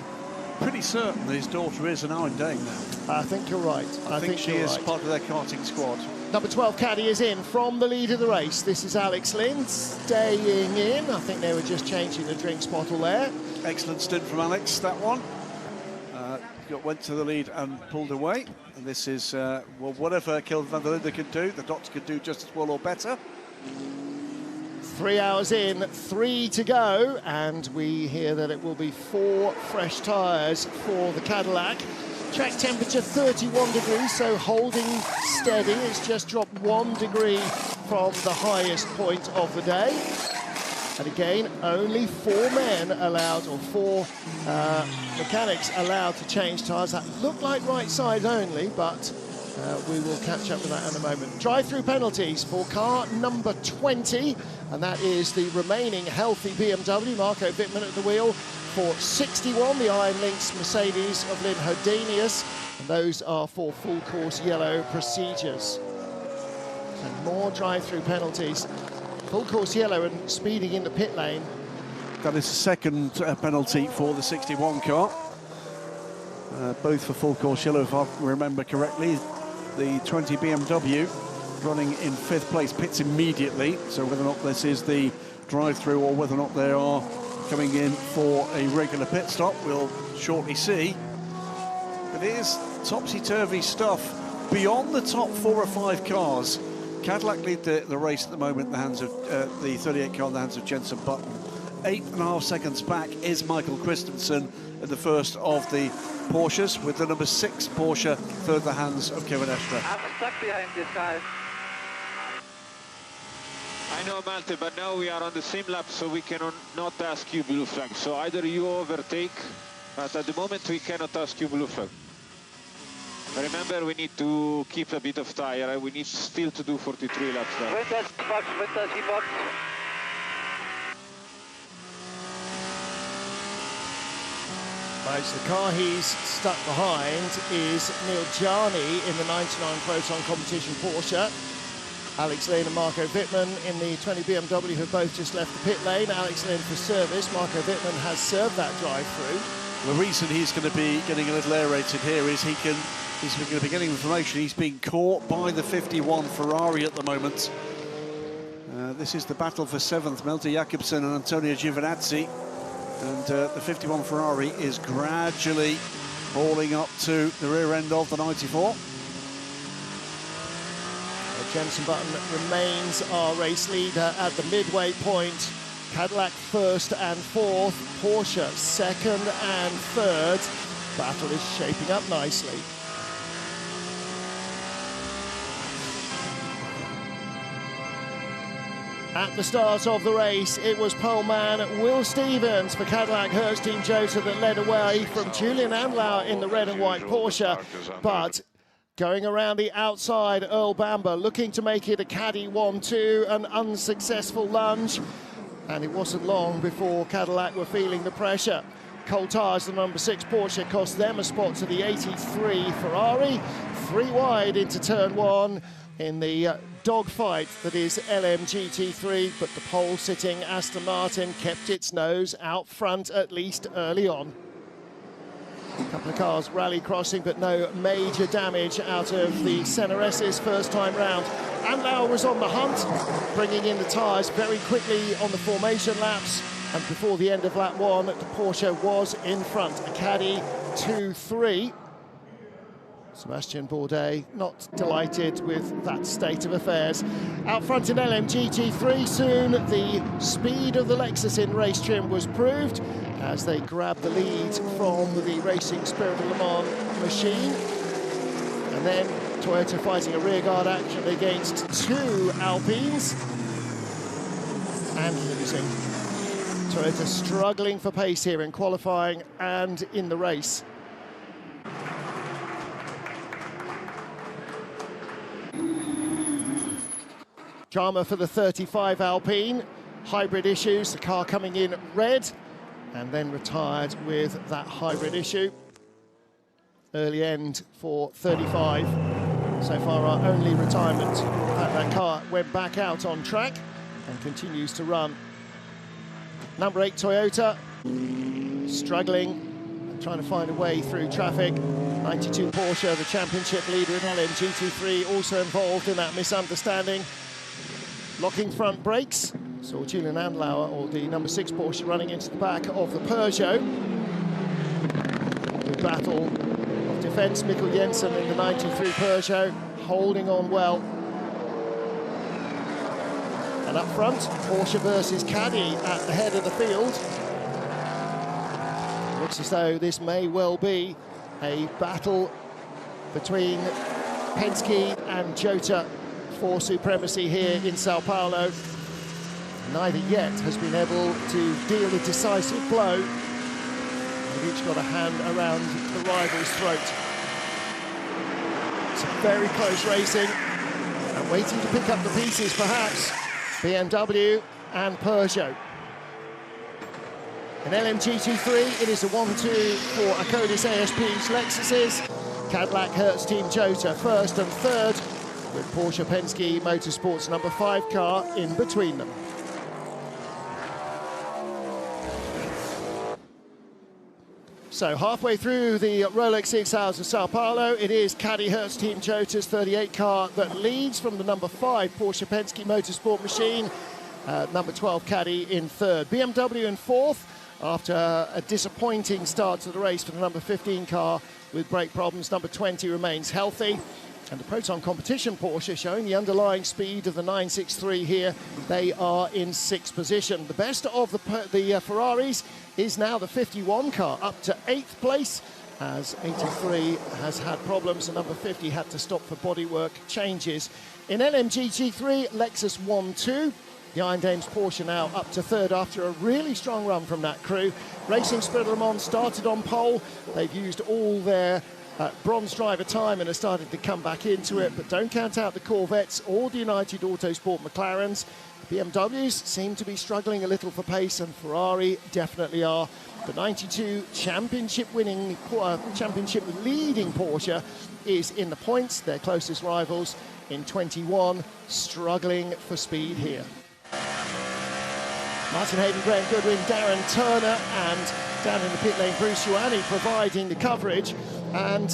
Pretty certain his daughter is an Owen Dane now. I think you're right. I think she is part of their karting squad. Number 12 caddy is in from the lead of the race. This is Alex Lynn staying in. I think they were just changing the drinks bottle there. Excellent stint from Alex, that one. Went to the lead and pulled away. And this is, well, whatever Kelvin van der Linde can do, the doctor could do just as well or better. 3 hours in, 3 to go, and we hear that it will be 4 fresh tyres for the Cadillac. Track temperature 31 degrees, so holding steady. It's just dropped 1 degree from the highest point of the day. And again, only 4 men allowed, or 4 mechanics allowed to change tyres. That looked like right side only, but we will catch up with that in a moment. Drive-through penalties for car number 20, and that is the remaining healthy BMW, Marco Wittmann at the wheel. For 61, the Iron Lynx Mercedes of Lynn Hodenius, and those are for full course yellow procedures. And more drive-through penalties. Full course yellow and speeding in the pit lane. That is the second penalty for the 61 car. Both for full course yellow, if I remember correctly. The 20 BMW running in 5th place pits immediately. So whether or not this is the drive-through or whether or not they are coming in for a regular pit stop, we'll shortly see. But it is topsy-turvy stuff. Beyond the top 4 or 5 cars, Cadillac lead the race at the moment in the hands of the 38 car in the hands of Jenson Button. 8.5 seconds back is Michael Christensen in the first of the Porsches, with the number 6 Porsche third in the hands of Kevin Estre. I'm stuck behind this guy. I know, Malte, but now we are on the same lap, so we cannot not ask you blue flag. So either you overtake, but at the moment we cannot ask you blue flag. Remember, we need to keep a bit of tire. We need still to do 43 laps there. When does he box? Right, so the car he's stuck behind is Neil Jarni in the 99 Proton Competition Porsche. Alex Lynn and Marco Wittmann in the 20 BMW have both just left the pit lane. Alex Lynn for service. Marco Wittmann has served that drive-through. The reason he's going to be getting a little aerated here is he's going to be getting information. He's being caught by the 51 Ferrari at the moment. This is the battle for 7th, Malte Jakobsen and Antonio Giovinazzi. And the 51 Ferrari is gradually hauling up to the rear end of the 94. Jenson Button remains our race leader at the midway point. Cadillac 1st and 4th, Porsche 2nd and 3rd. Battle is shaping up nicely. At the start of the race, it was poleman Will Stevens for Cadillac Hertz Team Jota that led away from Julian Andlauer in the red and white Porsche. But going around the outside, Earl Bamber looking to make it a caddy 1-2, an unsuccessful lunge. And it wasn't long before Cadillac were feeling the pressure. Cold tyres, the number 6 Porsche, cost them a spot to the 83 Ferrari. 3 wide into turn 1 in the dogfight that is LMGT3, but the pole-sitting Aston Martin kept its nose out front, at least early on. A couple of cars rally crossing, but no major damage out of the Senareses first time round. Andlauer was on the hunt, bringing in the tyres very quickly on the formation laps, and before the end of lap 1, the Porsche was in front. A caddy 2-3. Sebastian Bourdais not delighted with that state of affairs. Out front in LMGT3 soon, the speed of the Lexus in race trim was proved as they grabbed the lead from the Racing Spirit of Le Mans machine. And then Toyota fighting a rearguard action against 2 Alpines and losing. Toyota struggling for pace here in qualifying and in the race. Drama for the 35 Alpine. Hybrid issues, the car coming in red and then retired with that hybrid issue. Early end for 35. So far our only retirement. In fact, that car went back out on track and continues to run. Number 8 Toyota, struggling, trying to find a way through traffic. 92 Porsche, the championship leader in LMGT3, also involved in that misunderstanding. Locking front brakes. Saw Julian Andlauer, or the number 6 Porsche, running into the back of the Peugeot. The battle of defence, Mikkel Jensen in the 93 Peugeot, holding on well. And up front, Porsche versus Caddy at the head of the field. Looks as though this may well be a battle between Penske and Jota for supremacy here in Sao Paulo. Neither yet has been able to deal a decisive blow. They've each got a hand around the rival's throat. Some very close racing, and waiting to pick up the pieces, perhaps, BMW and Peugeot. In LMGT3, it is a 1-2 for Acodis ASP's Lexuses. Cadillac Hertz Team Jota first and third, with Porsche Penske Motorsports number 5 car in between them. So halfway through the Rolex 6 Hours of Sao Paulo, it is Caddy Hertz Team Jota's 38 car that leads from the number 5 Porsche Penske Motorsport machine. Number 12 Caddy in third. BMW in fourth after a disappointing start to the race for the number 15 car with brake problems. Number 20 remains healthy. And the Proton Competition Porsche showing the underlying speed of the 963 here. They are in 6th position. The best of the Ferraris is now the 51 car, up to 8th place, as 83 has had problems and number 50 had to stop for bodywork changes. In LMGT3, Lexus 1-2. The Iron Dames Porsche now up to third after a really strong run from that crew. Racing Spirit Le Mans started on pole. They've used all their bronze driver time and has started to come back into it, but don't count out the Corvettes or the United Autosport McLarens. The BMWs seem to be struggling a little for pace, and Ferrari definitely are. The 92 championship leading Porsche is in the points. Their closest rivals in 21 struggling for speed here. Martin Hayden, Graham Goodwin, Darren Turner, and down in the pit lane, Bruce Ioane providing the coverage. And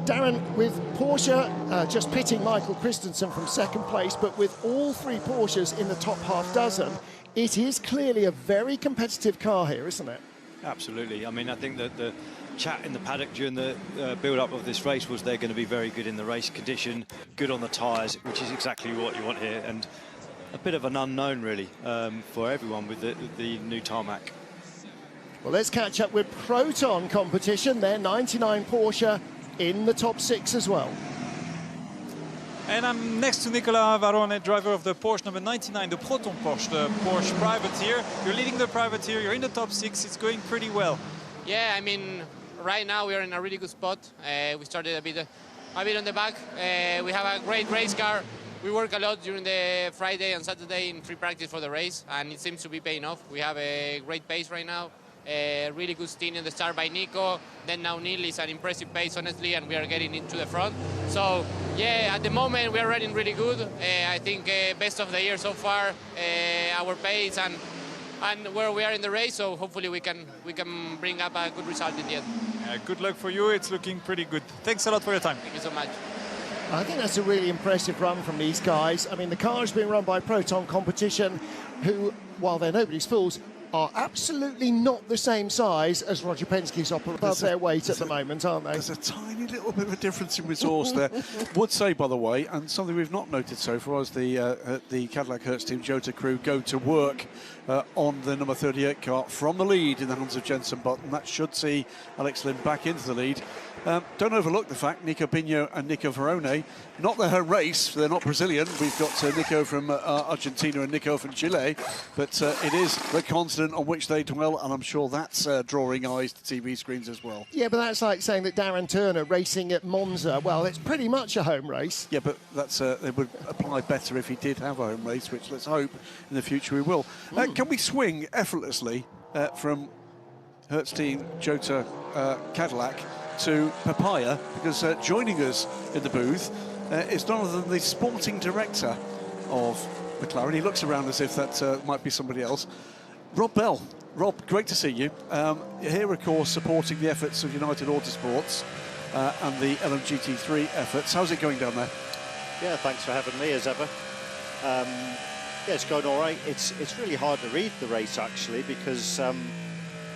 Darren, with Porsche just pitting Michael Christensen from second place, but with all 3 Porsches in the top half dozen, it is clearly a very competitive car here, isn't it? Absolutely. I mean, I think that the chat in the paddock during the build-up of this race was they're going to be very good in the race condition, good on the tyres, which is exactly what you want here, and a bit of an unknown, really, for everyone with the new tarmac. Well, let's catch up with Proton Competition. Their 99 Porsche in the top 6 as well. And I'm next to Nicolas Varone, driver of the Porsche number 99, the Proton Porsche, the Porsche Privateer. You're leading the Privateer, you're in the top 6, it's going pretty well. Yeah, I mean, right now we are in a really good spot. We started a bit on the back. We have a great race car. We work a lot during the Friday and Saturday in free practice for the race, and it seems to be paying off. We have a great pace right now. Really good stint in the start by Nico, then now Neil is an impressive pace, honestly, and we are getting into the front. So yeah, at the moment we are running really good. I think best of the year so far, our pace and where we are in the race, so hopefully we can bring up a good result in the end. Good luck for you, it's looking pretty good. Thanks a lot for your time. Thank you so much. I think that's a really impressive run from these guys. I mean, the car has been run by Proton Competition, who, while they're nobody's fools, are absolutely not the same size as Roger Penske's above their weight at the moment, aren't they? There's a tiny little bit of a difference in resource there. Would say, by the way, and something we've not noted so far, as the Cadillac Hertz Team Jota crew go to work on the number 38 car from the lead in the hands of Jenson Button. That should see Alex Lynn back into the lead. Don't overlook the fact Nico Pino and Nico Varone, not their home race, they're not Brazilian. We've got Nico from Argentina and Nico from Chile, but it is the continent on which they dwell, and I'm sure that's drawing eyes to TV screens as well. Yeah, but that's like saying that Darren Turner racing at Monza, well, it's pretty much a home race. Yeah, but that's it would apply better if he did have a home race, which let's hope in the future we will. Can we swing effortlessly from Hertz Team Jota Cadillac to Papaya, because joining us in the booth is none other than the sporting director of McLaren. He looks around as if that might be somebody else. Rob Bell. Rob, great to see you. Here, of course, supporting the efforts of United Autosports. and the LMGT3 efforts. How's it going down there? Yeah, thanks for having me as ever. Yeah, it's going all right. It's really hard to read the race actually, because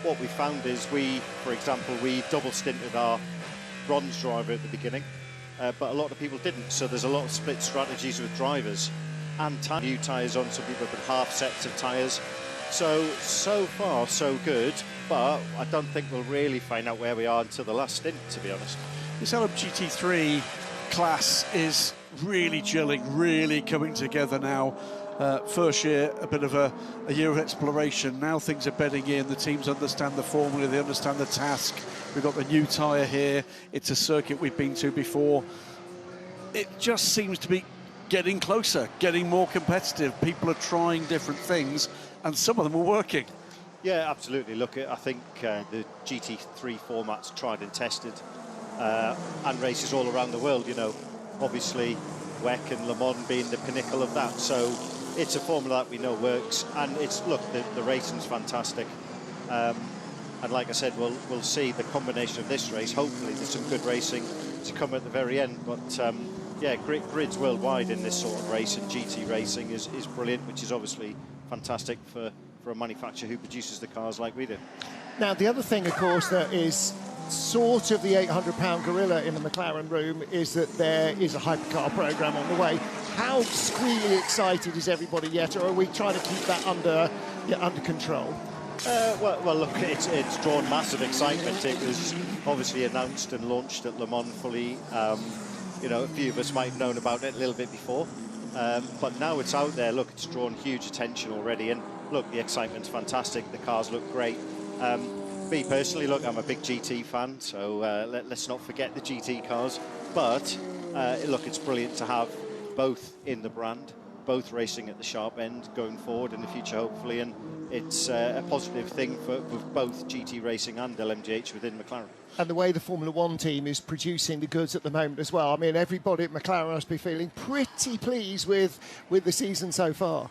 what we found is for example, we double stinted our bronze driver at the beginning, but a lot of people didn't. So there's a lot of split strategies with drivers and new tyres on. Some people have got half sets of tyres. So far, so good, but I don't think we'll really find out where we are until the last stint, to be honest. This LMGT3 class is really gelling, really coming together now. First year, a bit of a year of exploration. Now things are bedding in. The teams understand the formula, they understand the task. We've got the new tyre here. It's a circuit we've been to before. It just seems to be getting closer, getting more competitive. People are trying different things, and some of them are working. Yeah, absolutely. Look, I think the GT3 format's tried and tested, and races all around the world, you know. Obviously, WEC and Le Mans being the pinnacle of that. So it's a formula that we know works, and look, the racing's fantastic. And like I said, we'll see the combination of this race. Hopefully there's some good racing to come at the very end. But yeah, grids worldwide in this sort of race, and GT racing is brilliant, which is obviously fantastic for a manufacturer who produces the cars like we do. Now, the other thing, of course, that is sort of the 800-pound gorilla in the McLaren room is that there is a hypercar program on the way. How squealy excited is everybody yet, or are we trying to keep that under control? Well, look, it's drawn massive excitement. It was obviously announced and launched at Le Mans fully. You know, a few of us might have known about it a little bit before, but now it's out there. Look, it's drawn huge attention already, and look, the excitement's fantastic. The cars look great. Me personally, look, I'm a big GT fan, so let's not forget the GT cars. But look, it's brilliant to have both in the brand, both racing at the sharp end going forward in the future, hopefully, and it's a positive thing for both GT racing and LMDH within McLaren. And the way the Formula One team is producing the goods at the moment as well. I mean, everybody at McLaren must be feeling pretty pleased with the season so far.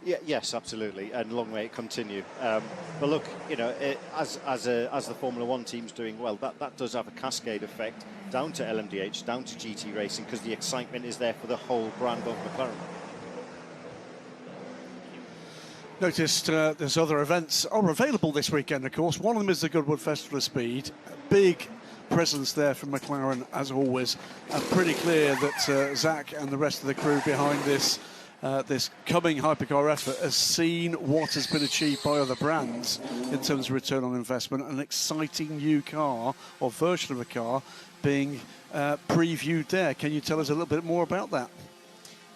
Yeah, yes, absolutely, and long way to continue. But look, you know, as the Formula One team's doing well, that does have a cascade effect down to LMDH, down to GT racing, because the excitement is there for the whole brand of McLaren. Noticed there's other events are available this weekend, of course. One of them is the Goodwood Festival of Speed. A big presence there from McLaren, as always. And pretty clear that Zach and the rest of the crew behind this coming hypercar effort has seen what has been achieved by other brands in terms of return on investment. An exciting new car, or version of a car, being previewed there. Can you tell us a little bit more about that?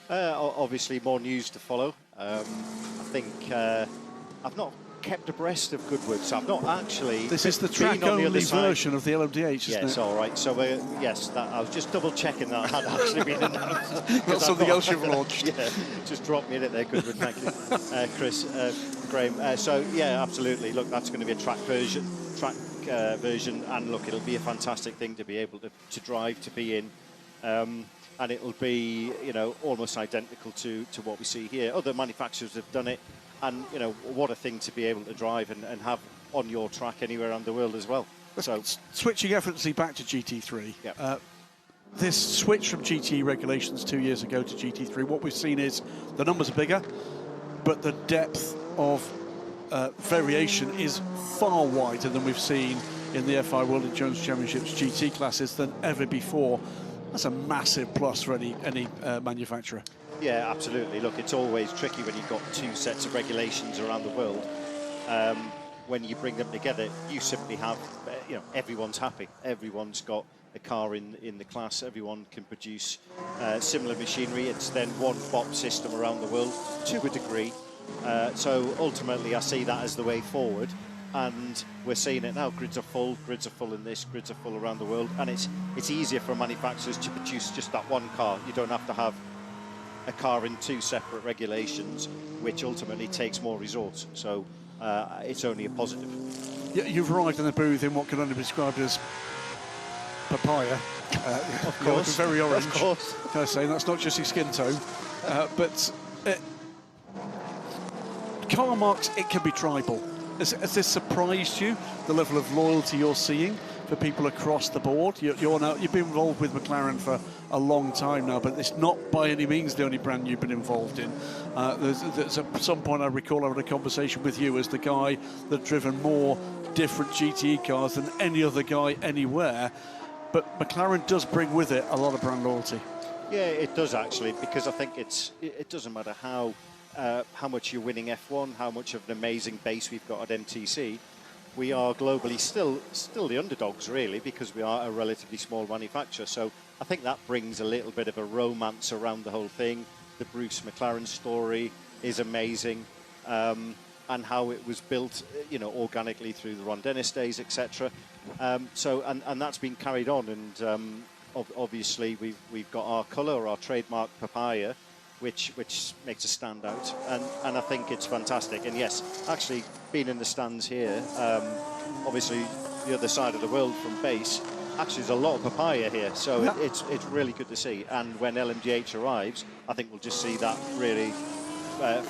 Obviously, more news to follow. I think I've not kept abreast of Goodwood, so I've not actually. This is the track-only version of the LMDH, isn't it? Yes, all right. So yes, I was just double-checking that had actually been announced. Not something else you've launched. Yeah, just dropped me in it there, Goodwood. Thank you, Chris, Graham. So yeah, absolutely. Look, that's going to be a track version, and look, it'll be a fantastic thing to be able to drive, to be in. And it'll be, you know, almost identical to what we see here. Other manufacturers have done it, and, you know, what a thing to be able to drive and have on your track anywhere around the world as well. So switching effortlessly back to GT3. Yep. This switch from GT regulations 2 years ago to GT3, what we've seen is the numbers are bigger, but the depth of variation is far wider than we've seen in the FI World Endurance Championships GT classes than ever before. That's a massive plus for any manufacturer. Yeah, absolutely. Look, it's always tricky when you've got two sets of regulations around the world. When you bring them together, you simply have, you know, everyone's happy. Everyone's got a car in the class. Everyone can produce similar machinery. It's then one BOP system around the world to a degree. So ultimately, I see that as the way forward. And we're seeing it now. Grids are full in this, grids are full around the world, and it's easier for manufacturers to produce just that one car. You don't have to have a car in two separate regulations, which ultimately takes more resource. So it's only a positive. Yeah, you've arrived in the booth in what can only be described as papaya. Of course, very orange. Of course. Can I say that's not just your skin tone, but car marks, it can be tribal. Has this surprised you, the level of loyalty you're seeing for people across the board. You've been involved with McLaren for a long time now, but it's not by any means the only brand you've been involved in. There's at some point I recall having a conversation with you as the guy that's driven more different GTE cars than any other guy anywhere. But McLaren does bring with it a lot of brand loyalty. Yeah, it does actually, because I think it doesn't matter how much you're winning F1, how much of an amazing base we've got at MTC. We are globally still the underdogs, really, because we are a relatively small manufacturer. So I think that brings a little bit of a romance around the whole thing. The Bruce McLaren story is amazing, and how it was built, organically through the Ron Dennis days, etc. And that's been carried on, and obviously we've got our colour, our trademark papaya, which makes us stand out, and I think it's fantastic. And yes, actually being in the stands here, obviously the other side of the world from base, actually there's a lot of papaya here, so yeah. It's really good to see. And when LMDH arrives, I think we'll just see that really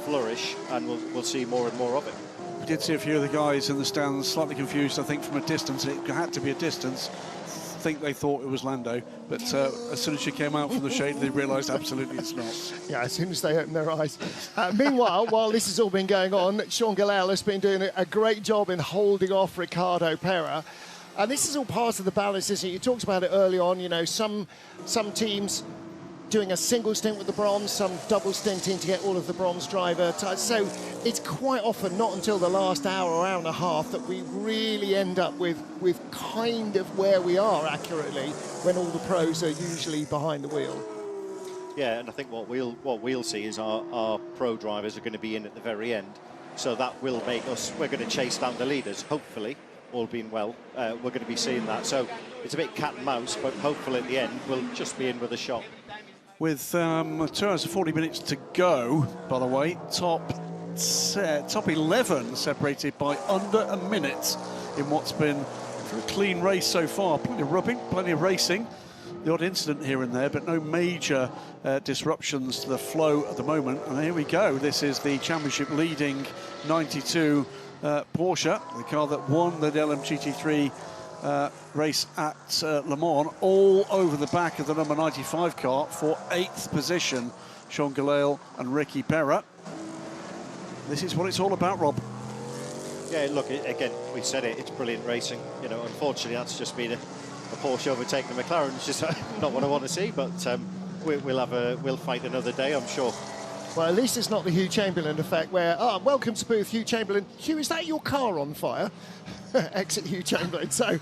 flourish, and we'll see more and more of it. We did see a few of the guys in the stands slightly confused, I think, from a distance. It had to be a distance. I think they thought it was Lando, but as soon as she came out from the shade, they realised absolutely it's not. Yeah, as soon as they opened their eyes. Meanwhile, while this has all been going on, Sean Gillel has been doing a great job in holding off Ricardo Pera. And this is all part of the balance, isn't it? You talked about it early on, some teams doing a single stint with the bronze, some double stinting to get all of the bronze driver. So it's quite often not until the last hour or hour and a half that we really end up with kind of where we are accurately when all the pros are usually behind the wheel. Yeah, and I think what we'll see is our pro drivers are going to be in at the very end. So that will make us, we're going to chase down the leaders, hopefully, all being well. We're going to be seeing that. So it's a bit cat and mouse, but hopefully at the end we'll just be in with a shot. With 2 hours and 40 minutes to go, by the way, top 11 separated by under a minute in what's been a clean race so far. Plenty of rubbing, plenty of racing. The odd incident here and there, but no major disruptions to the flow at the moment. And here we go. This is the championship leading 92 Porsche, the car that won the LMGT3 race at Le Mans, all over the back of the number 95 car for 8th position, Sean Gillel and Ricky Pera. This is what it's all about, Rob. Yeah, look, again, we said it, it's brilliant racing. Unfortunately, that's just been a Porsche overtaking the McLaren. It's just not what I want to see, but we'll fight another day, I'm sure. Well, at least it's not the Hugh Chamberlain effect where, welcome to booth, Hugh Chamberlain. Hugh, is that your car on fire? Exit Hugh Chamberlain. So,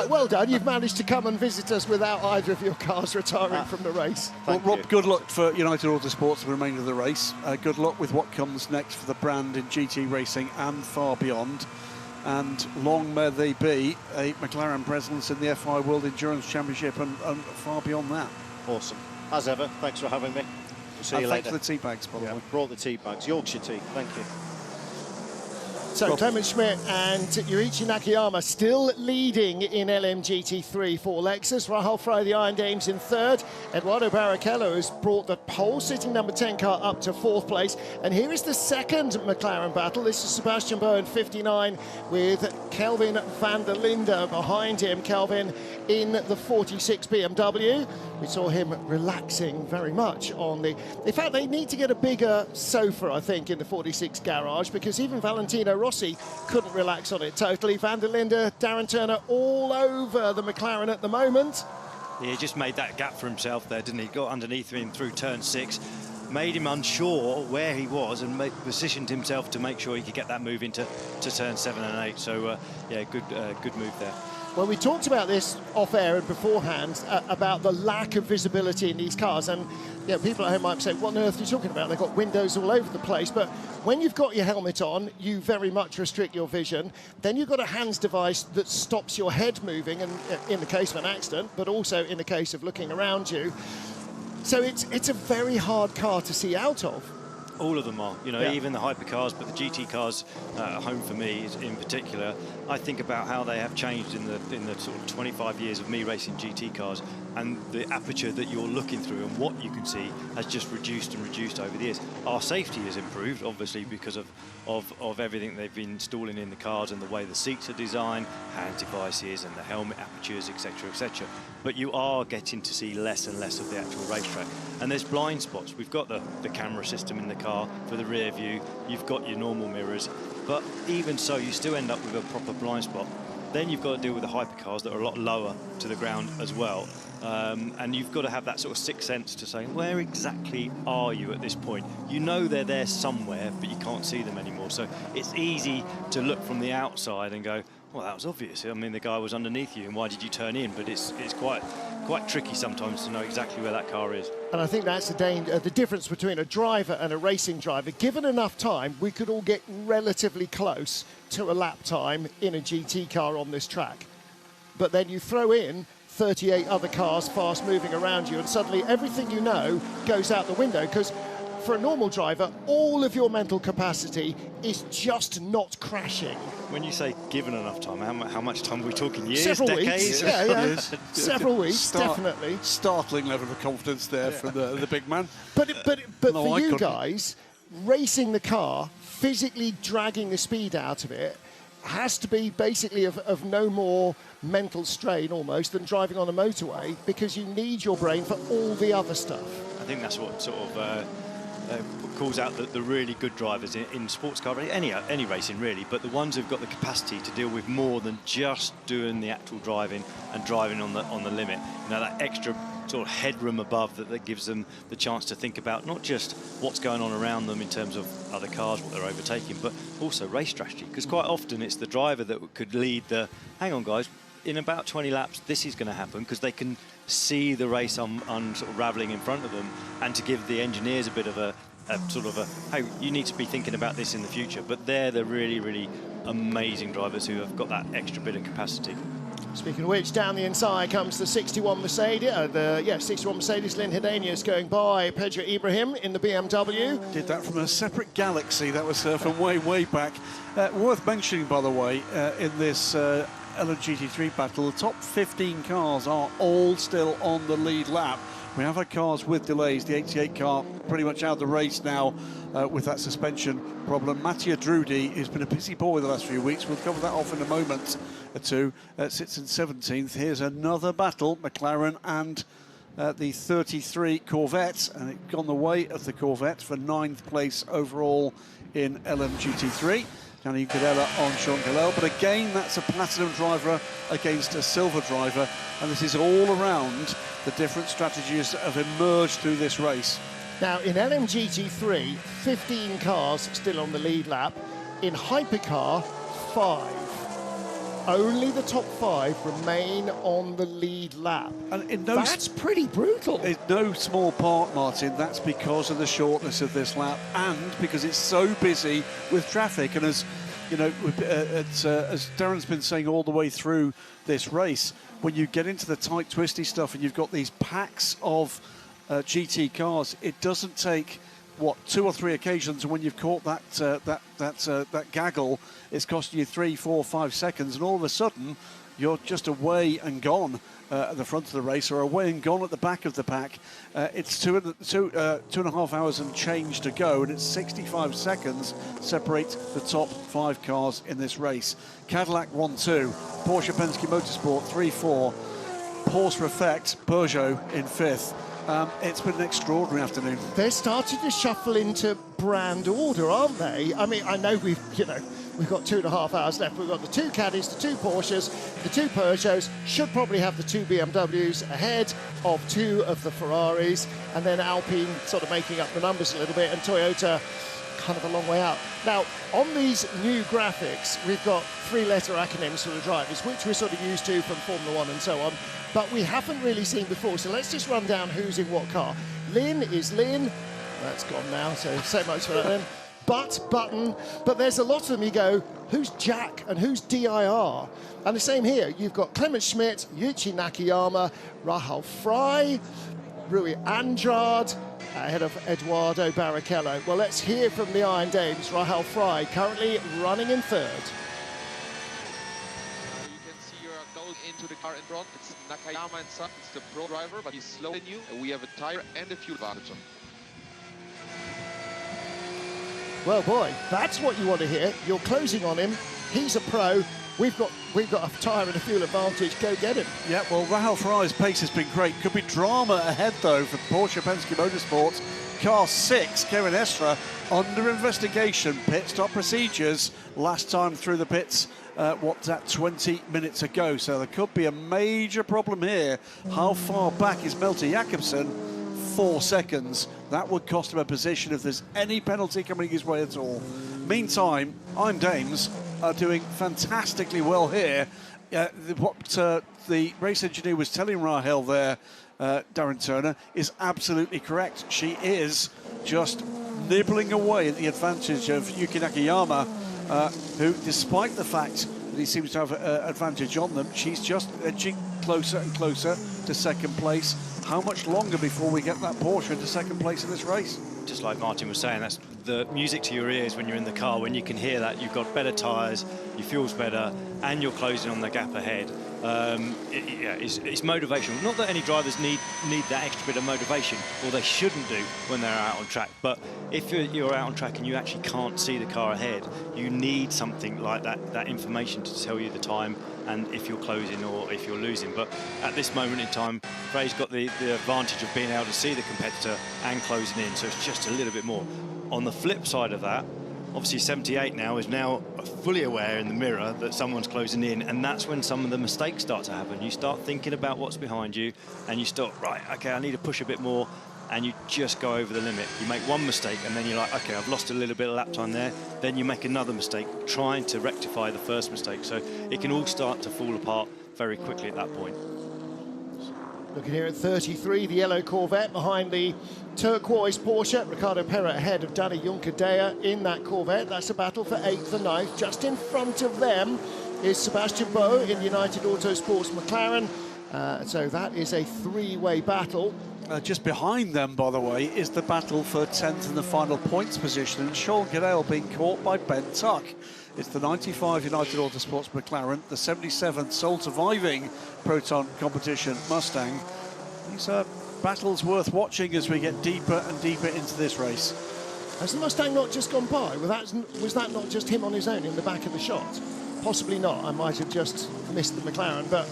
well done. You've managed to come and visit us without either of your cars retiring from the race. Well, Rob, good luck for United Autosports for the remainder of the race. Good luck with what comes next for the brand in GT racing and far beyond. And long may they be a McLaren presence in the FI World Endurance Championship and far beyond that. Awesome. As ever, thanks for having me. We'll see you later. Thanks for the tea bags, by the way. Brought the tea bags. Yorkshire tea. Thank you. So Clement Schmidt and Yuichi Nakayama still leading in LMGT3 for Lexus. Rahul Fry, the Iron Dames, in 3rd. Eduardo Barrichello has brought the pole-sitting number 10 car up to 4th place. And here is the second McLaren battle. This is Sebastian Bowen, 59, with Kelvin van der Linde behind him. Kelvin in the 46 BMW. We saw him relaxing very much on the... In fact, they need to get a bigger sofa, I think, in the 46 garage, because even Valentino Rossi couldn't relax on it totally. Van der Linde, Darren Turner all over the McLaren at the moment. Yeah, he just made that gap for himself there, didn't he? Got underneath him through turn 6, made him unsure where he was and positioned himself to make sure he could get that move into turn 7 and 8. So, yeah, good move there. Well, we talked about this off-air and beforehand about the lack of visibility in these cars. And people at home might say, what on earth are you talking about? They've got windows all over the place. But when you've got your helmet on, you very much restrict your vision. Then you've got a hands device that stops your head moving, and in the case of an accident, but also in the case of looking around you. So it's a very hard car to see out of. All of them are, even the hypercars, but the GT cars at home for me in particular. I think about how they have changed in the sort of 25 years of me racing GT cars. and the aperture that you're looking through and what you can see has just reduced and reduced over the years. Our safety has improved, obviously, because of everything they've been installing in the cars and the way the seats are designed, hand devices and the helmet apertures, etc., etc. But you are getting to see less and less of the actual racetrack. And there's blind spots. We've got the camera system in the car for the rear view. You've got your normal mirrors. But even so, you still end up with a proper blind spot. Then you've got to deal with the hypercars that are a lot lower to the ground as well. And you've got to have that sort of sixth sense to say, where exactly are you at this point? You know they're there somewhere, but you can't see them anymore. So it's easy to look from the outside and go, well, that was obvious. I mean, the guy was underneath you, and why did you turn in? But it's quite tricky sometimes to know exactly where that car is. And I think that's the difference between a driver and a racing driver. Given enough time, we could all get relatively close to a lap time in a GT car on this track. But then you throw in 38 other cars fast moving around you, and suddenly everything you know goes out the window, because for a normal driver, all of your mental capacity is just not crashing. When you say given enough time, how much time are we talking? Years, Several decades? weeks, yeah. Several weeks, definitely. Startling level of confidence there from the big man. But for you guys, racing the car, physically dragging the speed out of it, has to be basically of no more mental strain almost than driving on a motorway, because you need your brain for all the other stuff. I think that's what sort of calls out the really good drivers in sports car racing, any racing really, but the ones who've got the capacity to deal with more than just doing the actual driving and driving on the limit. You know, that extra sort of headroom above that gives them the chance to think about not just what's going on around them in terms of other cars, what they're overtaking, but also race strategy, because quite often it's the driver that could lead the, hang on guys, in about 20 laps this is going to happen, because they can see the race sort of ravelling in front of them, and to give the engineers a bit of a hey, you need to be thinking about this in the future. But they're the really, really amazing drivers who have got that extra bit of capacity. Speaking of which, down the inside comes the 61 Mercedes. 61 Mercedes. Lynn Hidenius going by Pedro Ibrahim in the BMW. Did that from a separate galaxy. That was from way back. Worth mentioning, by the way, in this LMGT3 battle, the top 15 cars are all still on the lead lap. We have had cars with delays. The 88 car pretty much out of the race now with that suspension problem. Mattia Drudi has been a busy boy the last few weeks. We'll cover that off in a moment or two. Sits in 17th. Here's another battle, McLaren and the 33 Corvette, and it gone the way of the Corvette for 9th place overall in LMGT3. Danny Cadella on Sean Gallel, but again that's a platinum driver against a silver driver, and this is all around the different strategies that have emerged through this race. Now in LMGT3, 15 cars still on the lead lap. In Hypercar, 5. Only the top 5 remain on the lead lap. And that's pretty brutal. In no small part, Martin, that's because of the shortness of this lap and because it's so busy with traffic. And as you know, as Darren's been saying all the way through this race, when you get into the tight, twisty stuff and you've got these packs of GT cars, it doesn't take 2 or 3 occasions, and when you've caught that gaggle, it's costing you 3, 4, 5 seconds, and all of a sudden you're just away and gone at the front of the race, or away and gone at the back of the pack. It's 2.5 hours and change to go, and it's 65 seconds separate the top 5 cars in this race. Cadillac 1-2, Porsche Penske Motorsport 3-4, Porsche Effect, Peugeot in 5th. It's been an extraordinary afternoon. They're starting to shuffle into brand order, aren't they? I mean, I know we've got 2.5 hours left. We've got the 2 Caddies, the 2 Porsches, the 2 Peugeots, should probably have the 2 BMWs ahead of 2 of the Ferraris, and then Alpine sort of making up the numbers a little bit, and Toyota kind of a long way out. Now, on these new graphics, we've got 3-letter acronyms for the drivers, which we're sort of used to from Formula 1 and so on, but we haven't really seen before. So let's just run down who's in what car. Lynn is Lynn. That's gone now, so much for that then. Button, but there's a lot of them. You go, who's Jack and who's DIR? And the same here. You've got Clement Schmidt, Yuichi Nakayama, Rahul Fry, Rui Andrade, ahead of Eduardo Barrichello. Well, let's hear from the Iron Dames. Rahul Fry currently running in 3rd. You can see your goal in into the car in front. It's Nakayama and Son. It's the pro driver, but he's slower than you. And we have a tire and a fuel advantage on. Well, boy, that's what you want to hear. You're closing on him. He's a pro. We've got a tyre and a fuel advantage. Go get him. Yeah, well, Rahul Farah's pace has been great. Could be drama ahead, though, for Porsche Penske Motorsports. Car 6, Kevin Estre, under investigation. Pit stop procedures last time through the pits. What's that, 20 minutes ago? So there could be a major problem here. How far back is Melter Jakobsen? 4 seconds. That would cost him a position if there's any penalty coming his way at all. Meantime, I'm Dames are doing fantastically well here. What the race engineer was telling Rahel there, Darren Turner, is absolutely correct. She is just nibbling away at the advantage of Yuki Nakayama, who, despite the fact that he seems to have an advantage on them, she's just edging closer and closer to second place. How much longer before we get that Porsche into second place in this race? Just like Martin was saying, that's the music to your ears when you're in the car, when you can hear that you've got better tyres, your fuel's better, and you're closing on the gap ahead. It's motivational. Not that any drivers need that extra bit of motivation, or they shouldn't do when they're out on track. But if you're out on track and you actually can't see the car ahead, you need something like that information to tell you the time and if you're closing or if you're losing. But at this moment in time, Frey's got the advantage of being able to see the competitor and closing in, so it's just a little bit more. On the flip side of that, obviously 78 now is now fully aware in the mirror that someone's closing in, and that's when some of the mistakes start to happen. You start thinking about what's behind you and you start, right, okay, I need to push a bit more, and you just go over the limit. You make one mistake and then you're like, okay, I've lost a little bit of lap time there. Then you make another mistake trying to rectify the first mistake. So it can all start to fall apart very quickly at that point. Looking here at 33, the yellow Corvette behind the turquoise Porsche. Ricardo Pera ahead of Danny Juncadella in that Corvette. That's a battle for 8th and 9th. Just in front of them is Sebastian Boe in United Autosports McLaren. So that is a three-way battle. Just behind them, by the way, is the battle for 10th in the final points position, and Sean Cadell being caught by Ben Tuck. It's the 95 United Autosports McLaren, the 77 sole surviving Proton competition Mustang. These are battles worth watching as we get deeper and deeper into this race. Has the Mustang not just gone by? Was that not just him on his own in the back of the shot? Possibly not. I might have just missed the McLaren, but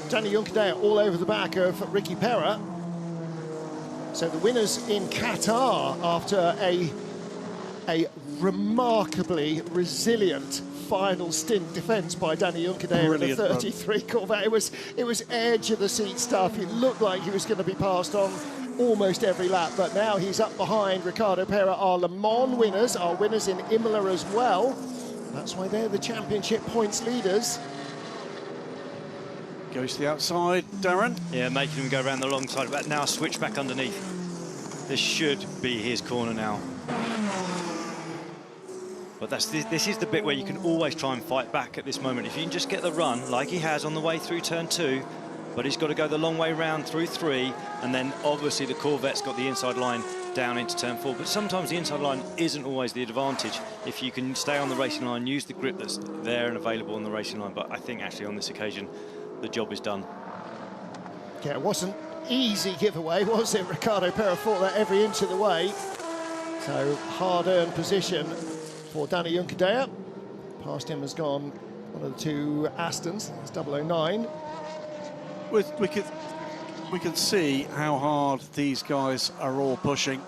Danny Juncadella all over the back of Ricky Pera. So the winners in Qatar after a remarkably resilient final stint defence by Danny Juncadella in the 33 Corvette. It was edge of the seat stuff. It looked like he was going to be passed on almost every lap, but now he's up behind Ricardo Pera. Our Le Mans winners, our winners in Imola as well. That's why they're the championship points leaders. Goes to the outside, Darren. Yeah, making him go around the long side, but now switch back underneath. This should be his corner now. But this is the bit where you can always try and fight back at this moment. If you can just get the run, like he has on the way through turn 2, but he's got to go the long way round through 3, and then obviously the Corvette's got the inside line down into turn 4. But sometimes the inside line isn't always the advantage. If you can stay on the racing line, use the grip that's there and available on the racing line. But I think actually on this occasion, the job is done. Yeah, it wasn't easy giveaway, was it? Ricardo Pera fought that every inch of the way. So hard-earned position for Danny Juncadella. Past him has gone one of the two Astons, it's 009. We can see how hard these guys are all pushing,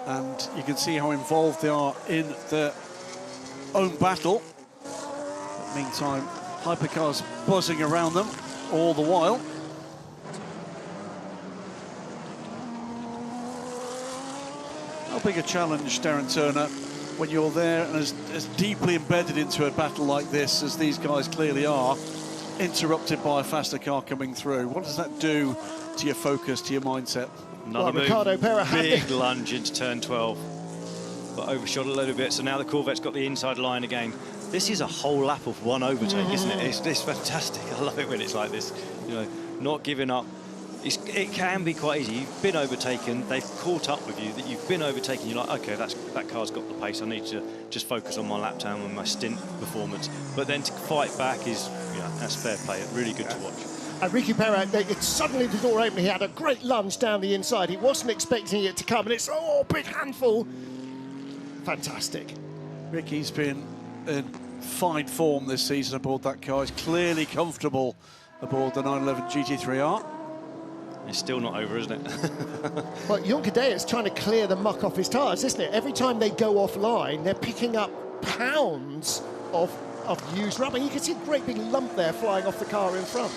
and you can see how involved they are in their own battle. But meantime, hypercars buzzing around them all the while. How big a challenge, Darren Turner, when you're there and as deeply embedded into a battle like this as these guys clearly are, interrupted by a faster car coming through? What does that do to your focus, to your mindset? Another move, Ricardo Pera big lunge into turn 12, but overshot a little bit. So now the Corvette's got the inside line again. This is a whole lap of one overtake, isn't it? It's fantastic. I love it when it's like this. You know, not giving up it can be quite easy. You've been overtaken, they've caught up with you, that you've been overtaken, you're like, okay, that car's got the pace, I need to just focus on my lap time and my stint performance. But then to fight back is, that's fair play, really good to watch. And Ricky Perra, suddenly the door opened, he had a great lunge down the inside. He wasn't expecting it to come, and it's, big handful. Fantastic. Ricky's been in fine form this season aboard that car. He's clearly comfortable aboard the 911 GT3R. It's still not over, isn't it? Well, Juncker is trying to clear the muck off his tyres, isn't it? Every time they go offline, they're picking up pounds of used rubber. You can see a great big lump there flying off the car in front.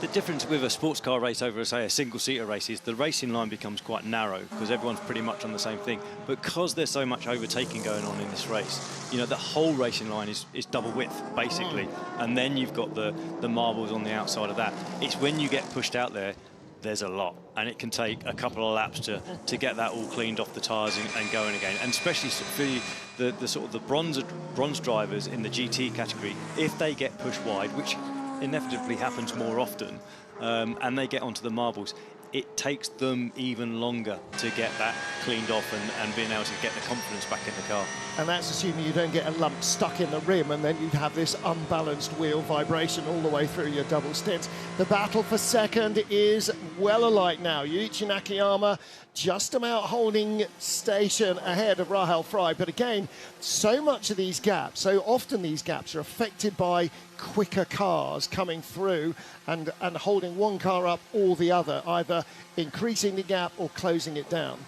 The difference with a sports car race over, say, a single-seater race is the racing line becomes quite narrow because everyone's pretty much on the same thing. Because there's so much overtaking going on in this race, the whole racing line is double width, basically. And then you've got the marbles on the outside of that. It's when you get pushed out there, there's a lot, and it can take a couple of laps to get that all cleaned off the tyres and going again. And especially for the sort of the bronze drivers in the GT category, if they get pushed wide, which inevitably happens more often, and they get onto the marbles, it takes them even longer to get that cleaned off and being able to get the confidence back in the car. And that's assuming you don't get a lump stuck in the rim, and then you'd have this unbalanced wheel vibration all the way through your double stints. The battle for second is well alike now. Yuichi Nakayama just about holding station ahead of Rahel Fry. But again, so much of these gaps, so often these gaps are affected by quicker cars coming through and holding one car up or the other, either increasing the gap or closing it down.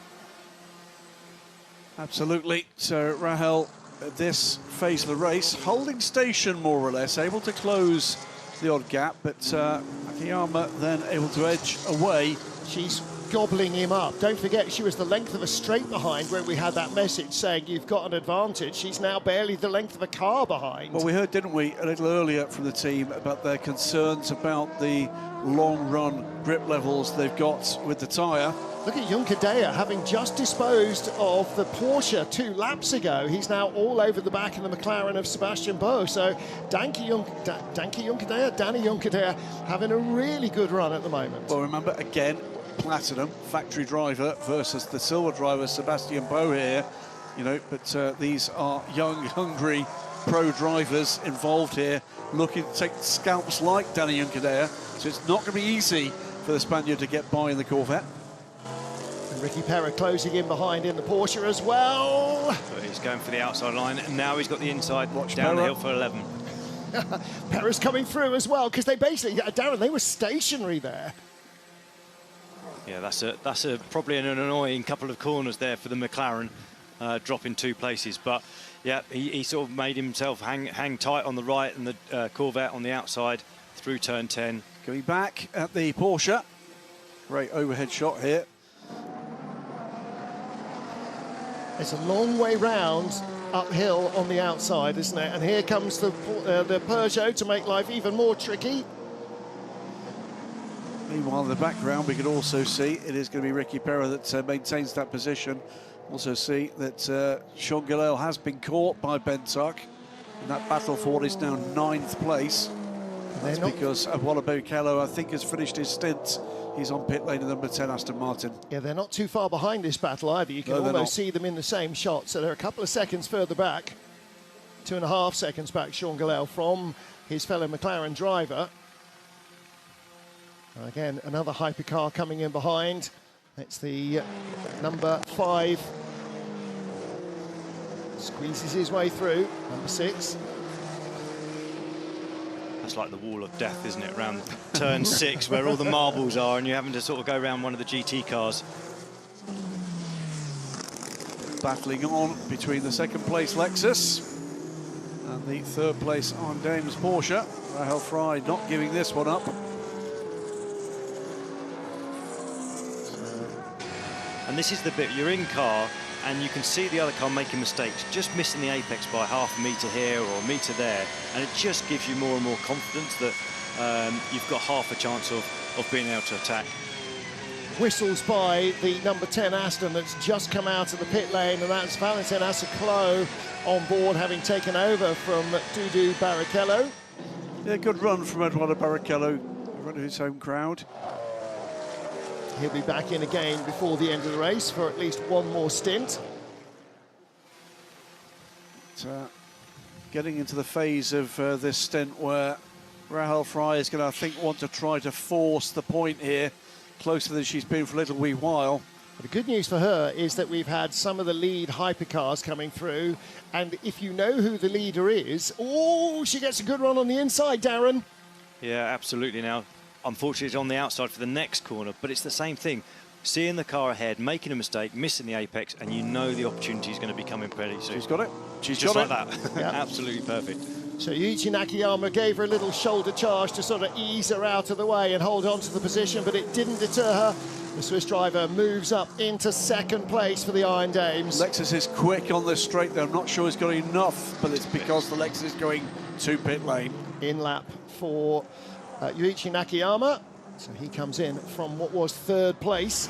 Absolutely. So Rahel, at this phase of the race, holding station more or less, able to close the odd gap, but Nakayama then able to edge away. She's gobbling him up. Don't forget, she was the length of a straight behind when we had that message saying you've got an advantage. She's now barely the length of a car behind. Well, we heard, didn't we, a little earlier from the team about their concerns about the long-run grip levels they've got with the tyre. Look at Juncker having just disposed of the Porsche 2 laps ago. He's now all over the back of the McLaren of Sebastian Boe. So Danny Juncker having a really good run at the moment. Well, remember, again, platinum factory driver versus the silver driver Sebastian Boe here, but these are young, hungry pro drivers involved here, looking to take scalps like Danny Juncker. So it's not going to be easy for the Spaniard to get by in the Corvette. And Ricky Perra closing in behind in the Porsche as well. So he's going for the outside line, and now he's got the inside. Watch down Perra. the hill for 11. Perra's coming through as well, because they basically, Darren, they were stationary there. Yeah, that's probably an annoying couple of corners there for the McLaren, dropping 2 places. But yeah, he sort of made himself hang tight on the right and the Corvette on the outside through turn 10. Going back at the Porsche. Great overhead shot here. It's a long way round uphill on the outside, isn't it? And here comes the Peugeot to make life even more tricky. Meanwhile, in the background, we can also see it is going to be Ricky Perra that maintains that position. Also see that Sean Gillel has been caught by Ben Tuck. And that battle for what is now 9th place. That's because Awala Bokello, I think, has finished his stint. He's on pit lane in number 10, Aston Martin. Yeah, they're not too far behind this battle either. You can almost see them in the same shot. So they're a couple of seconds further back. 2.5 seconds back, Sean Gillel, from his fellow McLaren driver. Again, another hypercar coming in behind. It's the number 5. Squeezes his way through, number 6. That's like the wall of death, isn't it? Around turn 6, where all the marbles are, and you're having to sort of go around one of the GT cars. Battling on between the 2nd place Lexus and the 3rd place on Dame's Porsche. Rahel Fry not giving this one up. And this is the bit, you're in car, and you can see the other car making mistakes, just missing the apex by half a metre here or a metre there, and it just gives you more and more confidence that you've got half a chance of being able to attack. Whistles by the number 10 Aston that's just come out of the pit lane, and that's Valentin Asiclo on board, having taken over from Dudu Barrichello. Yeah, good run from Eduardo Barrichello in front of his home crowd. He'll be back in again before the end of the race for at least one more stint. Getting into the phase of this stint where Rahel Fry is going to, I think, want to try to force the point here, closer than she's been for a little wee while. The good news for her is that we've had some of the lead hypercars coming through, and if you know who the leader is, oh, she gets a good run on the inside, Darren. Yeah, absolutely. Now, unfortunately, it's on the outside for the next corner, but it's the same thing. Seeing the car ahead, making a mistake, missing the apex, and you know the opportunity is going to be coming pretty soon. She's got it. She's just got like it. that. Yep. Absolutely perfect. So Yuichi Nakayama gave her a little shoulder charge to sort of ease her out of the way and hold on to the position, but it didn't deter her. The Swiss driver moves up into second place for the Iron Dames. Lexus is quick on this straight, though. I'm not sure he's got enough, but it's because the Lexus is going to pit lane. In lap for Yuichi Nakayama. So he comes in from what was third place.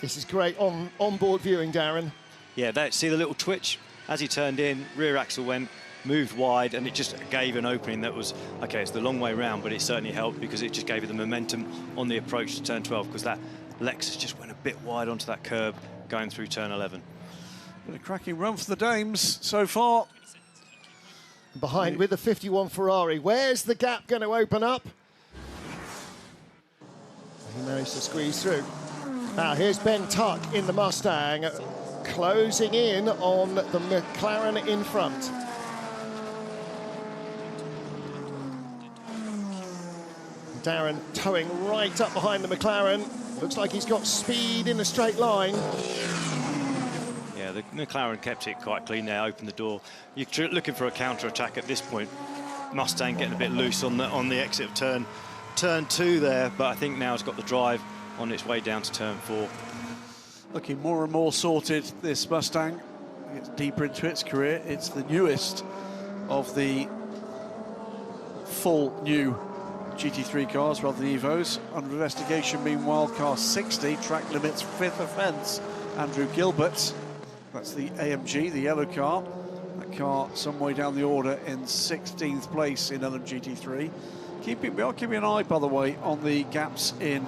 This is great on-board viewing, Darren. Yeah, see the little twitch? As he turned in, rear axle went, moved wide, and it just gave an opening that was, okay, it's the long way round, but it certainly helped because it just gave it the momentum on the approach to turn 12, because that Lexus just went a bit wide onto that curb going through turn 11. Been a cracking run for the Dames so far. Behind with the 51 Ferrari. Where's the gap going to open up? He managed to squeeze through. Now here's Ben Tuck in the Mustang, closing in on the McLaren in front. Darren towing right up behind the McLaren. Looks like he's got speed in a straight line. Yeah, the McLaren kept it quite clean there, opened the door. You're looking for a counter-attack at this point. Mustang getting a bit loose on the exit of turn 2 there, but I think now it's got the drive on its way down to turn 4. Looking more and more sorted, this Mustang. Gets deeper into its career. It's the newest of the full new GT3 cars rather than Evos. Under investigation, meanwhile, car 60, track limits 5th offence. Andrew Gilbert, that's the AMG, the yellow car. That car some way down the order in 16th place in LMGT3. We are keeping an eye, by the way, on the gaps in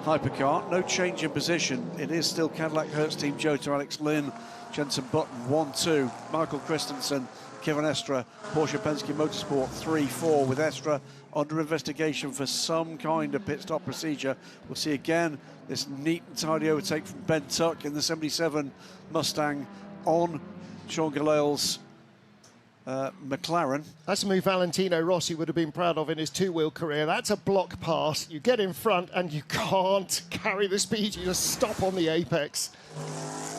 hypercar. No change in position. It is still Cadillac Hertz Team Jota, Alex Lynn, Jensen Button 1-2, Michael Christensen, Kevin Estre, Porsche Penske Motorsport 3-4, with Estre under investigation for some kind of pit stop procedure. We'll see again this neat and tidy overtake from Ben Tuck in the 77 Mustang on Sean Gallale's McLaren. That's a move Valentino Rossi would have been proud of in his two-wheel career. That's a block pass. You get in front and you can't carry the speed. You just stop on the apex.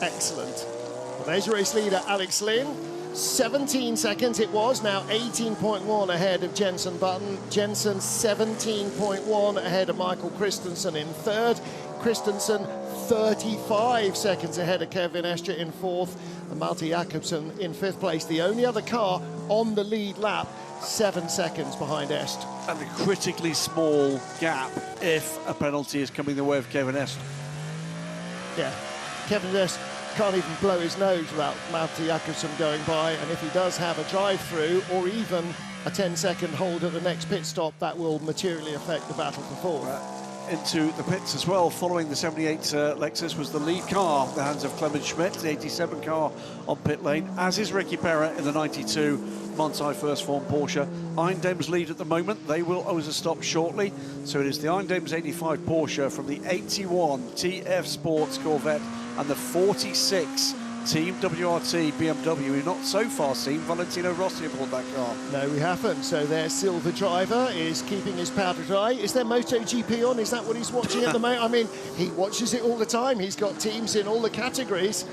Excellent. Well, there's your race leader, Alex Lynn. 17 seconds it was, now 18.1 ahead of Jensen Button. Jensen 17.1 ahead of Michael Christensen in third. Christensen 35 seconds ahead of Kevin Estre in fourth, and Malte Jakobsen in fifth place. The only other car on the lead lap, 7 seconds behind Estre. And a critically small gap if a penalty is coming the way of Kevin Estre. Yeah, Kevin Estre can't even blow his nose without Malte Jakobsen going by, and if he does have a drive-through or even a 10-second hold at the next pit stop, that will materially affect the battle for fourth. Into the pits as well, following the 78 Lexus was the lead car, the hands of Clement Schmidt, the 87 car on pit lane, as is Ricky Perra in the 92 Monti First Form Porsche. Iron Dames lead at the moment. They will owe us a stop shortly. So it is the Iron Dames 85 Porsche from the 81 TF Sports Corvette and the 46 Team WRT BMW. We've not so far seen Valentino Rossi aboard that car. No, we haven't. So their silver driver is keeping his powder dry. Is there MotoGP on? Is that what he's watching at the moment? I mean, he watches it all the time. He's got teams in all the categories.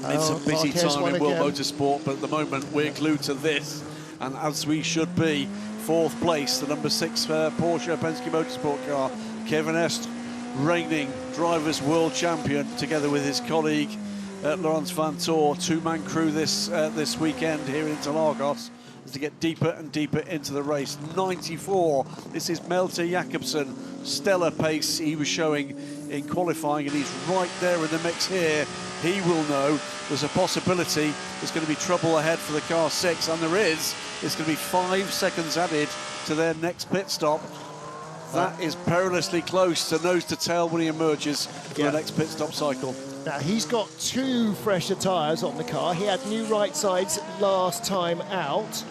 It's a busy Marquez time in World Motorsport, but at the moment we're glued to this, and as we should be. Fourth place, the number 6 Porsche Penske Motorsport car, Kevin Estre, reigning Drivers' World Champion, together with his colleague Laurens Vanthoor. Two-man crew this weekend here in Interlagos as to get deeper and deeper into the race. 94, this is Malte Jakobsen. Stellar pace he was showing in qualifying, and he's right there in the mix here. He will know there's a possibility there's going to be trouble ahead for the car 6, and there is. It's going to be 5 seconds added to their next pit stop. That is perilously close to nose to tail when he emerges for the next pit stop cycle. Now, he's got 2 fresher tyres on the car. He had new right sides last time out,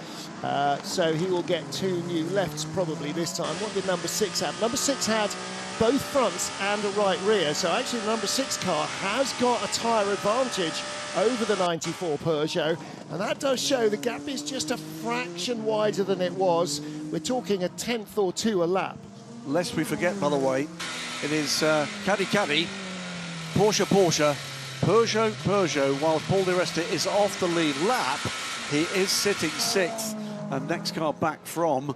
so he will get 2 new lefts probably this time. What did number 6 have? Number 6 had both fronts and a right rear, so actually the number 6 car has got a tyre advantage over the 94 Peugeot, and that does show the gap is just a fraction wider than it was. We're talking a 10th or 2 a lap. Lest we forget, by the way, it is Caddy, Porsche, Peugeot, while Paul Di Resta is off the lead lap. He is sitting 6th, and next car back from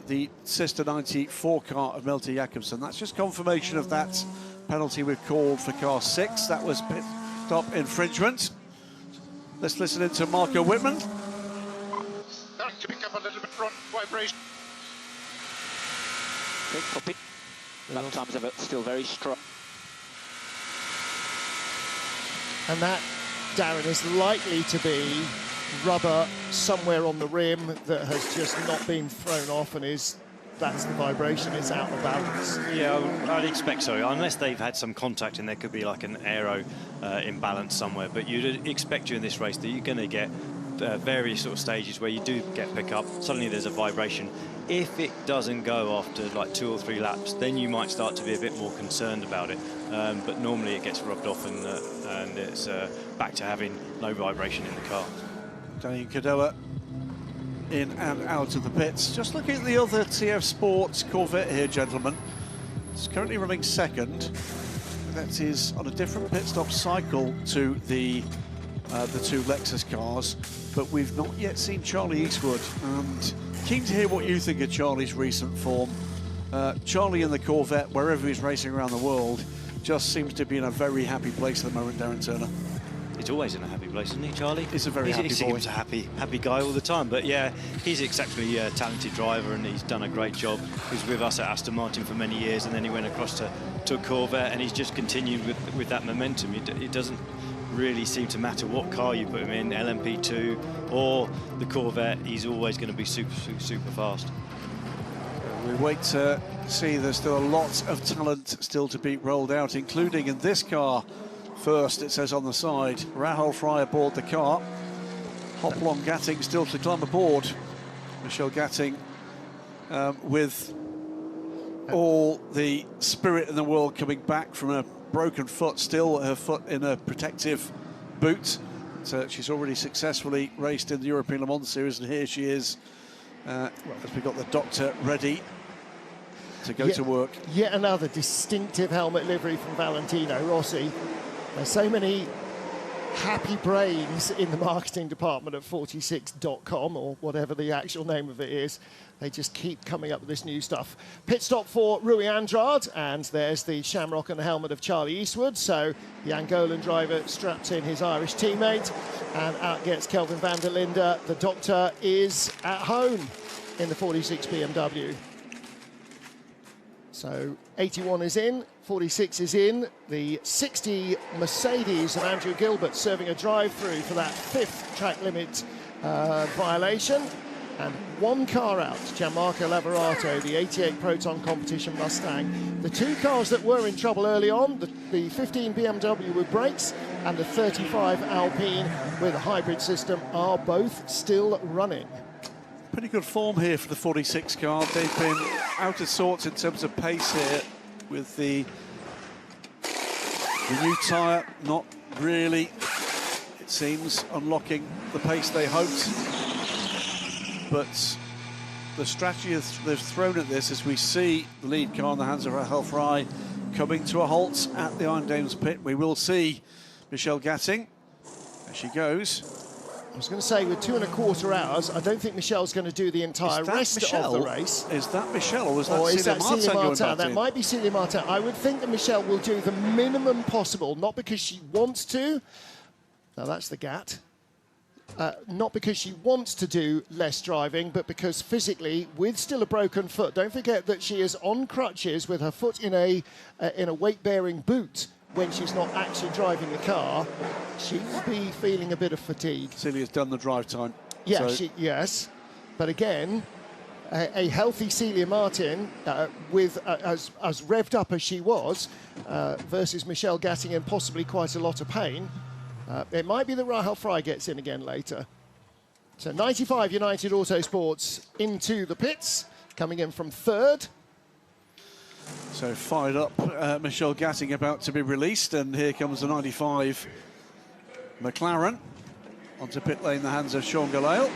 the sister 94 car of Melty Jakobsen. That's just confirmation of that penalty we've called for car 6. That was pit stop infringement. Let's listen in to Marco Whitman. Starting to pick up a little bit front vibration. Okay, copy. Lap times are still very strong. And that, Darren, is likely to be rubber somewhere on the rim that has just not been thrown off, and that's the vibration, it's out of balance. Yeah, I'd expect so, unless they've had some contact and there could be like an aero imbalance somewhere. But you'd expect during this race that you're going to get various sort of stages where you do get pickup. Suddenly there's a vibration. If it doesn't go after like 2 or 3 laps, then you might start to be a bit more concerned about it. But normally it gets rubbed off and it's back to having no vibration in the car. Danny Cadoa in and out of the pits. Just looking at the other TF Sports Corvette here, gentlemen. It's currently running 2nd. That is on a different pit stop cycle to the 2 Lexus cars, but we've not yet seen Charlie Eastwood. And keen to hear what you think of Charlie's recent form. Charlie in the Corvette, wherever he's racing around the world, just seems to be in a very happy place at the moment, Darren Turner. He's always in a happy place, isn't he, Charlie? He's a very happy boy. He seems a happy guy all the time. But yeah, he's exceptionally talented driver, and he's done a great job. He was with us at Aston Martin for many years, and then he went across to a Corvette, and he's just continued with that momentum. It doesn't really seem to matter what car you put him in, LMP2 or the Corvette. He's always going to be super fast. We wait to see. There's still a lot of talent still to be rolled out, including in this car. First, it says on the side, Rahul Fry aboard the car. Hopalong Gatting still to climb aboard. Michelle Gatting with all the spirit in the world coming back from a broken foot, still her foot in a protective boot. So she's already successfully raced in the European Le Mans Series, and here she is as we've got the doctor ready to go to work. Yet another distinctive helmet livery from Valentino Rossi. There's so many happy brains in the marketing department at 46.com, or whatever the actual name of it is. They just keep coming up with this new stuff. Pit stop for Rui Andrade, and there's the shamrock and the helmet of Charlie Eastwood. So the Angolan driver straps in his Irish teammate, and out gets Kelvin van der Linde. The doctor is at home in the 46 BMW. So 81 is in, 46 is in. The 60 Mercedes of Andrew Gilbert serving a drive-through for that 5th track limit violation. And 1 car out, Gianmarco Lavorato, the 88 Proton Competition Mustang. The 2 cars that were in trouble early on, the 15 BMW with brakes and the 35 Alpine with a hybrid system, are both still running. Pretty good form here for the 46 car. They've been out of sorts in terms of pace here with the new tyre not really, it seems, unlocking the pace they hoped. But the strategy they've thrown at this, as we see the lead car in the hands of Rahul Fry coming to a halt at the Iron Dames pit, we will see Michelle Gatting. There she goes. I was going to say, with 2.25 hours, I don't think Michelle's going to do the entire rest of the race. Is that Michelle, or was that Celia Martin going back That in? might be Celia Martin. I would think that Michelle will do the minimum possible, not because she wants to. Now, that's the GAT. Not because she wants to do less driving, but because physically, with still a broken foot, don't forget that she is on crutches with her foot in a weight-bearing boot. When she's not actually driving the car, she will be feeling a bit of fatigue. Celia's done the drive time. Yeah, so yes. But again, a healthy Celia Martin with as revved up as she was versus Michelle Gatting in possibly quite a lot of pain. It might be that Rahel Fry gets in again later. So 95 United Autosports into the pits, coming in from third. So fired up, Michelle Gatting about to be released, and here comes the 95 McLaren onto pit lane in the hands of Sean Galale.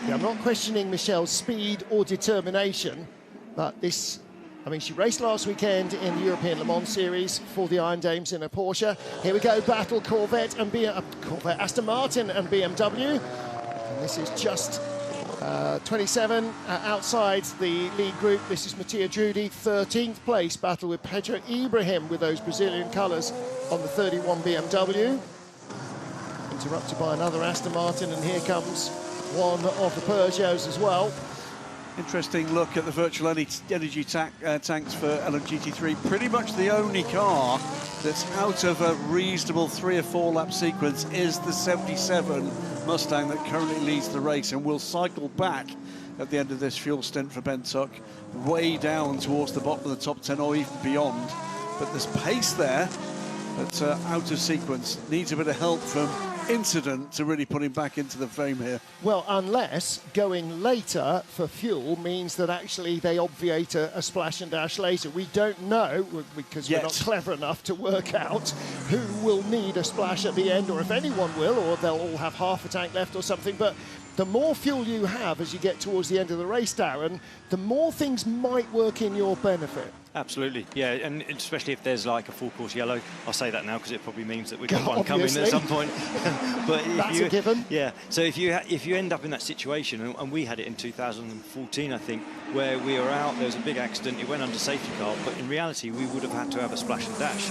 Yeah, I'm not questioning Michelle's speed or determination, but this, I mean, she raced last weekend in the European Le Mans Series for the Iron Dames in a Porsche. Here we go, battle Corvette and Aston Martin and BMW. And this is just 27 outside the lead group. This is Mattia Drudi, 13th place, battle with Pedro Ibrahim with those Brazilian colours on the 31 BMW. Interrupted by another Aston Martin, and here comes one of the Peugeots as well. Interesting look at the virtual energy tanks for LMGT3. Pretty much the only car that's out of a reasonable 3 or 4 lap sequence is the 77 Mustang that currently leads the race, and will cycle back at the end of this fuel stint for Ben Tuck, way down towards the bottom of the top 10 or even beyond. But there's pace there, but out of sequence. Needs a bit of help from Incident to really put him back into the frame here. Well, unless going later for fuel means that actually they obviate a splash and dash later. We don't know, because we're not clever enough to work out who will need a splash at the end, or if anyone will, or they'll all have half a tank left or something. But the more fuel you have as you get towards the end of the race, Darren, the more things might work in your benefit. Absolutely, yeah, and especially if there's like a full course yellow. I'll say that now because it probably means that we've got one coming at some point. But that's a given. Yeah, so if you end up in that situation, and we had it in 2014, I think, where we were out, there was a big accident, it went under safety car, but in reality we would have had to have a splash and dash.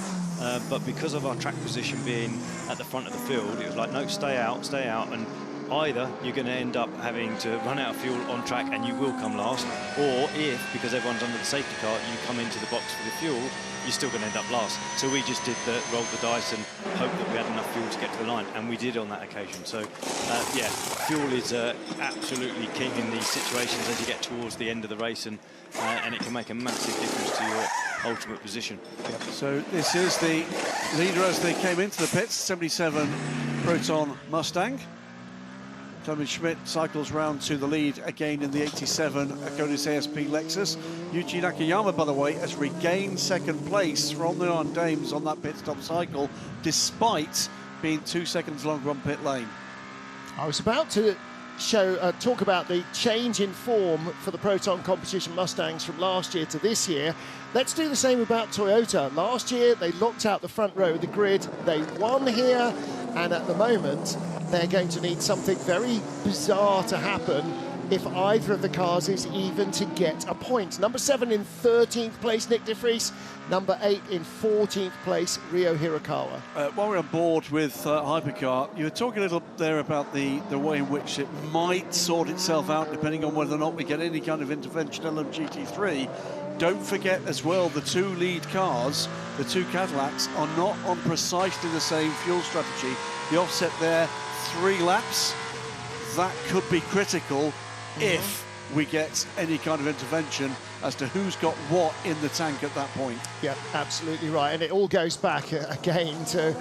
But because of our track position being at the front of the field, it was like, no, stay out, and either you're going to end up having to run out of fuel on track and you will come last, or if, because everyone's under the safety car, you come into the box for the fuel, you're still going to end up last. So we just rolled the dice and hoped that we had enough fuel to get to the line, and we did on that occasion. So yeah, fuel is absolutely king in these situations as you get towards the end of the race, and it can make a massive difference to your ultimate position. Yep. So this is the leader as they came into the pits, 77 Proton Mustang. Tommy Schmidt cycles round to the lead again in the 87 Akonis ASP Lexus. Yuji Nakayama, by the way, has regained second place from the Iron Dames on that pit stop cycle, despite being 2 seconds longer on pit lane. I was about to talk about the change in form for the Proton competition Mustangs from last year to this year. Let's do the same about Toyota. Last year, they locked out the front row of the grid. They won here, and at the moment, they're going to need something very bizarre to happen if either of the cars is even to get a point. Number 7 in 13th place, Nick de Vries. Number 8 in 14th place, Ryo Hirakawa. While we're on board with Hypercar, you were talking a little there about the way in which it might sort itself out depending on whether or not we get any kind of intervention in LMGT3. Don't forget as well, the 2 lead cars, the 2 Cadillacs, are not on precisely the same fuel strategy. The offset there, 3 laps. That could be critical if we get any kind of intervention as to who's got what in the tank at that point. Yeah, absolutely right. And it all goes back again to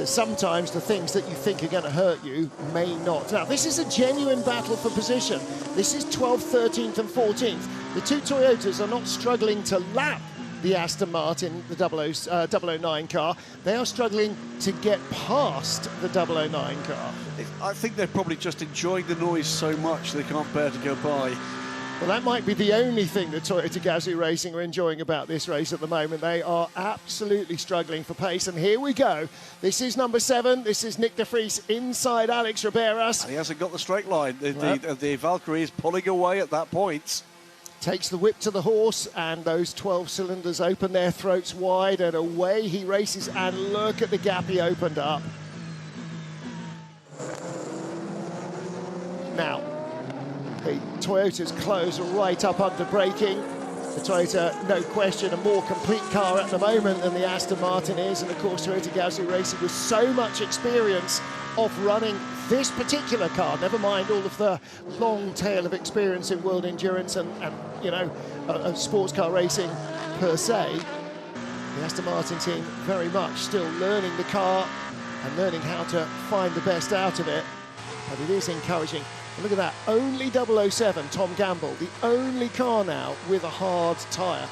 sometimes the things that you think are going to hurt you may not. Now, this is a genuine battle for position. This is 12th, 13th and 14th. The 2 Toyotas are not struggling to lap the Aston Martin, the 009 car. They are struggling to get past the 009 car. I think they're probably just enjoying the noise so much they can't bear to go by. Well, that might be the only thing that Toyota Gazoo Racing are enjoying about this race at the moment. They are absolutely struggling for pace, and here we go. This is number 7. This is Nick de Vries inside Alex Riberas. And he hasn't got the straight line. The Valkyrie is pulling away at that point. Takes the whip to the horse, and those 12 cylinders open their throats wide, and away he races, and look at the gap he opened up. Now, the Toyotas close right up under braking. The Toyota, no question, a more complete car at the moment than the Aston Martin is, and of course Toyota Gazoo Racing with so much experience of running this particular car, never mind all of the long tail of experience in world endurance and you know, sports car racing per se, the Aston Martin team very much still learning the car and learning how to find the best out of it. But it is encouraging. And look at that, only 007, Tom Gamble, the only car now with a hard tyre.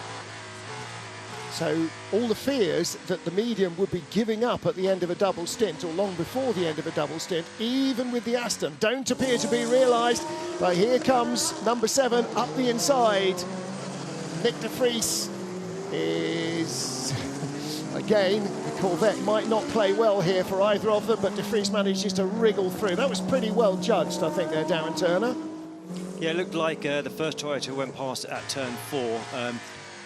So all the fears that the medium would be giving up at the end of a double stint or long before the end of a double stint, even with the Aston, don't appear to be realised. But here comes number 7 up the inside. Nick de Vries is, again, the Corvette might not play well here for either of them, but de Vries manages to wriggle through. That was pretty well judged, I think, there, Darren Turner. Yeah, it looked like the first Toyota went past at turn 4.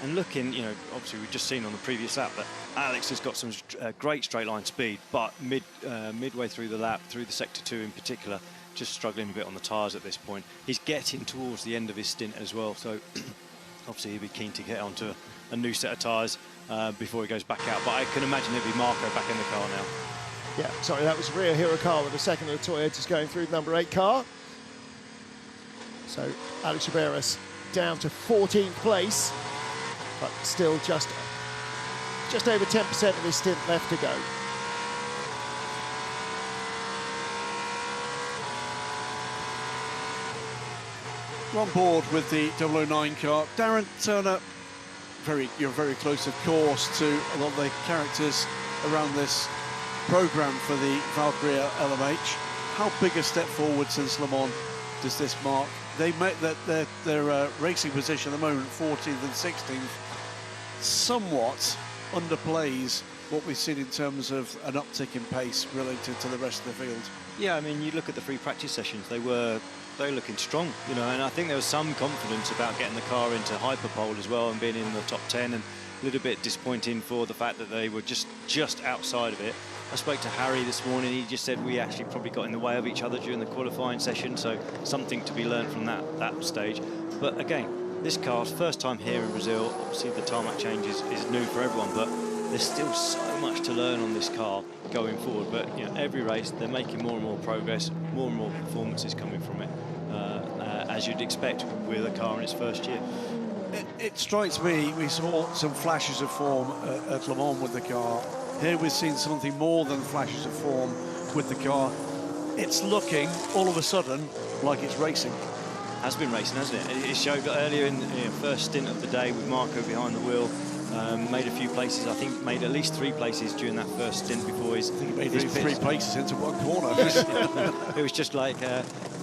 And looking, you know, obviously we've just seen on the previous lap that Alex has got some great straight line speed, but midway through the lap, through the sector 2 in particular, just struggling a bit on the tyres at this point. He's getting towards the end of his stint as well, so obviously he'll be keen to get onto a new set of tyres before he goes back out. But I can imagine it'll be Marco back in the car now. Yeah, sorry, that was Rio Hirakawa, the second of the Toyotas going through the number 8 car. So Alex Riberas down to 14th place. But still just over 10% of his stint left to go. We're on board with the 009 car. Darren Turner, you're very close, of course, to a lot of the characters around this programme for the Valkyrie LMH. How big a step forward since Le Mans does this mark? They make that their racing position at the moment, 14th and 16th, somewhat underplays what we've seen in terms of an uptick in pace related to the rest of the field. Yeah, I mean, you look at the free practice sessions, they were looking strong, you know, and I think there was some confidence about getting the car into hyperpole as well and being in the top 10, and a little bit disappointing for the fact that they were just outside of it. I spoke to Harry this morning, he just said we actually probably got in the way of each other during the qualifying session, so something to be learned from that stage. But again, this car's first time here in Brazil. Obviously the tarmac change is new for everyone, but there's still so much to learn on this car going forward. But you know, every race they're making more and more progress, more and more performances coming from it, as you'd expect with a car in its first year. It strikes me, we saw some flashes of form at Le Mans with the car. Here we've seen something more than flashes of form with the car. It's looking, all of a sudden, like it's racing. Has been racing, hasn't it? It showed earlier in the first stint of the day with Marco behind the wheel, made a few places, I think made at least 3 places during that first stint before his... I think he made 3 places into one corner. It was just like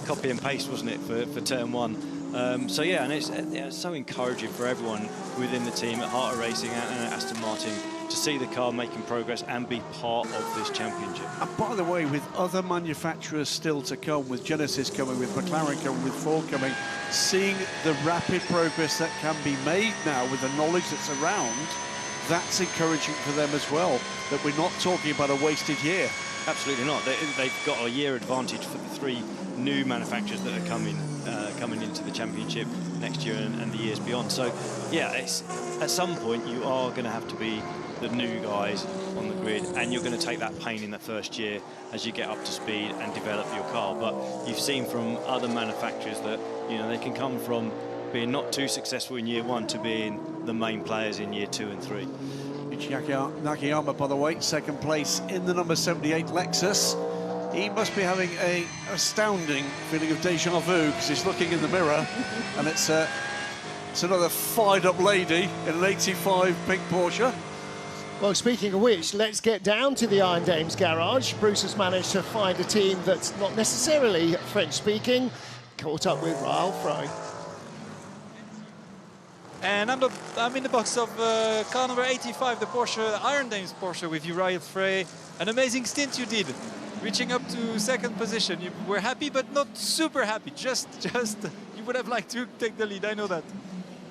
copy and paste, wasn't it, for turn 1. So yeah, and it's so encouraging for everyone within the team at Heart of Racing and at Aston Martin to see the car making progress and be part of this championship. And by the way, with other manufacturers still to come, with Genesis coming, with McLaren coming, with Ford coming, seeing the rapid progress that can be made now with the knowledge that's around, that's encouraging for them as well, that we're not talking about a wasted year. Absolutely not. They've got a year advantage for the 3 new manufacturers that are coming into the championship next year and the years beyond. So yeah, at some point you are going to have to be the new guys on the grid, and you're going to take that pain in the first year as you get up to speed and develop your car. But you've seen from other manufacturers that, you know, they can come from being not too successful in year 1 to being the main players in year 2 and 3. Nakayama, by the way, second place in the number 78 Lexus. He must be having an astounding feeling of deja vu, because he's looking in the mirror and it's another fired-up lady in an 85 pink Porsche. Well, speaking of which, let's get down to the Iron Dames garage. Bruce has managed to find a team that's not necessarily French-speaking. Caught up with Raoul Freund. And I'm in the box of car number 85, the Porsche, Iron Dames Porsche with you, Raoul Frey. An amazing stint you did, reaching up to 2nd position. You were happy, but not super happy. Just you would have liked to take the lead, I know that.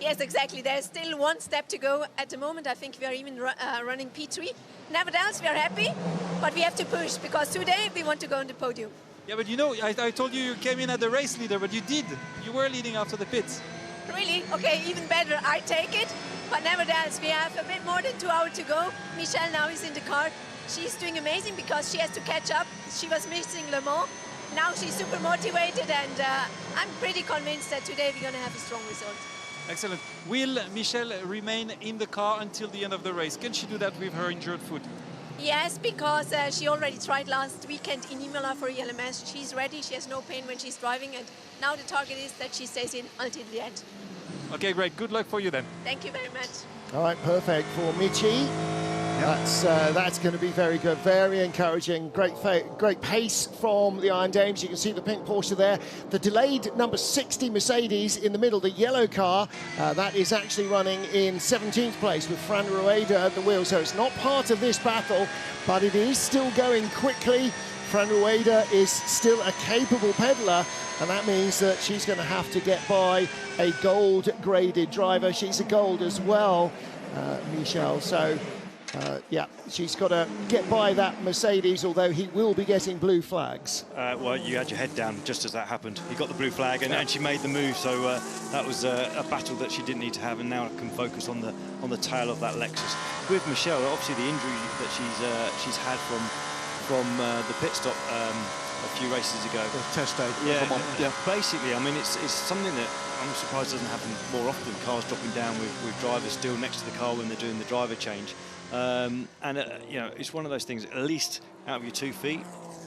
Yes, exactly. There's still 1 step to go at the moment. I think we are even running P3. Nevertheless, we are happy, but we have to push, because today we want to go on the podium. Yeah, but you know, I told you came in as the race leader, but you did. You were leading after the pits. Really? Okay, even better. I take it. But nevertheless, we have a bit more than 2 hours to go. Michelle now is in the car. She's doing amazing because she has to catch up. She was missing Le Mans. now she's super motivated, and I'm pretty convinced that today we're going to have a strong result. Excellent. Will Michelle remain in the car until the end of the race? Can she do that with her injured foot? Yes, because she already tried last weekend in Imola for ELMS. She's ready, she has no pain when she's driving, and now the target is that she stays in until the end. Okay, great. Good luck for you then. Thank you very much. All right, perfect for Michi. That's going to be very good, very encouraging. Great pace from the Iron Dames. You can see the pink Porsche there. The delayed number 60 Mercedes in the middle, the yellow car, that is actually running in 17th place with Fran Rueda at the wheel. So it's not part of this battle, but it is still going quickly. Fran Rueda is still a capable peddler, and that means that she's going to have to get by a gold-graded driver. She's a gold as well, Michelle. So. Yeah, she's got to get by that Mercedes, although he will be getting blue flags. Well, you had your head down just as that happened. He got the blue flag, and she made the move. So that was a battle that she didn't need to have, and now can focus on the tail of that Lexus. With Michelle, obviously the injury that she's had from the pit stop a few races ago. The test day. Yeah. Basically, I mean, it's something that I'm surprised doesn't happen more often. Cars dropping down with drivers still next to the car when they're doing the driver change. You know, it's one of those things, at least out of your 2 feet,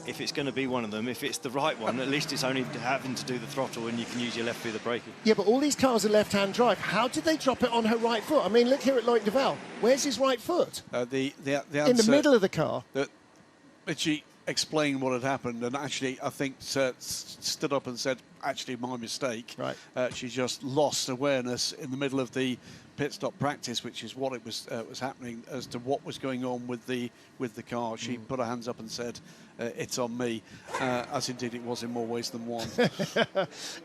if it's going to be one of them, if it's the right one, at least it's only having to do the throttle and you can use your left for the braking. Yeah, but all these cars are left-hand drive. How did they drop it on her right foot? I mean, look here at Loic Duval. Where's his right foot? The answer, in the middle of the car. She explained what had happened, and actually, I think stood up and said, "Actually, my mistake." Right. She just lost awareness in the middle of the pit stop practice, which is what it was happening as to what was going on with the car. She put her hands up and said, "It's on me," as indeed it was in more ways than one.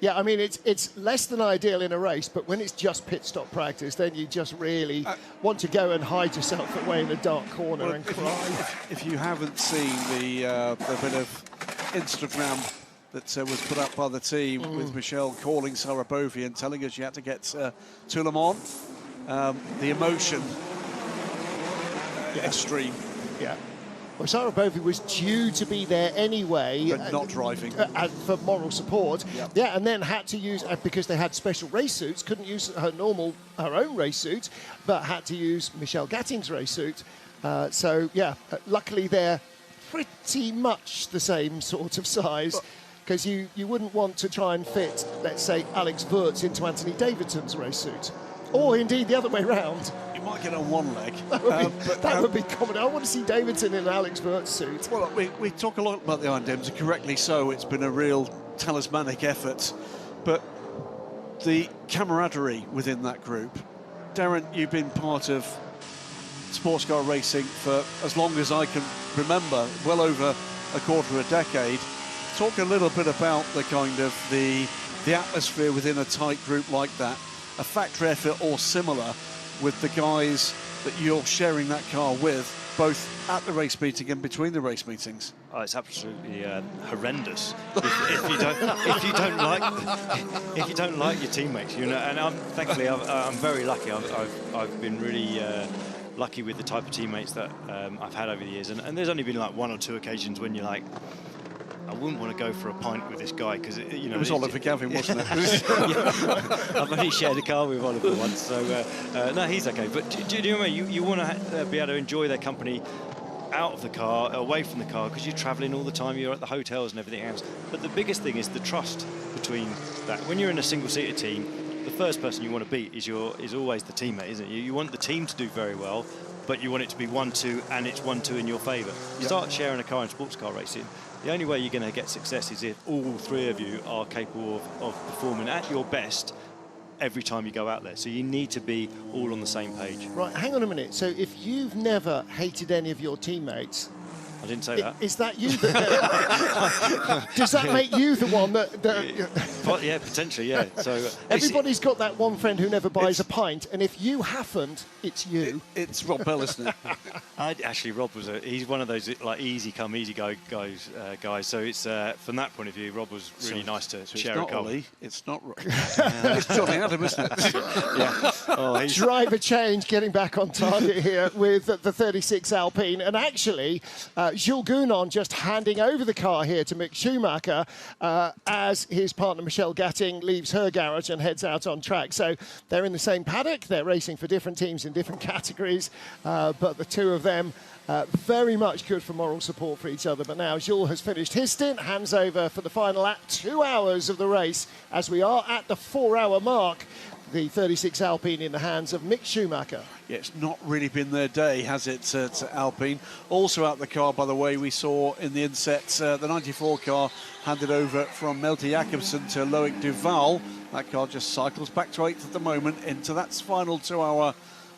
Yeah, I mean it's less than ideal in a race, but when it's just pit stop practice, then you just really want to go and hide yourself away in a dark corner and cry. If you haven't seen the bit of Instagram that was put up by the team with Michelle calling Sarah Bovey and telling her she had to get to Le Mans, the emotion, extreme. Yeah. Well, Sarah Bovey was due to be there anyway. But not driving. For moral support. Yep. Yeah, and then had to use, because they had special race suits, couldn't use her own race suit, but had to use Michelle Gatting's race suit. So, yeah, luckily they're pretty much the same sort of size, because you wouldn't want to try and fit, let's say, Alex Wurz into Anthony Davidson's race suit. Or indeed the other way round. You might get on one leg. That would be common. I want to see Davidson in an Alex Wurz suit. Well, we talk a lot about the Iron Dames, and correctly so. It's been a real talismanic effort. But the camaraderie within that group. Darren, you've been part of sports car racing for as long as I can remember, well over a quarter of a decade. Talk a little bit about the kind of the atmosphere within a tight group like that. A factory effort or similar with the guys that you're sharing that car with, both at the race meeting and between the race meetings. Oh, it's absolutely horrendous if you don't like your teammates, you know. And thankfully I'm very lucky. I've been really lucky with the type of teammates that I've had over the years, and there's only been like 1 or 2 occasions when you're like, I wouldn't want to go for a pint with this guy because you know it was Oliver Gavin, wasn't it? Yeah. I've only shared a car with Oliver once, so no, he's okay. But do you know what I mean? You want to be able to enjoy their company out of the car, away from the car, because you're travelling all the time. You're at the hotels and everything else. But the biggest thing is the trust between that. When you're in a single-seater team, the first person you want to beat is always the teammate, isn't it? You want the team to do very well, but you want it to be 1-2, and it's 1-2 in your favour. You start sharing a car in sports car racing. The only way you're going to get success is if all 3 of you are capable of performing at your best every time you go out there. So you need to be all on the same page. Right, hang on a minute. So if you've never hated any of your teammates, I didn't say that. Is that you? Does that make you the one that... Well, yeah, potentially, yeah. So everybody's got that one friend who never buys a pint, and if you haven't, it's you. It's Rob Bell, isn't it? Actually, Rob he's one of those like easy come, easy go guys. So it's from that point of view, Rob was really nice to share a car. Ollie, it's not Rob. It's Johnny Adam, isn't it? Yeah. Oh, driver change, getting back on target here with the 36 Alpine, and actually Jules Gounon just handing over the car here to Mick Schumacher as his partner Michelle Gatting leaves her garage and heads out on track. So they're in the same paddock. They're racing for different teams in different categories, but the two of them very much good for moral support for each other. But now Jules has finished his stint, hands over for the final lap, 2 hours of the race, as we are at the 4-hour mark. The 36 Alpine in the hands of Mick Schumacher. Yeah, it's not really been their day, has it, to Alpine? Also out the car, by the way, we saw in the inset the 94 car handed over from Malte Jacobsen to Loic Duval. That car just cycles back to 8th at the moment into that final 2-hour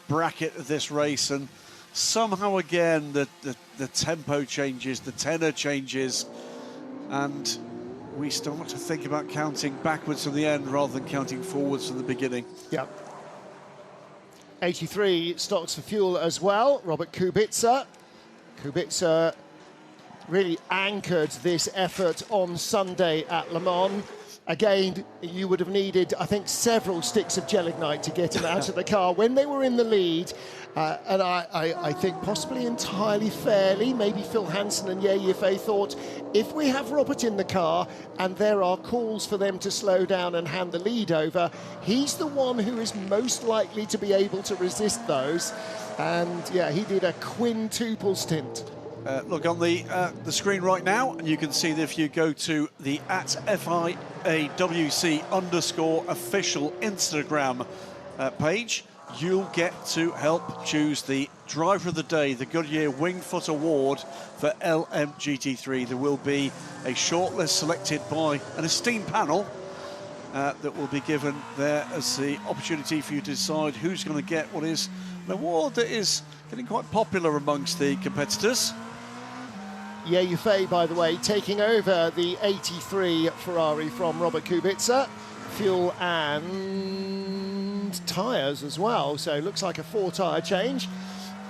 bracket of this race, and somehow again the tempo changes, the tenor changes, and we start to think about counting backwards from the end rather than counting forwards from the beginning. Yeah. 83 stocks for fuel as well. Robert Kubica. Kubica really anchored this effort on Sunday at Le Mans. Again, you would have needed, I think, several sticks of gelignite to get him out of the car when they were in the lead. And I think possibly entirely fairly, maybe Phil Hansen and Ye Yifei thought, if we have Robert in the car and there are calls for them to slow down and hand the lead over, he's the one who is most likely to be able to resist those. And yeah, he did a quintuple stint. Look on the screen right now, and you can see that if you go to the @FIAWC_official Instagram page, you'll get to help choose the driver of the day, the Goodyear Wingfoot Award for LMGT3. There will be a shortlist selected by an esteemed panel that will be given there as the opportunity for you to decide who's going to get what is an award that is getting quite popular amongst the competitors. Ye Yifei, by the way, taking over the 83 Ferrari from Robert Kubica. Fuel and tyres as well, so it looks like a 4-tyre change.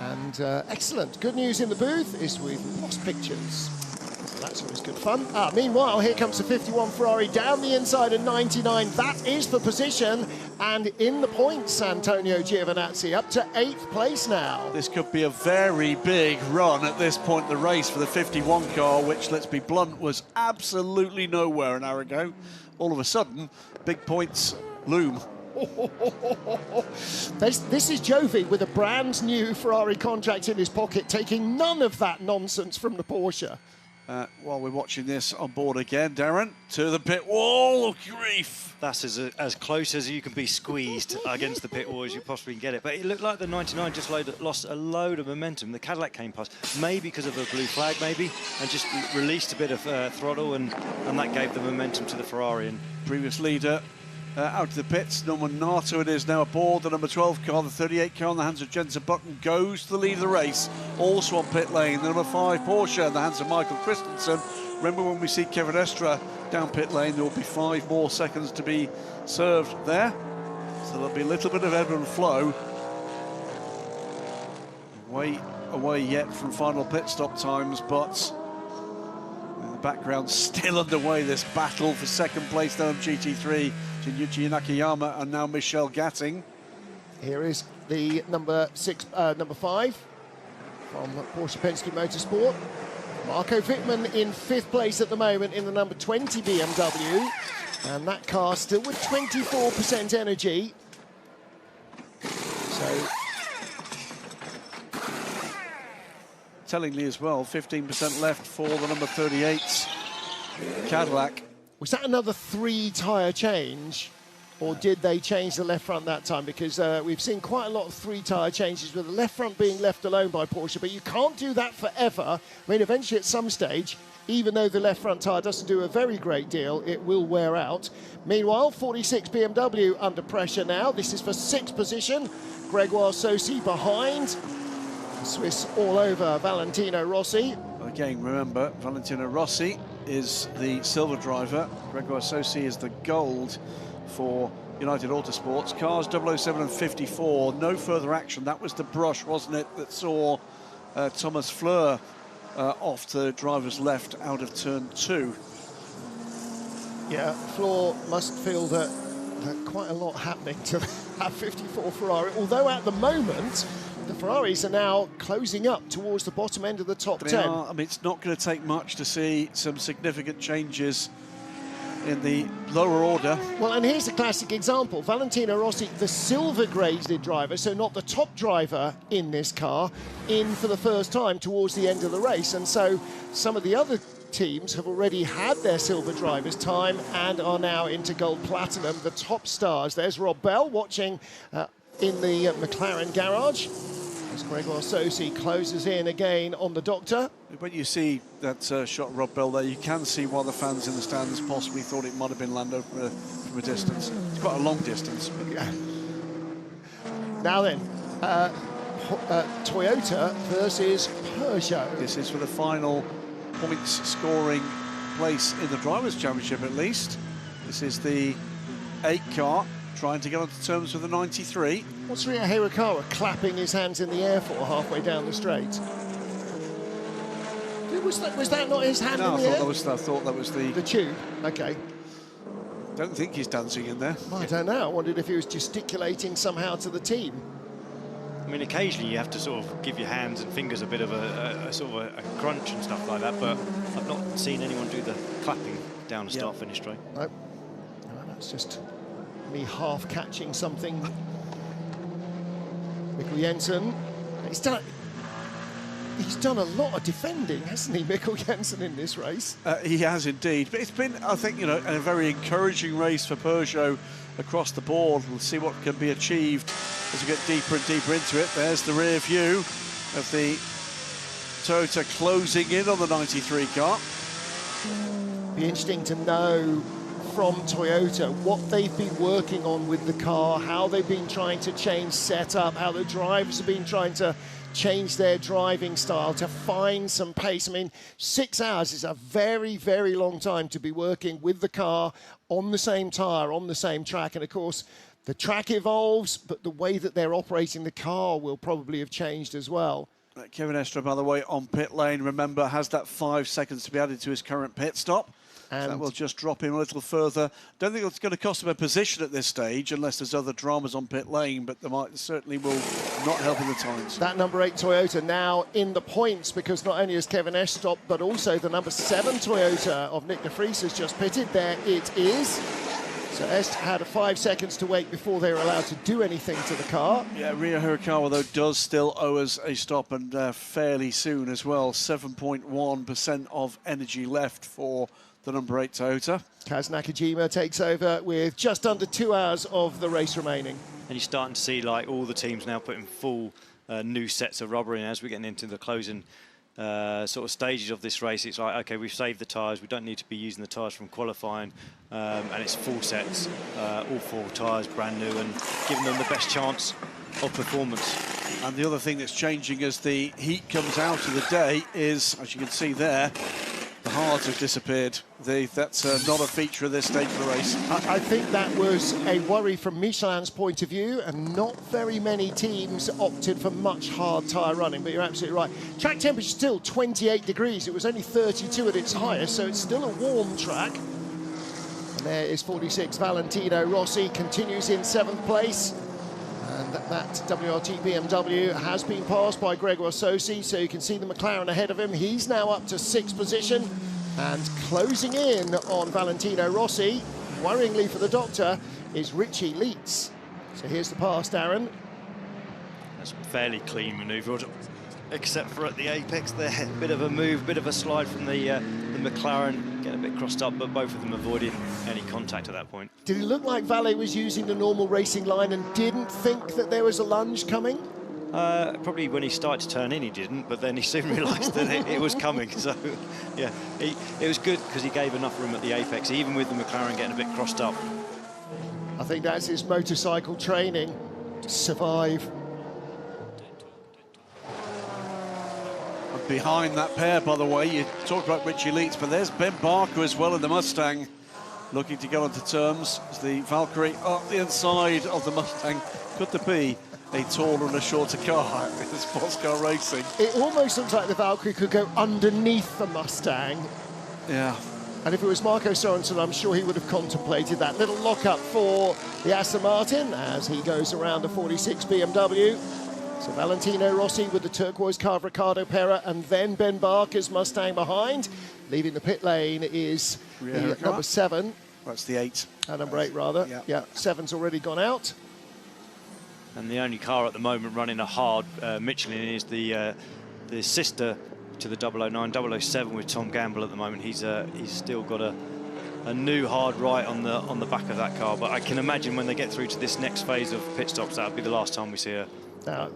And excellent. Good news in the booth is we've lost pictures. So that's always good fun. Meanwhile, here comes the 51 Ferrari down the inside of 99. That is for position. And in the points, Antonio Giovinazzi up to 8th place now. This could be a very big run at this point in the race for the 51 car, which, let's be blunt, was absolutely nowhere an hour ago. All of a sudden, big points loom. This is Jovi with a brand new Ferrari contract in his pocket, taking none of that nonsense from the Porsche. While we're watching this on board again, Darren, to the pit wall. Oh, grief. That's as close as you can be squeezed against the pit wall as you possibly can get it. But it looked like the 99 just lost a load of momentum. The Cadillac came past, maybe because of a blue flag, maybe, and just released a bit of throttle, and that gave the momentum to the Ferrari. And previous leader out of the pits, Norman Nato it is now aboard the number 12 car. The 38 car in the hands of Jensen Button goes to the lead of the race. Also on pit lane, the number 5 Porsche in the hands of Michael Christensen. Remember, when we see Kevin Estre down pit lane, there will be 5 more seconds to be served there. So there'll be a little bit of ebb and flow. Away yet from final pit stop times, but in the background still underway, this battle for second place down GT3. Yuji Nakayama and now Michelle Gatting. Here is the number 5 from Porsche Penske Motorsport. Marco Wittmann in 5th place at the moment in the number 20 BMW. And that car still with 24% energy. So tellingly as well, 15% left for the number 38 Cadillac. Was that another 3-tyre change, or did they change the left front that time? Because we've seen quite a lot of 3-tyre changes with the left front being left alone by Porsche, but you can't do that forever. I mean, eventually at some stage, even though the left front tyre doesn't do a very great deal, it will wear out. Meanwhile, 46 BMW under pressure now. This is for 6th position. Gregoire Saucy behind. Swiss all over Valentino Rossi. Again, remember, Valentino Rossi is the silver driver. Gregoire Saucy is the gold for United Autosports. Cars 007 and 54, no further action. That was the brush, wasn't it, that saw Thomas Fleur off to driver's left out of turn 2. Yeah, Fleur must feel that quite a lot happening to that 54 Ferrari, although at the moment the Ferraris are now closing up towards the bottom end of the top 10. I mean, it's not going to take much to see some significant changes in the lower order. Well, and here's a classic example. Valentino Rossi, the silver graded driver, so not the top driver in this car, in for the first time towards the end of the race. And so some of the other teams have already had their silver drivers time and are now into gold platinum, the top stars. There's Rob Bell watching in the McLaren garage as Gregor Sosi closes in again on the doctor. When you see that shot of Rob Bell there, you can see why the fans in the stands possibly thought it might have been Lando from a distance. It's quite a long distance. Yeah. Now then, Toyota versus Peugeot. This is for the final points scoring place in the Drivers' Championship at least. This is the 8 car trying to get onto terms with the 93. What's Rio Hirakawa clapping his hands in the air for halfway down the straight? Was that not his hand in the air? I thought that was the tube. Okay. Don't think he's dancing in there. I don't know. I wondered if he was gesticulating somehow to the team. I mean, occasionally you have to sort of give your hands and fingers a bit of a sort of a crunch and stuff like that, but I've not seen anyone do the clapping down a start-finish straight. Nope. No, that's just me half catching something. Mikkel Jensen. He's done a lot of defending, hasn't he, Mikkel Jensen, in this race? He has indeed. But it's been, I think, a very encouraging race for Peugeot across the board. We'll see what can be achieved as we get deeper and deeper into it. There's the rear view of the Toyota closing in on the 93 car. Be interesting to know from Toyota what they've been working on with the car, how they've been trying to change setup, how the drivers have been trying to change their driving style to find some pace. I mean, 6 hours is a very, very long time to be working with the car on the same tyre, on the same track. And of course, the track evolves, but the way that they're operating the car will probably have changed as well. Kevin Estre, by the way, on pit lane, remember, has that 5 seconds to be added to his current pit stop. And so that will just drop him a little further. Don't think it's going to cost him a position at this stage, unless there's other dramas on pit lane, but there certainly will not help in the times. That number 8 Toyota now in the points, because not only has Kevin Estre stopped, but also the number 7 Toyota of Nick de Vries has just pitted. There it is. So Estre had 5 seconds to wait before they were allowed to do anything to the car. Yeah, Rio Hirakawa, though, does still owe us a stop, and fairly soon as well. 7.1% of energy left for the number 8 Toyota. Kaz Nakajima takes over with just under 2 hours of the race remaining. And you're starting to see like all the teams now putting full new sets of rubber in as we're getting into the closing sort of stages of this race. It's like, okay, we've saved the tyres, we don't need to be using the tyres from qualifying, and it's full sets, all 4 tyres brand new, and giving them the best chance of performance. And the other thing that's changing as the heat comes out of the day is, as you can see there, the hards have disappeared. That's not a feature of this stage of the race. I think that was a worry from Michelin's point of view, and not very many teams opted for much hard tyre running, but you're absolutely right. Track temperature still 28 degrees. It was only 32 at its highest, so it's still a warm track. And there is 46 Valentino Rossi, continues in 7th place. And that WRT BMW has been passed by Gregor Sosi, so you can see the McLaren ahead of him. He's now up to 6th position and closing in on Valentino Rossi. Worryingly for the doctor is Richie Leitz. So here's the pass, Darren. That's a fairly clean manoeuvre, except for at the apex there. Bit of a move, bit of a slide from the McLaren, getting a bit crossed up, but both of them avoiding any contact at that point. Did it look like Valle was using the normal racing line and didn't think that there was a lunge coming? Probably when he started to turn in he didn't, but then he soon realised that it was coming. So, yeah, it was good because he gave enough room at the apex, even with the McLaren getting a bit crossed up. I think that's his motorcycle training to survive. Behind that pair, by the way, you talk about Richie Leitz, but there's Ben Barker as well in the Mustang, looking to go onto terms as the Valkyrie up the inside of the Mustang. Could there be a taller and a shorter car in sports car racing? It almost looks like the Valkyrie could go underneath the Mustang. Yeah. And if it was Marco Sorensen, I'm sure he would have contemplated that. Little lock-up for the Aston Martin as he goes around the 46 BMW. So Valentino Rossi with the turquoise car of Ricardo Pera, and then Ben Barker's Mustang behind. Leaving the pit lane is the number 7. That's the 8. Number 8, rather. Yeah, 7's already gone out. And the only car at the moment running a hard Michelin is the sister to the 009, 007 with Tom Gamble at the moment. He's still got a new hard right on the back of that car. But I can imagine when they get through to this next phase of pit stops, that'll be the last time we see a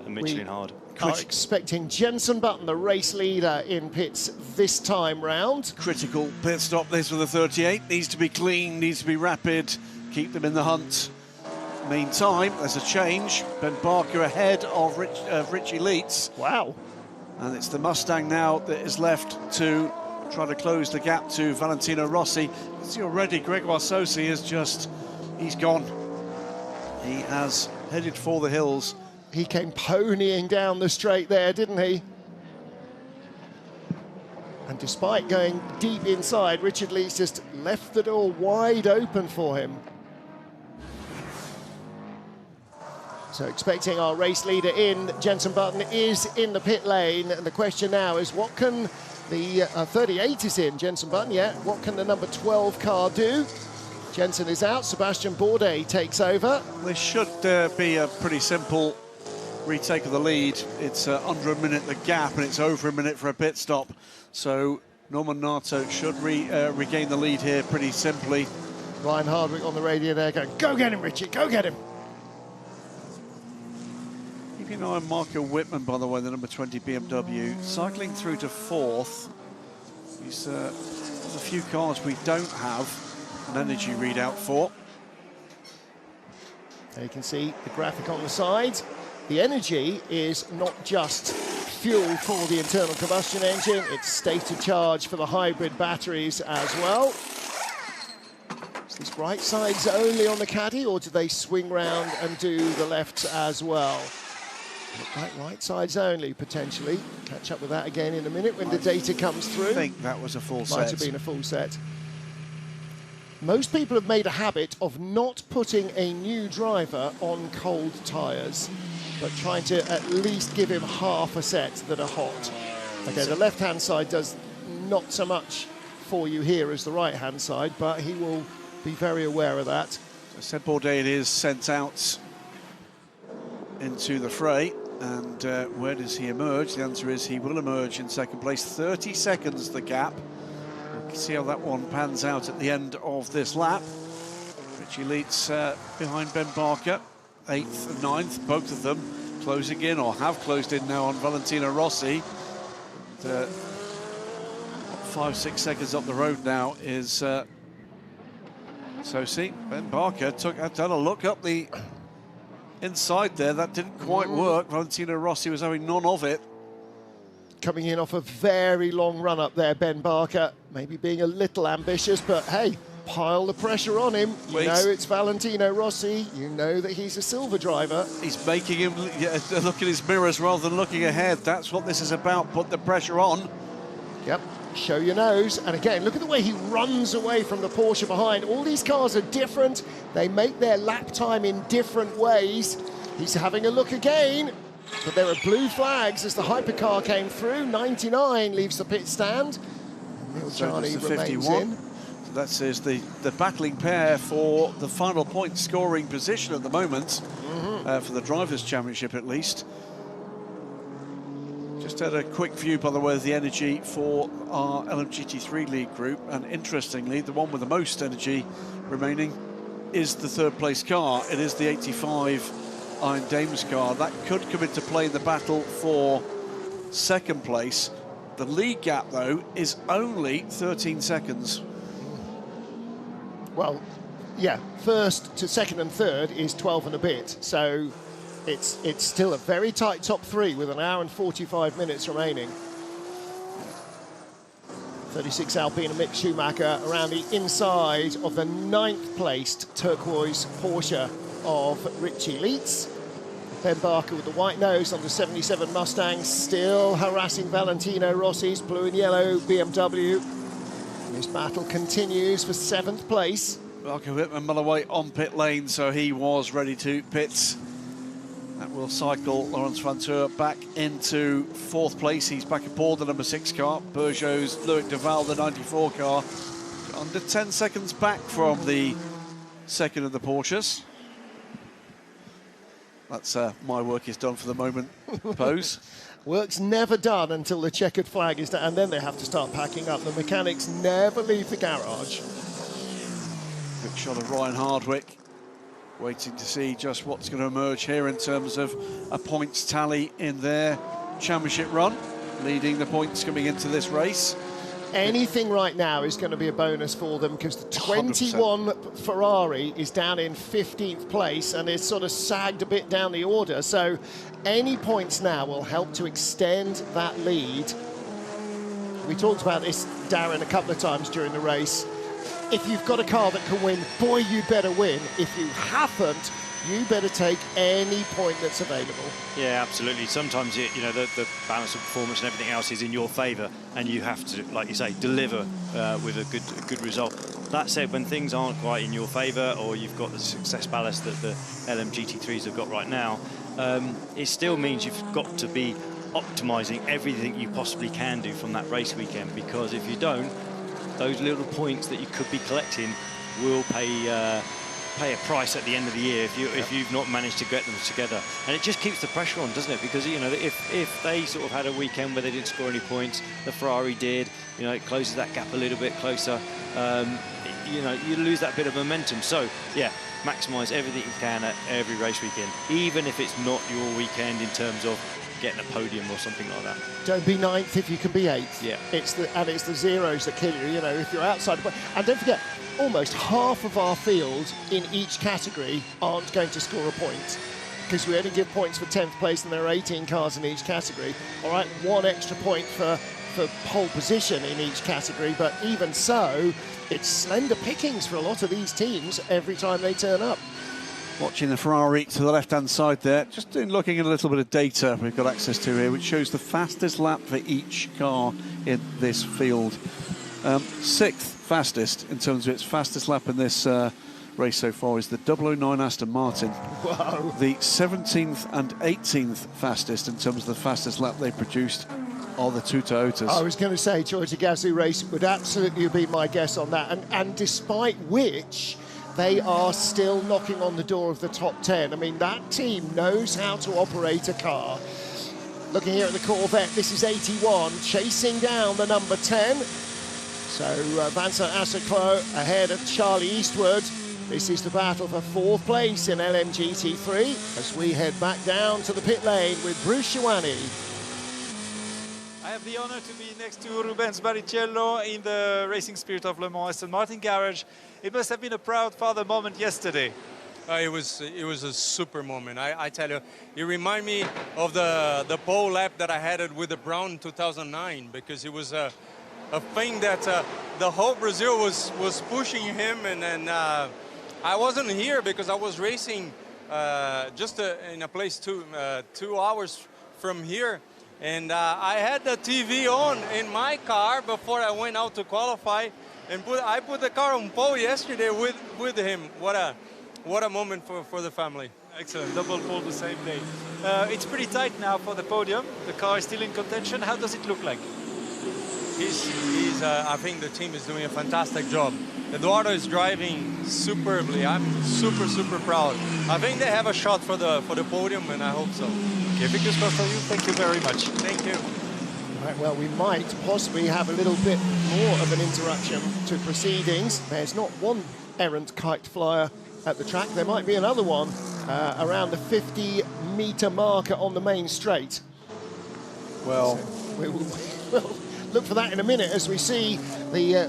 Michelin hard. Are expecting Jenson Button, the race leader, in pits this time round. Critical pit stop this for the 38. Needs to be clean, needs to be rapid, keep them in the hunt. Meantime, there's a change. Ben Barker ahead of Richie Leitz. Wow. And it's the Mustang now that is left to try to close the gap to Valentino Rossi. See already, Gregoire Saucy is he's gone. He has headed for the hills. He came ponying down the straight there, didn't he? And despite going deep inside, Richard Leitz just left the door wide open for him. So expecting our race leader in, Jenson Button is in the pit lane. And the question now is, what can the 38 is in, Jenson Button, what can the number 12 car do? Jenson is out, Sebastian Bourdais takes over. This should be a pretty simple retake of the lead. It's under a minute the gap, and it's over a minute for a pit stop. So Norman Nato should regain the lead here pretty simply. Ryan Hardwick on the radio there going, go get him, Richie, go get him. Keeping an eye on Marco Whitman, by the way, the number 20 BMW, cycling through to 4th. There's a few cars we don't have an energy readout for. There you can see the graphic on the side. The energy is not just fuel for the internal combustion engine, it's state of charge for the hybrid batteries as well. Is this right sides only on the caddy, or do they swing round and do the left as well? Look like right sides only, potentially. Catch up with that again in a minute when the data comes through. I think that was a full set. Might have been a full set. Most people have made a habit of not putting a new driver on cold tyres, but trying to at least give him half a set that are hot. Okay, the left-hand side does not so much for you here as the right-hand side, but he will be very aware of that. So Seb Bourdais is sent out into the fray, and where does he emerge? The answer is he will emerge in second place. 30 seconds the gap. We'll see how that one pans out at the end of this lap. Richie Leitz behind Ben Barker, 8th and 9th, both of them closing in, or have closed in now, on Valentino Rossi. And, 5-6 seconds up the road now is Saucy. Ben Barker had a look up the inside there. That didn't quite work. Valentino Rossi was having none of it. Coming in off a very long run up there, Ben Barker. Maybe being a little ambitious, but hey, pile the pressure on him. You know it's Valentino Rossi. You know that he's a silver driver. He's making him look in his mirrors rather than looking ahead. That's what this is about. Put the pressure on. Yep. Show your nose. And again, look at the way he runs away from the Porsche behind. All these cars are different. They make their lap time in different ways. He's having a look again. But there are blue flags as the hypercar came through. 99 leaves the pit stand. Neil Charney remains in. So that says the battling pair for the final point scoring position at the moment, for the Drivers' Championship at least. Just had a quick view, by the way, of the energy for our LMGT3 league group, and interestingly, the one with the most energy remaining is the third place car. It is the 85 Iron Dames car. That could come into play in the battle for second place. The lead gap, though, is only 13 seconds. Well, yeah, first to second and third is 12 and a bit, so it's still a very tight top three with an hour and 45 minutes remaining. 36 Alpine and Mick Schumacher around the inside of the 9th placed turquoise Porsche of Richie Leitz. Ben Barker with the white nose on the 77 Mustang, still harassing Valentino Rossi's blue and yellow BMW. This battle continues for 7th place. Marco Whitman, by the way, on pit lane, so he was ready to pit That will cycle Laurens Vanteur back into 4th place. He's back aboard the number 6 car. Peugeot's Loic Duval, the 94 car, under 10 seconds back from the second of the Porsches. That's my work is done for the moment, Pose. Work's never done until the checkered flag is down, and then they have to start packing up. The mechanics never leave the garage. Quick shot of Ryan Hardwick, waiting to see just what's going to emerge here in terms of a points tally in their championship run, leading the points coming into this race. Anything right now is going to be a bonus for them because the 21 100%. Ferrari is down in 15th place and it's sort of sagged a bit down the order. So any points now will help to extend that lead. We talked about this, Darren, a couple of times during the race. If you've got a car that can win, boy, you better win. If you haven't, you better take any point that's available. Yeah, absolutely. Sometimes, you know, the balance of performance and everything else is in your favour, and you have to, like you say, deliver with a good result. That said, when things aren't quite in your favour, or you've got the success ballast that the LM GT3s have got right now, it still means you've got to be optimising everything you possibly can do from that race weekend, because if you don't, those little points that you could be collecting will pay a price at the end of the year if you've not managed to get them together. And it just keeps the pressure on, doesn't it? Because, you know, if they sort of had a weekend where they didn't score any points, the Ferrari did, you know, it closes that gap a little bit closer. You know, you lose that bit of momentum. So, yeah, maximise everything you can at every race weekend, even if it's not your weekend in terms of getting a podium or something like that. Don't be 9th if you can be 8th. Yeah. It's the zeros that kill you, you know, if you're outside. And don't forget, almost half of our field in each category aren't going to score a point because we only give points for 10th place and there are 18 cars in each category. All right, 1 extra point for pole position in each category, but even so, it's slender pickings for a lot of these teams every time they turn up. Watching the Ferrari to the left-hand side there, just looking at a little bit of data we've got access to here, which shows the fastest lap for each car in this field. 6th fastest in terms of its fastest lap in this race so far is the 009 Aston Martin. Wow. The 17th and 18th fastest in terms of the fastest lap they produced are the 2 Toyotas. I was going to say Toyota Gazoo Racing would absolutely be my guess on that, and despite which they are still knocking on the door of the top 10. I mean, that team knows how to operate a car. Looking here at the Corvette, this is 81, chasing down the number 10. So Vincent Asseclo ahead of Charlie Eastwood. This is the battle for 4th place in LMGT3 as we head back down to the pit lane with Bruce Schwani. I have the honor to be next to Rubens Barrichello in the Racing Spirit of Le Mans Aston Martin garage. It must have been a proud father moment yesterday. It was a super moment. I tell you, you remind me of the pole lap that I had with the Brown in 2009, because it was a thing that the whole Brazil was pushing him, and I wasn't here because I was racing just in a place 2 hours from here. And I had the TV on in my car before I went out to qualify, and I put the car on pole yesterday with him. What a moment for the family. Excellent, double pole the same day. It's pretty tight now for the podium. The car is still in contention. How does it look like? I think the team is doing a fantastic job. Eduardo is driving superbly. I'm super proud. I think they have a shot for the podium, and I hope so. Okay, fingers crossed for you. Thank you very much. Thank you. Right, well, we might possibly have a little bit more of an interruption to proceedings. There's not one errant kite flyer at the track. There might be another one around the 50-metre marker on the main straight. Well, so we'll look for that in a minute as we see the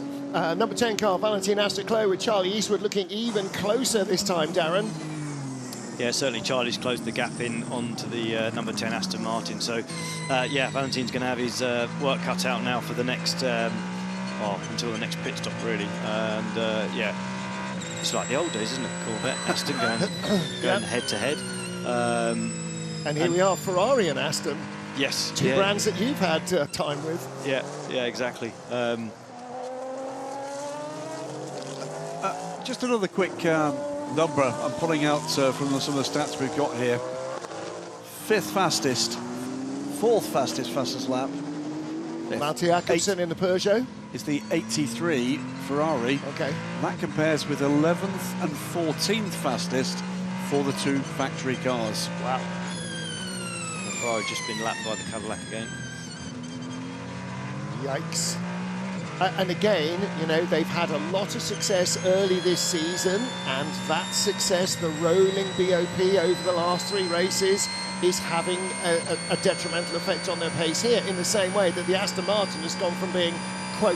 number 10 car, Valentin Astaclo, with Charlie Eastwood looking even closer this time, Darren. Yeah, certainly Charlie's closed the gap in onto the number 10 Aston Martin. So, yeah, Valentin's going to have his work cut out now for the next, well, until the next pit stop, really. And, yeah, it's like the old days, isn't it? Corvette, Aston going head-to-head. And here we are, Ferrari and Aston. Yes. Two brands that you've had time with. Yeah, exactly. Just another quick number I'm pulling out from some of the stats we've got here. fifth fastest, fourth fastest lap. Matti Jakobsen in the Peugeot. Is the 83 Ferrari. Okay. That compares with 11th and 14th fastest for the two factory cars. Wow. The Ferrari just been lapped by the Cadillac again. Yikes. And again, you know, they've had a lot of success early this season, and that success, the rolling BOP over the last 3 races, is having a detrimental effect on their pace here, in the same way that the Aston Martin has gone from being, quote,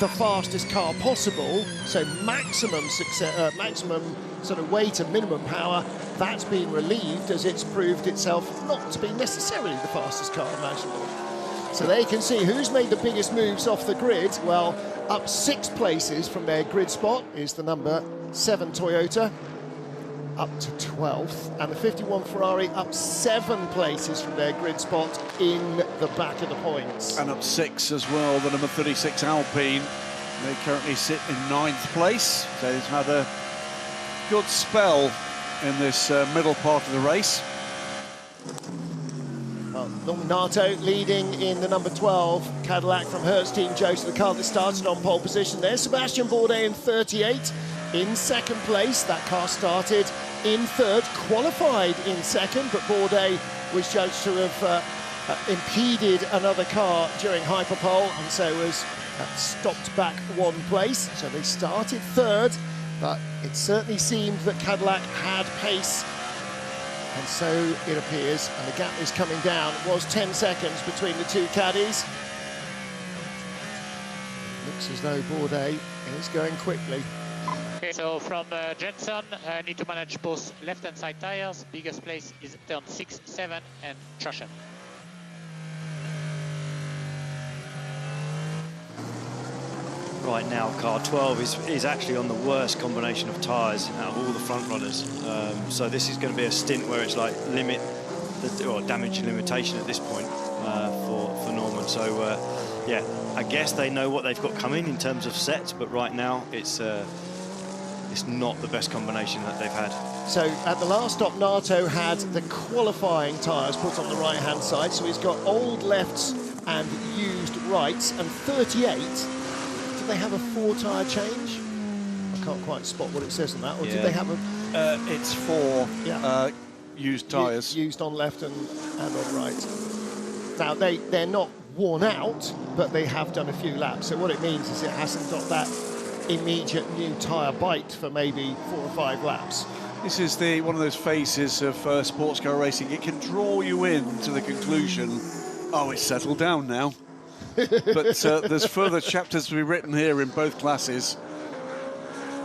the fastest car possible, so maximum success, maximum sort of weight and minimum power, that's been relieved as it's proved itself not to be necessarily the fastest car imaginable. So they can see who's made the biggest moves off the grid. Well, up 6 places from their grid spot is the number 7 Toyota, up to 12th, and the 51 Ferrari up 7 places from their grid spot in the back of the points. And up 6 as well, the number 36 Alpine. They currently sit in 9th place. They've had a good spell in this middle part of the race. Well, Nato leading in the number 12 Cadillac from Hertz Team Joe, to the car that started on pole position there. Sebastian Bourdais in 38 in second place. That car started in third, qualified in second, but Bourdais was judged to have impeded another car during hyperpole, and so was stopped back 1 place. So they started third, but it certainly seemed that Cadillac had pace. And so it appears, and the gap is coming down. It was 10 seconds between the 2 caddies. Looks as though Bourdais is going quickly. Okay, so from Jensen, I need to manage both left-hand side tires. Biggest place is turn 6, 7, and traction. Right now, car 12 is actually on the worst combination of tyres out of all the front runners. So this is going to be a stint where it's like damage and limitation at this point for Norman. So yeah, I guess they know what they've got coming in terms of sets, but right now it's not the best combination that they've had. So at the last stop, Nato had the qualifying tyres put on the right-hand side, so he's got old lefts and used rights, and 38. Did they have a 4-tyre change? I can't quite spot what it says on that. Or did they have a... it's 4 used tyres. Used on left and on right. Now, they're not worn out, but they have done a few laps. So what it means is it hasn't got that immediate new tyre bite for maybe 4 or 5 laps. This is one of those phases of sports car racing. It can draw you in to the conclusion, oh, it's settled down now. But there's further chapters to be written here in both classes.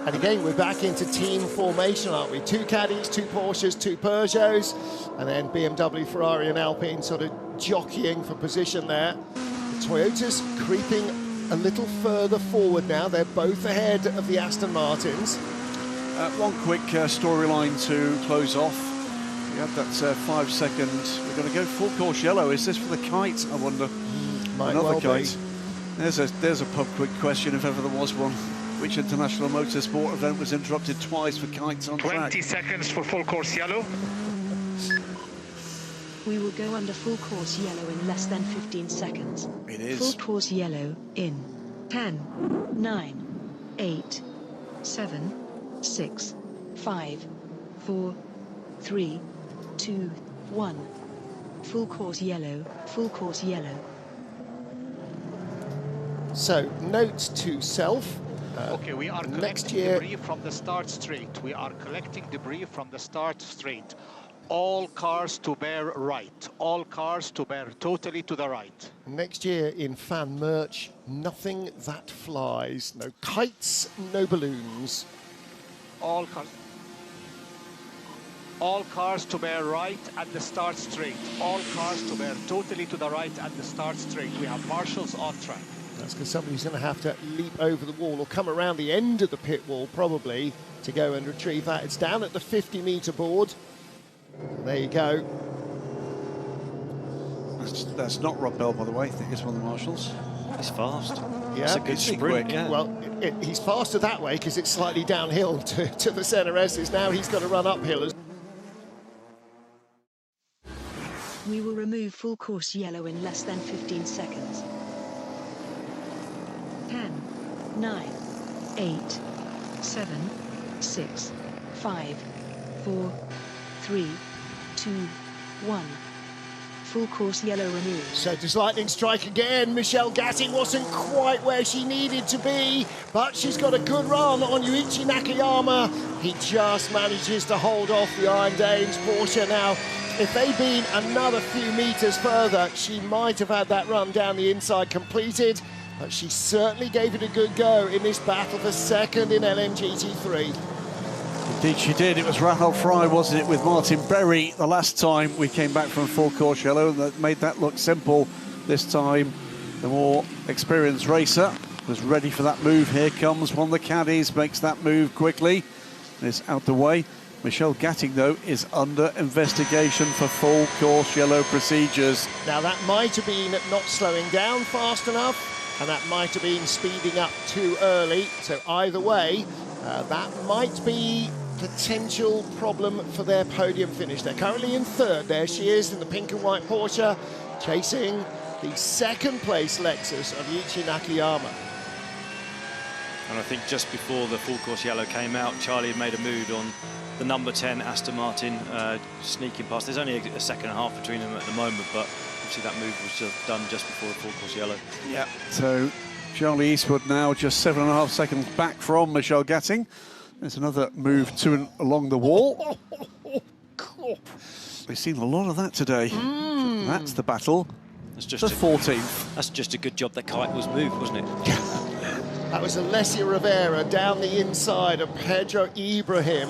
And again, we're back into team formation, aren't we? 2 caddies, 2 Porsches, 2 Peugeots, and then BMW, Ferrari and Alpine sort of jockeying for position there. The Toyotas creeping a little further forward now. They're both ahead of the Aston Martins. One quick storyline to close off. We had that 5 second. We're going to go full course yellow. Is this for the kite, I wonder? Might Another well kite. Be. There's a pub quick question, if ever there was one. Which international motorsport event was interrupted twice for kites on track? 20 seconds for full course yellow. We will go under full course yellow in less than 15 seconds. It is. Full course yellow in 10, 9, 8, 7, 6, 5, 4, 3, 2, 1. Full course yellow, full course yellow. So, note to self. Okay, we are next collecting year debris from the start straight. We are collecting debris from the start straight. All cars to bear right. All cars to bear totally to the right. Next year in fan merch, nothing that flies. No kites, no balloons. All cars to bear right at the start straight. All cars to bear totally to the right at the start straight. We have marshals on track. That's because somebody's going to have to leap over the wall or come around the end of the pit wall, probably, to go and retrieve that. It's down at the 50-metre board. There you go. That's not Rob Bell, by the way. I think it's one of the marshals. He's fast. Yeah, it's a good sprint. Yeah. Well, he's faster that way because it's slightly downhill to the centre S's. Now he's got to run uphill. We will remove full course yellow in less than 15 seconds. 10, 9, 8, 7, 6, 5, 4, 3, 2, 1. Full course yellow removed. So does lightning strike again? Michelle Gatting wasn't quite where she needed to be, but she's got a good run on Yuichi Nakayama. He just manages to hold off the Iron Danes. Porsche now, if they'd been another few metres further, she might have had that run down the inside completed, but she certainly gave it a good go in this battle for second in LMGT3. Indeed she did. It was Rahel Fry, wasn't it, with Martin Berry the last time we came back from full course yellow, and that made that look simple. This time the more experienced racer was ready for that move. Here comes one of the caddies, makes that move quickly. It's out the way. Michelle Gatting, though, is under investigation for full course yellow procedures. Now that might have been not slowing down fast enough, and that might have been speeding up too early. So either way, that might be potential problem for their podium finish. They're currently in third. There she is in the pink and white Porsche, chasing the second place Lexus of Yuichi Nakayama. And I think just before the full course yellow came out, Charlie had made a move on the number 10 Aston Martin, sneaking past. There's only a second and a half between them at the moment, but obviously that move was just done just before the full course yellow. Yeah, so Charlie Eastwood now just 7.5 seconds back from Michelle Gatting. There's another move to and along the wall. We've seen a lot of that today. That's the battle. That's just the 14th. That's just a good job that kite was moved, wasn't it? That was Alessia Rivera down the inside of Pedro Ibrahim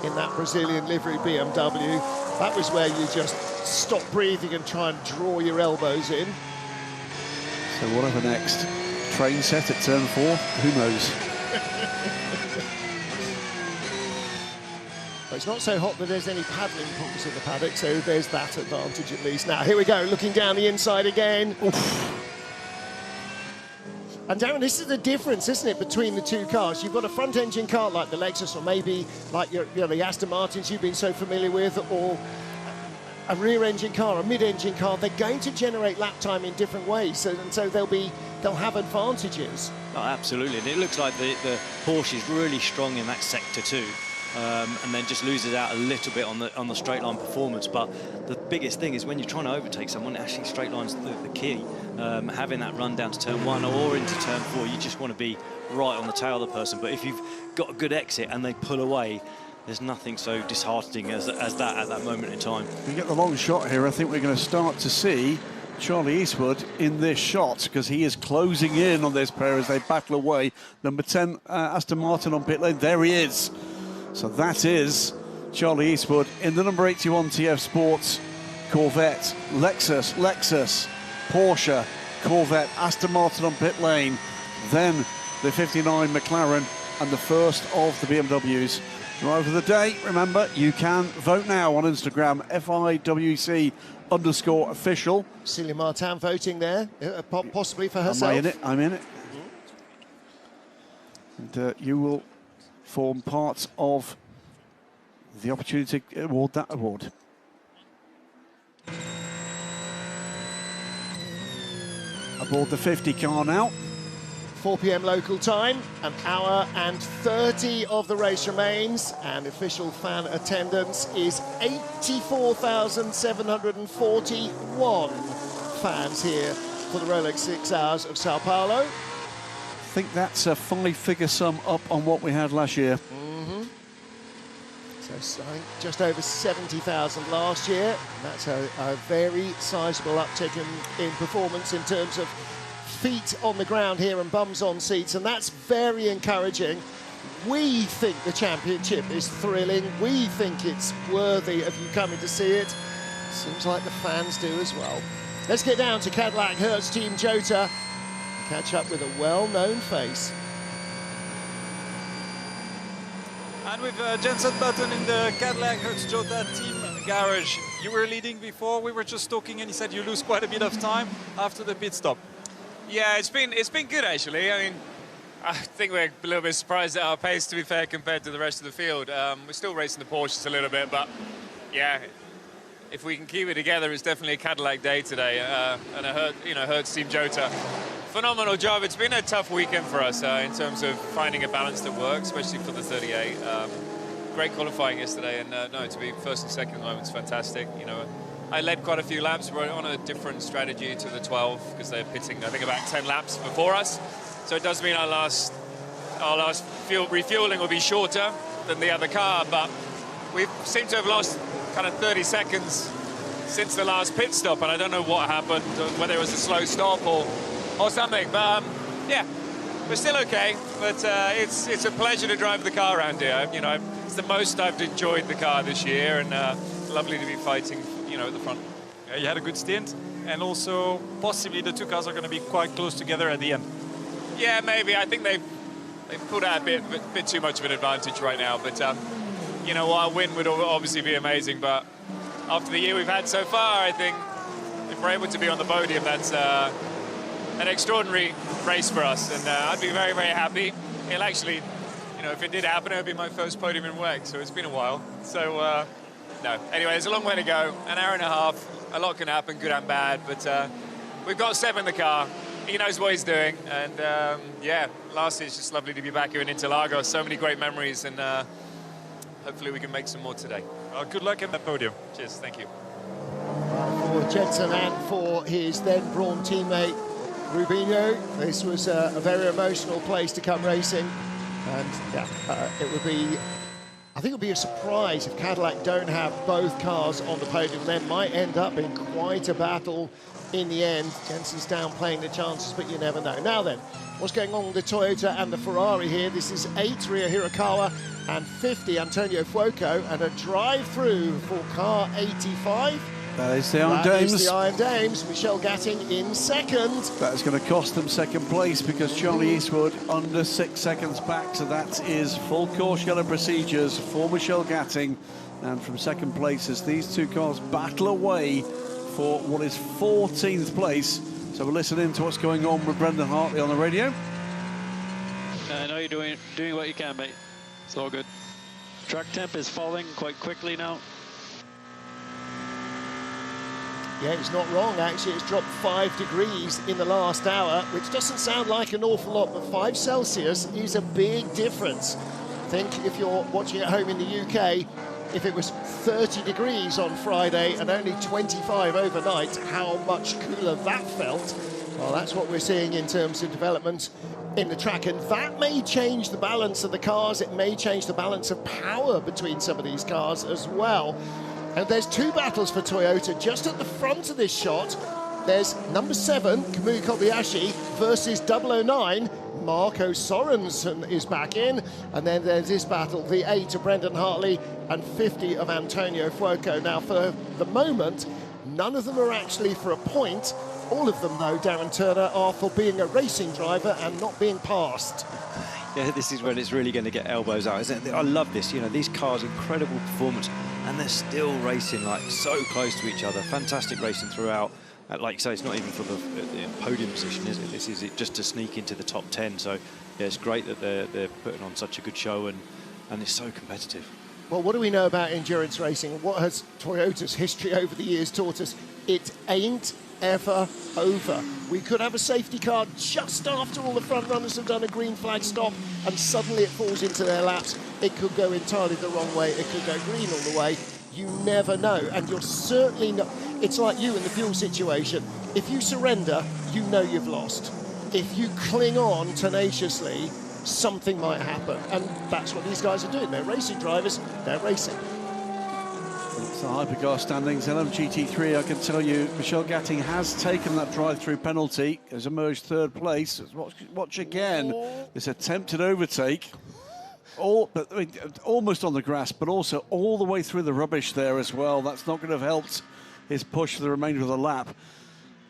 in that Brazilian livery BMW. That was where you just stop breathing and try and draw your elbows in. So whatever next. Train set at turn 4, who knows? Well, it's not so hot that there's any paddling pools in the paddock, so there's that advantage at least. Now, here we go, looking down the inside again. Oof. And Darren, this is the difference, isn't it, between the two cars? You've got a front-engine car like the Lexus, or maybe like the Aston Martins you've been so familiar with, or a rear-engine car, a mid-engine car. They're going to generate lap time in different ways, and so they'll have advantages. Oh, absolutely, and it looks like the Porsche is really strong in that sector too. And then just loses out a little bit on the straight line performance. But the biggest thing is when you're trying to overtake someone, actually straight line's the key. Having that run down to turn 1 or into turn 4, you just want to be right on the tail of the person. But if you've got a good exit and they pull away, there's nothing so disheartening as that at that moment in time. We get the long shot here. I think we're going to start to see Charlie Eastwood in this shot, because he is closing in on this pair as they battle away. Number 10, Aston Martin on pit lane. There he is. So that is Charlie Eastwood in the number 81 TF Sports Corvette. Lexus, Porsche, Corvette, Aston Martin on pit lane. Then the 59 McLaren and the first of the BMWs. Driver of the day, remember, you can vote now on Instagram, FIWC_official. Celia Martin voting there, possibly for herself. Am I in it? I'm in it. And you will form part of the opportunity to award that award. Aboard the 50 car now. 4 p.m. local time, an hour and 30 of the race remains, and official fan attendance is 84,741 fans here for the Rolex 6 Hours of Sao Paulo. I think that's a 5-figure sum up on what we had last year. So I think just over 70,000 last year. And that's a very sizable uptick in performance in terms of feet on the ground here and bums on seats, and that's very encouraging. We think the championship is thrilling. We think it's worthy of you coming to see it. Seems like the fans do as well. Let's get down to Cadillac Hertz Team Jota. Catch up with a well-known face. And with Jenson Button in the Cadillac Hertz Jota team garage. You were leading before, we were just talking, and he said you lose quite a bit of time after the pit stop. Yeah, it's been good actually. I mean, I think we're a little bit surprised at our pace, to be fair, compared to the rest of the field. We're still racing the Porsches a little bit, but yeah, if we can keep it together, it's definitely a Cadillac day today. And I heard, heard Steve Jota. Phenomenal job. It's been a tough weekend for us in terms of finding a balance that works, especially for the 38. Great qualifying yesterday, and no, to be first and second at the moment is fantastic. I led quite a few laps. We're on a different strategy to the 12 because they're pitting, I think, about 10 laps before us. So it does mean our last refueling will be shorter than the other car, but we seem to have lost kind of 30 seconds since the last pit stop, and I don't know what happened, whether it was a slow stop or something. But yeah, we're still okay. But it's a pleasure to drive the car around here. It's the most I've enjoyed the car this year, and lovely to be fighting, at the front. Yeah, you had a good stint, and also possibly the two cars are going to be quite close together at the end. Yeah, maybe. I think they've pulled out a bit too much of an advantage right now. But a win would obviously be amazing. But after the year we've had so far, I think if we're able to be on the podium, that's an extraordinary race for us, and I'd be very, very happy. It'll actually, if it did happen, it would be my first podium in WEC, so it's been a while. So, no. Anyway, there's a long way to go, an hour and a half. A lot can happen, good and bad, but we've got Seb in the car. He knows what he's doing, and yeah, lastly, it's just lovely to be back here in Interlagos. So many great memories, and hopefully we can make some more today. Good luck at the podium. Cheers, thank you. For Jensen and for his then Brawn teammate, Rubinho, this was a very emotional place to come racing, and yeah, it would be, I think it would be a surprise if Cadillac don't have both cars on the podium. There might end up being quite a battle in the end. Jensen's downplaying the chances, but you never know. Now then, what's going on with the Toyota and the Ferrari here? This is 8 Ria Hirakawa and 50 Antonio Fuoco, and a drive-through for car 85. That is the Iron Dames. That is the Iron Dames. Michelle Gatting in second. That is going to cost them second place because Charlie Eastwood under 6 seconds back. So that is full course yellow procedures for Michelle Gatting. And from second place as these two cars battle away for what is 14th place. So we'll listen in to what's going on with Brendan Hartley on the radio. I know you're doing what you can, mate. It's all good. Track temp is falling quite quickly now. Yeah, it's not wrong, actually. It's dropped 5 degrees in the last hour, which doesn't sound like an awful lot, but 5 Celsius is a big difference. Think if you're watching at home in the UK, if it was 30 degrees on Friday and only 25 overnight, how much cooler that felt. Well, that's what we're seeing in terms of development in the track, and that may change the balance of the cars. It may change the balance of power between some of these cars as well. And there's 2 battles for Toyota just at the front of this shot. There's number 7, Kamui Kobayashi, versus 009. Marco Sorensen is back in. And then there's this battle, the 8 of Brendan Hartley and 50 of Antonio Fuoco. Now, for the moment, none of them are actually for a point. All of them, though, Darren Turner, are for being a racing driver and not being passed. Yeah, this is when it's really going to get elbows out, isn't it? I love this. These cars, incredible performance, and they're still racing like so close to each other. Fantastic racing throughout. Like you say, it's not even for the podium position, is it? This is it just to sneak into the top 10. So yeah, it's great that they're putting on such a good show, and it's so competitive. Well, what do we know about endurance racing? What has Toyota's history over the years taught us? It ain't ever over. We could have a safety car just after all the front runners have done a green flag stop, and suddenly it falls into their laps. It could go entirely the wrong way. It could go green all the way. You never know, and you're certainly not. It's like you in the fuel situation. If you surrender, you know you've lost. If you cling on tenaciously, something might happen, and that's what these guys are doing. They're racing drivers. They're racing. It's the hypercar standings. LMGT3, I can tell you, Michelle Gatting has taken that drive-through penalty, has emerged third place. Watch again this attempted overtake. Almost on the grass, but also all the way through the rubbish there as well. That's not going to have helped his push for the remainder of the lap.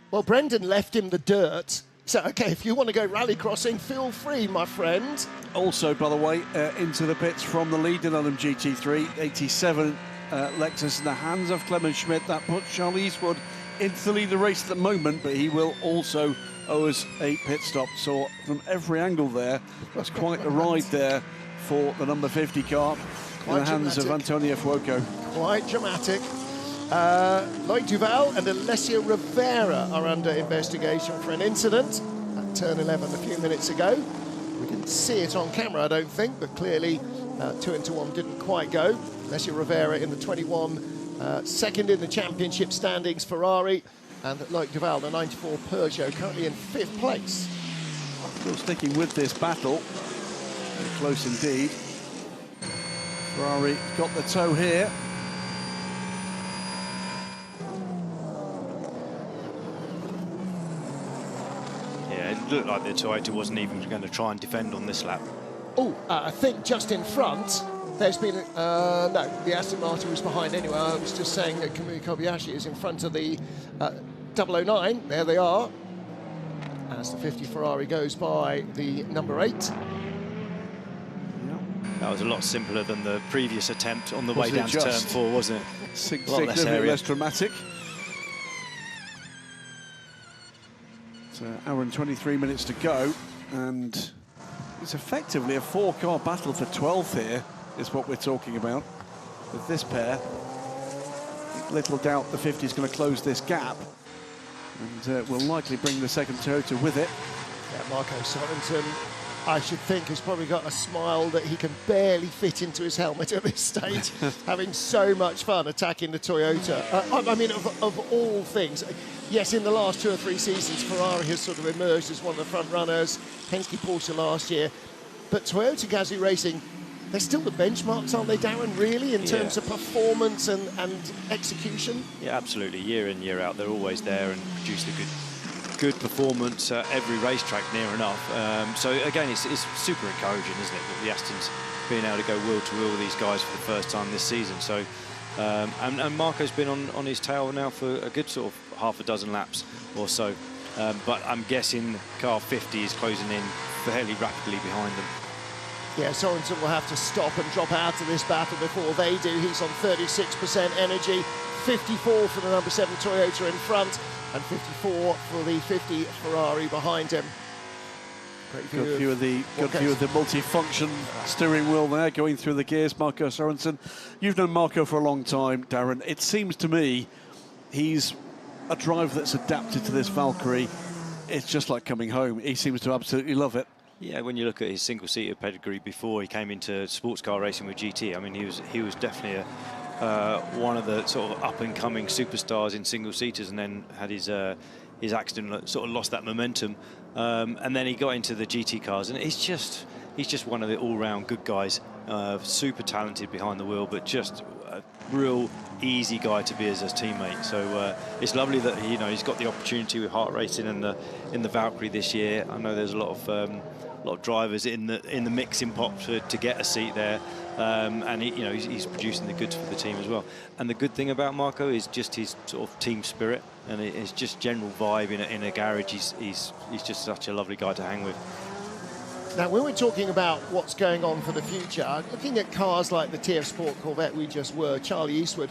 Well, Brendan left him the dirt. So, OK, if you want to go rally crossing, feel free, my friend. Also, by the way, into the pits from the lead in LMGT3, 87 Lexus in the hands of Clement Schmidt. That puts Charlie Eastwood into the lead of the race at the moment, but he will also owe us a pit stop. So from every angle there, that's quite a ride there for the number 50 car in the hands of Antonio Fuoco. Quite dramatic. Loic Duval and Alessio Rivera are under investigation for an incident at turn 11 a few minutes ago. We didn't see it on camera, I don't think, but clearly 2 into 1 didn't quite go. Alessio Rivera in the 21, second in the championship standings, Ferrari, and Loic Duval, the 94 Peugeot, currently in 5th place. Still sticking with this battle. Close indeed. Ferrari got the toe here. Yeah, it looked like the Toyota wasn't even going to try and defend on this lap. Oh, I think just in front, there's been... no, the Aston Martin was behind anyway. I was just saying that Kamui Kobayashi is in front of the 009. There they are. As the 50 Ferrari goes by the number 8. That was a lot simpler than the previous attempt on the way down to turn 4, wasn't it? Significantly less dramatic. So, hour and 23 minutes to go, and it's effectively a 4-car battle for 12th here, is what we're talking about with this pair. Little doubt the 50 is going to close this gap, and will likely bring the second Toyota with it. Yeah, Marco Sorensen, I should think, has probably got a smile that he can barely fit into his helmet at this stage, having so much fun attacking the Toyota. I mean, of all things, yes, in the last 2 or 3 seasons, Ferrari has sort of emerged as one of the front runners, Penske, Porsche last year, but Toyota Gazoo Racing, they're still the benchmarks, aren't they, Darren, really, in terms of performance and execution? Yeah, absolutely. Year in, year out, they're always there and produce the good performance at every racetrack near enough. So again, it's super encouraging, isn't it, that the Aston's being able to go wheel to wheel with these guys for the first time this season. So and Marco's been on his tail now for a good sort of half a dozen laps or so. But I'm guessing car 50 is closing in fairly rapidly behind them. Yeah, Sorensen will have to stop and drop out of this battle before they do. He's on 36% energy, 54 for the number 7 Toyota in front, and 54 for the 50 Ferrari behind him. Good view of the multi-function steering wheel there, going through the gears. Marco Sorensen. You've known Marco for a long time, Darren. It seems to me he's a driver that's adapted to this Valkyrie. It's just like coming home. He seems to absolutely love it. Yeah, when you look at his single-seater pedigree before he came into sports car racing with GT, I mean, he was definitely one of the sort of up-and-coming superstars in single-seaters, and then had his accident that sort of lost that momentum, and then he got into the GT cars, and he's just one of the all-round good guys, super talented behind the wheel, but just a real easy guy to be as a teammate. So it's lovely that he's got the opportunity with Hart Racing and in the Valkyrie this year. I know there's a lot of drivers in the mixing pot to get a seat there, and he's producing the goods for the team as well. And the good thing about Marco is just his sort of team spirit, and his just general vibe in a garage. He's just such a lovely guy to hang with. Now, when we're talking about what's going on for the future, looking at cars like the TF Sport Corvette we just were, Charlie Eastwood,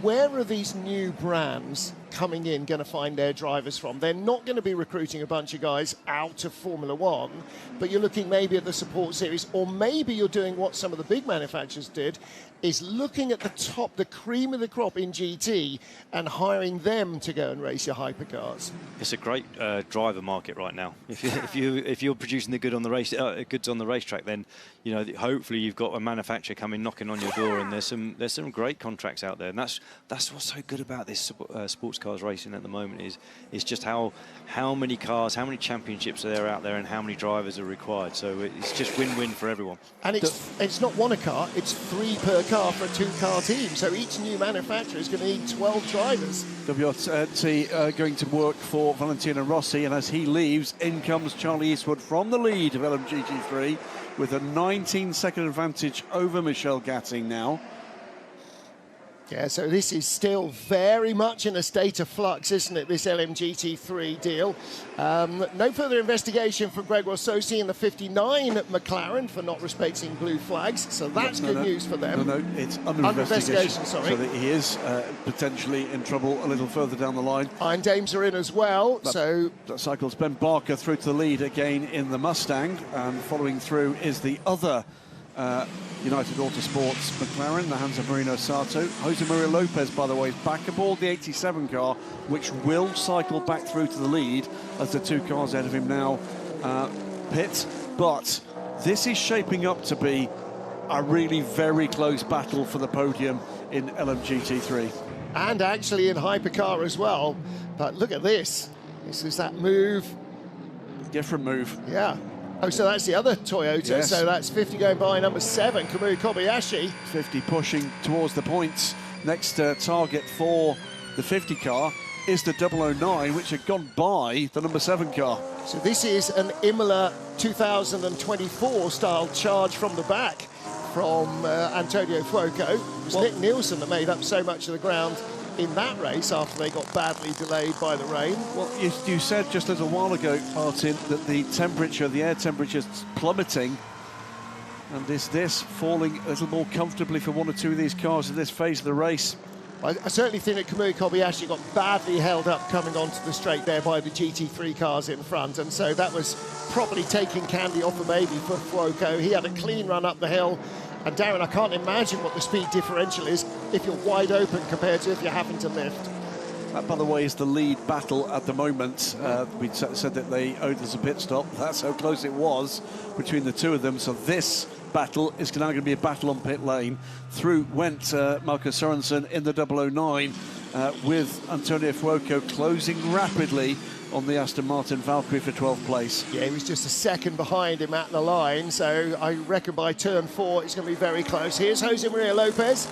where are these new brands coming in going to find their drivers from? They're not going to be recruiting a bunch of guys out of Formula One, but you're looking maybe at the support series, or maybe you're doing what some of the big manufacturers did, is looking at the top, the cream of the crop in GT, and hiring them to go and race your hypercars. It's a great driver market right now. If you're producing the good on the goods on the racetrack, then hopefully you've got a manufacturer coming knocking on your door, and there's some great contracts out there, and that's what's so good about this sports cars racing at the moment is just how many cars, how many championships are there out there, and how many drivers are required. So it's just win-win for everyone. And it's not one a car, it's 3 per car for a 2-car team. So each new manufacturer is going to need 12 drivers. WRT going to work for Valentino Rossi, and as he leaves, in comes Charlie Eastwood from the lead of LMGT3 with a 19-second advantage over Michel Gatting now. Yeah, so this is still very much in a state of flux, isn't it, this LMGT3 deal? No further investigation from Greg Rossosi in the 59 McLaren for not respecting blue flags, so that's good news for them. No, it's under investigation, sorry. So that he is potentially in trouble a little further down the line. Iron Dames are in as well, That cycles Ben Barker through to the lead again in the Mustang, and following through is the other United Autosports McLaren, in the hands of Marino Sato. Jose Maria Lopez, by the way, is back aboard the 87 car, which will cycle back through to the lead as the 2 cars ahead of him now pit. But this is shaping up to be a really very close battle for the podium in LMGT3. And actually in hypercar as well. But look at this. This is that move. Different move. Yeah. Oh, so that's the other Toyota. Yes. So that's 50 going by number 7, Kamui Kobayashi. 50 pushing towards the points. Next target for the 50 car is the 009, which had gone by the number 7 car. So this is an Imola 2024 style charge from the back from Antonio Fuoco. It was Nick Nielsen that made up so much of the ground in that race after they got badly delayed by the rain. Well, you said just a little while ago, Martin, that the temperature, the air temperature is plummeting. And is this falling a little more comfortably for 1 or 2 of these cars in this phase of the race? I certainly think that Kamui Kobayashi got badly held up coming onto the straight there by the GT3 cars in front, and so that was probably taking candy off the baby for Fuoco. He had a clean run up the hill, and Darren, I can't imagine what the speed differential is if you're wide open compared to if you're having to lift. That, by the way, is the lead battle at the moment. We said that they owed us a pit stop. That's how close it was between the 2 of them. So this battle is now going to be a battle on pit lane. Through went Marco Sorensen in the 009 with Antonio Fuoco closing rapidly on the Aston Martin Valkyrie for 12th place. Yeah, he was just a second behind him at the line, so I reckon by turn 4 it's going to be very close. Here's Jose Maria Lopez,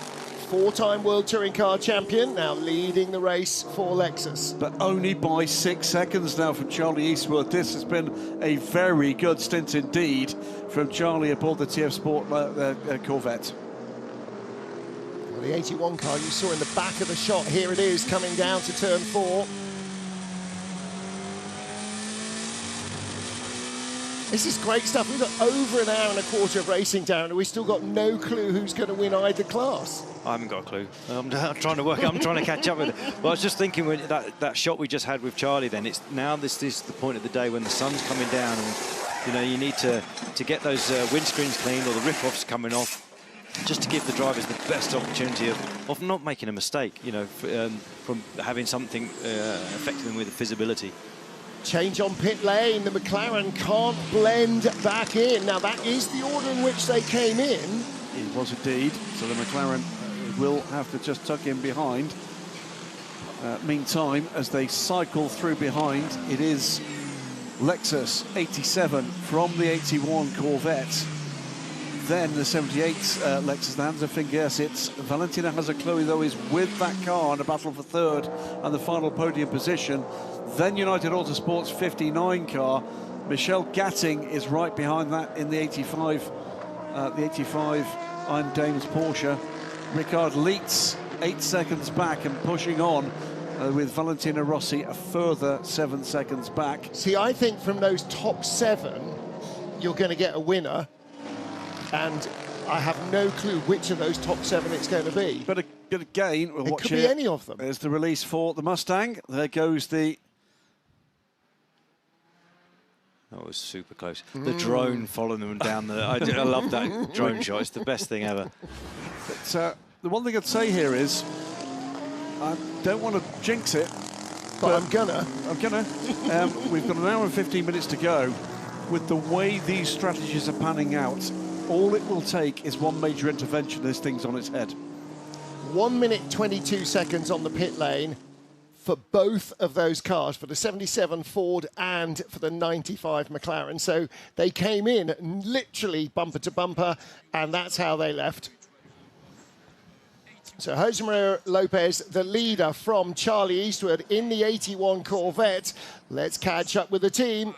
4-time World Touring Car champion, now leading the race for Lexus. But only by 6 seconds now from Charlie Eastwood. This has been a very good stint indeed from Charlie aboard the TF Sport Corvette. Well, the 81 car you saw in the back of the shot, here it is coming down to turn 4. This is great stuff. We've got over an hour and a quarter of racing, Darren, and we've still got no clue who's going to win either class. I haven't got a clue. I'm trying to catch up with it. Well, I was just thinking when that shot we just had with Charlie. Then it's now this is the point of the day when the sun's coming down, and you need to get those windscreens cleaned or the rip-offs coming off, just to give the drivers the best opportunity of not making a mistake. From having something affecting them with the visibility. Change on pit lane. The McLaren can't blend back in. Now, that is the order in which they came in. It was indeed. So the McLaren will have to just tuck in behind. Meantime, as they cycle through behind, it is Lexus 87 from the 81 Corvette. Then the 78 Lexus, the hands of Finn Gersitz. Valentina Hazard-Chloe, though, is with that car in a battle for 3rd and the final podium position. Then United Autosports 59 car. Michelle Gatting is right behind that in the 85 Iron Dames Porsche. Ricard Leitz 8 seconds back and pushing on with Valentina Rossi a further 7 seconds back. See, I think from those top 7, you're going to get a winner. And I have no clue which of those top 7 it's going to be. But again, we'll watch it. Could be any of them. There's the release for the Mustang. There goes the... That was super close. The drone following them down the... I love that drone shot. It's the best thing ever. But, the one thing I'd say here is, I don't want to jinx it, but I'm gonna. We've got an hour and 15 minutes to go. With the way these strategies are panning out, all it will take is one major intervention. This thing's on its head. 1 minute 22 seconds on the pit lane for both of those cars, for the 77 Ford and for the 95 McLaren. So they came in literally bumper to bumper, and that's how they left. So Jose Maria Lopez, the leader from Charlie Eastwood in the 81 Corvette. Let's catch up with the team.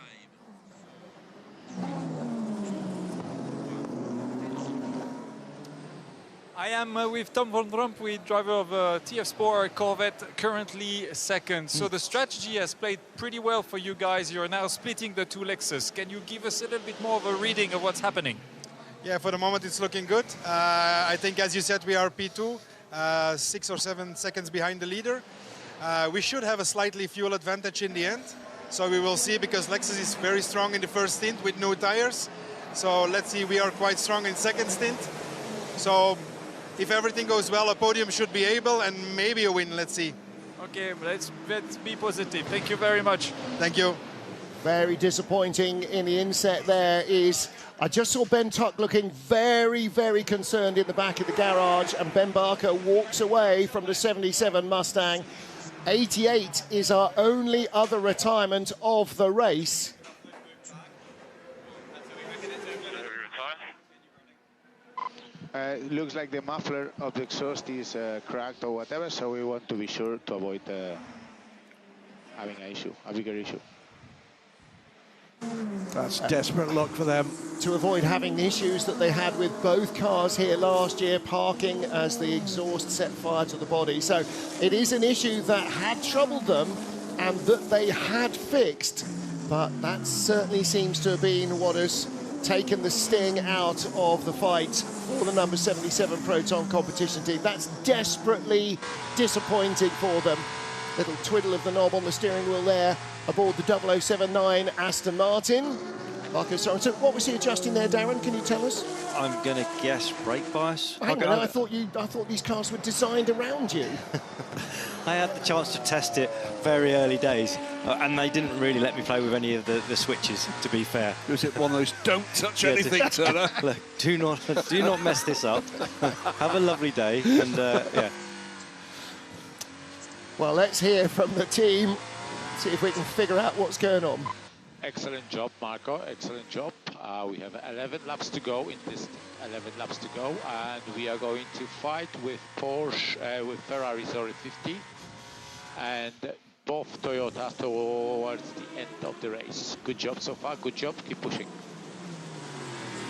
I am with Tom von Rompuy, driver of TF Sport Corvette, currently 2nd. So the strategy has played pretty well for you guys. You're now splitting the 2 Lexus. Can you give us a little bit more of a reading of what's happening? Yeah, for the moment it's looking good. I think, as you said, we are P2, 6 or 7 seconds behind the leader. We should have a slightly fuel advantage in the end. So we will see, because Lexus is very strong in the first stint with no tires. So let's see, we are quite strong in second stint. So if everything goes well, a podium should be able, and maybe a win, let's see. Okay, let's be positive. Thank you very much. Thank you. Very disappointing in the inset there is, I just saw Ben Tuck looking very, very concerned in the back of the garage, and Ben Barker walks away from the 77 Mustang. 88 is our only other retirement of the race. It looks like the muffler of the exhaust is cracked or whatever, so we want to be sure to avoid having an issue, a bigger issue. That's desperate luck for them. To avoid having the issues that they had with both cars here last year, parking as the exhaust set fire to the body. So it is an issue that had troubled them and that they had fixed, but that certainly seems to have been what has taken the sting out of the fight for the number 77 Proton competition team. That's desperately disappointing for them. Little twiddle of the knob on the steering wheel there aboard the 0079 Aston Martin. Marcus Sorensen, what was he adjusting there, Darren? Can you tell us? I'm going to guess brake bias. Hang on, I thought these cars were designed around you. I had the chance to test it very early days, and they didn't really let me play with any of the switches, to be fair. Was it one of those don't touch anything, Turner? Look, do not mess this up. Have a lovely day, and yeah. Well, let's hear from the team, see if we can figure out what's going on. Excellent job, Marco. Excellent job. We have 11 laps to go in this. 11 laps to go, and we are going to fight with Ferrari, 50, and both Toyotas towards the end of the race. Good job so far. Good job. Keep pushing.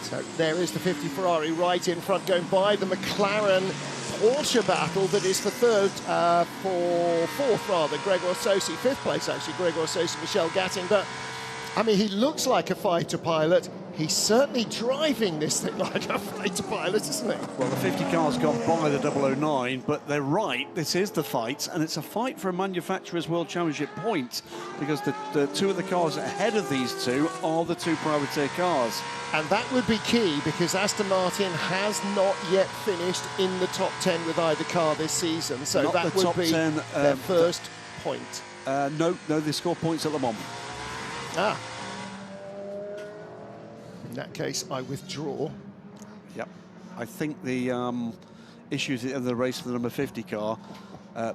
So there is the 50 Ferrari right in front, going by the McLaren Porsche battle that is for fourth rather. Gregor Sosi, fifth place actually. Gregor Sosi, Michel Gatting, but I mean, he looks like a fighter pilot. He's certainly driving this thing like a fighter pilot, isn't he? Well, the 50 car's gone by the 009, but they're right. This is the fight, and it's a fight for a manufacturer's world championship point, because the two of the cars ahead of these two are the two privateer cars. And that would be key, because Aston Martin has not yet finished in the top 10 with either car this season. So Not that the would be 10, their first point. No, they score points at Le Mans. Ah. In that case, I withdraw. Yep. I think the issues in the race for the number 50 car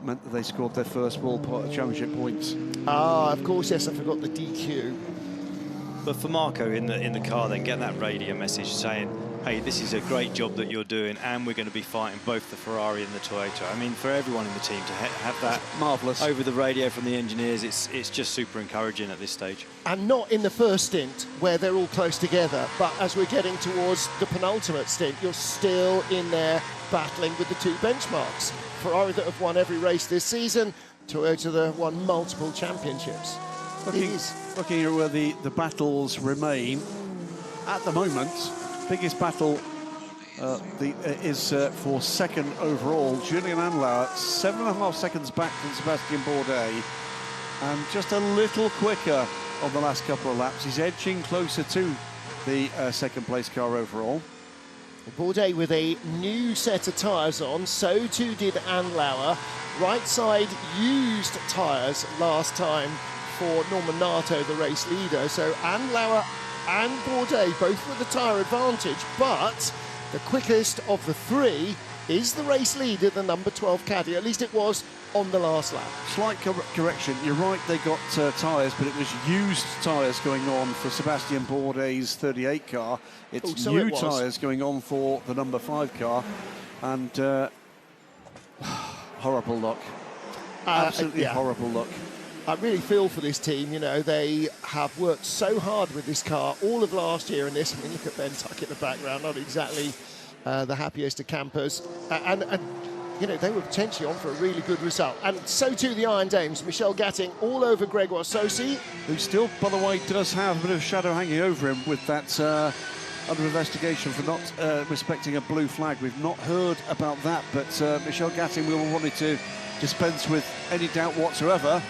meant that they scored their first World Championship points. Ah, of course, yes, I forgot the DQ. But for Marco in the car, then get that radio message saying, hey, this is a great job that you're doing, and we're going to be fighting both the Ferrari and the Toyota. I mean, for everyone in the team to have that marvellous over the radio from the engineers, it's just super encouraging at this stage. And not in the first stint where they're all close together, but as we're getting towards the penultimate stint, you're still in there battling with the two benchmarks. Ferrari that have won every race this season, Toyota that have won multiple championships. Looking at where the battles remain, at the moment, biggest battle is for second overall. Julian Andlauer, 7.5 seconds back from Sebastian Bourdais, and just a little quicker on the last couple of laps. He's edging closer to the second place car overall. Bourdais with a new set of tyres on, so too did Andlauer. Right side used tyres last time for Norman Nato, the race leader. So Andlauer and Bourdais both with the tyre advantage, but the quickest of the three is the race leader, the number 12 Caddy. At least it was on the last lap. Slight correction. You're right, they got tyres, but it was used tyres going on for Sebastian Bourdais' 38 car. It's new tyres going on for the number 5 car, and horrible luck. Absolutely horrible luck. I really feel for this team. You know, they have worked so hard with this car all of last year in this. I mean, look at Ben Tuck in the background, not exactly the happiest of campers. And you know, they were potentially on for a really good result. And so too the Iron Dames. Michel Gatting all over Gregor Sosi. Who still, by the way, does have a bit of shadow hanging over him with that under investigation for not respecting a blue flag. We've not heard about that, but Michel Gatting will want to dispense with any doubt whatsoever.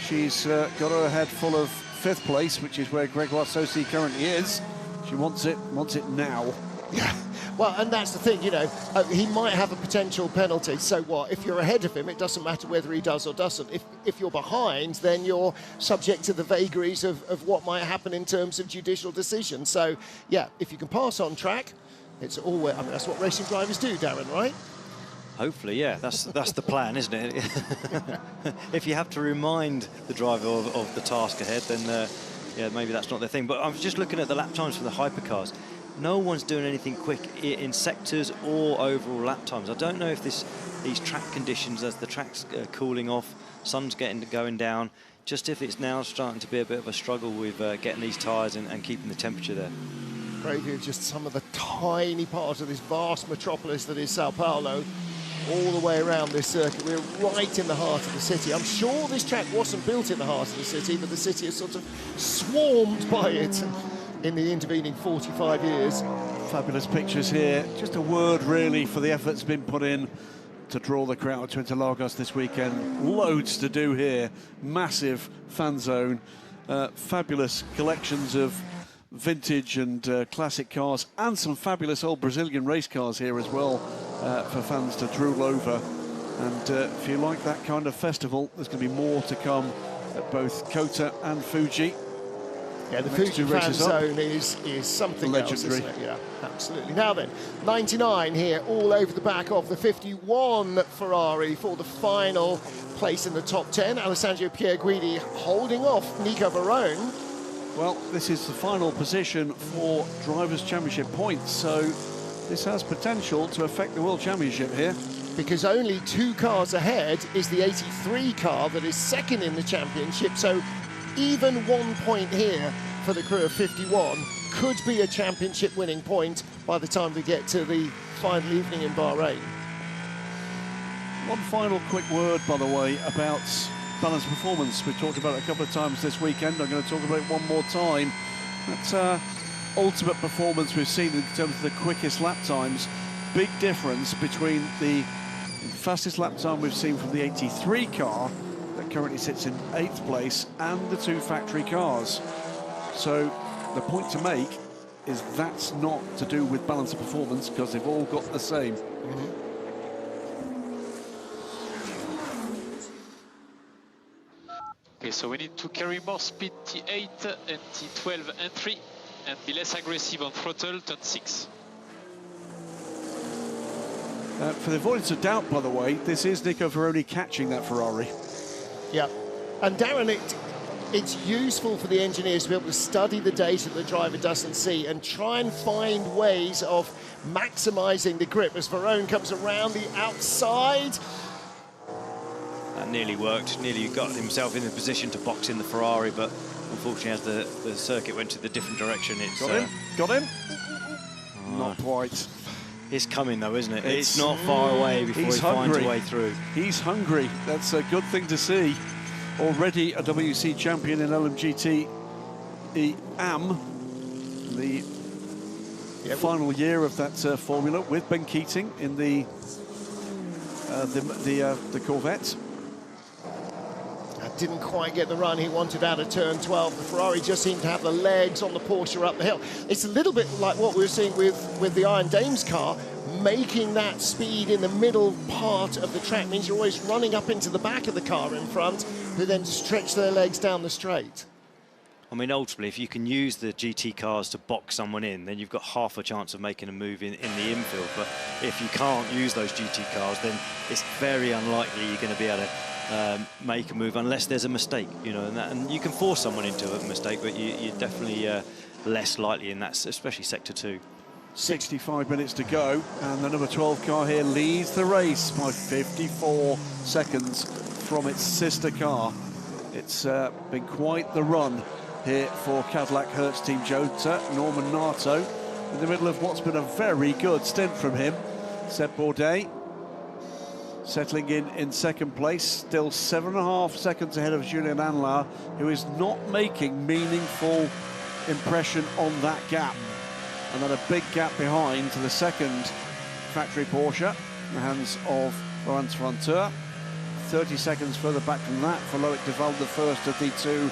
She's got her head full of 5th place, which is where Gregor Sosi currently is. She wants it now. Yeah, well, and that's the thing, you know, he might have a potential penalty. So what? If you're ahead of him, it doesn't matter whether he does or doesn't. If you're behind, then you're subject to the vagaries of what might happen in terms of judicial decisions. So, yeah, if you can pass on track, it's always, I mean, that's what racing drivers do, Darren, right? Hopefully, yeah, that's the plan, isn't it? If you have to remind the driver of the task ahead, then yeah, maybe that's not their thing. But I was just looking at the lap times for the hypercars. No one's doing anything quick in sectors or overall lap times. I don't know if these track conditions, as the track's cooling off, sun's going down, just if it's now starting to be a bit of a struggle with getting these tyres and keeping the temperature there. Preview of just some of the tiny parts of this vast metropolis that is Sao Paulo, all the way around this circuit. We're right in the heart of the city. I'm sure this track wasn't built in the heart of the city, but the city is sort of swarmed by it in the intervening 45 years. Fabulous pictures here. Just a word, really, for the effort's been put in to draw the crowd to Interlagos this weekend. Loads to do here. Massive fan zone. Fabulous collections of vintage and classic cars, and some fabulous old Brazilian race cars here as well for fans to drool over. And if you like that kind of festival, there's going to be more to come at both Kota and Fuji. Yeah, the Fuji fan zone is something legendary. Else, isn't it? Yeah, absolutely. Now then, 99 here, all over the back of the 51 Ferrari for the final place in the top 10. Alessandro Pierguidi holding off Nico Varone. Well, this is the final position for Drivers' Championship points, so this has potential to affect the World Championship here. Because only 2 cars ahead is the 83 car that is second in the championship, so even 1 point here for the crew of 51 could be a championship winning point by the time we get to the final evening in Bahrain. One final quick word, by the way, about balanced performance. We've talked about it a couple of times this weekend. I'm going to talk about it one more time. That ultimate performance we've seen in terms of the quickest lap times. Big difference between the fastest lap time we've seen from the 83 car that currently sits in 8th place and the 2 factory cars. So the point to make is that's not to do with balance of performance, because they've all got the same. Okay, so we need to carry more speed T8 and T12 and 3 and be less aggressive on throttle, turn 6. For the avoidance of doubt, by the way, this is Nico Varone catching that Ferrari. Yeah, and Darren, it's useful for the engineers to be able to study the data the driver doesn't see and try and find ways of maximising the grip as Varone comes around the outside. That nearly worked, nearly got himself in a position to box in the Ferrari, but unfortunately as the circuit went to the different direction, it's... Got him? Not quite. It's coming though, isn't it? It's not far away before he finds a way through. He's hungry. That's a good thing to see. Already a WC champion in LMGT AM, the final year of that formula with Ben Keating in the Corvette. Didn't quite get the run he wanted out of turn 12. The Ferrari just seemed to have the legs on the Porsche up the hill. It's a little bit like what we were seeing with the Iron Dames car. Making that speed in the middle part of the track means you're always running up into the back of the car in front, who then stretch their legs down the straight. I mean, ultimately, if you can use the GT cars to box someone in, then you've got half a chance of making a move in the infield. But if you can't use those GT cars, then it's very unlikely you're going to be able to make a move unless there's a mistake, you know, and you can force someone into a mistake, but you're definitely less likely in that, especially sector 2. 65 minutes to go, and the number 12 car here leads the race by 54 seconds from its sister car. It's been quite the run here for Cadillac Hertz Team Jota. Norman Nato in the middle of what's been a very good stint from him. Seb Bourdais settling in second place, still 7.5 seconds ahead of Julien Anlar, who is not making meaningful impression on that gap. And then a big gap behind to the second factory Porsche in the hands of Laurens Vanteur. 30 seconds further back from that for Loic Duval, the first of the 2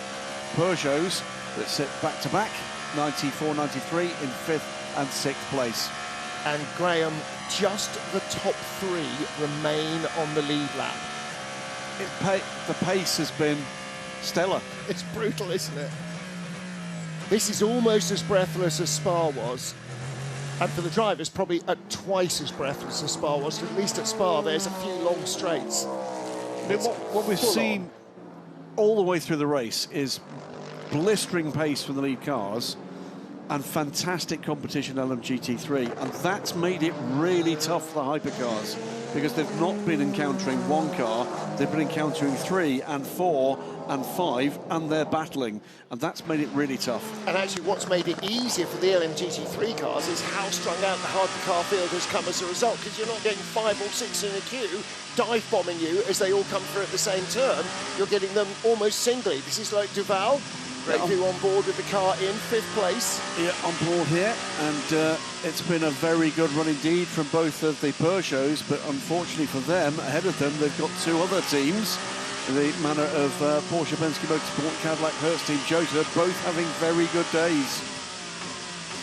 Peugeots that sit back to back. 94, 93 in 5th and 6th place. And Graham, just the top 3 remain on the lead lap. The pace has been stellar. It's brutal, isn't it? This is almost as breathless as Spa was. And for the drivers, probably at twice as breathless as Spa was. At least at Spa, there's a few long straights. What we've seen all the way through the race is blistering pace from the lead cars and fantastic competition LMGT3, and that's made it really tough for the hypercars because they've not been encountering one car, they've been encountering 3 and 4 and 5, and they're battling, and that's made it really tough. And actually what's made it easier for the LMGT3 cars is how strung out the hypercar field has come as a result, because you're not getting 5 or 6 in a queue dive bombing you as they all come through at the same turn. You're getting them almost singly. This is like Duval. Great view on board with the car in 5th place. Yeah, on board here, and it's been a very good run indeed from both of the Peugeots, but unfortunately for them, ahead of them, they've got 2 other teams, in the manner of Porsche Penske Motorsport, Cadillac, Hertz Team Jota, both having very good days.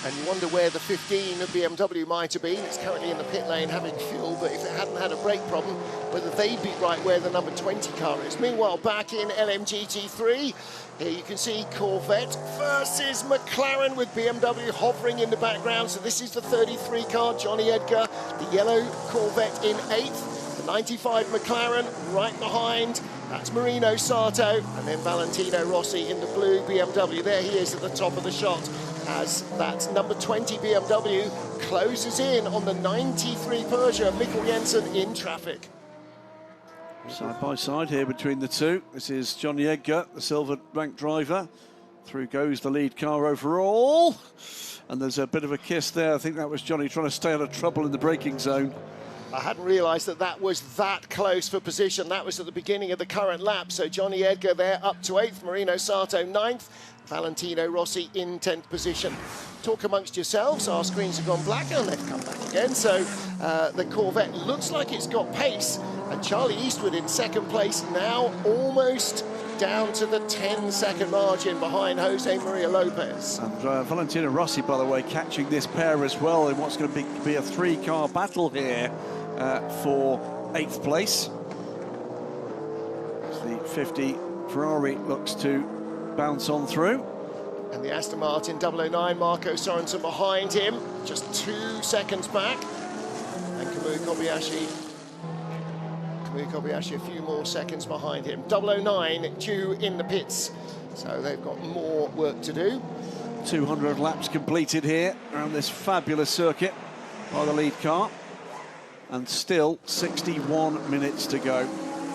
And you wonder where the 15 of BMW might have been. It's currently in the pit lane having fuel, but if it hadn't had a brake problem, whether they'd be right where the number 20 car is. Meanwhile, back in LMGT3, here you can see Corvette versus McLaren with BMW hovering in the background. So this is the 33 car, Johnny Edgar, the yellow Corvette in 8th, the 95 McLaren right behind. That's Marino Sato, and then Valentino Rossi in the blue BMW. There he is at the top of the shot, as that number 20 BMW closes in on the 93 Peugeot. Mikkel Jensen in traffic. Side by side here between the two. This is Johnny Edgar, the silver rank driver. Through goes the lead car overall. And there's a bit of a kiss there. I think that was Johnny trying to stay out of trouble in the braking zone. I hadn't realised that that was that close for position. That was at the beginning of the current lap. So Johnny Edgar there up to 8th, Marino Sato 9th, Valentino Rossi in 10th position. Talk amongst yourselves. Our screens have gone black and they've come back again. So the Corvette looks like it's got pace. And Charlie Eastwood in 2nd place now, almost down to the 10-second margin behind Jose Maria Lopez. And Valentino Rossi, by the way, catching this pair as well in what's going to be a 3-car battle here for 8th place. As the 50 Ferrari looks to bounce on through. And the Aston Martin 009, Marco Sorensen behind him, just 2 seconds back. And Kamui Kobayashi a few more seconds behind him. 009 due in the pits, so they've got more work to do. 200 laps completed here around this fabulous circuit by the lead car, and still 61 minutes to go.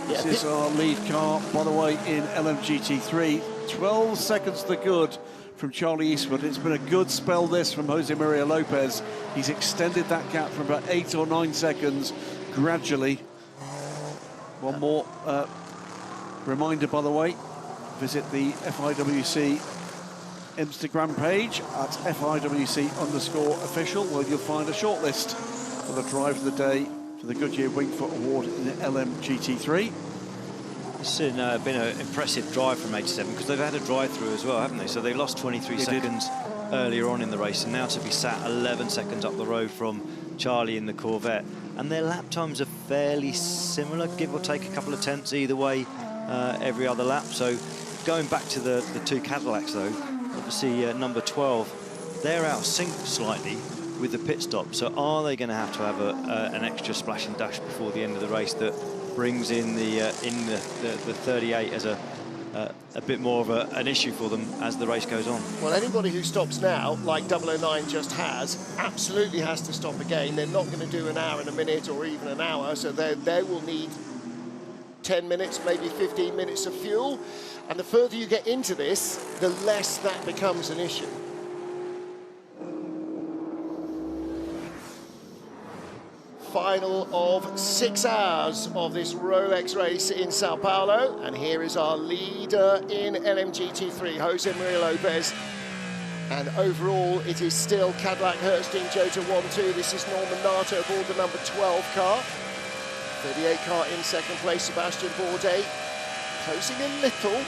Yeah, this is our lead car, by the way, in LMGT3. 12 seconds to the good from Charlie Eastwood. It's been a good spell this from Jose Maria Lopez. He's extended that gap from about 8 or 9 seconds gradually. One more reminder, by the way, visit the FIWC Instagram page at FIWC_official, where you'll find a shortlist for the drive of the day for the Goodyear Wingfoot Award in the LMGT3. It's been an impressive drive from 87 because they've had a drive-through as well, haven't they? So they lost 23 seconds earlier on in the race, and now to be sat 11 seconds up the road from Charlie in the Corvette. And their lap times are fairly similar, give or take a couple of tenths either way every other lap. So going back to the 2 Cadillacs, though, obviously number 12, they're out of sync slightly with the pit stop. So are they going to have an extra splash and dash before the end of the race that brings in the 38 as a bit more of an issue for them as the race goes on? Well, anybody who stops now, like 009 just has, absolutely has to stop again. They're not going to do an hour and a minute or even an hour, so they will need 10 minutes, maybe 15 minutes of fuel. And the further you get into this, the less that becomes an issue. Final of 6 hours of this Rolex race in Sao Paulo, and here is our leader in LMGT3, Jose Maria Lopez. And overall, it is still Cadillac Hertz Team Jota 1-2. This is Norman Nato aboard the number 12 car. 38 car in 2nd place, Sebastian Bourdais, closing a little.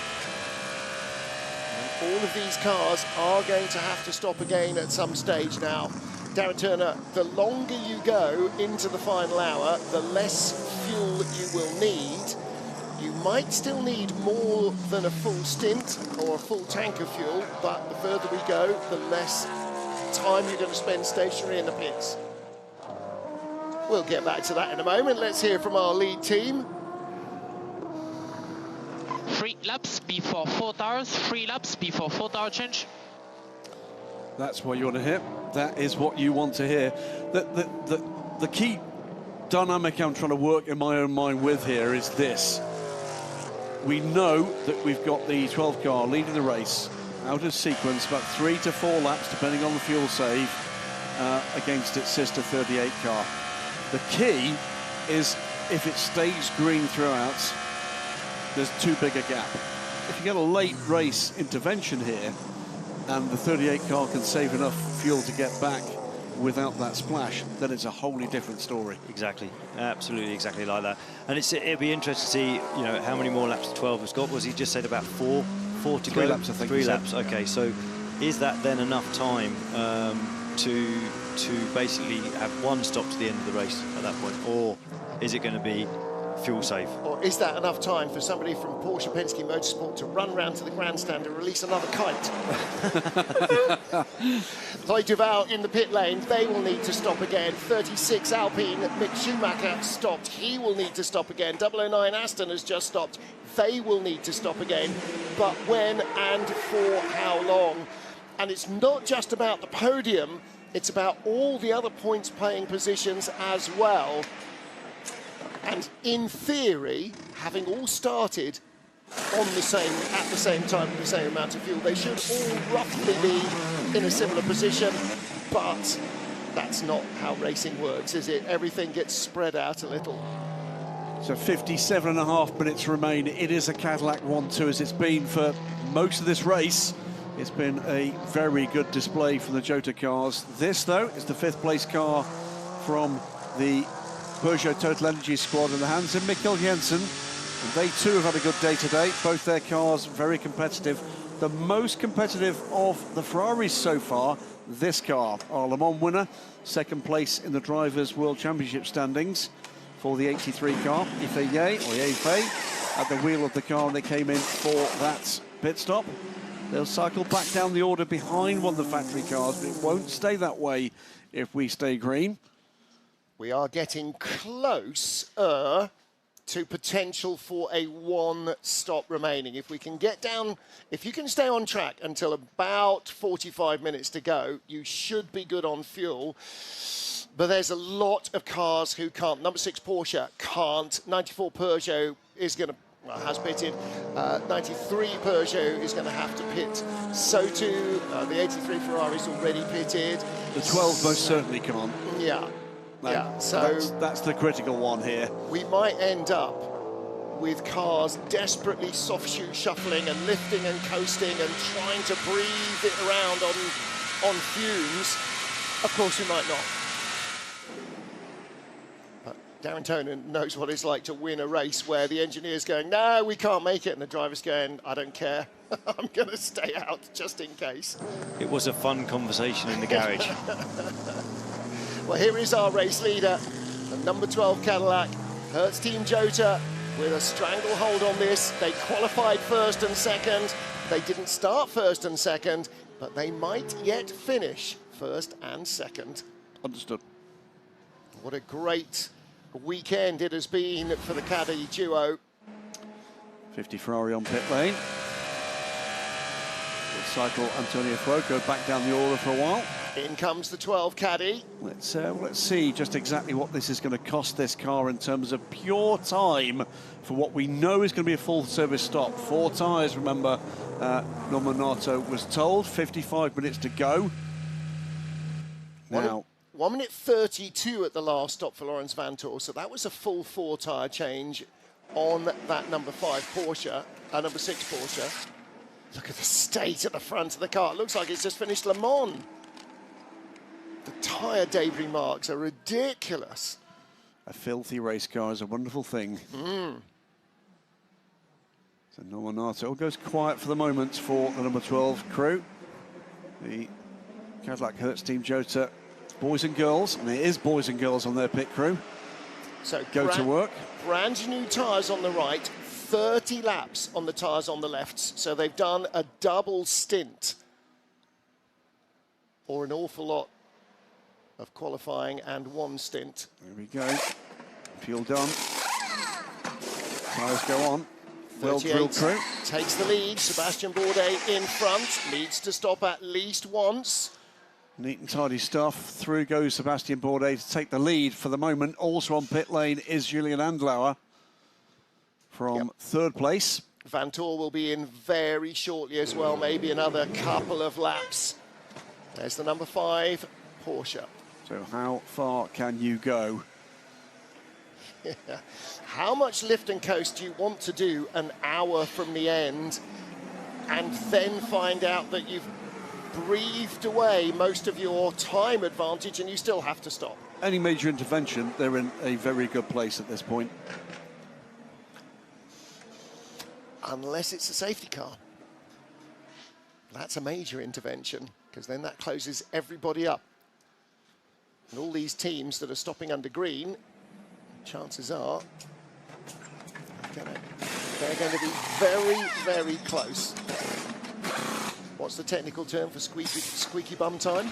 And all of these cars are going to have to stop again at some stage now. Darren Turner, the longer you go into the final hour, the less fuel you will need. You might still need more than a full stint or a full tank of fuel, but the further we go, the less time you're going to spend stationary in the pits. We'll get back to that in a moment. Let's hear from our lead team. 3 laps before 4 tires, 3 laps before 4 tire change. That's what you want to hear. That is what you want to hear. The key dynamic I'm trying to work in my own mind with here is this. We know that we've got the 12 car leading the race out of sequence, about 3 to 4 laps, depending on the fuel save, against its sister 38 car. The key is if it stays green throughout, there's too big a gap. If you get a late race intervention here, and the 38 car can save enough fuel to get back without that splash, then it's a wholly different story. Exactly, absolutely, exactly like that. And it'd be interesting to see, you know, how many more laps 12 has got. Was he just said about four to 3 go? laps, I think. 3 laps. Okay, so is that then enough time to basically have one stop to the end of the race at that point, or is it going to be fuel save? Or is that enough time for somebody from Porsche Penske Motorsport to run round to the grandstand and release another kite? Lloyd Duval in the pit lane, they will need to stop again. 36 Alpine, Mick Schumacher stopped. He will need to stop again. 009 Aston has just stopped. They will need to stop again. But when and for how long? And it's not just about the podium, it's about all the other points playing positions as well. And in theory, having all started at the same time with the same amount of fuel, they should all roughly be in a similar position, but that's not how racing works, is it? Everything gets spread out a little. So 57.5 minutes remain. It is a Cadillac 1-2 as it's been for most of this race. It's been a very good display from the Jota cars. This, though, is the 5th place car from the Peugeot Total Energy squad in the hands of Mikkel Jensen. And they too have had a good day today. Both their cars very competitive. The most competitive of the Ferraris so far, this car. Our Le Mans winner, 2nd place in the Drivers' World Championship standings for the 83 car. Ife Ye, or Ye, at the wheel of the car, and they came in for that pit stop. They'll cycle back down the order behind one of the factory cars, but it won't stay that way if we stay green. We are getting closer to potential for a 1 stop remaining. If we can get down, if you can stay on track until about 45 minutes to go, you should be good on fuel. But there's a lot of cars who can't. Number 6 Porsche can't. 94 Peugeot is going to, well, has pitted. 93 Peugeot is going to have to pit. So too, the 83 Ferrari's already pitted. The 12 most certainly can't. Yeah. No, yeah, so that's the critical one here. We might end up with cars desperately soft shoe shuffling and lifting and coasting and trying to breathe it around on fumes. Of course, we might not. But Darren Toner knows what it's like to win a race where the engineer's going, no, we can't make it, and the driver's going, I don't care. I'm going to stay out just in case. It was a fun conversation in the garage. Well, here is our race leader, the number 12 Cadillac, Hertz Team Jota, with a stranglehold on this. They qualified 1st and 2nd. They didn't start 1st and 2nd, but they might yet finish 1st and 2nd. Understood. What a great weekend it has been for the Caddy duo. 50 Ferrari on pit lane. We'll cycle Antonio Fuoco back down the order for a while. In comes the 12 Caddy. Let's see just exactly what this is going to cost this car in terms of pure time for what we know is going to be a full service stop. 4 tyres, remember, Norman Nato was told. 55 minutes to go. Now, 1 minute 32 at the last stop for Lawrence Vanthoor, so that was a full 4 tyre change on that number 5 Porsche, number 6 Porsche. Look at the state at the front of the car. It looks like it's just finished Le Mans. The tyre debris marks are ridiculous. A filthy race car is a wonderful thing. So Nominato all goes quiet for the moment for the number 12 crew. The Cadillac Hertz Team Jota boys and girls, and it is boys and girls on their pit crew. So go to work. Brand new tyres on the right, 30 laps on the tyres on the left. So they've done a double stint, or an awful lot of qualifying and one stint. There we go. Fuel done. Tyres go on. Well drilled crew. Takes the lead. Sebastian Bourdais in front. Needs to stop at least once. Neat and tidy stuff. Through goes Sebastian Bourdais to take the lead for the moment. Also on pit lane is Julian Andlauer from third place. Vantor will be in very shortly as well, maybe another couple of laps. There's the number 5, Porsche. So how far can you go? How much lift and coast do you want to do an hour from the end and then find out that you've breathed away most of your time advantage and you still have to stop? Any major intervention, they're in a very good place at this point. Unless it's a safety car. That's a major intervention, because then that closes everybody up. And all these teams that are stopping under green, chances are they're going to be very, very close. What's the technical term for squeaky bum time?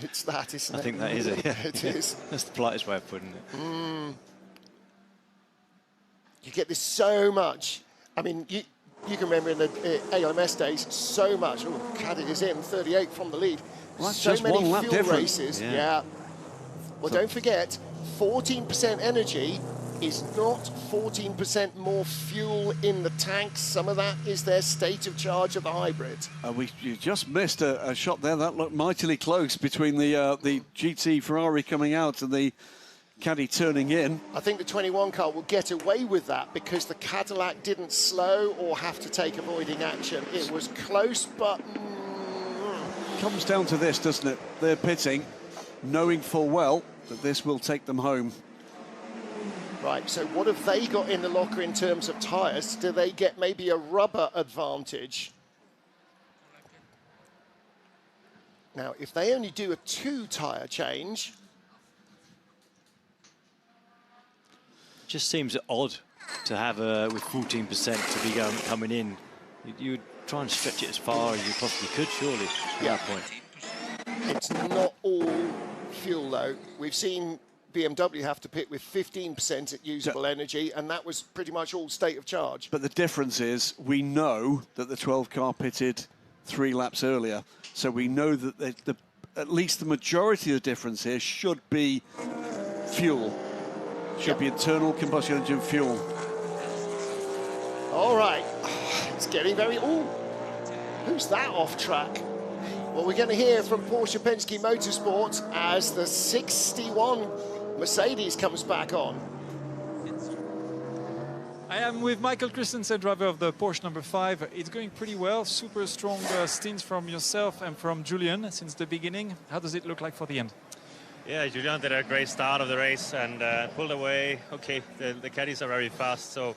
It's that, isn't it? I think that is it, yeah. It is. That's the politest way of putting it. You get this so much. I mean, you can remember in the ALMS days, so much. Oh, Caddy is in, 38 from the lead. Well, that's so just many one lap fuel difference. races. Yeah. Well, don't forget, 14% energy is not 14% more fuel in the tanks. Some of that is their state of charge of the hybrid. You just missed a shot there. That looked mightily close between the GT Ferrari coming out and the Caddy turning in. I think the 21 car will get away with that because the Cadillac didn't slow or have to take avoiding action. It was close, but... Comes down to this, doesn't it? They're pitting, knowing full well that this will take them home. Right, so what have they got in the locker in terms of tyres? Do they get maybe a rubber advantage? Now, if they only do a 2-tyre change... Just seems odd to have with 14% to be coming in. You would try and stretch it as far as you possibly could, surely, at that point. It's not all fuel, though. We've seen BMW have to pit with 15% at usable energy, and that was pretty much all state of charge. But the difference is we know that the 12 car pitted 3 laps earlier, so we know that at least the majority of the difference here should be fuel. Should be internal combustion engine fuel. All right, it's getting very... Ooh, who's that off track? Well, we're going to hear from Porsche Penske Motorsport as the 61 Mercedes comes back on. I am with Michael Christensen, driver of the Porsche number 5. It's going pretty well. Super strong stints from yourself and from Julian since the beginning. How does it look like for the end? Yeah, Julian did a great start of the race and pulled away. Okay, the caddies are very fast, so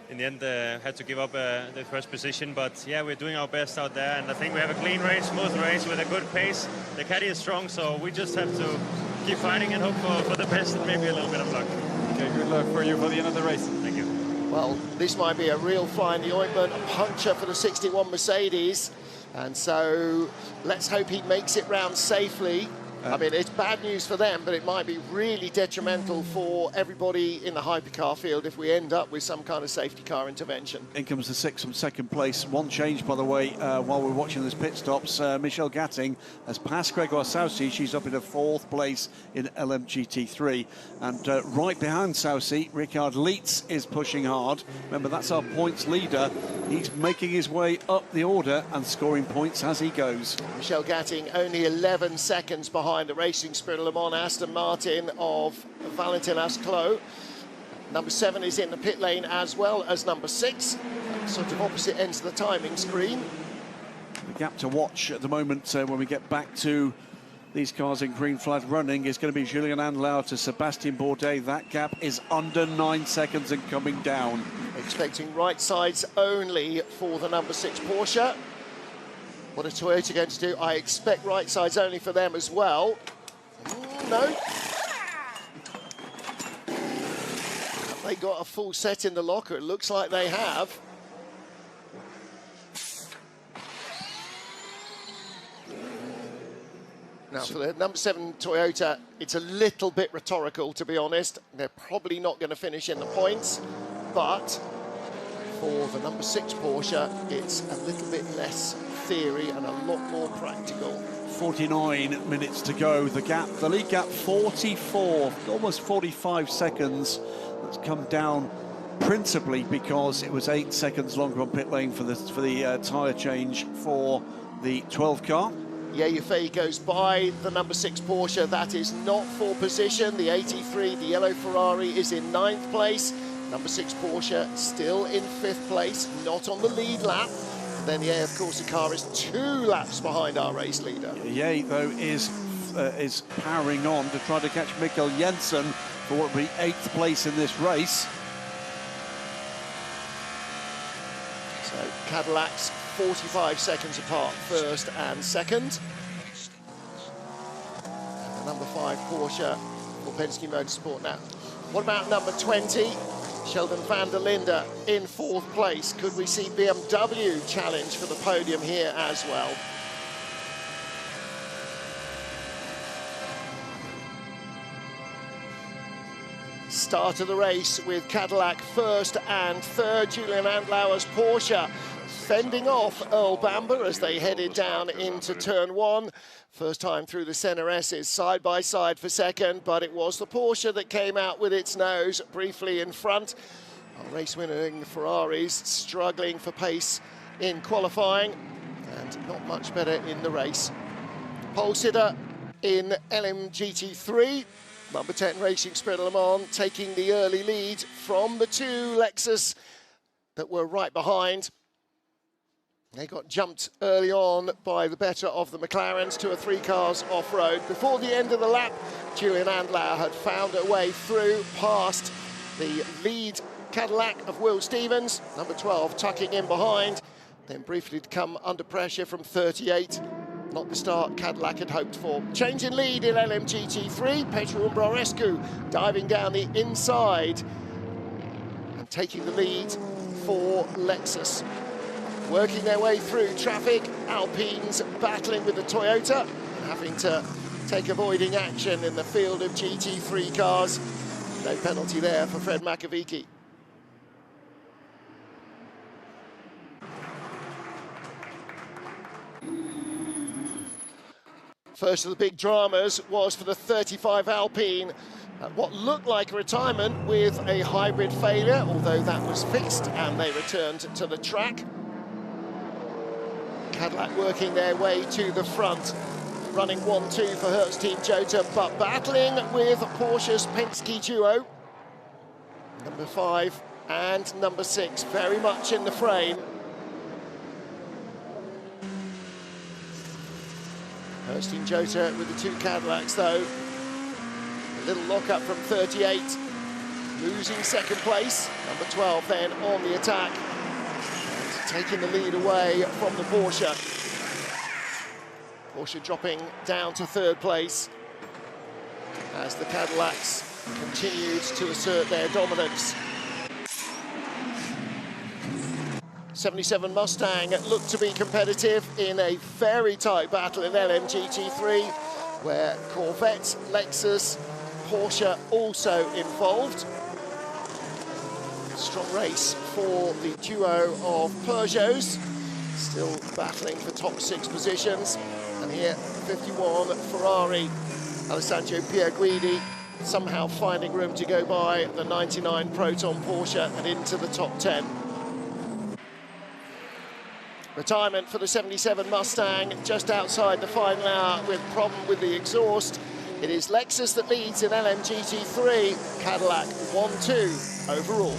in the end had to give up the first position. But yeah, we're doing our best out there, and I think we have a clean race, smooth race with a good pace. The caddy is strong, so we just have to keep fighting and hope for the best and maybe a little bit of luck. Okay, good luck for you for the end of the race. Thank you. Well, this might be a real fly in the ointment, a puncture for the 61 Mercedes. And so let's hope he makes it round safely. I mean, it's bad news for them, but it might be really detrimental for everybody in the hypercar field if we end up with some kind of safety car intervention. In comes the 6 from second place. One change, by the way, while we're watching this pit stops. Michelle Gatting has passed Grégoire Saucy. She's up in a 4th place in LMGT3. And right behind Saucy, Ricard Leitz is pushing hard. Remember, that's our points leader. He's making his way up the order and scoring points as he goes. Michelle Gatting only 11 seconds behind the Racing Spirit Le Mans Aston Martin of Valentin Asclot. Number 7 is in the pit lane as well as number 6. Sort of opposite ends of the timing screen. The gap to watch at the moment when we get back to these cars in green flag running is going to be Julien Andlauer to Sebastien Bourdais. That gap is under 9 seconds and coming down. Expecting right sides only for the number 6 Porsche. What are Toyota going to do? I expect right sides only for them as well. No. Have they got a full set in the locker? It looks like they have. Now, for the number 7 Toyota, it's a little bit rhetorical, to be honest. They're probably not going to finish in the points, but for the number 6 Porsche, it's a little bit less theory and a lot more practical. 49 minutes to go. The lead gap 44, almost 45 seconds. That's come down principally because it was 8 seconds longer on pit lane for the tyre change for the 12 car. Yefei goes by the number 6 Porsche. That is not for position. The 83, the yellow Ferrari, is in 9th place. Number 6 Porsche still in 5th place, not on the lead lap. Then, yeah, of course, the car is 2 laps behind our race leader. Yeh, though, is powering on to try to catch Mikkel Jensen for what will be 8th place in this race. So Cadillac's 45 seconds apart, first and second. And the number 5 Porsche for Penske Motorsport now. What about number 20? Sheldon van der Linde in 4th place. Could we see BMW challenge for the podium here as well? Start of the race with Cadillac first and third. Julien Andlauer's Porsche fending off Earl Bamber as they headed down into turn 1. First time through the Senna S's, side by side for second, but it was the Porsche that came out with its nose briefly in front. Our race-winning Ferraris struggling for pace in qualifying and not much better in the race. Pole sitter in LMGT3, number 10 Racing Spirit Le Mans taking the early lead from the 2 Lexus that were right behind. They got jumped early on by the better of the McLarens, 2 or 3 cars off-road. Before the end of the lap, Julien Andlauer had found a way through past the lead Cadillac of Will Stevens, number 12 tucking in behind, then briefly to come under pressure from 38. Not the start Cadillac had hoped for. Change in lead in LMGT3, Petru Umbrarescu diving down the inside and taking the lead for Lexus. Working their way through traffic, Alpines battling with the Toyota, and having to take avoiding action in the field of GT3 cars. No penalty there for Fred Makovici. First of the big dramas was for the 35 Alpine. What looked like a retirement with a hybrid failure, although that was fixed and they returned to the track. Cadillac working their way to the front, running 1-2 for Hertz Team Jota, but battling with Porsche's Penske duo. Number 5 and number 6 very much in the frame. Hertz Team Jota with the 2 Cadillacs though. A little lock-up from 38, losing second place. Number 12 then on the attack. Taking the lead away from the Porsche. Porsche dropping down to 3rd place as the Cadillacs continued to assert their dominance. 77 Mustang looked to be competitive in a very tight battle in LMGT3, where Corvette, Lexus, Porsche also involved. Strong race for the duo of Peugeots, still battling for top 6 positions. And here, 51 Ferrari, Alessandro Pierguidi somehow finding room to go by the 99 Proton Porsche and into the top 10. Retirement for the 77 Mustang just outside the final hour with problem with the exhaust. It is Lexus that leads in LMGT3, Cadillac 1-2 overall.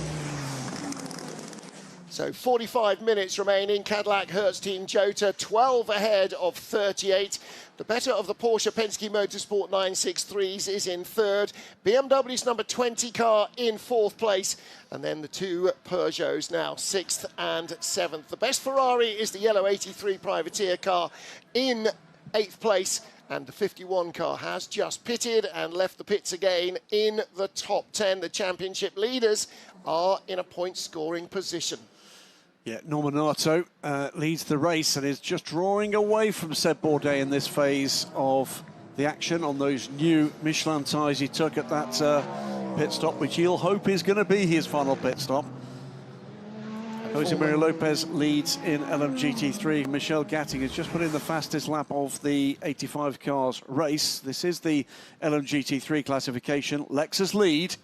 So 45 minutes remaining. Cadillac Hertz Team Jota 12 ahead of 38. The better of the Porsche Penske Motorsport 963s is in third. BMW's number 20 car in fourth place. And then the two Peugeots now 6th and 7th. The best Ferrari is the yellow 83 Privateer car in 8th place. And the 51 car has just pitted and left the pits again in the top 10. The championship leaders are in a point-scoring position. Yeah, Norman Nato leads the race and is just drawing away from Seb Bourdais in this phase of the action on those new Michelin tyres he took at that pit stop, which he'll hope is going to be his final pit stop. Jose Maria Lopez leads in LMGT3. Michel Gatting has just put in the fastest lap of the 85 cars race. This is the LMGT3 classification. Lexus lead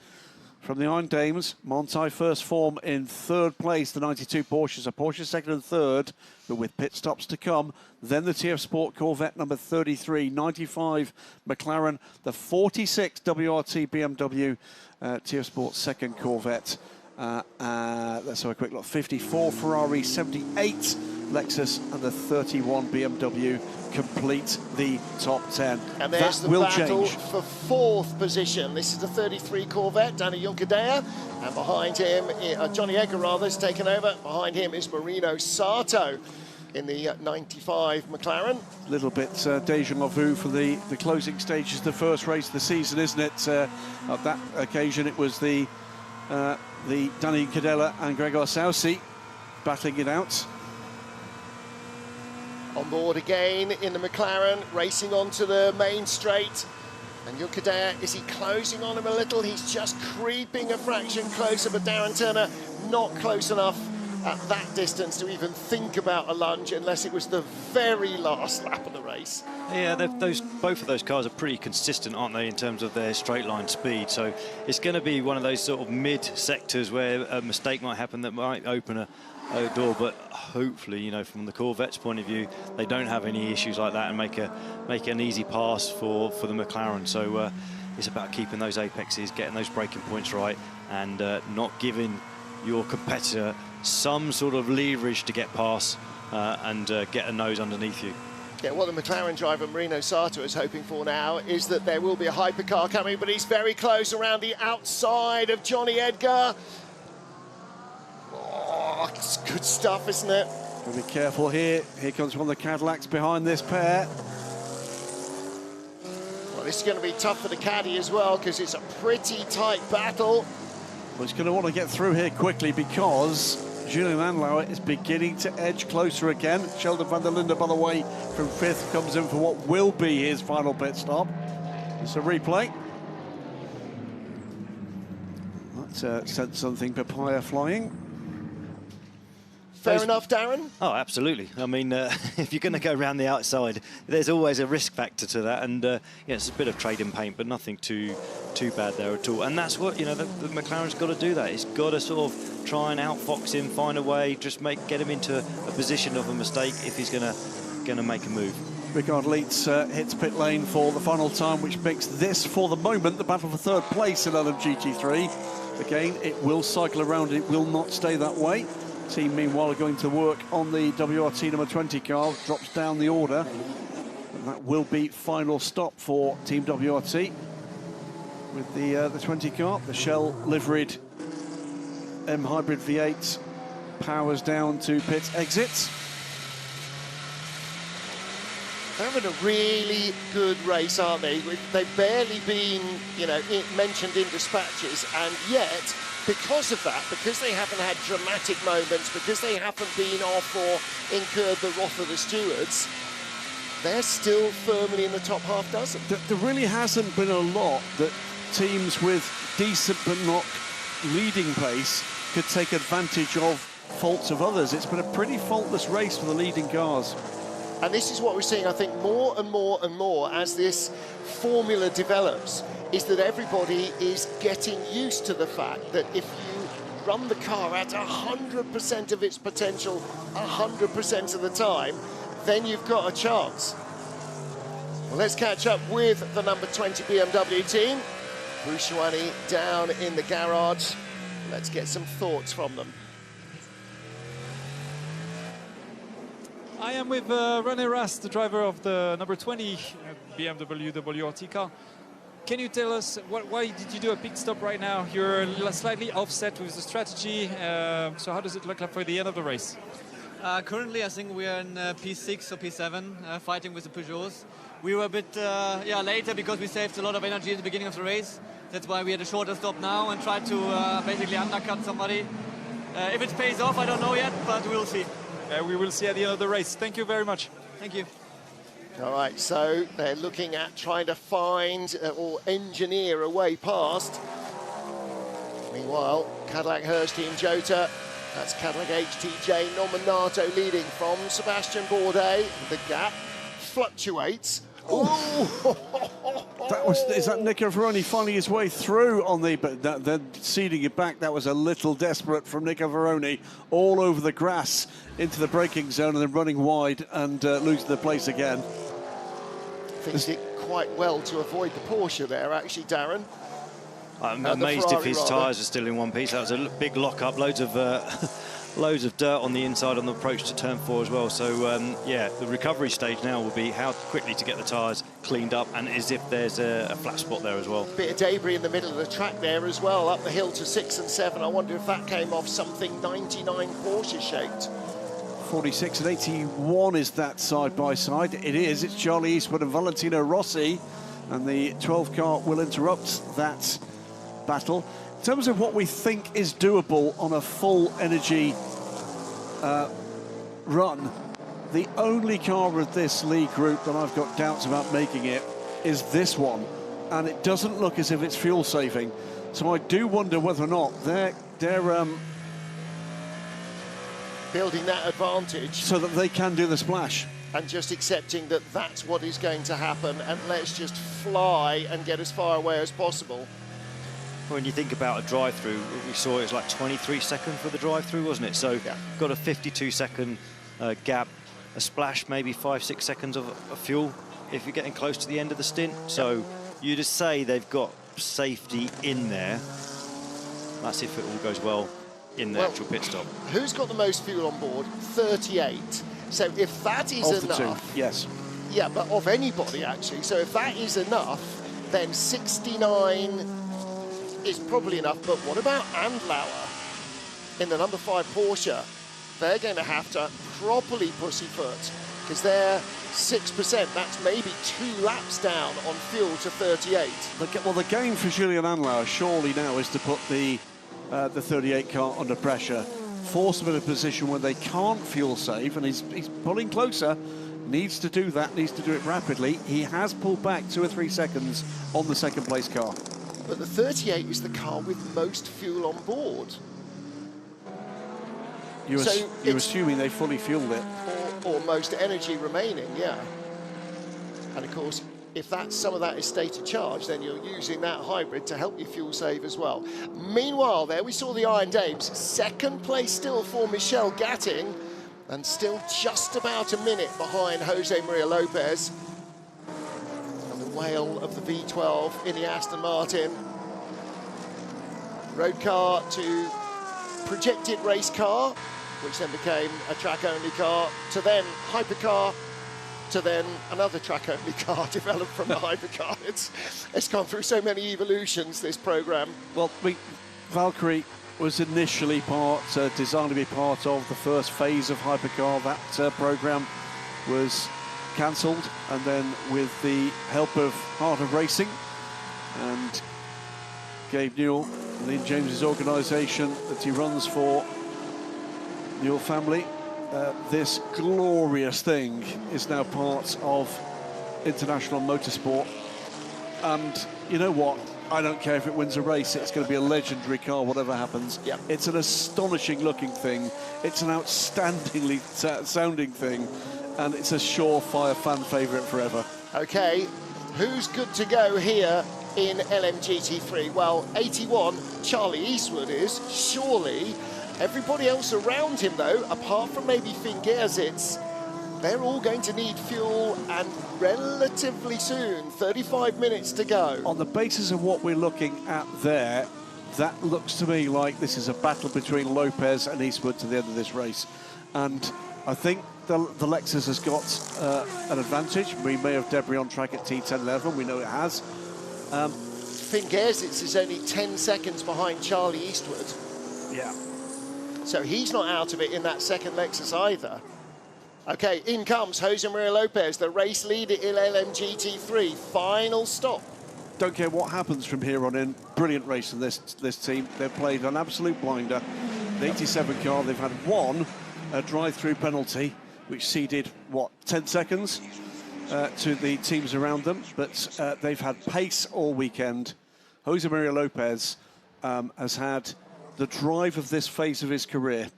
from the Iron Dames. Monti first form in third place. The 92 Porsches are Porsche second and third, but with pit stops to come. Then the TF Sport Corvette number 33, 95 McLaren, the 46 WRT BMW TF Sport second Corvette. Let's have a quick look. 54 Ferrari, 78 Lexus, and the 31 BMW complete the top 10. And there's that the will battle change. for fourth position. This is the 33 Corvette, Danny Juncadella, and behind him, Johnny Edgar rather, has taken over. Behind him is Marino Sato in the 95 McLaren. A little bit deja vu for the closing stages of the first race of the season, isn't it? At that occasion, it was the Danny Cadella and Gregor Saucy battling it out. On board again in the McLaren, racing onto the main straight. And Juncadella, is he closing on him a little? He's just creeping a fraction closer, but Darren Turner not close enough at that distance to even think about a lunge unless it was the very last lap of the race. Yeah, both of those cars are pretty consistent, aren't they, in terms of their straight line speed. So it's going to be one of those sort of mid sectors where a mistake might happen that might open a door, but hopefully, you know, from the Corvette's point of view, they don't have any issues like that and make an easy pass for the McLaren. So it's about keeping those apexes, getting those braking points right, and not giving your competitor some sort of leverage to get past and get a nose underneath you. Yeah, what the McLaren driver Marino Sato is hoping for now is that there will be a hypercar coming, but he's very close around the outside of Johnny Edgar. Oh, it's good stuff, isn't it? Gotta be careful here. Here comes one of the Cadillacs behind this pair. Well, this is going to be tough for the caddy as well because it's a pretty tight battle. Well, he's going to want to get through here quickly because Julian Andlauer is beginning to edge closer again. Sheldon van der Linde, by the way, from fifth, comes in for what will be his final pit stop. It's a replay. That sent something papaya flying. Fair enough, Darren? Oh, absolutely. I mean, if you're going to go around the outside, there's always a risk factor to that. And, yeah, it's a bit of trading paint, but nothing too bad there at all. And that's what, you know, the McLaren's got to do that. It's got to sort of try and outfox him, find a way, just get him into a position of a mistake if he's going to make a move. Ricard Leitz hits pit lane for the final time, which makes this, for the moment, the battle for third place in LMGT3. Again, it will cycle around. It will not stay that way. Team, meanwhile, are going to work on the WRT number 20 car, drops down the order. And that will be final stop for Team WRT with the 20 car. The Shell liveried M Hybrid V8 powers down to pit exit. They're having a really good race, aren't they? They've barely been, you know, mentioned in dispatches, and yet, because of that, because they haven't had dramatic moments, because they haven't been off or incurred the wrath of the stewards, they're still firmly in the top half dozen. There really hasn't been a lot that teams with decent but not leading pace could take advantage of faults of others. It's been a pretty faultless race for the leading cars. And this is what we're seeing, I think, more and more and more as this formula develops, is that everybody is getting used to the fact that if you run the car at 100% of its potential 100% of the time, then you've got a chance. Well, let's catch up with the number 20 BMW team. Bruce Schwani down in the garage. Let's get some thoughts from them. I am with René Rast, the driver of the number 20 BMW WRT car. Can you tell us why did you do a pit stop right now? You're slightly offset with the strategy. So how does it look like for the end of the race? Currently, I think we are in P6 or P7, fighting with the Peugeots. We were a bit later because we saved a lot of energy at the beginning of the race. That's why we had a shorter stop now and tried to basically undercut somebody. If it pays off, I don't know yet, but we'll see. We will see at the end of the race. Thank you very much. Thank you. All right, so they're looking at trying to find or engineer a way past. Meanwhile, Cadillac Hurst Team Jota, that's Cadillac HTJ Nominato leading from Sebastian Bourdais. The gap fluctuates. Is that Nico Veroni finding his way through on the, but then ceding it back? That was a little desperate from Nico Veroni, all over the grass into the braking zone and then running wide and losing the place again. Things did quite well to avoid the Porsche there, actually, Darren. I'm amazed Ferrari, if his tyres are still in one piece. That was a big lock-up, loads of dirt on the inside on the approach to turn 4 as well. So, yeah, the recovery stage now will be how quickly to get the tyres cleaned up and as if there's a flat spot there as well. Bit of debris in the middle of the track there as well, up the hill to 6 and 7. I wonder if that came off something 99 Porsche shaped. 46 and 81 is that side by side. It is. It's Charlie Eastwood and Valentino Rossi, and the 12 car will interrupt that battle. In terms of what we think is doable on a full energy run, the only car of this league group that I've got doubts about making it is this one, and it doesn't look as if it's fuel saving. So I do wonder whether or not they're building that advantage so that they can do the splash. And just accepting that that's what is going to happen, and let's just fly and get as far away as possible. When you think about a drive-through, we saw it was like 23 seconds for the drive-through, wasn't it? So got a 52-second gap, a splash, maybe 5-6 seconds of fuel if you're getting close to the end of the stint. So you just say they've got safety in there. That's if it all goes well in the actual pit stop. Who's got the most fuel on board? 38. So if that is of enough... the two, yes. Yeah, but of anybody, actually. So if that is enough, then 69... is probably enough, but what about Andlauer in the number 5 Porsche? They're going to have to properly pussyfoot because they're 6%. That's maybe 2 laps down on fuel to 38. Well, the game for Julian Andlauer surely now is to put the 38 car under pressure, force them in a position where they can't fuel save, and he's pulling closer. Needs to do that, needs to do it rapidly. He has pulled back 2 or 3 seconds on the second place car. But the 38 is the car with most fuel on board. You're assuming they fully fueled it. Or most energy remaining, yeah. And of course, if some of that is stated charge, then you're using that hybrid to help you fuel save as well. Meanwhile, there we saw the Iron Dames. Second place still for Michelle Gatting, and still just about a minute behind Jose Maria Lopez. Whale of the V12 in the Aston Martin. Road car to projected race car, which then became a track-only car, to then hypercar, to then another track-only car developed from the hypercar. It's gone through so many evolutions, this programme. Well, Valkyrie was initially designed to be part of the first phase of hypercar. That programme was cancelled, and then with the help of Heart of Racing and Gabe Newell and Ian James's organisation that he runs for Newell family, this glorious thing is now part of international motorsport. And you know what? I don't care if it wins a race, it's going to be a legendary car, whatever happens. Yep. It's an astonishing looking thing. It's an outstandingly sounding thing. And it's a surefire fan favourite forever. OK, who's good to go here in LMGT3? Well, 81, Charlie Eastwood is, surely. Everybody else around him, though, apart from maybe Finn Gersitz, they're all going to need fuel, and relatively soon, 35 minutes to go. On the basis of what we're looking at there, that looks to me like this is a battle between Lopez and Eastwood to the end of this race. And I think the Lexus has got an advantage. We may have debris on track at T10-11. We know it has. Finn Gersitz is only 10 seconds behind Charlie Eastwood. Yeah. So he's not out of it in that second Lexus either. Okay, in comes Jose Maria Lopez, the race leader in LMGT3. Final stop. Don't care what happens from here on in. Brilliant race in this team. They've played an absolute blinder. The 87 car, they've had one drive-through penalty, which ceded, what, 10 seconds to the teams around them. But they've had pace all weekend. Jose Maria Lopez has had the drive of this phase of his career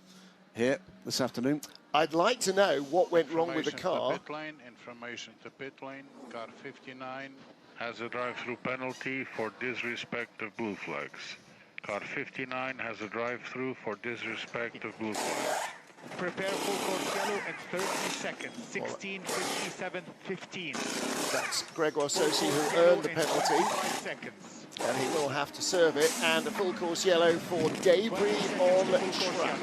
here this afternoon. I'd like to know what went wrong with the car. Information to pit lane. Car 59 has a drive-through penalty for disrespect of blue flags. Car 59 has a drive-through for disrespect of blue flags. Prepare full course yellow in 30 seconds. 16, 57, 15. That's Gregor Sosi who earned the penalty. And he will have to serve it. And a full course yellow for debris on track.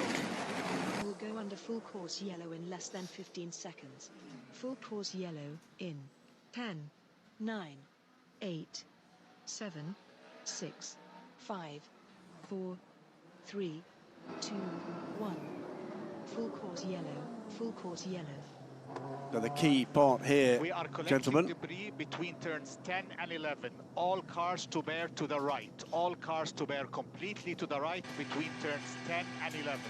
Will go under full course yellow in less than 15 seconds. Full course yellow in 10, 9, 8, 7, 6, 5, 4, 3, 2, 1. Full course yellow, full course yellow. Now the key part here, we are collecting gentlemen. Debris between turns 10 and 11. All cars to bear to the right. All cars to bear completely to the right between turns 10 and 11.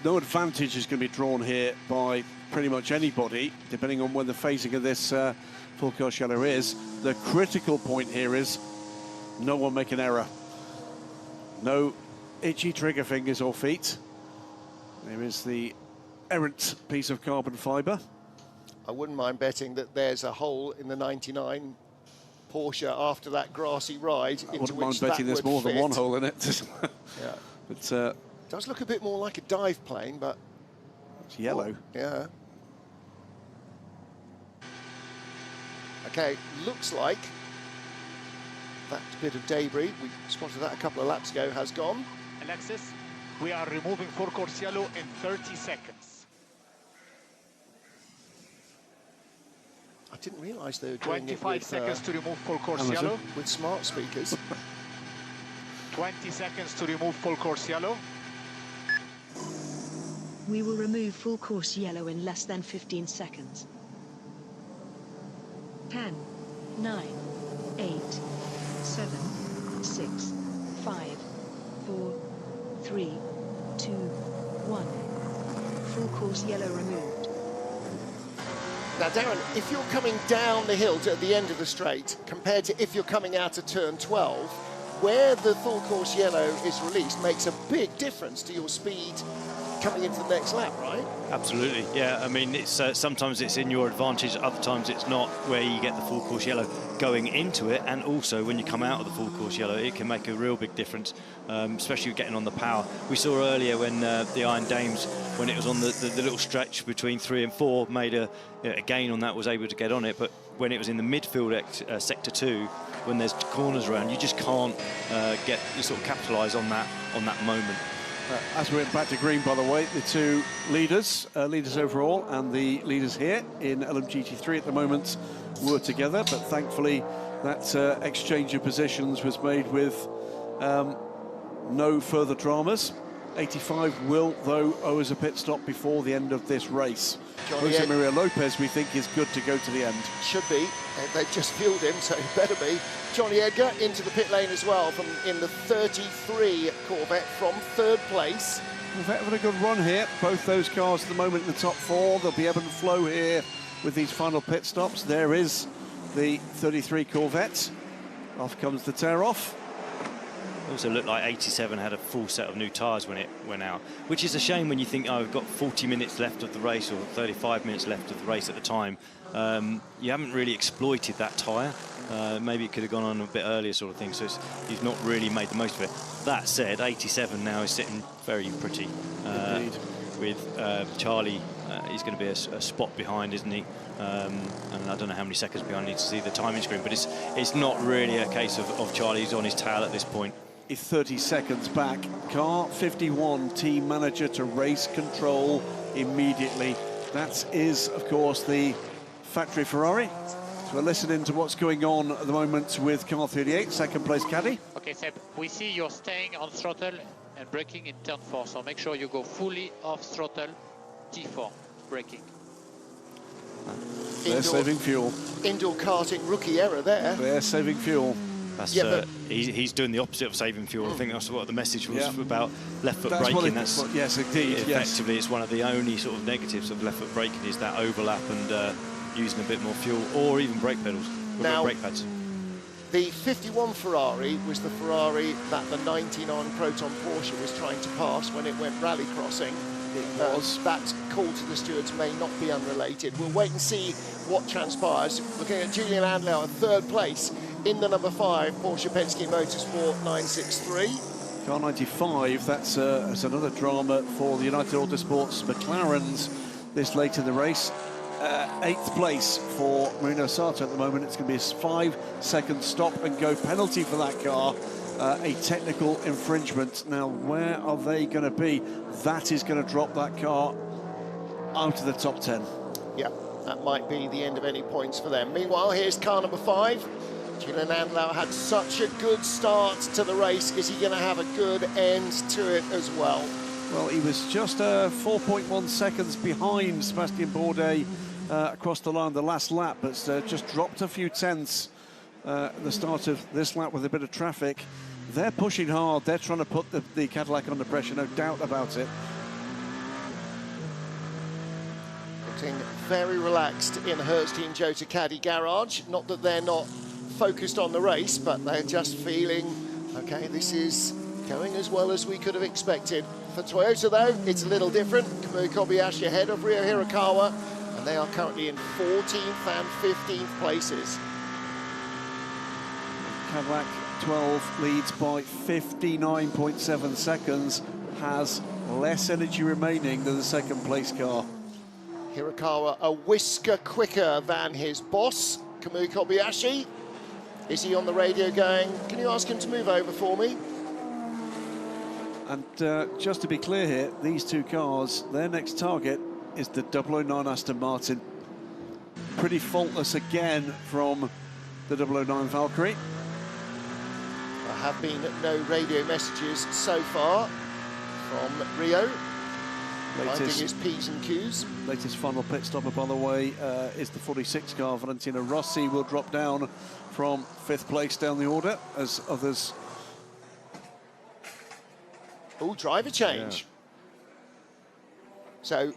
No advantage is going to be drawn here by pretty much anybody, depending on when the phasing of this full course yellow is. The critical point here is no one make an error. No itchy trigger fingers or feet. There is the errant piece of carbon fibre. I wouldn't mind betting that there's a hole in the 99 Porsche after that grassy ride. I wouldn't mind betting there's more than one hole in it. Yeah. But does look a bit more like a dive plane, but it's yellow. Yeah. Okay, looks like that bit of debris, we spotted that a couple of laps ago, has gone. Alexis, we are removing full course yellow in 30 seconds. I didn't realise they were doing 25 it with, seconds to remove full course yellow. With smart speakers. 20 seconds to remove full course yellow. We will remove full course yellow in less than 15 seconds. 10, 9, 8, 7, 6, 5, 4, 3, 2, 1. Full course yellow removed. Now, Darren, if you're coming down the hill at the end of the straight, compared to if you're coming out of turn 12, where the full course yellow is released makes a big difference to your speed coming into the next lap, right? Absolutely, yeah. I mean, it's sometimes it's in your advantage, other times it's not, where you get the full course yellow going into it, and also when you come out of the full course yellow, it can make a real big difference, especially getting on the power. We saw earlier when the Iron Dames, when it was on the little stretch between 3 and 4, made a gain on that, was able to get on it, but when it was in the midfield sector 2, when there's corners around, you just can't sort of capitalise on that moment. As we went back to green, by the way, the two leaders overall and the leaders here in LMGT3 at the moment were together, but thankfully that exchange of positions was made with no further dramas. 85 will, though, owe us a pit stop before the end of this race. Jose Maria Lopez, we think, is good to go to the end. Should be. They've just fueled him, so he better be. Johnny Edgar into the pit lane as well, in the 33 Corvette from 3rd place. Corvette having a good run here. Both those cars at the moment in the top 4. There'll be ebb and flow here with these final pit stops. There is the 33 Corvette. Off comes the tear-off. It also looked like 87 had a full set of new tyres when it went out, which is a shame when you think, oh, we've got 40 minutes left of the race or 35 minutes left of the race at the time. You haven't really exploited that tyre. Maybe it could have gone on a bit earlier, sort of thing, so you've not really made the most of it. That said, 87 now is sitting very pretty. With Charlie, he's going to be a spot behind, isn't he? And I don't know how many seconds behind. I need to see the timing screen, but it's not really a case of Charlie's on his tail at this point. is 30 seconds back. Car 51, team manager to race control immediately. That is, of course, the factory Ferrari. So we're listening to what's going on at the moment with car 38, second place caddy. Okay, Seb, we see you're staying on throttle and braking in turn 4, so make sure you go fully off throttle, T4, braking. They're saving fuel. Indoor karting rookie error there. They're saving fuel. That's, Yeah, he's doing the opposite of saving fuel. I think that's what the message was about left foot That's braking. yes, indeed. Effectively, it's one of the only sort of negatives of left foot braking is that overlap and using a bit more fuel, or even brake pedals, Now, brake pads. The 51 Ferrari was the Ferrari that the 99 Proton Porsche was trying to pass when it went rally crossing. That call to the stewards may not be unrelated. We'll wait and see what transpires. Looking at Julian Andlau at third place in the number 5 Porsche Penske Motorsport 963. Car 95, that's another drama for the United Autosports McLarens this late in the race. 8th place for Marino Sato at the moment. It's going to be a 5-second stop and go penalty for that car. A technical infringement. Now, where are they going to be? That is going to drop that car out of the top 10. Yeah, that might be the end of any points for them. Meanwhile, here's car number 5. Julian Andlau had such a good start to the race. Is he going to have a good end to it as well? Well, he was just 4.1 seconds behind Sebastian Bourdais across the line the last lap, but just dropped a few tenths at the start of this lap with a bit of traffic. They're pushing hard. They're trying to put the Cadillac under pressure, no doubt about it. Looking very relaxed in Hertz Team Jota Caddy garage. Not that they're not focused on the race, but they're just feeling, okay, this is going as well as we could have expected. For Toyota, though, it's a little different. Kamui Kobayashi ahead of Ryo Hirakawa, and they are currently in 14th and 15th places. Cadillac 12 leads by 59.7 seconds, has less energy remaining than the second place car. Hirakawa a whisker quicker than his boss, Kamui Kobayashi. Is he on the radio going, can you ask him to move over for me? And just to be clear here, these two cars, their next target is the 009 Aston Martin. Pretty faultless again from the 009 Valkyrie. There have been no radio messages so far from Rio. Finding his P's and Q's. Latest final pit stopper, by the way, is the 46 car. Valentino Rossi will drop down from 5th place down the order as others. Oh, driver change. Yeah. So,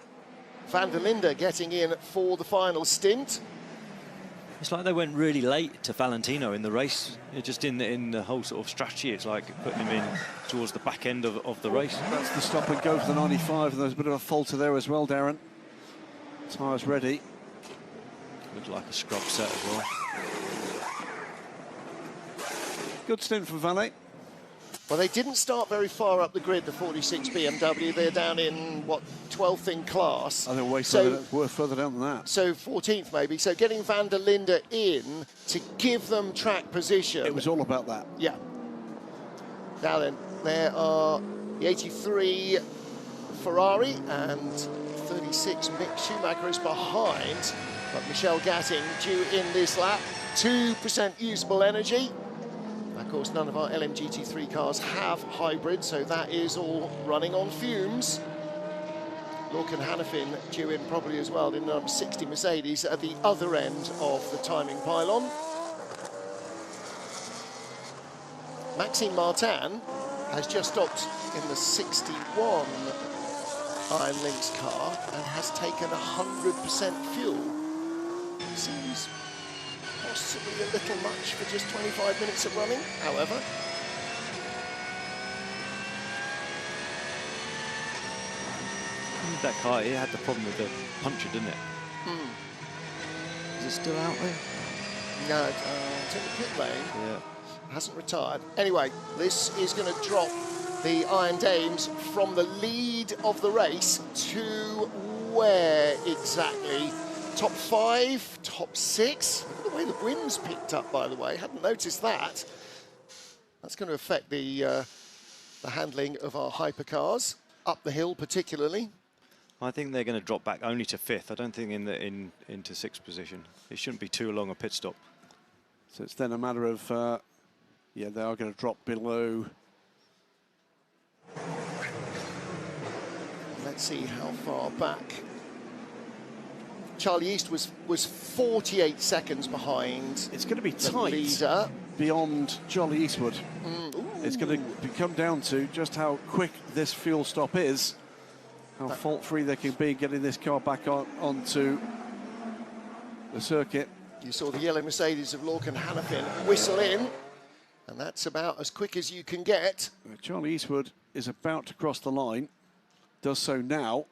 Van der Linde getting in for the final stint. It's like they went really late to Valentino in the race. Just in the whole sort of strategy, it's like putting him in towards the back end of the race. That's the stop and go for the 95, and there's a bit of a falter there as well, Darren. Tyres ready. Looks like a scrub set as well. Good stint for Valet. Well, they didn't start very far up the grid, the 46 BMW. They're down in, what, 12th in class. I think we're further down than that. So 14th, maybe. So getting Van der Linde in to give them track position. It was all about that. Yeah. Now then, there are the 83 Ferrari and 36 Mick Schumacher is behind. But Michel Gatting due in this lap. 2% usable energy. Of course, none of our LMGT3 cars have hybrid, so that is all running on fumes. Lorcan Hannafin due in probably as well in the number 60 Mercedes at the other end of the timing pylon. Maxime Martin has just stopped in the 61 Iron Lynx car and has taken 100% fuel. Seems possibly a little much for just 25 minutes of running, however. That car, it had the problem with the puncture, didn't it? Is it still out there? No, it's in the pit lane. Yeah. Hasn't retired. Anyway, this is going to drop the Iron Dames from the lead of the race to where exactly? Top 5, top 6. Look at the way the wind's picked up, by the way. Hadn't noticed that. That's going to affect the handling of our hypercars, up the hill particularly. I think they're going to drop back only to 5th. I don't think into 6th position. It shouldn't be too long a pit stop. So it's then a matter of, yeah, they are going to drop below. Let's see how far back. Charlie East was 48 seconds behind. It's going to be the tight leader. Beyond Charlie Eastwood. It's going to come down to just how quick this fuel stop is, how fault-free they can be getting this car back onto the circuit. You saw the yellow Mercedes of Lorcan Hannafin whistle in, and that's about as quick as you can get. Charlie Eastwood is about to cross the line, does so now.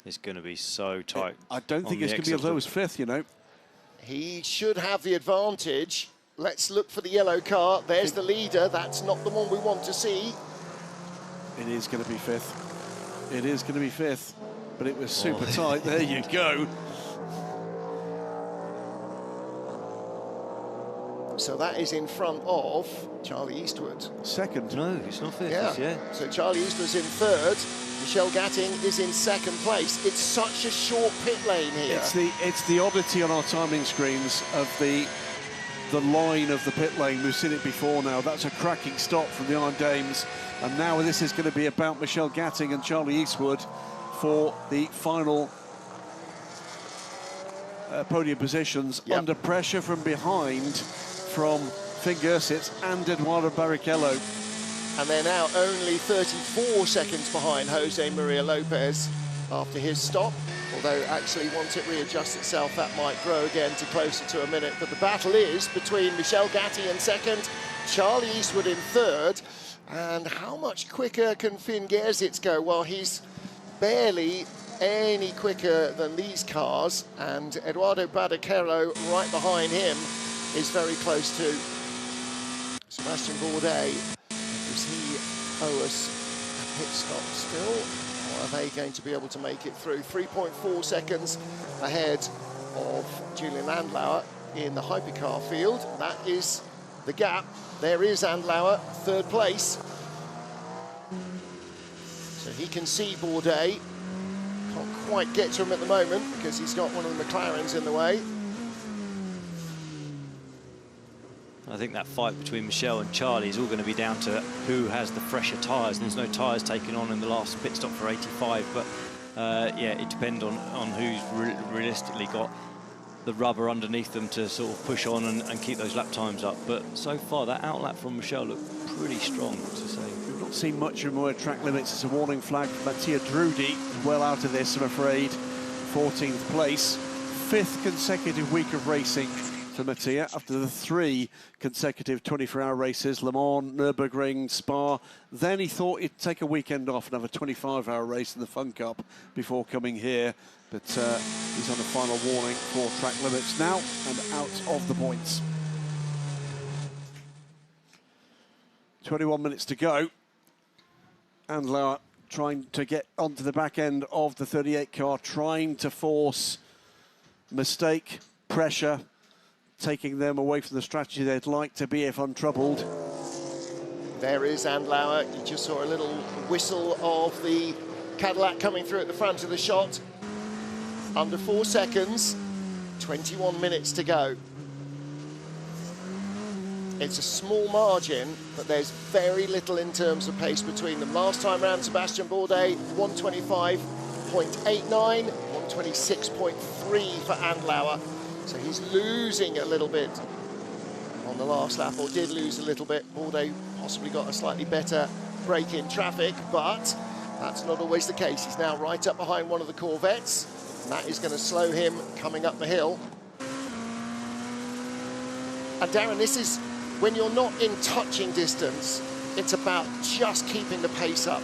It's going to be so tight. I don't think it's going to be as low as 5th, you know. He should have the advantage. Let's look for the yellow car. There's the leader. That's not the one we want to see. It is going to be 5th. It is going to be 5th. But it was super tight. There you go. So that is in front of Charlie Eastwood. Second. No, it's not 5th. Yeah. So Charlie Eastwood's in 3rd. Michelle Gatting is in 2nd place. It's such a short pit lane here. It's the oddity on our timing screens of the line of the pit lane. We've seen it before now. That's a cracking stop from the Iron Dames. And now this is going to be about Michelle Gatting and Charlie Eastwood for the final podium positions. Yep. Under pressure from behind from Finn Gersitz and Eduardo Barrichello. And they're now only 34 seconds behind Jose Maria Lopez after his stop. Although actually once it readjusts itself, that might grow again to closer to a minute. But the battle is between Michelle Gatti in 2nd, Charlie Eastwood in 3rd. And how much quicker can Finn Gersitz go? Well, he's barely any quicker than these cars. And Eduardo Barrichello right behind him is very close to Sebastian Bourdais. Does he owe us a pit stop still? Or are they going to be able to make it through? 3.4 seconds ahead of Julian Andlauer in the hypercar field. That is the gap. There is Andlauer, 3rd place. So he can see Bourdais. Can't quite get to him at the moment because he's got one of the McLarens in the way. I think that fight between Michelle and Charlie is all going to be down to who has the fresher tyres. And there's no tyres taken on in the last pit stop for 85, but yeah, it depends on who's realistically got the rubber underneath them to sort of push on and keep those lap times up. But so far, that outlap from Michelle looked pretty strong, to say. We've not seen much of more track limits. It's a warning flag for Mattia Drudi. Well out of this, I'm afraid. 14th place. 5th consecutive week of racing for Mattia after the 3 consecutive 24-hour races, Le Mans, Nürburgring, Spa. Then he thought he'd take a weekend off and have a 25-hour race in the Fun Cup before coming here. But he's on a final warning for track limits now and out of the points. 21 minutes to go. Andlauer trying to get onto the back end of the 38 car, trying to force mistake, pressure, taking them away from the strategy they'd like to be if untroubled. There is Andlauer. You just saw a little whistle of the Cadillac coming through at the front of the shot. Under 4 seconds, 21 minutes to go. It's a small margin, but there's very little in terms of pace between them. Last time round, Sebastian Bourdais, 125.89, 126.3 for Andlauer. So he's losing a little bit on the last lap, or did lose a little bit. Bourdais possibly got a slightly better break in traffic, but that's not always the case. He's now right up behind one of the Corvettes. And that is going to slow him coming up the hill. And Darren, this is when you're not in touching distance, it's about just keeping the pace up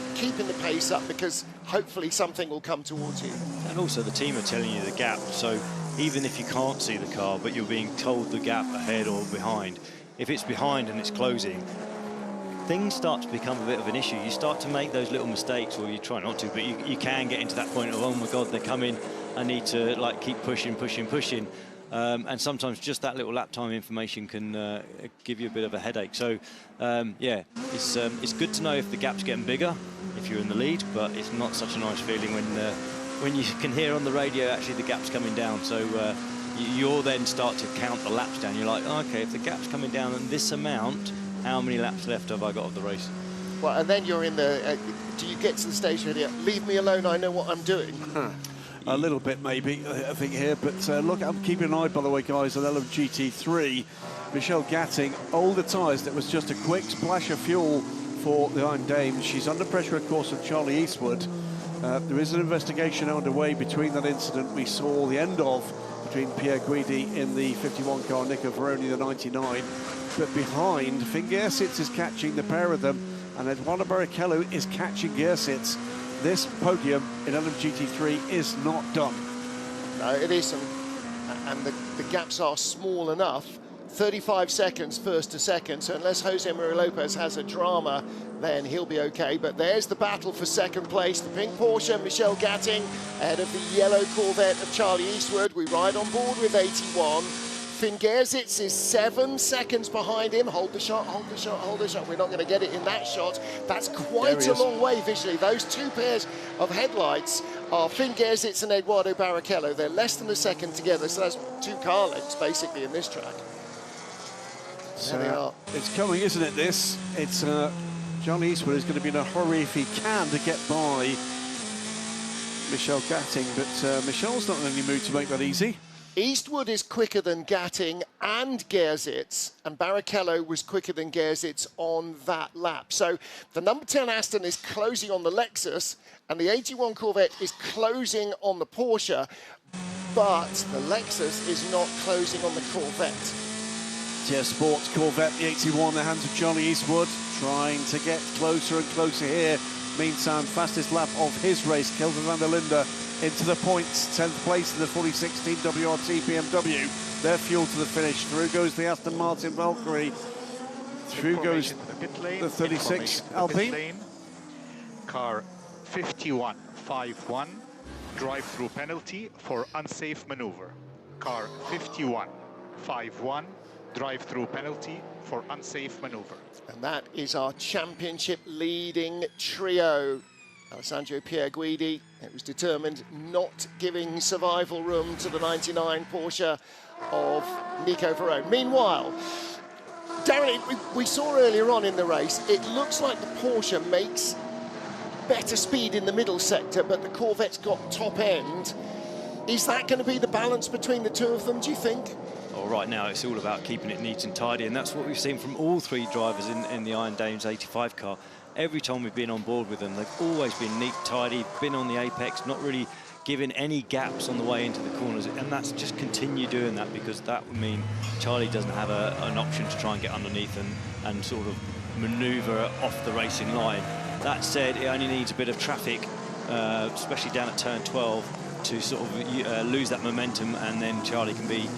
because hopefully something will come towards you. And also the team are telling you the gap, so even if you can't see the car, but you're being told the gap ahead or behind, if it's behind and it's closing, things start to become a bit of an issue. You start to make those little mistakes, or you try not to, but you can get into that point of, oh my God, they're coming, I need to like keep pushing. And sometimes just that little lap time information can give you a bit of a headache. So, yeah, it's good to know if the gap's getting bigger, if you're in the lead, but it's not such a nice feeling when you can hear on the radio actually the gap's coming down. So you'll then start to count the laps down. You're like, oh, okay, if the gap's coming down in this amount, how many laps left have I got of the race? Well, and then you're in the... do you get to the stage where you leave me alone, I know what I'm doing? A little bit, maybe, I think, here. But look, I'm keeping an eye, by the way, guys, on LMGT3. Michelle Gatting, older tyres. That was just a quick splash of fuel for the Iron Dame. She's under pressure, of course, of Charlie Eastwood. There is an investigation underway between that incident we saw the end of between Pierre Guidi in the 51 car, Nico Veroni the 99. But behind, Finn Gersitz is catching the pair of them, and Eduardo Barrichello is catching Gersitz. This podium in LMGT3 is not done. No, it isn't. And the gaps are small enough. 35 seconds first to second, so unless Jose Maria Lopez has a drama, then he'll be okay. But there's the battle for second place. The pink Porsche, Michelle Gatting, ahead of the yellow Corvette of Charlie Eastwood. We ride on board with 81. Finn Gersitz is 7 seconds behind him. Hold the shot, hold the shot, hold the shot. We're not going to get it in that shot. That's quite a long way visually. Those two pairs of headlights are Finn Gersitz and Eduardo Barrichello. They're less than a second together, so that's 2 car lengths basically in this track. There they are. It's coming, isn't it, this? It's Charlie Eastwood is going to be in a hurry if he can to get by Michelle Gatting, but Michelle's not in any mood to make that easy. Eastwood is quicker than Gatting and Gersitz, and Barrichello was quicker than Gersitz on that lap. So the number 10 Aston is closing on the Lexus, and the 81 Corvette is closing on the Porsche, but the Lexus is not closing on the Corvette. TS Sports Corvette, the 81, the hands of Charlie Eastwood, trying to get closer and closer here. Meantime, fastest lap of his race, Kelvin van der Linde into the points, 10th place in the 4016 WRT BMW. They're fuel to the finish. Through goes the Aston Martin Valkyrie. Through goes the 36 Alpine. Car 5151, drive-through penalty for unsafe maneuver. Car 5151, drive-through penalty for unsafe maneuver. And that is our championship leading trio. Alessandro Pierre Guidi, it was determined not giving survival room to the 99 Porsche of Nico Verone. Meanwhile, Darren, we saw earlier on in the race, it looks like the Porsche makes better speed in the middle sector, but the Corvette's got top end. Is that going to be the balance between the two of them, do you think? Well, right now it's all about keeping it neat and tidy, and that's what we've seen from all 3 drivers in the Iron Dames 85 car. Every time we've been on board with them, they've always been neat, tidy, been on the apex, not really giving any gaps on the way into the corners, and that's just continue doing that, because that would mean Charlie doesn't have an option to try and get underneath and sort of manoeuvre off the racing line. That said, it only needs a bit of traffic, especially down at turn 12, to sort of lose that momentum, and then Charlie can be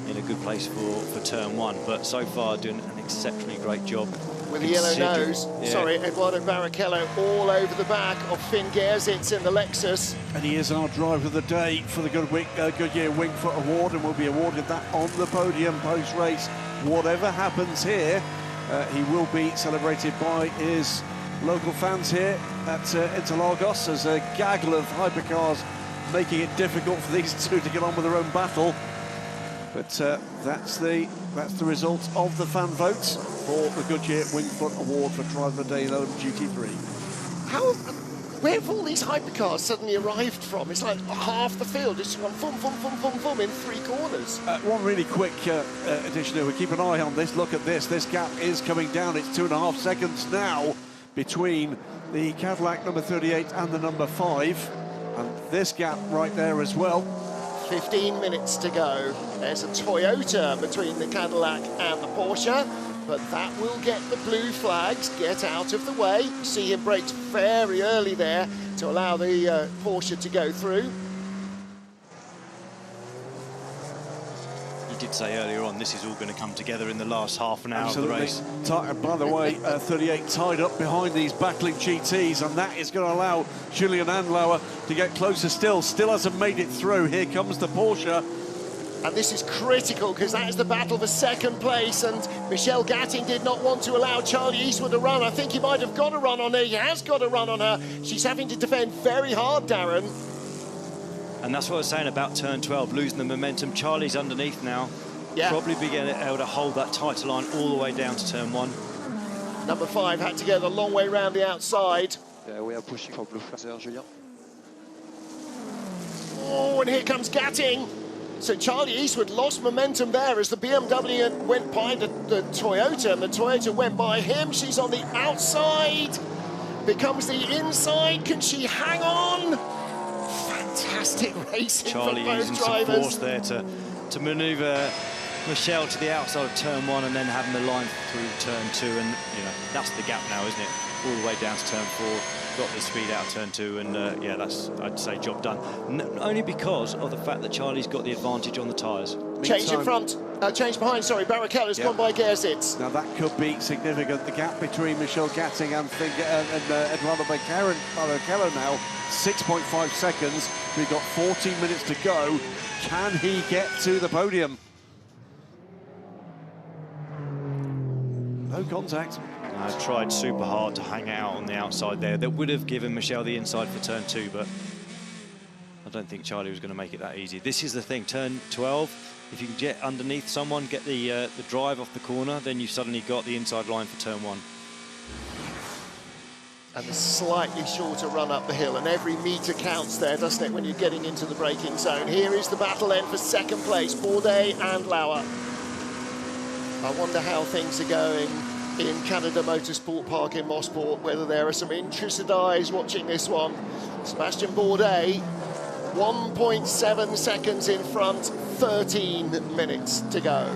in a good place for turn 1. But so far, doing an exceptionally great job. With the yellow nose, sorry, Eduardo Barrichello all over the back of Finn Gersitz in the Lexus. And he is our driver of the day for the Goodyear Wingfoot Award, and will be awarded that on the podium post-race. Whatever happens here, he will be celebrated by his local fans here at Interlagos. There's a gaggle of hypercars making it difficult for these two to get on with their own battle. But that's the result of the fan votes for the Goodyear Wingfoot Award for Driver of the Day LMGT3. Where have all these hypercars suddenly arrived from? It's like half the field. It's gone boom, boom, boom, boom, boom in 3 corners. One really quick addition here. We keep an eye on this. Look at this. This gap is coming down. It's 2.5 seconds now between the Cadillac number 38 and the number 5. And this gap right there as well. 15 minutes to go. There's a Toyota between the Cadillac and the Porsche, but that will get the blue flags. Get out of the way. See him brakes very early there to allow the Porsche to go through. He did say earlier on, this is all going to come together in the last half an hour of the race. By the way, 38 tied up behind these battling GTs, and that is going to allow Julian Andlauer to get closer still. Still hasn't made it through. Here comes the Porsche. And this is critical because that is the battle for second place, and Michelle Gatting did not want to allow Charlie Eastwood a run. I think he might have got a run on her. He has got a run on her. She's having to defend very hard, Darren. And that's what I was saying about turn 12, losing the momentum. Charlie's underneath now. Yeah. Probably be able to hold that tighter line all the way down to turn 1. Number 5 had to go the long way round the outside. We are pushing for blue flags there, Julien. Oh, and here comes Gatting. So Charlie Eastwood lost momentum there as the BMW went by the Toyota, and the Toyota went by him. She's on the outside, becomes the inside. Can she hang on? Fantastic racing Charlie from both using drivers. some force there to manoeuvre Michelle to the outside of turn 1 and then having the line through turn 2, and you know that's the gap now, isn't it? All the way down to turn 4. Got the speed out of turn 2, and yeah, that's, I'd say, job done. Only because of the fact that Charlie's got the advantage on the tyres. Change in front, change behind, sorry, Barricella's gone by Gersitz. Now that could be significant. The gap between Michelle Gatting and Eduardo Barrichello now, 6.5 seconds. We've got 14 minutes to go. Can he get to the podium? No contact. I tried super hard to hang out on the outside there. That would have given Michelle the inside for turn 2, but I don't think Charlie was going to make it that easy. This is the thing, turn 12, if you can get underneath someone, get the drive off the corner, then you've suddenly got the inside line for turn 1. And a slightly shorter run up the hill, and every metre counts there, doesn't it, when you're getting into the braking zone. Here is the battle then for second place, Bourdais and Lauer. I wonder how things are going in Canada Motorsport Park in Mosport, whether there are some interested eyes watching this one. Sebastian Bourdais, 1.7 seconds in front, 13 minutes to go.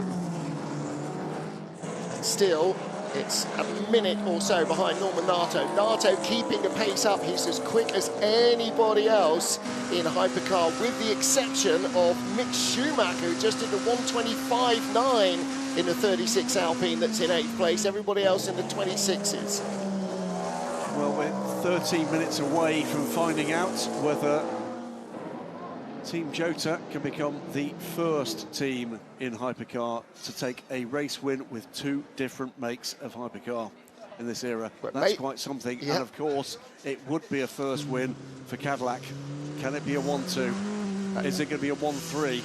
And still, it's a minute or so behind Norman Nato. Nato keeping the pace up. He's as quick as anybody else in hypercar, with the exception of Mick Schumacher, who just did the 125.9 in the 36 Alpine that's in 8th place. Everybody else in the 26s. Well, we're 13 minutes away from finding out whether Team Jota can become the first team in hypercar to take a race win with 2 different makes of hypercar in this era. That's quite something. Yeah. And of course, it would be a first win for Cadillac. Can it be a 1-2? Is it going to be a 1-3?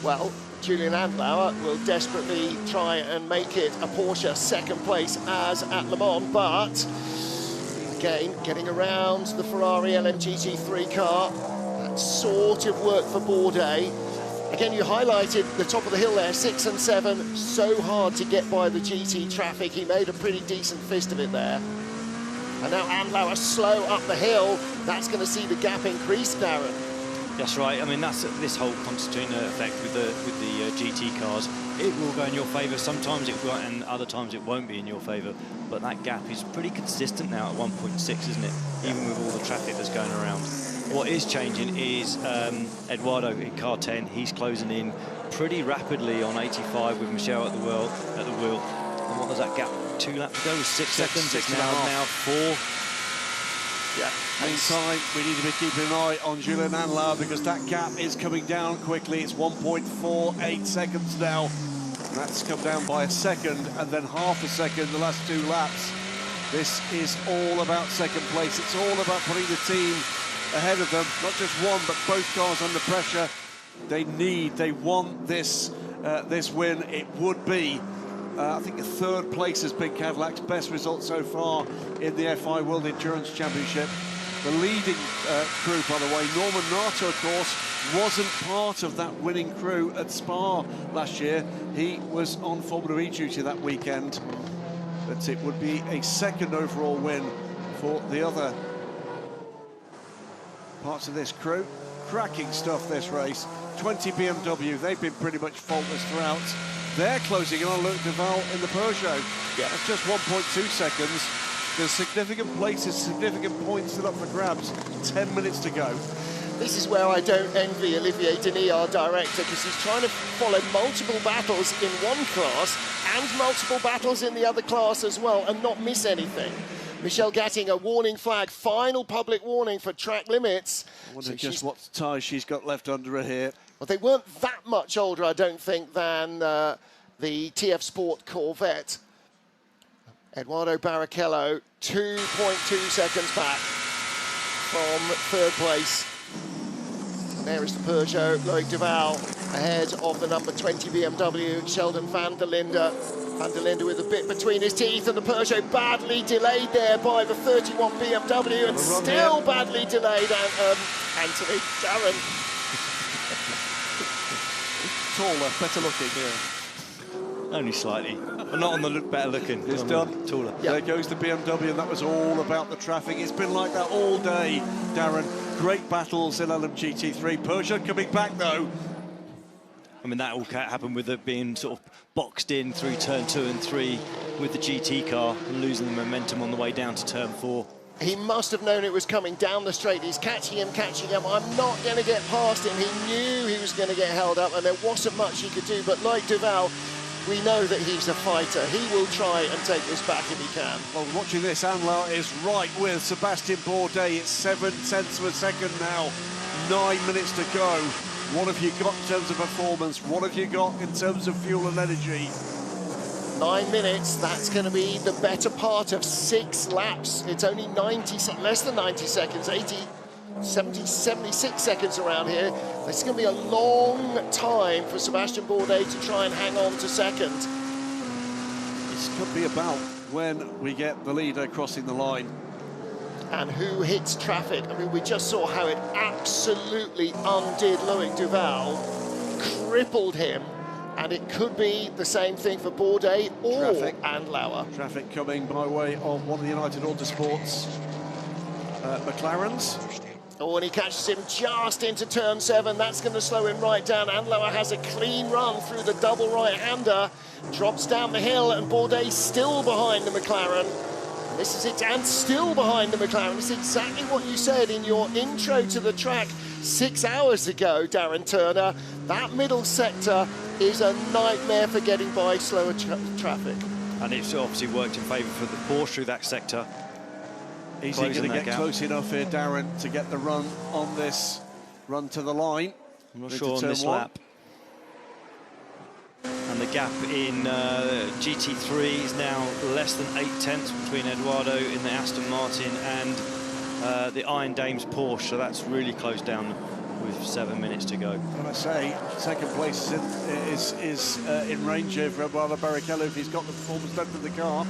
Well, Julian Andlauer will desperately try and make it a Porsche second place as at Le Mans, but again, getting around the Ferrari LMGT3 car, that sort of worked for Bourdais. Again, you highlighted the top of the hill there, 6 and 7, so hard to get by the GT traffic. He made a pretty decent fist of it there. And now Andlauer slow up the hill. That's going to see the gap increase, Darren. That's right. I mean, that's this whole concertina effect with the GT cars. It will go in your favour. Sometimes it will, and other times it won't be in your favour. But that gap is pretty consistent now at 1.6, isn't it? Even with all the traffic that's going around. What is changing is Eduardo in car 10. He's closing in pretty rapidly on 85 with Michelle at the wheel. And what was that gap? 2 laps ago was 6 seconds. It's now 4. Yeah. Meantime, we need to be keeping an eye on Julian Andlauer because that gap is coming down quickly. It's 1.48 seconds now. And that's come down by a second and then half a second the last 2 laps. This is all about second place. It's all about putting the team ahead of them. Not just one, but both cars under pressure. They want this win. It would be, I think, 3rd place has been Cadillac's best result so far in the FI World Endurance Championship. The leading crew, by the way, Norman Nato, of course, wasn't part of that winning crew at Spa last year. He was on Formula E duty that weekend. But it would be a 2nd overall win for the other parts of this crew. Cracking stuff, this race. 20 BMW, they've been pretty much faultless throughout. They're closing in on Luc Duval in the Peugeot. Yeah. That's just 1.2 seconds. There's significant places, significant points still up for grabs. 10 minutes to go. This is where I don't envy Olivier Denis, our director, because he's trying to follow multiple battles in one class and multiple battles in the other class as well and not miss anything. Michelle Gatting, a warning flag, final public warning for track limits. I wonder just what tyres she's got left under her here. Well, they weren't that much older, I don't think, than the TF Sport Corvette. Eduardo Barrichello, 2.2 seconds back from third place. And there is the Peugeot, Loic Duval, ahead of the number 20 BMW, Sheldon van der Linde. Van der Linde with a bit between his teeth, and the Peugeot badly delayed there by the 31 BMW, and still badly delayed, Anthony, Darren. Taller, better looking, Only slightly, but not on the better looking. It's done. Taller. There goes the BMW, and that was all about the traffic. It's been like that all day, Darren. Great battles in LMGT3. Peugeot coming back, though. I mean, that all happened with it being sort of boxed in through turn 2 and 3 with the GT car and losing the momentum on the way down to turn 4. He must have known it was coming down the straight. He's catching him. I'm not going to get past him. He knew he was going to get held up, and there wasn't much he could do. But like Duval, we know that he's a fighter. He will try and take this back if he can. Well, watching this, Anla is right with Sebastian Bourdais. It's 7/10 of a second now. 9 minutes to go. What have you got in terms of performance? What have you got in terms of fuel and energy? 9 minutes, that's going to be the better part of 6 laps. It's only less than 90 seconds, 76 seconds around here. This is going to be a long time for Sebastian Bourdais to try and hang on to second. This could be about when we get the leader crossing the line. And who hits traffic? I mean, we just saw how it absolutely undid Loic Duval, crippled him, and it could be the same thing for Bourdais or Andlauer. Traffic coming by way of one of the United Autosports McLarens. Oh, and he catches him just into turn 7. That's going to slow him right down. Andlauer has a clean run through the double right-hander, drops down the hill, and Bourdais still behind the McLaren. This is it, and still behind the McLaren. It's exactly what you said in your intro to the track 6 hours ago, Darren Turner. That middle sector is a nightmare for getting by slower traffic. And it's obviously worked in favour for the Porsche through that sector. Is he going to get close enough here, Darren, to get the run on this run to the line? I'm not sure on this lap. And the gap in GT3 is now less than 8/10 between Eduardo in the Aston Martin and the Iron Dames Porsche, so that's really close down with 7 minutes to go. And I say, second place is in range here for Eduardo Barrichello if he's got the performance left of the car.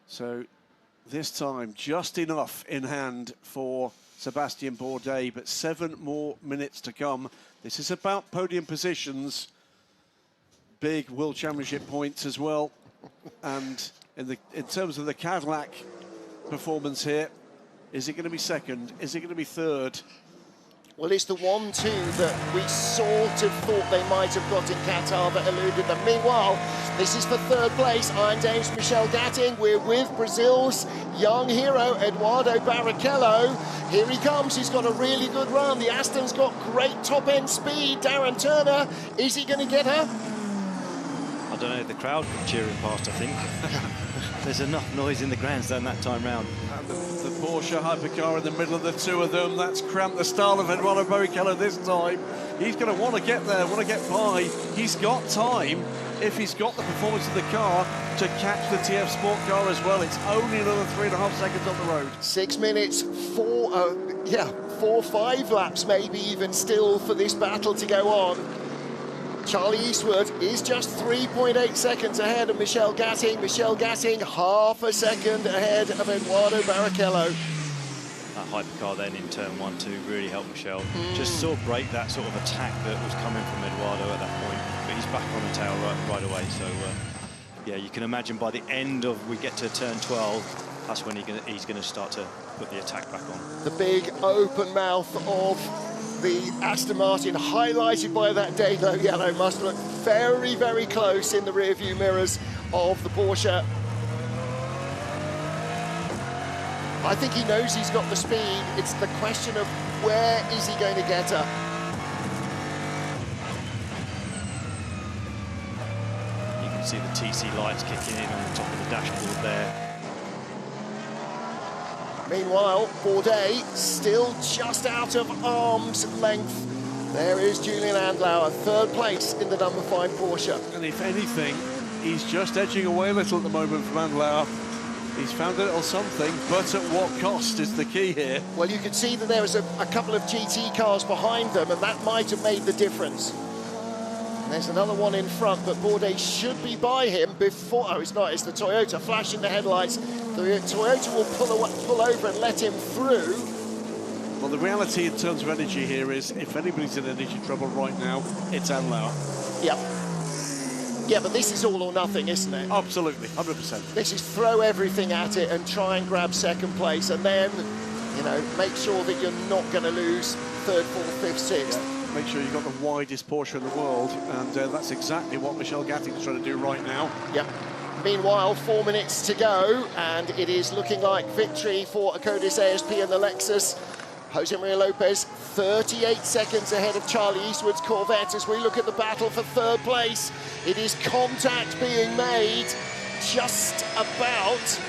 So this time, just enough in hand for Sebastian Bourdais, but 7 more minutes to come. This is about podium positions, big World Championship points as well. And in terms of the Cadillac performance here, is it going to be second? Is it going to be third? Well, it's the 1-2 that we sort of thought they might have got in Qatar that eluded them. Meanwhile, this is for third place. Iron Dames Michelle Gatting. We're with Brazil's young hero, Eduardo Barrichello. Here he comes. He's got a really good run. The Aston's got great top-end speed. Darren Turner, is he going to get her? I don't know, the crowd cheering past, I think. There's enough noise in the grandstand that time round. And the Porsche hypercar in the middle of the two of them. That's cramped the style of Eduardo Barrichello this time. He's going to want to get there, want to get by. He's got time, if he's got the performance of the car, to catch the TF Sport car as well. It's only another 3.5 seconds on the road. 6 minutes, 4-5 laps maybe even still for this battle to go on. Charlie Eastwood is just 3.8 seconds ahead of Michelle Gatting. Michelle Gatting half a second ahead of Eduardo Barrichello. That hypercar then in turn 1-2 really helped Michelle. Just sort of break that sort of attack that was coming from Eduardo at that point. But he's back on the tail right away. So, yeah, you can imagine by the end of we get to turn 12, that's when he's going to start to put the attack back on. The big open mouth of the Aston Martin, highlighted by that day-glow yellow, must look very, very close in the rear-view mirrors of the Porsche. I think he knows he's got the speed. It's the question of where is he going to get her. see the TC lights kicking in on the top of the dashboard there. Meanwhile, Bourdais still just out of arm's length. There is Julian Andlauer, third place in the number 5 Porsche. And if anything, he's just edging away a little at the moment from Andlauer. He's found a little something, but at what cost is the key here. Well, you could see that there was a couple of GT cars behind them, and that might have made the difference. And there's another one in front, but Bourdais should be by him before... Oh, it's not, it's the Toyota flashing the headlights. The Toyota will pull over and let him through. Well, the reality in terms of energy here is, if anybody's in energy trouble right now, it's Andlauer. Yep. Yeah, but this is all or nothing, isn't it? Absolutely, 100%. This is throw everything at it and try and grab second place, and then, you know, make sure that you're not going to lose third, fourth, fifth, sixth. Yeah. Make sure you've got the widest Porsche in the world, and that's exactly what Michel Gatting's trying to do right now. Yep. Meanwhile, 4 minutes to go, and it is looking like victory for Acodis ASP and the Lexus. Jose Maria Lopez, 38 seconds ahead of Charlie Eastwood's Corvette as we look at the battle for third place. It is contact being made just about.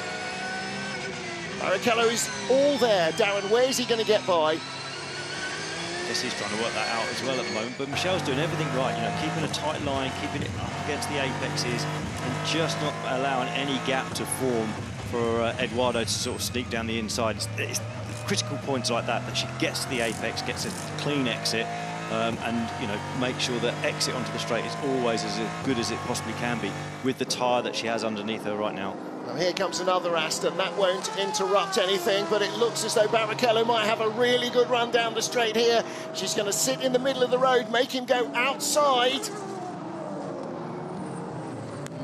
Barrichello is all there. Darren, where's he going to get by? I guess he's trying to work that out as well at the moment, but Michel's doing everything right, you know, keeping a tight line, keeping it up against the apexes, and just not allowing any gap to form for Eduardo to sort of sneak down the inside. It's critical points like that she gets to the apex, gets a clean exit, and you know, make sure that exit onto the straight is always as good as it possibly can be with the tyre that she has underneath her right now. Now here comes another Aston. That won't interrupt anything, but it looks as though Barrichello might have a really good run down the straight here. She's going to sit in the middle of the road, make him go outside.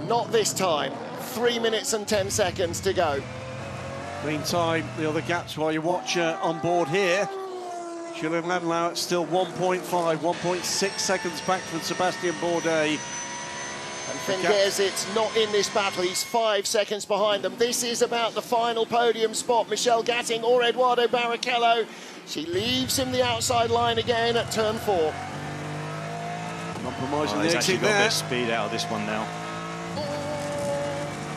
Not this time. 3 minutes and 10 seconds to go. Meantime, the other gaps while you watch on board here. Julian Andlauer still 1.5, 1.6 seconds back from Sebastian Bourdais. And Finguez, it's not in this battle. He's 5 seconds behind them. This is about the final podium spot. Michel Gatting or Eduardo Barrichello. She leaves him the outside line again at turn 4. Compromising he's the actually exit got a there. bit of speed out of this one now.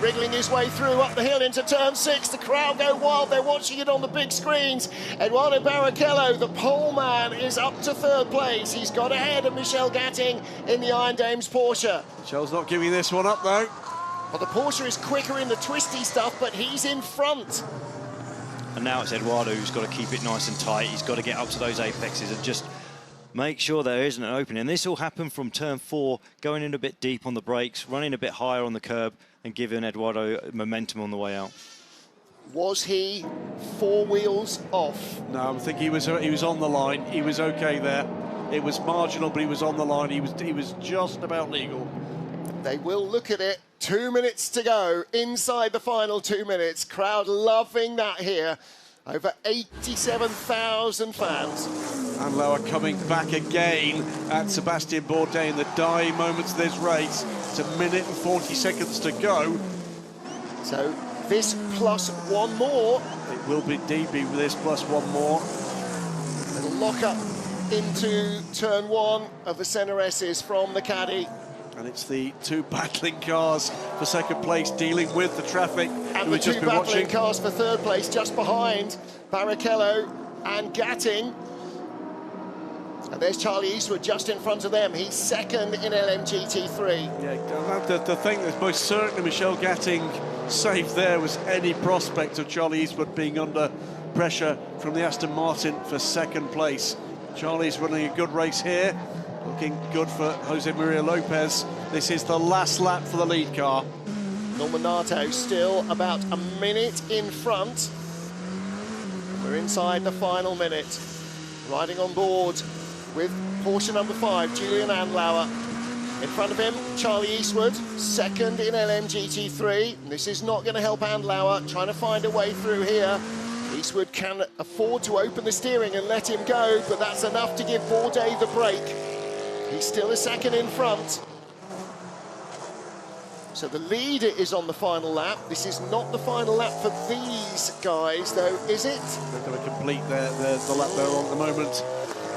Wriggling his way through up the hill into turn 6. The crowd go wild. They're watching it on the big screens. Eduardo Barrichello, the pole man, is up to third place. He's got ahead of Michel Gatting in the Iron Dames Porsche. Michel's not giving this one up, though. Well, the Porsche is quicker in the twisty stuff, but he's in front. And now it's Eduardo who's got to keep it nice and tight. He's got to get up to those apexes and just make sure there isn't an opening. And this all happened from turn 4, going in a bit deep on the brakes, running a bit higher on the curb, and giving Eduardo momentum on the way out. Was he 4 wheels off? No, I think he was on the line. He was okay there. It was marginal, but he was on the line. He was just about legal. They will look at it. 2 minutes to go inside the final 2 minutes. Crowd loving that here. Over 87,000 fans. Andlauer coming back again at Sebastian Bourdais in the dying moments of this race. It's 1 minute and 40 seconds to go. So this plus one more. It will be DB with this plus one more. Little lock up into turn 1 of the Senna S's from the caddy. And it's the 2 battling cars for second place dealing with the traffic. And the 2 battling cars for third place just behind Barrichello and Gatting. And there's Charlie Eastwood just in front of them. He's second in LMGT3. Yeah, the thing that's most certainly Michel Gatting saved there was any prospect of Charlie Eastwood being under pressure from the Aston Martin for second place. Charlie's running a good race here. Looking good for Jose Maria Lopez. This is the last lap for the lead car. Norman Nato still about a minute in front. We're inside the final minute. Riding on board with Porsche number 5, Julian Andlauer. In front of him, Charlie Eastwood, second in LMGT3. This is not going to help Andlauer, trying to find a way through here. Eastwood can afford to open the steering and let him go, but that's enough to give Bourdais the break. He's still a second in front. So the leader is on the final lap. This is not the final lap for these guys, though, is it? They're going to complete the lap they're on at the moment.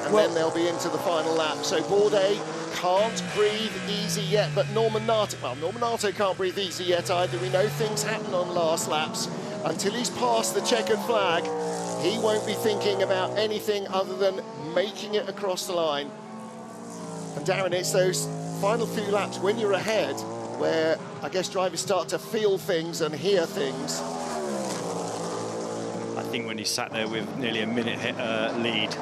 and then they'll be into the final lap. So Bourdais can't breathe easy yet, but Norman Nato can't breathe easy yet either. We know things happen on last laps. Until he's past the checkered flag, he won't be thinking about anything other than making it across the line. And Darren, it's those final few laps when you're ahead where I guess drivers start to feel things and hear things. I think when you sat there with nearly a minute lead,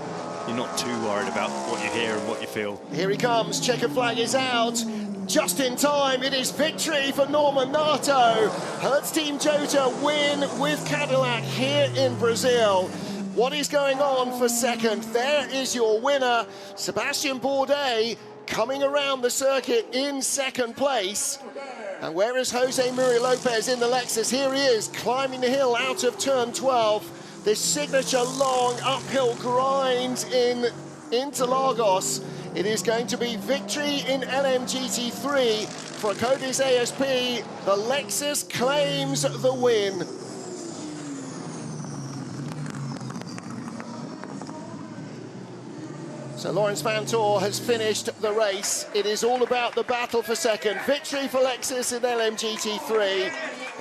you're not too worried about what you hear and what you feel. Here he comes, checkered flag is out. Just in time, it is victory for Norman Nato. Hertz Team Jota win with Cadillac here in Brazil. What is going on for second? There is your winner, Sebastian Bourdais, coming around the circuit in second place. And where is Jose Maria Lopez in the Lexus? Here he is, climbing the hill out of turn 12. This signature long uphill grind in Interlagos. It is going to be victory in LMGT3 for Codis ASP. The Lexus claims the win. So Lawrence Vantor has finished the race. It is all about the battle for second. Victory for Lexus in LMGT3.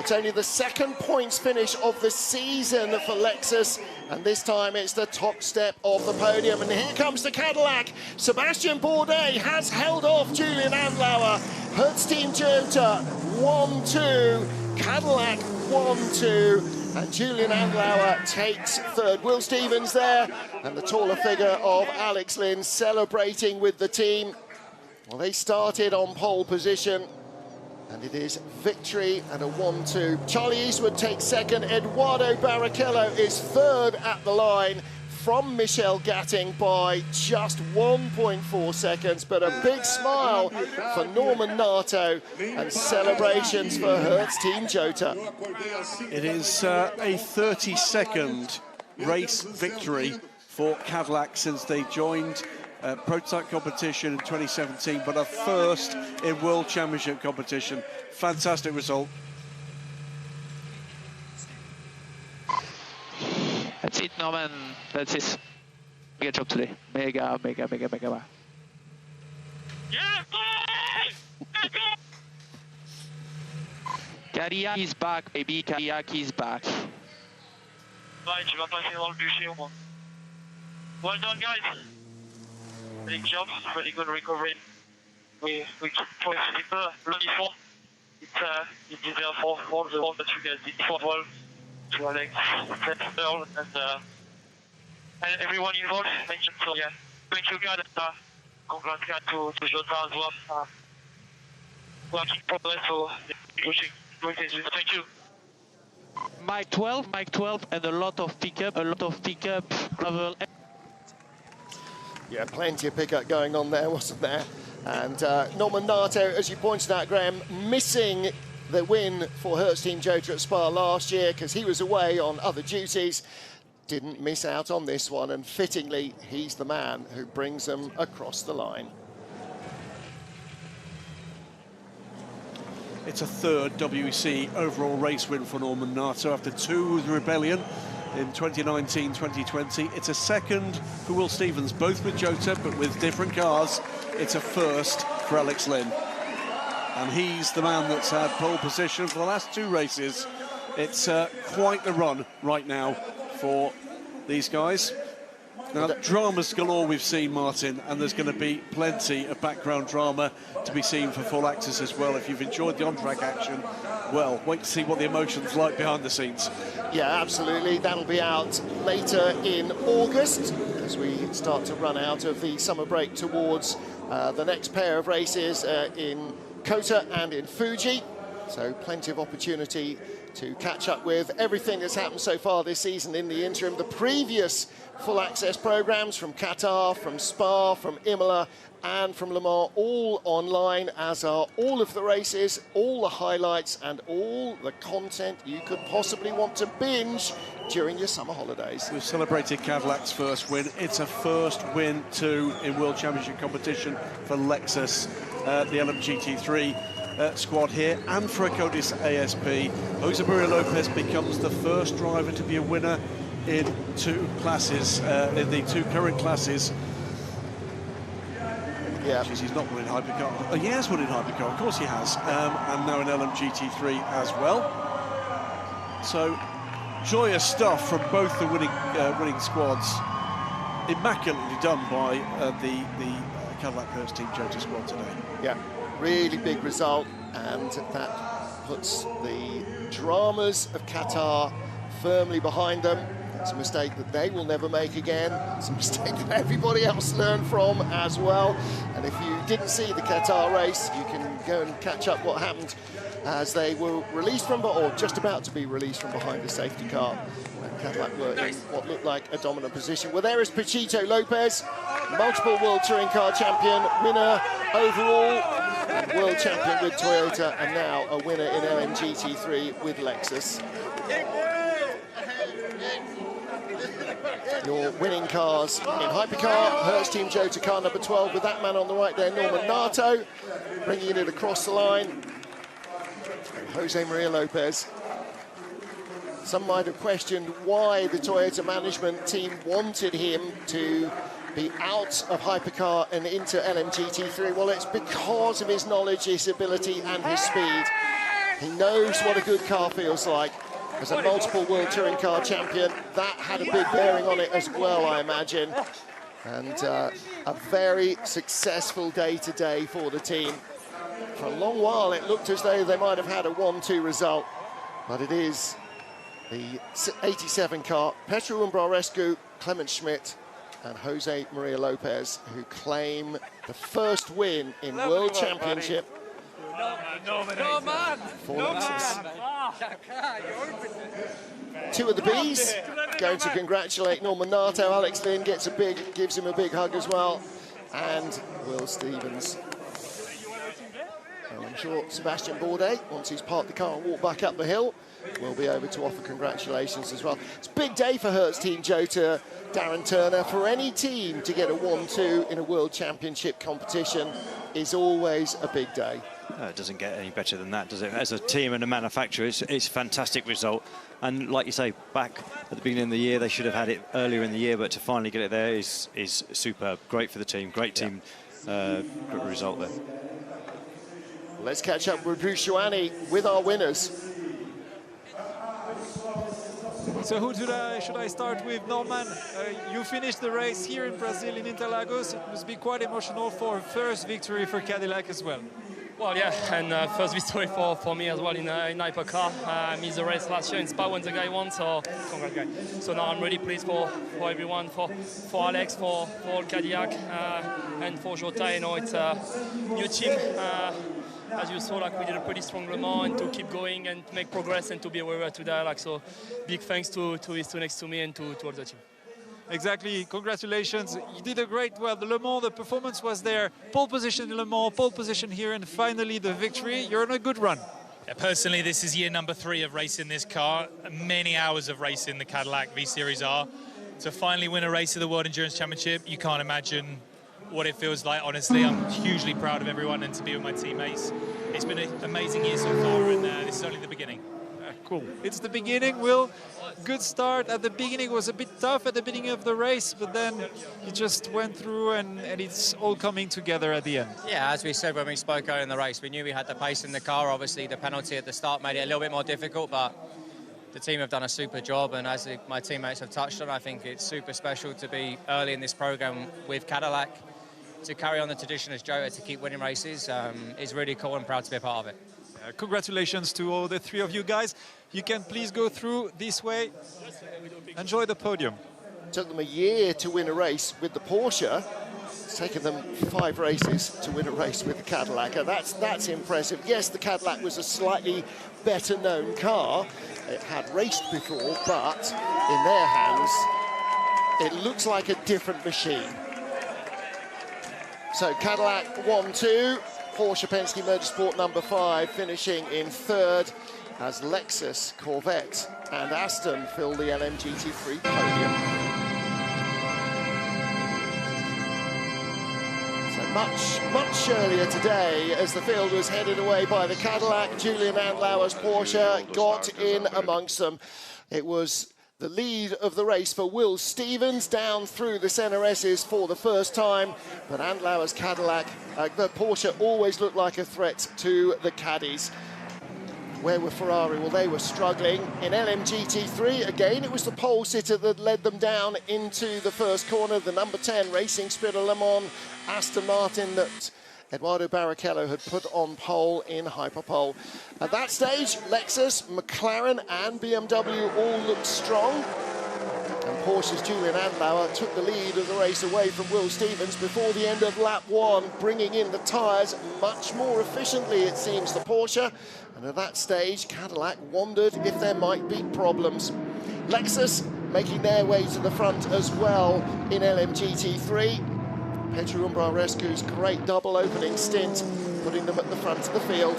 It's only the second points finish of the season for Lexus, and this time it's the top step of the podium. And here comes the Cadillac. Sebastian Bourdais has held off Julian Andlauer. Hertz Team Jota 1-2, Cadillac 1-2. And Julian Andlauer takes third. Will Stevens there, and the taller figure of Alex Lynn celebrating with the team. Well, they started on pole position, and it is victory and a 1-2. Charlie Eastwood takes second. Eduardo Barrichello is third at the line from Michel Gatting by just 1.4 seconds, but a big smile for Norman Nato and celebrations for Hertz Team Jota. It is a 30-second race victory for Cadillac since they joined prototype competition in 2017, but a first in World Championship competition. Fantastic result. That's it, Norman. That's it. Mega job today. Mega. Cadillac is back, baby. Cadillac is back. Ouais, tu vas passer dans le bûcher au moins. Well done, guys. Big job, really good recovery. We keep pushing people bloody for. You deserve all the work that you guys did for well. To Alex, Earl, and everyone involved. So yeah, thank you guys. Congrats to Jota as well. Working progress, so pushing. Thank you. Mike 12, and a lot of pickup, travel. Yeah, plenty of pickup going on there, wasn't there? And Norman Nato, as you pointed out, Graham, missing the win for Hertz Team Jota at Spa last year because he was away on other duties. Didn't miss out on this one, and fittingly, he's the man who brings them across the line. It's a third WEC overall race win for Norman Nato after two with Rebellion in 2019-2020. It's a second for Will Stevens, both with Jota, but with different cars. It's a first for Alex Lynn. And he's the man that's had pole position for the last two races. It's quite the run right now for these guys. Now, dramas galore we've seen, Martin, and there's going to be plenty of background drama to be seen for full access as well. If you've enjoyed the on-track action, well, wait to see what the emotion's like behind the scenes. Yeah, absolutely. That'll be out later in August as we start to run out of the summer break towards the next pair of races in Kota and in Fuji. So plenty of opportunity to catch up with everything that's happened so far this season in the interim. The previous full access programs from Qatar, from Spa, from Imola and from Le Mans, all online, as are all of the races, all the highlights and all the content you could possibly want to binge during your summer holidays. We've celebrated Cadillac's first win. It's a first win too in World Championship competition for Lexus, the LMGT3 squad here, and for Codis ASP. Jose Maria Lopez becomes the first driver to be a winner in two classes, in the two current classes Yeah. He's not won in hypercar. Oh, he has won in hypercar, of course he has. And now in LMGT3 as well. So, joyous stuff from both the winning squads. Immaculately done by the Cadillac Hurst Team Jota squad today. Yeah, really big result, and that puts the dramas of Qatar firmly behind them. It's a mistake that they will never make again. It's a mistake that everybody else learned from as well. And if you didn't see the Qatar race, you can go and catch up what happened as they were released from, or just about to be released from behind the safety car. And Cadillac were in what looked like a dominant position. Well, there is Pachito Lopez, multiple World Touring Car champion, winner overall, and world champion with Toyota, and now a winner in LMGT3 with Lexus. Your winning cars in hypercar, Hurst Team Jota car number 12 with that man on the right there, Norman Nato, bringing it across the line. And Jose Maria Lopez. Some might have questioned why the Toyota management team wanted him to be out of hypercar and into LMGT3. Well, it's because of his knowledge, his ability and his speed. He knows what a good car feels like. As a multiple World Touring Car champion, that had a big bearing on it as well, I imagine. And a very successful day today for the team. For a long while, it looked as though they might have had a 1-2 result, but it is the 87 car, Petru Umbrarescu, Clement Schmidt, and Jose Maria Lopez, who claim the first win in World Championship. No man! Two of the Bs going to congratulate Norman Nato. Alex Lynn gives him a big hug as well, and Will Stevens. And I'm sure Sebastian Bourdais, once he's parked the car and walked back up the hill, will be able to offer congratulations as well. It's a big day for Hurst Team Jota, Darren Turner. For any team to get a 1-2 in a World Championship competition is always a big day. It doesn't get any better than that, does it? As a team and a manufacturer, it's a fantastic result. And like you say, back at the beginning of the year, they should have had it earlier in the year, but to finally get it there is superb. Great for the team, great team result there. Let's catch up with Bruce Joanni with our winners. So who should I start with? Norman, you finished the race here in Brazil, in Interlagos. It must be quite emotional for a first victory for Cadillac as well. Well, yeah, and first victory for me as well in hypercar. I missed the race last year in Spa when the guy won, so congrats, guy. So now I'm really pleased for everyone, for Alex, for all Cadillac, and for Jota. You know, it's a new team. As you saw, like, we did a pretty strong Le Mans, and to keep going and make progress and to be where we are today. Like, so big thanks to his two next to me and to all the team. Exactly, congratulations. You did a great, well, the Le Mans, the performance was there. Pole position in Le Mans, pole position here, and finally the victory. You're on a good run. Yeah, personally, this is year number 3 of racing this car. Many hours of racing the Cadillac V-Series R. To finally win a race of the World Endurance Championship, you can't imagine what it feels like. Honestly, I'm hugely proud of everyone and to be with my teammates. It's been an amazing year so far, and this is only the beginning. Cool. It's the beginning, Will. Good start. At the beginning was a bit tough at the beginning of the race, but then you just went through and it's all coming together at the end. Yeah, as we said when we spoke earlier in the race, we knew we had the pace in the car. Obviously, the penalty at the start made it a little bit more difficult, but the team have done a super job, and as my teammates have touched on, I think it's super special to be early in this program with Cadillac, to carry on the tradition as Jota, to keep winning races. Is really cool and proud to be a part of it. Congratulations to all the 3 of you guys. You can please go through this way. Enjoy the podium. Took them a year to win a race with the Porsche. It's taken them 5 races to win a race with the Cadillac. And that's impressive. Yes, the Cadillac was a slightly better known car. It had raced before, but in their hands, it looks like a different machine. So Cadillac 1-2. Porsche Penske Motorsport number 5 finishing in 3rd as Lexus, Corvette and Aston fill the LMGT3 podium. So much earlier today, as the field was headed away by the Cadillac, Julian Andlauer's Porsche got in amongst them. It was The lead of the race for Will Stevens down through the CNRSs for the first time, but Andlauer's Cadillac, the Porsche, always looked like a threat to the caddies. Where were Ferrari? Well, they were struggling. In LMGT3, again, it was the pole sitter that led them down into the first corner. The number 10 Racing Spirit of Le Mans, Aston Martin, that Eduardo Barrichello had put on pole in Hyperpole. At that stage, Lexus, McLaren and BMW all looked strong. And Porsche's Julian Andlauer took the lead of the race away from Will Stevens before the end of lap 1, bringing in the tyres much more efficiently, it seems, the Porsche. And at that stage, Cadillac wondered if there might be problems. Lexus making their way to the front as well in LMGT3. Petru Umbrarescu's great double opening stint, putting them at the front of the field.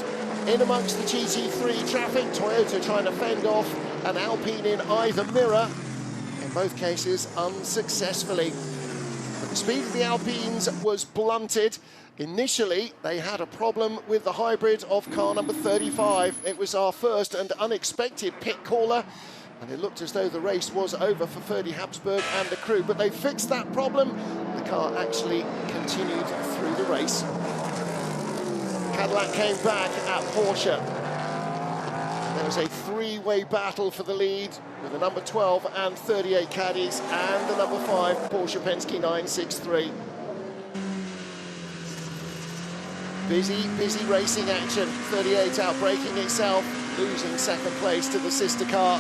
In amongst the GT3 traffic, Toyota trying to fend off an Alpine in either mirror, in both cases unsuccessfully. But the speed of the Alpines was blunted. Initially, they had a problem with the hybrid of car number 35. It was our first and unexpected pit caller, and it looked as though the race was over for Ferdy Habsburg and the crew, but they fixed that problem. The car actually continued through the race. Cadillac came back at Porsche. There was a three-way battle for the lead with the number 12 and 38 caddies and the number 5 Porsche Penske 963. Busy racing action. 38 outbraking itself, losing second place to the sister car.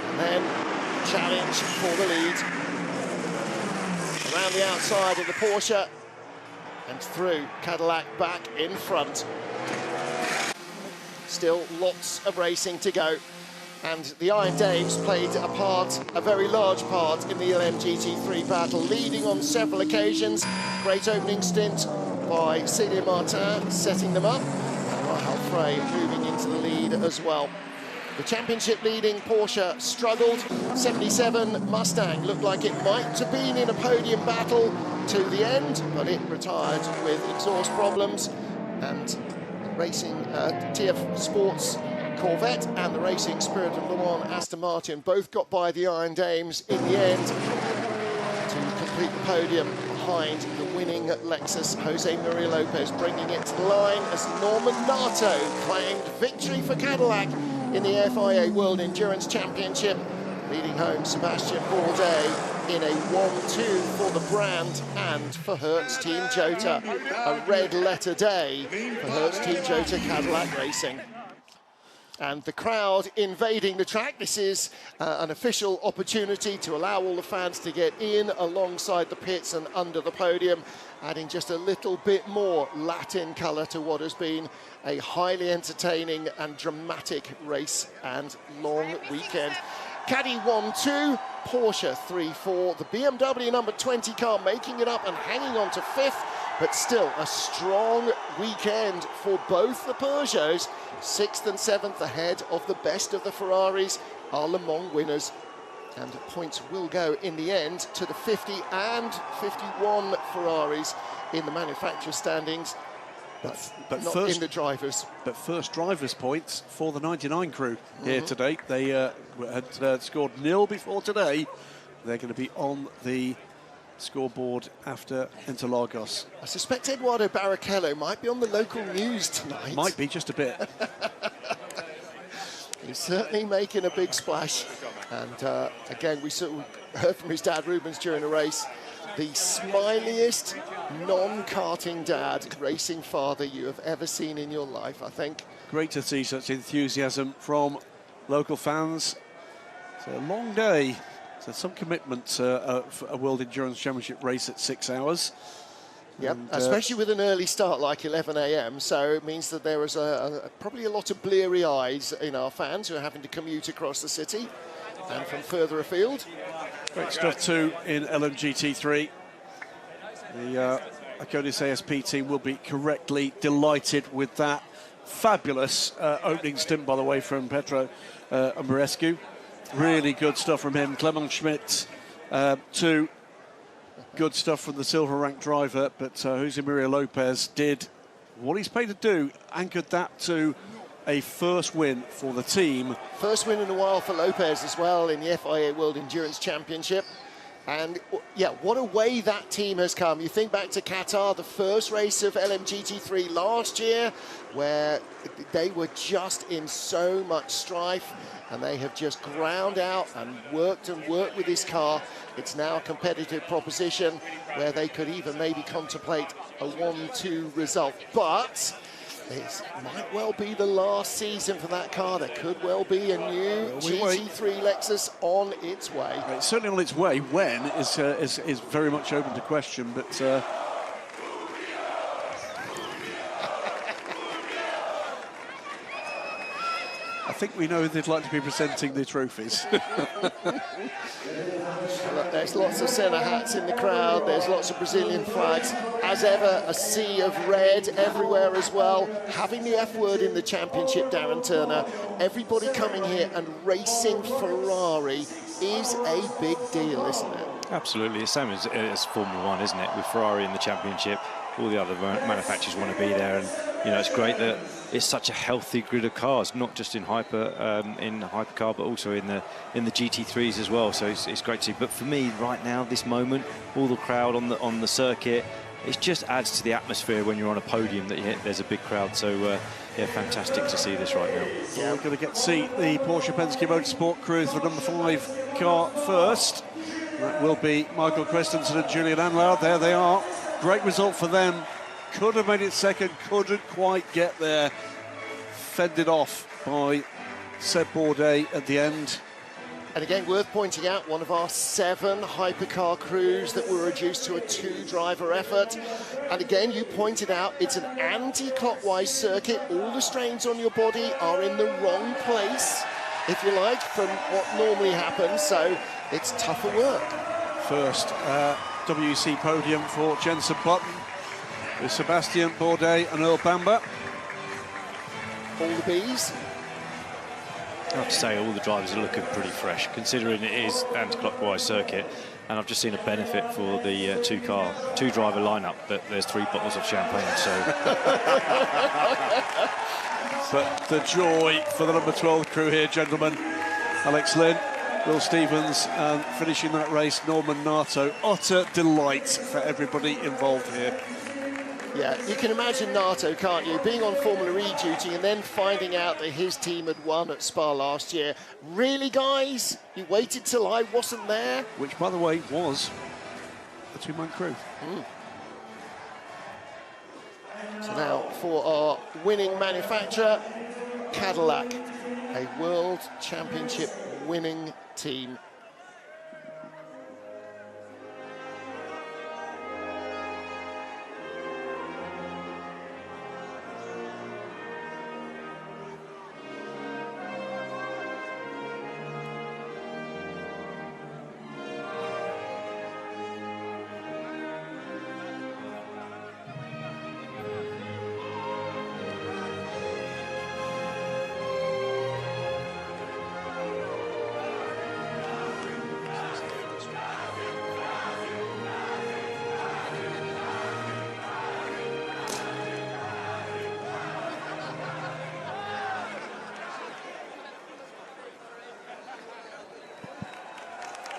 And then challenge for the lead. Around the outside of the Porsche and through, Cadillac back in front. Still lots of racing to go. And the Iron Dames played a very large part in the LMGT3 battle, leading on several occasions. Great opening stint by Célia Martin, setting them up. And Rahal Frey moving into the lead as well. The championship leading Porsche struggled. 77 Mustang looked like it might have been in a podium battle to the end, but it retired with exhaust problems. And racing TF Sports Corvette and the Racing Spirit of Le Mans Aston Martin both got by the Iron Dames in the end to complete the podium behind the winning Lexus. Jose Maria Lopez bringing it to the line as Norman Nato claimed victory for Cadillac in the FIA World Endurance Championship, leading home Sebastian Bourdais in a 1-2 for the brand and for Hertz Team Jota. A red letter day for Hertz Team Jota Cadillac Racing. And the crowd invading the track. This is an official opportunity to allow all the fans to get in alongside the pits and under the podium, adding just a little bit more Latin colour to what has been a highly entertaining and dramatic race and long weekend. Caddy 1-2, Porsche 3-4, the BMW number 20 car making it up and hanging on to 5th, but still a strong weekend for both the Peugeots. 6th and 7th ahead of the best of the Ferraris are Le Mans winners. And points will go in the end to the 50 and 51 Ferraris in the manufacturer standings, but not in the drivers. But first drivers' points for the 99 crew here today. They had scored 0 before today. They're going to be on the scoreboard after Interlagos. I suspect Eduardo Barrichello might be on the local news tonight. Might be, just a bit. He's certainly making a big splash. And again, we sort of heard from his dad Rubens during the race, the smiliest non-karting dad, racing father you have ever seen in your life, I think. Great to see such enthusiasm from local fans. It's a long day. So some commitment for a World Endurance Championship race at 6 hours. Yep, and, especially with an early start like 11 a.m. So it means that there is probably a lot of bleary eyes in our fans who are having to commute across the city and from further afield. Great stuff too in LMGT3. The Akonis ASP team will be correctly delighted with that fabulous opening stint, by the way, from Petru Umbrarescu. Really good stuff from him. Clement Schmidt, too. Good stuff from the silver rank driver, but Jose Maria Lopez did what he's paid to do, anchored that to a first win for the team. First win in a while for Lopez as well in the FIA World Endurance Championship. And yeah, what a way that team has come. You think back to Qatar, the first race of LMGT3 last year, where they were just in so much strife, and they have just ground out and worked with this car. It's now a competitive proposition where they could even maybe contemplate a 1-2 result. But this might well be the last season for that car. There could well be a new GT3 Lexus on its way. It's certainly on its way. When is very much open to question, but I think we know they'd like to be presenting the trophies. Look, there's lots of centre hats in the crowd. There's lots of Brazilian flags. As ever, a sea of red everywhere as well. Having the F word in the championship, Darren Turner. Everybody coming here and racing Ferrari is a big deal, isn't it? Absolutely. It's the same as Formula One, isn't it? With Ferrari in the championship, all the other manufacturers want to be there, and you know, it's great that it's such a healthy grid of cars, not just in hypercar, but also in the GT3s as well. So it's great to see. But for me, right now, this moment, all the crowd on the circuit, it just adds to the atmosphere when you're on a podium that there's a big crowd. So yeah, fantastic to see this right now. Yeah, we're going to get to see the Porsche Penske Motorsport crew for number 5 car first. That will be Michael Christensen and Julian Anlao. There they are. Great result for them. Could have made it second, couldn't quite get there. Fended off by Seb Bourdais at the end. And again, worth pointing out, one of our 7 hypercar crews that were reduced to a 2-driver effort. And again, you pointed out, it's an anti-clockwise circuit. All the strains on your body are in the wrong place, if you like, from what normally happens. So it's tougher work. First WEC podium for Jenson Button, with Sebastian Bourdais and Earl Bamber. All the Bs. I have to say, all the drivers are looking pretty fresh, considering it is anti-clockwise circuit. And I've just seen a benefit for the 2-driver lineup that there's 3 bottles of champagne. So, but the joy for the number 12 crew here, gentlemen. Alex Lynn, Will Stevens, and finishing that race, Norman Nato. Utter delight for everybody involved here. Yeah, you can imagine Nato, can't you? Being on Formula E duty and then finding out that his team had won at Spa last year. Really, guys? You waited till I wasn't there? Which, by the way, was a 2-man crew. So now for our winning manufacturer, Cadillac, a World Championship winning team.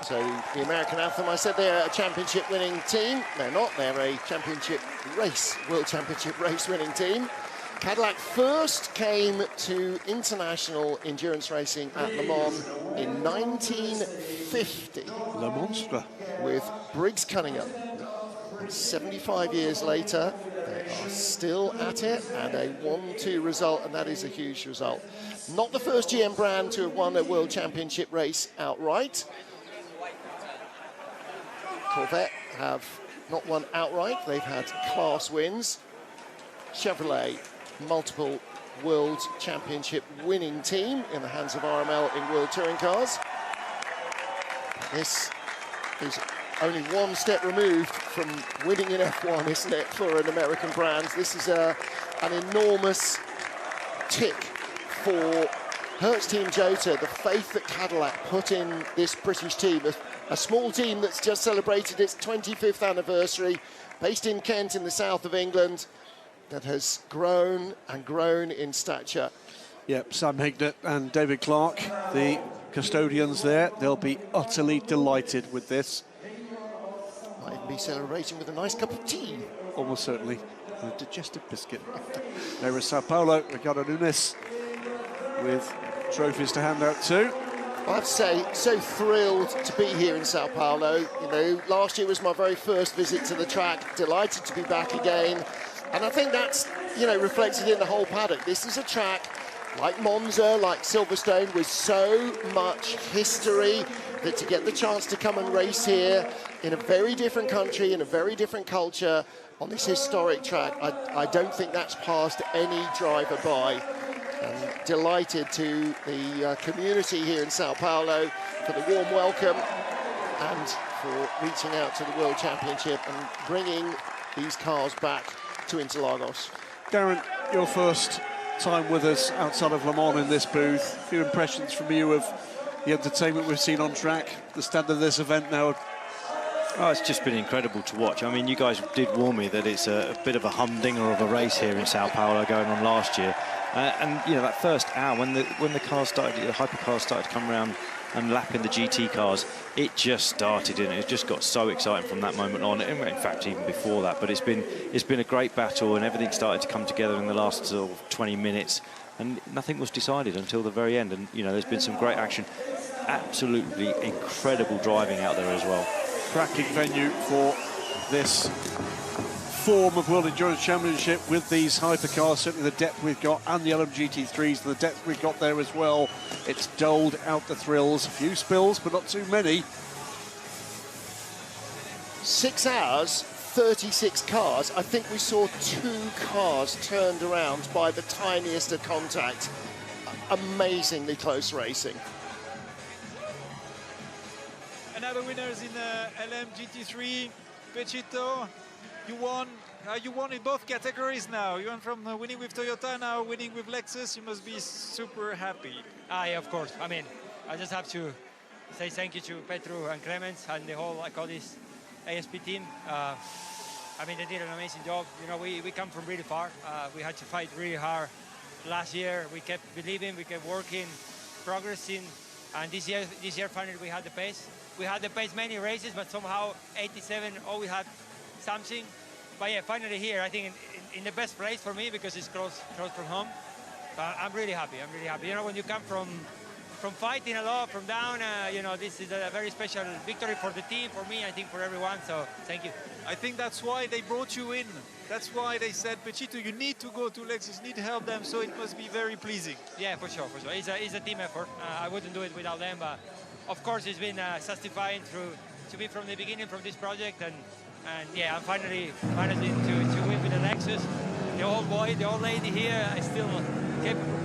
So the American anthem, I said they're a championship winning team. They're not, they're a championship race, World Championship race winning team. Cadillac first came to international endurance racing at Le Mans in 1950. Le Monstre. With Briggs Cunningham. And 75 years later, they are still at it, and a 1-2 result, and that is a huge result. Not the first GM brand to have won a World Championship race outright. Corvette have not won outright, they've had class wins. Chevrolet, multiple World Championship winning team in the hands of RML in World Touring Cars. This is only one step removed from winning in F1, isn't it, for an American brand? This is an enormous tick for Hertz Team Jota, the faith that Cadillac put in this British team. A small team that's just celebrated its 25th anniversary, based in Kent in the south of England, that has grown and grown in stature. Yep, Sam Hignett and David Clark, the custodians there, they'll be utterly delighted with this. Might even be celebrating with a nice cup of tea. Almost certainly, and a digestive biscuit. There is Sao Paulo, Ricardo Nunes, with trophies to hand out too. I have to say, so thrilled to be here in Sao Paulo. You know, last year was my very first visit to the track. Delighted to be back again. And I think that's, you know, reflected in the whole paddock. This is a track like Monza, like Silverstone, with so much history, that to get the chance to come and race here in a very different country, in a very different culture, on this historic track, I don't think that's passed any driver by. And delighted to the community here in Sao Paulo for the warm welcome and for reaching out to the World Championship and bringing these cars back to Interlagos. Darren, your first time with us outside of Le Mans in this booth. A few impressions from you of the entertainment we've seen on track, the standard of this event now. Oh, it's just been incredible to watch. I mean, you guys did warn me that it's a bit of a humdinger of a race here in Sao Paulo going on last year. And, you know, that first hour, when the cars started, the hypercars started to come around and lapping the GT cars, it just started, and it just got so exciting from that moment on. In fact, even before that. But it's been a great battle, and everything started to come together in the last sort of 20 minutes, and nothing was decided until the very end. And, you know, there's been some great action. Absolutely incredible driving out there as well. Cracking venue for this form of World Endurance Championship with these hypercars, certainly the depth we've got, and the LMGT3s, the depth we've got there as well. It's doled out the thrills. A few spills, but not too many. 6 hours, 36 cars. I think we saw 2 cars turned around by the tiniest of contact. Amazingly close racing. Another winners in LMGT3, Pechito. You won in both categories now. You went from winning with Toyota, now winning with Lexus. You must be super happy. Yeah, of course. I mean, I just have to say thank you to Petru and Clemens and the whole Acodis ASP team. I mean, they did an amazing job. You know, we come from really far. We had to fight really hard last year. We kept believing, we kept working, progressing, and this year finally we had the pace. We had the pace many races, but somehow 87 always had something. But yeah, finally here, I think in the best place for me, because it's close from home. But I'm really happy. You know, when you come from fighting a lot, from down, you know, this is a very special victory for the team, for me, I think for everyone. So thank you. I think that's why they brought you in. That's why they said, Pechito, you need to go to Lexus, need to help them. So it must be very pleasing. Yeah, for sure. It's a team effort. I wouldn't do it without them. But of course, it's been satisfying to be from the beginning from this project, and yeah, I'm finally to win with the Lexus. The old boy, the old lady here, I still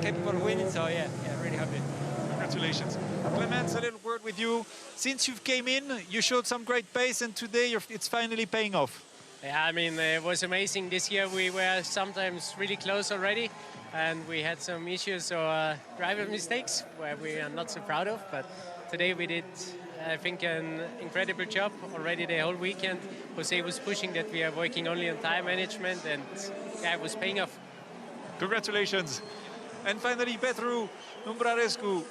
capable of winning. So yeah, really happy. Congratulations. Clemens, a little word with you. Since you came in, you showed some great pace, and today it's finally paying off. Yeah, I mean, it was amazing. This year we were sometimes really close already, and we had some issues or driver mistakes where we are not so proud of, but today we did, I think, an incredible job already the whole weekend. Jose was pushing that we are working only on tire management, and yeah, it was paying off. Congratulations. And finally, Petru Umbrarescu,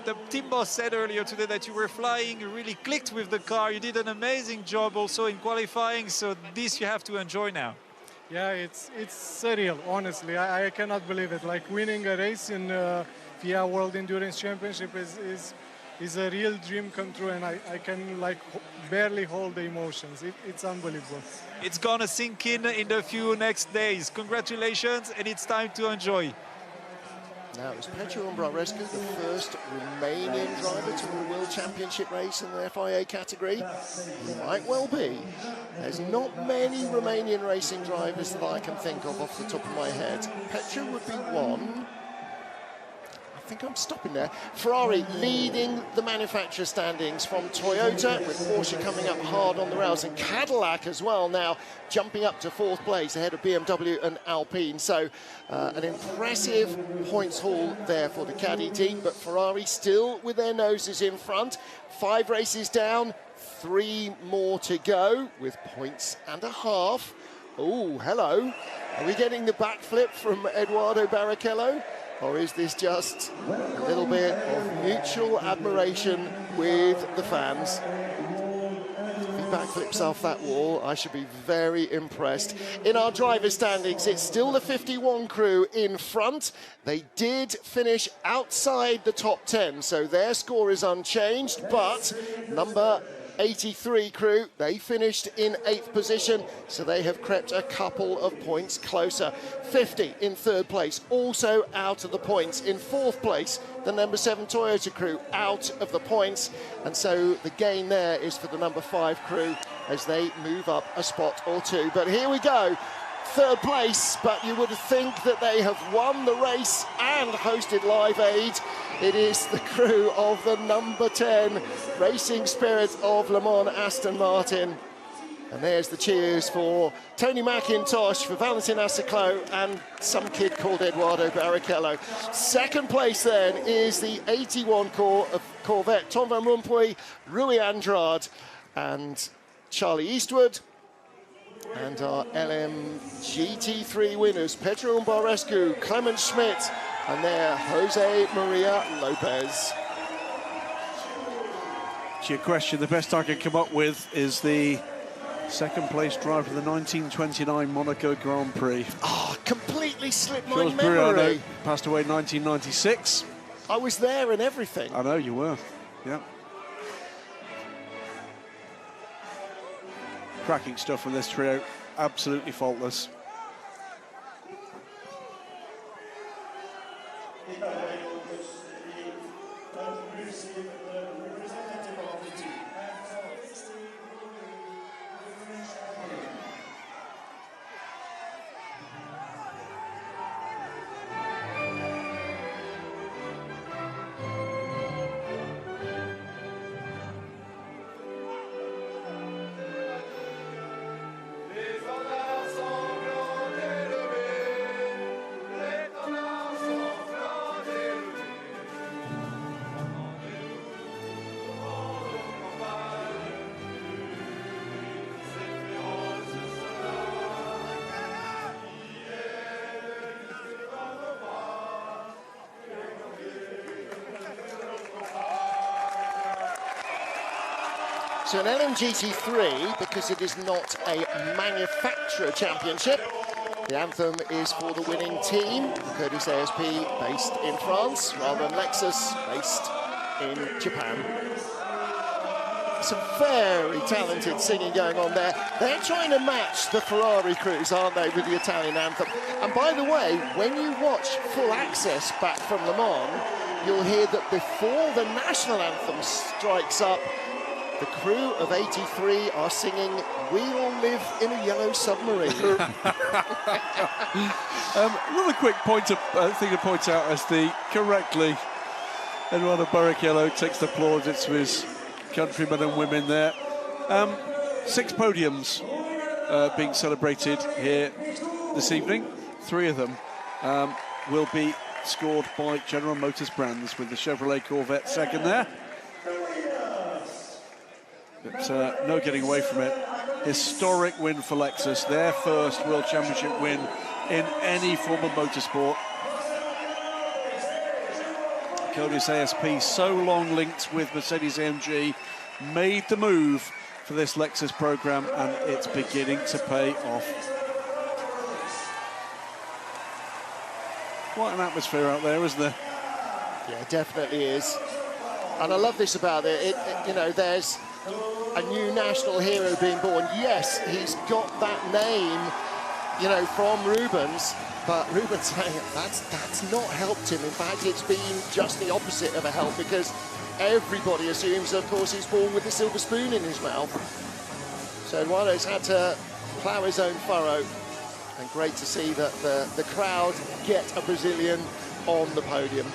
the team boss said earlier today that you were flying, you really clicked with the car, you did an amazing job also in qualifying, so this you have to enjoy now. Yeah, it's surreal, honestly. I cannot believe it. Like, winning a race in FIA World Endurance Championship is a real dream come true, and I can like barely hold the emotions. It's unbelievable. It's gonna sink in the few next days. Congratulations, and it's time to enjoy. Now, is Petru Umbrarescu the first Romanian driver to win a World Championship race in the FIA category? Might well be. There's not many Romanian racing drivers that I can think of off the top of my head. Petru would be one. I think I'm stopping there. Ferrari leading the manufacturer standings from Toyota, with Porsche coming up hard on the rails, and Cadillac as well now jumping up to 4th place ahead of BMW and Alpine. So an impressive points haul there for the Caddy team, but Ferrari still with their noses in front. 5 races down, 3 more to go with points and a half. Oh, hello. Are we getting the backflip from Eduardo Barrichello? Or is this just a little bit of mutual admiration with the fans? If he backflips off that wall, I should be very impressed. In our driver's standings, it's still the 51 crew in front. They did finish outside the top 10, so their score is unchanged, but number 83 crew, they finished in 8th position, so they have crept a couple of points closer. 50 in 3rd place, also out of the points. In 4th place, the number 7 Toyota crew out of the points, and so the gain there is for the number 5 crew as they move up a spot or two. But here we go. 3rd place, but you would think that they have won the race and hosted Live Aid. It is the crew of the number 10 Racing Spirit of Le Mans Aston Martin. And there's the cheers for Tony McIntosh, for Valentin Asseclo, and some kid called Eduardo Barrichello. 2nd place then is the 81 Corvette, Tom Van Rompuy, Rui Andrade, and Charlie Eastwood. And our LM GT3 winners, Pedro Umbarescu, Clement Schmidt, and there, Jose Maria Lopez. To your question, the best I can come up with is the 2nd place driver of the 1929 Monaco Grand Prix. Oh, completely slipped my Jules memory. Briano passed away in 1996. I was there and everything. I know, you were, yeah. Cracking stuff from this trio, absolutely faultless. So an LMGT3, because it is not a manufacturer championship, the anthem is for the winning team, Curtis ASP based in France, rather than Lexus based in Japan. Some very talented singing going on there. They're trying to match the Ferrari crews, aren't they, with the Italian anthem. And by the way, when you watch Full Access back from Le Mans, you'll hear that before the national anthem strikes up, the crew of 83 are singing "We All Live in a Yellow Submarine." Another quick thing to point out as correctly Eduardo Barrichello takes the plaudits to his countrymen and women there. 6 podiums being celebrated here this evening. 3 of them will be scored by General Motors brands, with the Chevrolet Corvette second there. But no getting away from it. Historic win for Lexus, their first World Championship win in any form of motorsport. Curtis ASP, so long linked with Mercedes-AMG, made the move for this Lexus program, and it's beginning to pay off. Quite an atmosphere out there, isn't there? Yeah, it definitely is. And I love this about it. You know, there's a new national hero being born. Yes, he's got that name, you know, from Rubens, but Rubens saying that's not helped him. In fact, it's been just the opposite of a help, because everybody assumes, of course, he's born with a silver spoon in his mouth. So Eduardo's had to plough his own furrow, and great to see that the crowd get a Brazilian on the podium.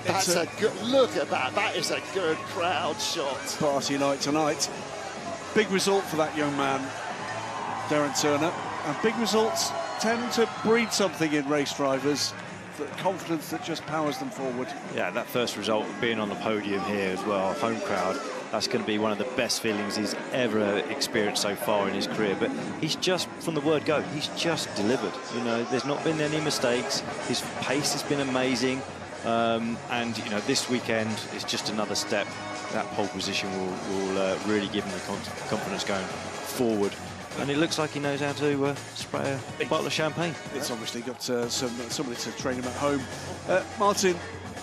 That's a good look at that. That is a good crowd shot. Party night tonight. Big result for that young man, Darren Turner. And big results tend to breed something in race drivers. the confidence that just powers them forward. Yeah, that first result of being on the podium here as well, home crowd, that's going to be one of the best feelings he's ever experienced so far in his career. But he's just, from the word go, he's just delivered. You know, there's not been any mistakes. His pace has been amazing. And, you know, this weekend is just another step. That pole position will really give him the confidence going forward. And it looks like he knows how to spray a bottle of champagne. It's obviously got somebody to train him at home. Martin,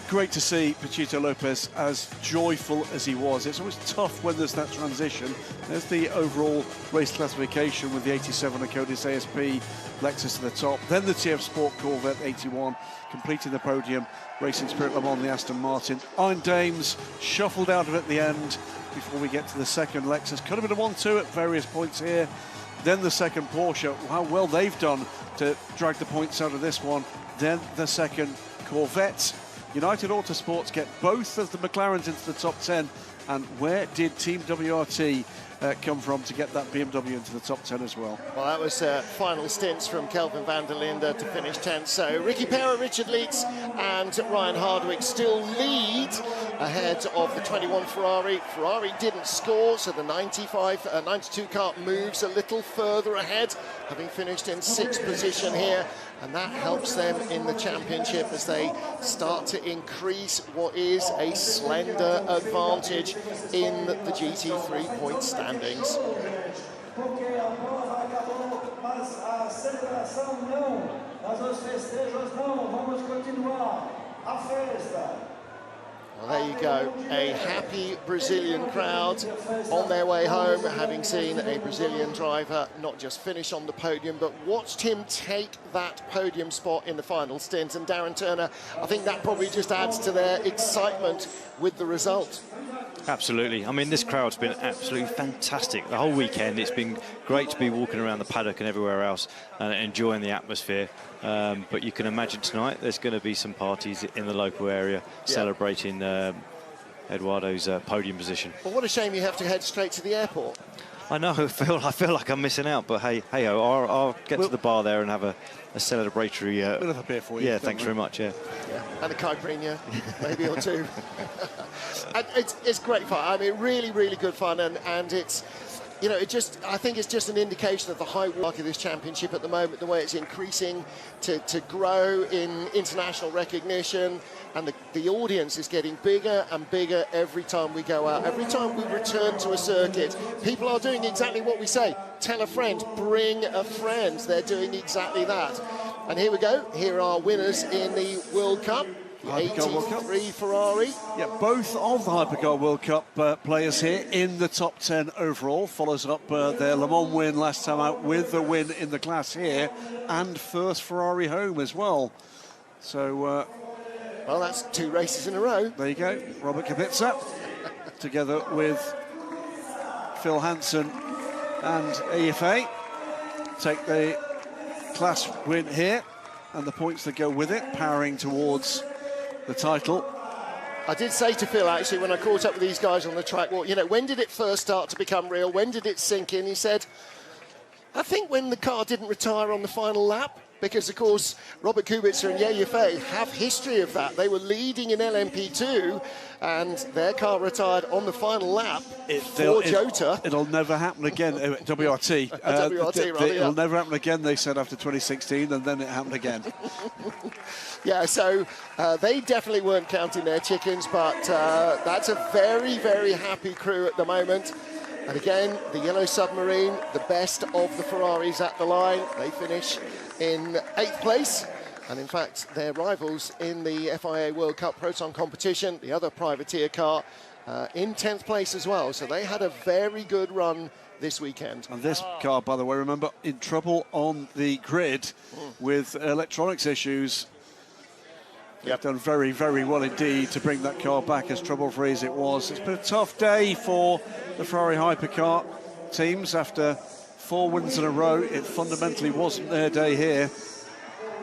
great to see Pachito Lopez as joyful as he was. It's always tough when there's that transition. There's the overall race classification with the 87 Akodis ASP Lexus to the top. Then the TF Sport Corvette 81 completing the podium. Racing Spirit Le Mans, the Aston Martin. Iron Dames shuffled out of it at the end before we get to the second Lexus. Could have been a 1-2 at various points here. Then the second Porsche, how well they've done to drag the points out of this one. Then the second Corvette. United Autosports get both of the McLarens into the top 10. And where did Team WRT come from to get that BMW into the top 10 as well? Well, that was final stints from Kelvin van der Linde to finish 10th. So Ricky Perra, Richard Leeds and Ryan Hardwick still lead ahead of the 21 Ferrari. Ferrari didn't score, so the 92 car moves a little further ahead, having finished in 6th position here. And that helps them in the championship as they start to increase what is a slender advantage in the GT3 point standings. Well, there you go, a happy Brazilian crowd on their way home, having seen a Brazilian driver not just finish on the podium, but watched him take that podium spot in the final stint. And Darren Turner, I think that probably just adds to their excitement with the result. Absolutely. I mean, this crowd's been absolutely fantastic the whole weekend. It's been great to be walking around the paddock and everywhere else and enjoying the atmosphere. But you can imagine tonight there's going to be some parties in the local area celebrating Eduardo's podium position. Well, what a shame you have to head straight to the airport. I know, I feel like I'm missing out, but hey-ho, I'll get to the bar there and have a celebratory... we'll have a beer for you. Yeah, thanks very much, yeah. And a caipirinha, maybe or two. And it's great fun. I mean, really, really good fun, and it's... You know, I think it's just an indication of the high mark of this championship at the moment, the way it's increasing to grow in international recognition, and the audience is getting bigger and bigger every time we go out. Every time we return to a circuit, people are doing exactly what we say. Tell a friend, bring a friend. They're doing exactly that. And here we go. Here are winners in the World Cup. 83 Ferrari. Yeah, both of the Hypercar World Cup players here in the top 10 overall. Follows up their Le Mans win last time out with the win in the class here and first Ferrari home as well. So, well, that's 2 races in a row. There you go. Robert Kubica together with Phil Hansen and AFA take the class win here and the points that go with it, powering towards the title. I did say to Phil, actually, when I caught up with these guys on the track, well, you know, when did it first start to become real? When did it sink in? He said, I think when the car didn't retire on the final lap, because, of course, Robert Kubica and Ye Yifei have history of that. They were leading in LMP2, and their car retired on the final lap for Jota. It'll never happen again, WRT. WRT, rather, It'll never happen again, they said, after 2016, and then it happened again. Yeah, so they definitely weren't counting their chickens, but that's a very, very happy crew at the moment. And again, the Yellow Submarine, the best of the Ferraris at the line. They finish in 8th place. And in fact, their rivals in the FIA World Cup Proton competition, the other privateer car, in 10th place as well. So they had a very good run this weekend. And this car, by the way, remember, in trouble on the grid with electronics issues. They've done very, very well indeed to bring that car back as trouble-free as it was. It's been a tough day for the Ferrari Hypercar teams after 4 wins in a row. It fundamentally wasn't their day here.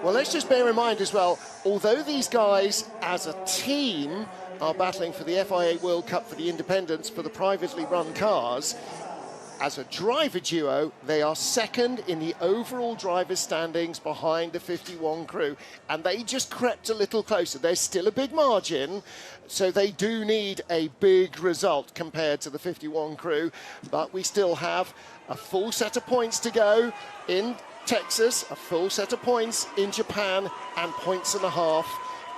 Well, let's just bear in mind as well, although these guys as a team are battling for the FIA World Cup for the independents for the privately run cars, As a driver duo, they are second in the overall driver standings behind the 51 crew, and they just crept a little closer. There's still a big margin, so they do need a big result compared to the 51 crew, but we still have a full set of points to go in Texas, a full set of points in Japan, and points and a half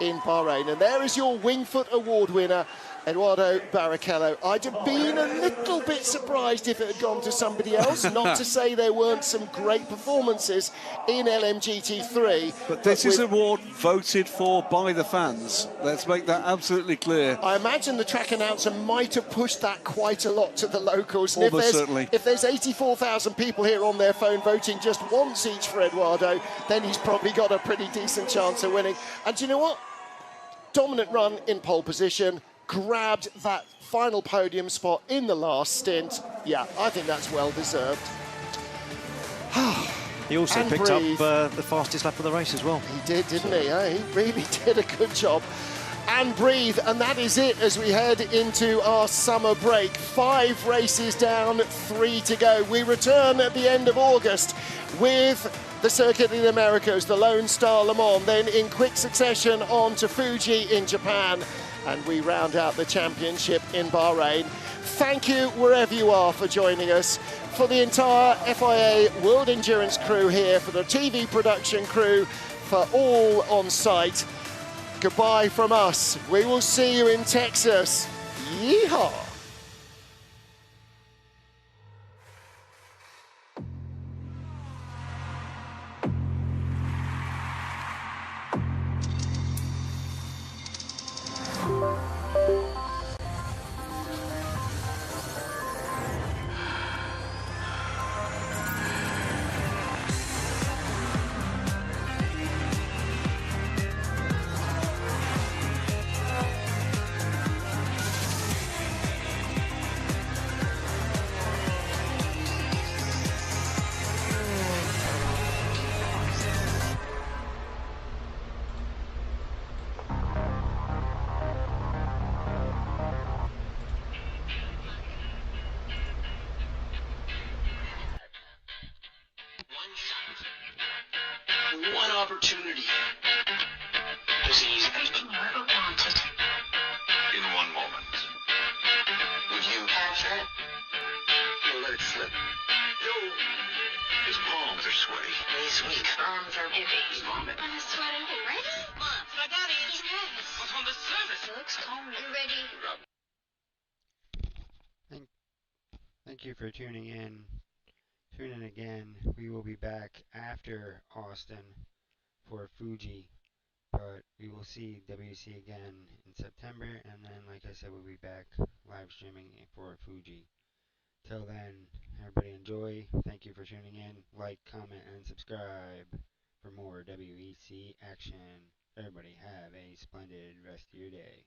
in Bahrain. And there is your Wingfoot Award winner, Eduardo Barrichello. I'd have been a little bit surprised if it had gone to somebody else, not to say there weren't some great performances in LMGT3. But this is an award voted for by the fans. Let's make that absolutely clear. I imagine the track announcer might have pushed that quite a lot to the locals. And Almost certainly. If there's 84,000 people here on their phone voting just once each for Eduardo, then he's probably got a pretty decent chance of winning. And do you know what? Dominant run in pole position, grabbed that final podium spot in the last stint. Yeah, I think that's well deserved. He also And picked up breathe. the fastest lap of the race as well. He did, didn't he? He really did a good job. And breathe, and that is it as we head into our summer break. 5 races down, 3 to go. We return at the end of August with the Circuit of the Americas, the Lone Star Le Mans, then in quick succession on to Fuji in Japan, and we round out the championship in Bahrain. Thank you, wherever you are, for joining us. For the entire FIA World Endurance crew here, for the TV production crew, for all on site, goodbye from us. We will see you in Texas. Yeehaw! One opportunity to seize anything you ever wanted in one moment. Would you capture it? You'll let it slip. No. His palms are sweaty. He's weak. Arms are heavy. He's vomit. I'm sweating already? Spaghetti. He's nervous. What's on the surface? He looks calm. You ready? Thank you for tuning in. Tune in again. We will be back after Austin for Fuji, but we will see WC again in September, and then, like I said, we'll be back live streaming for Fuji. Till then, everybody enjoy. Thank you for tuning in. Like, comment, and subscribe for more WEC action. Everybody have a splendid rest of your day.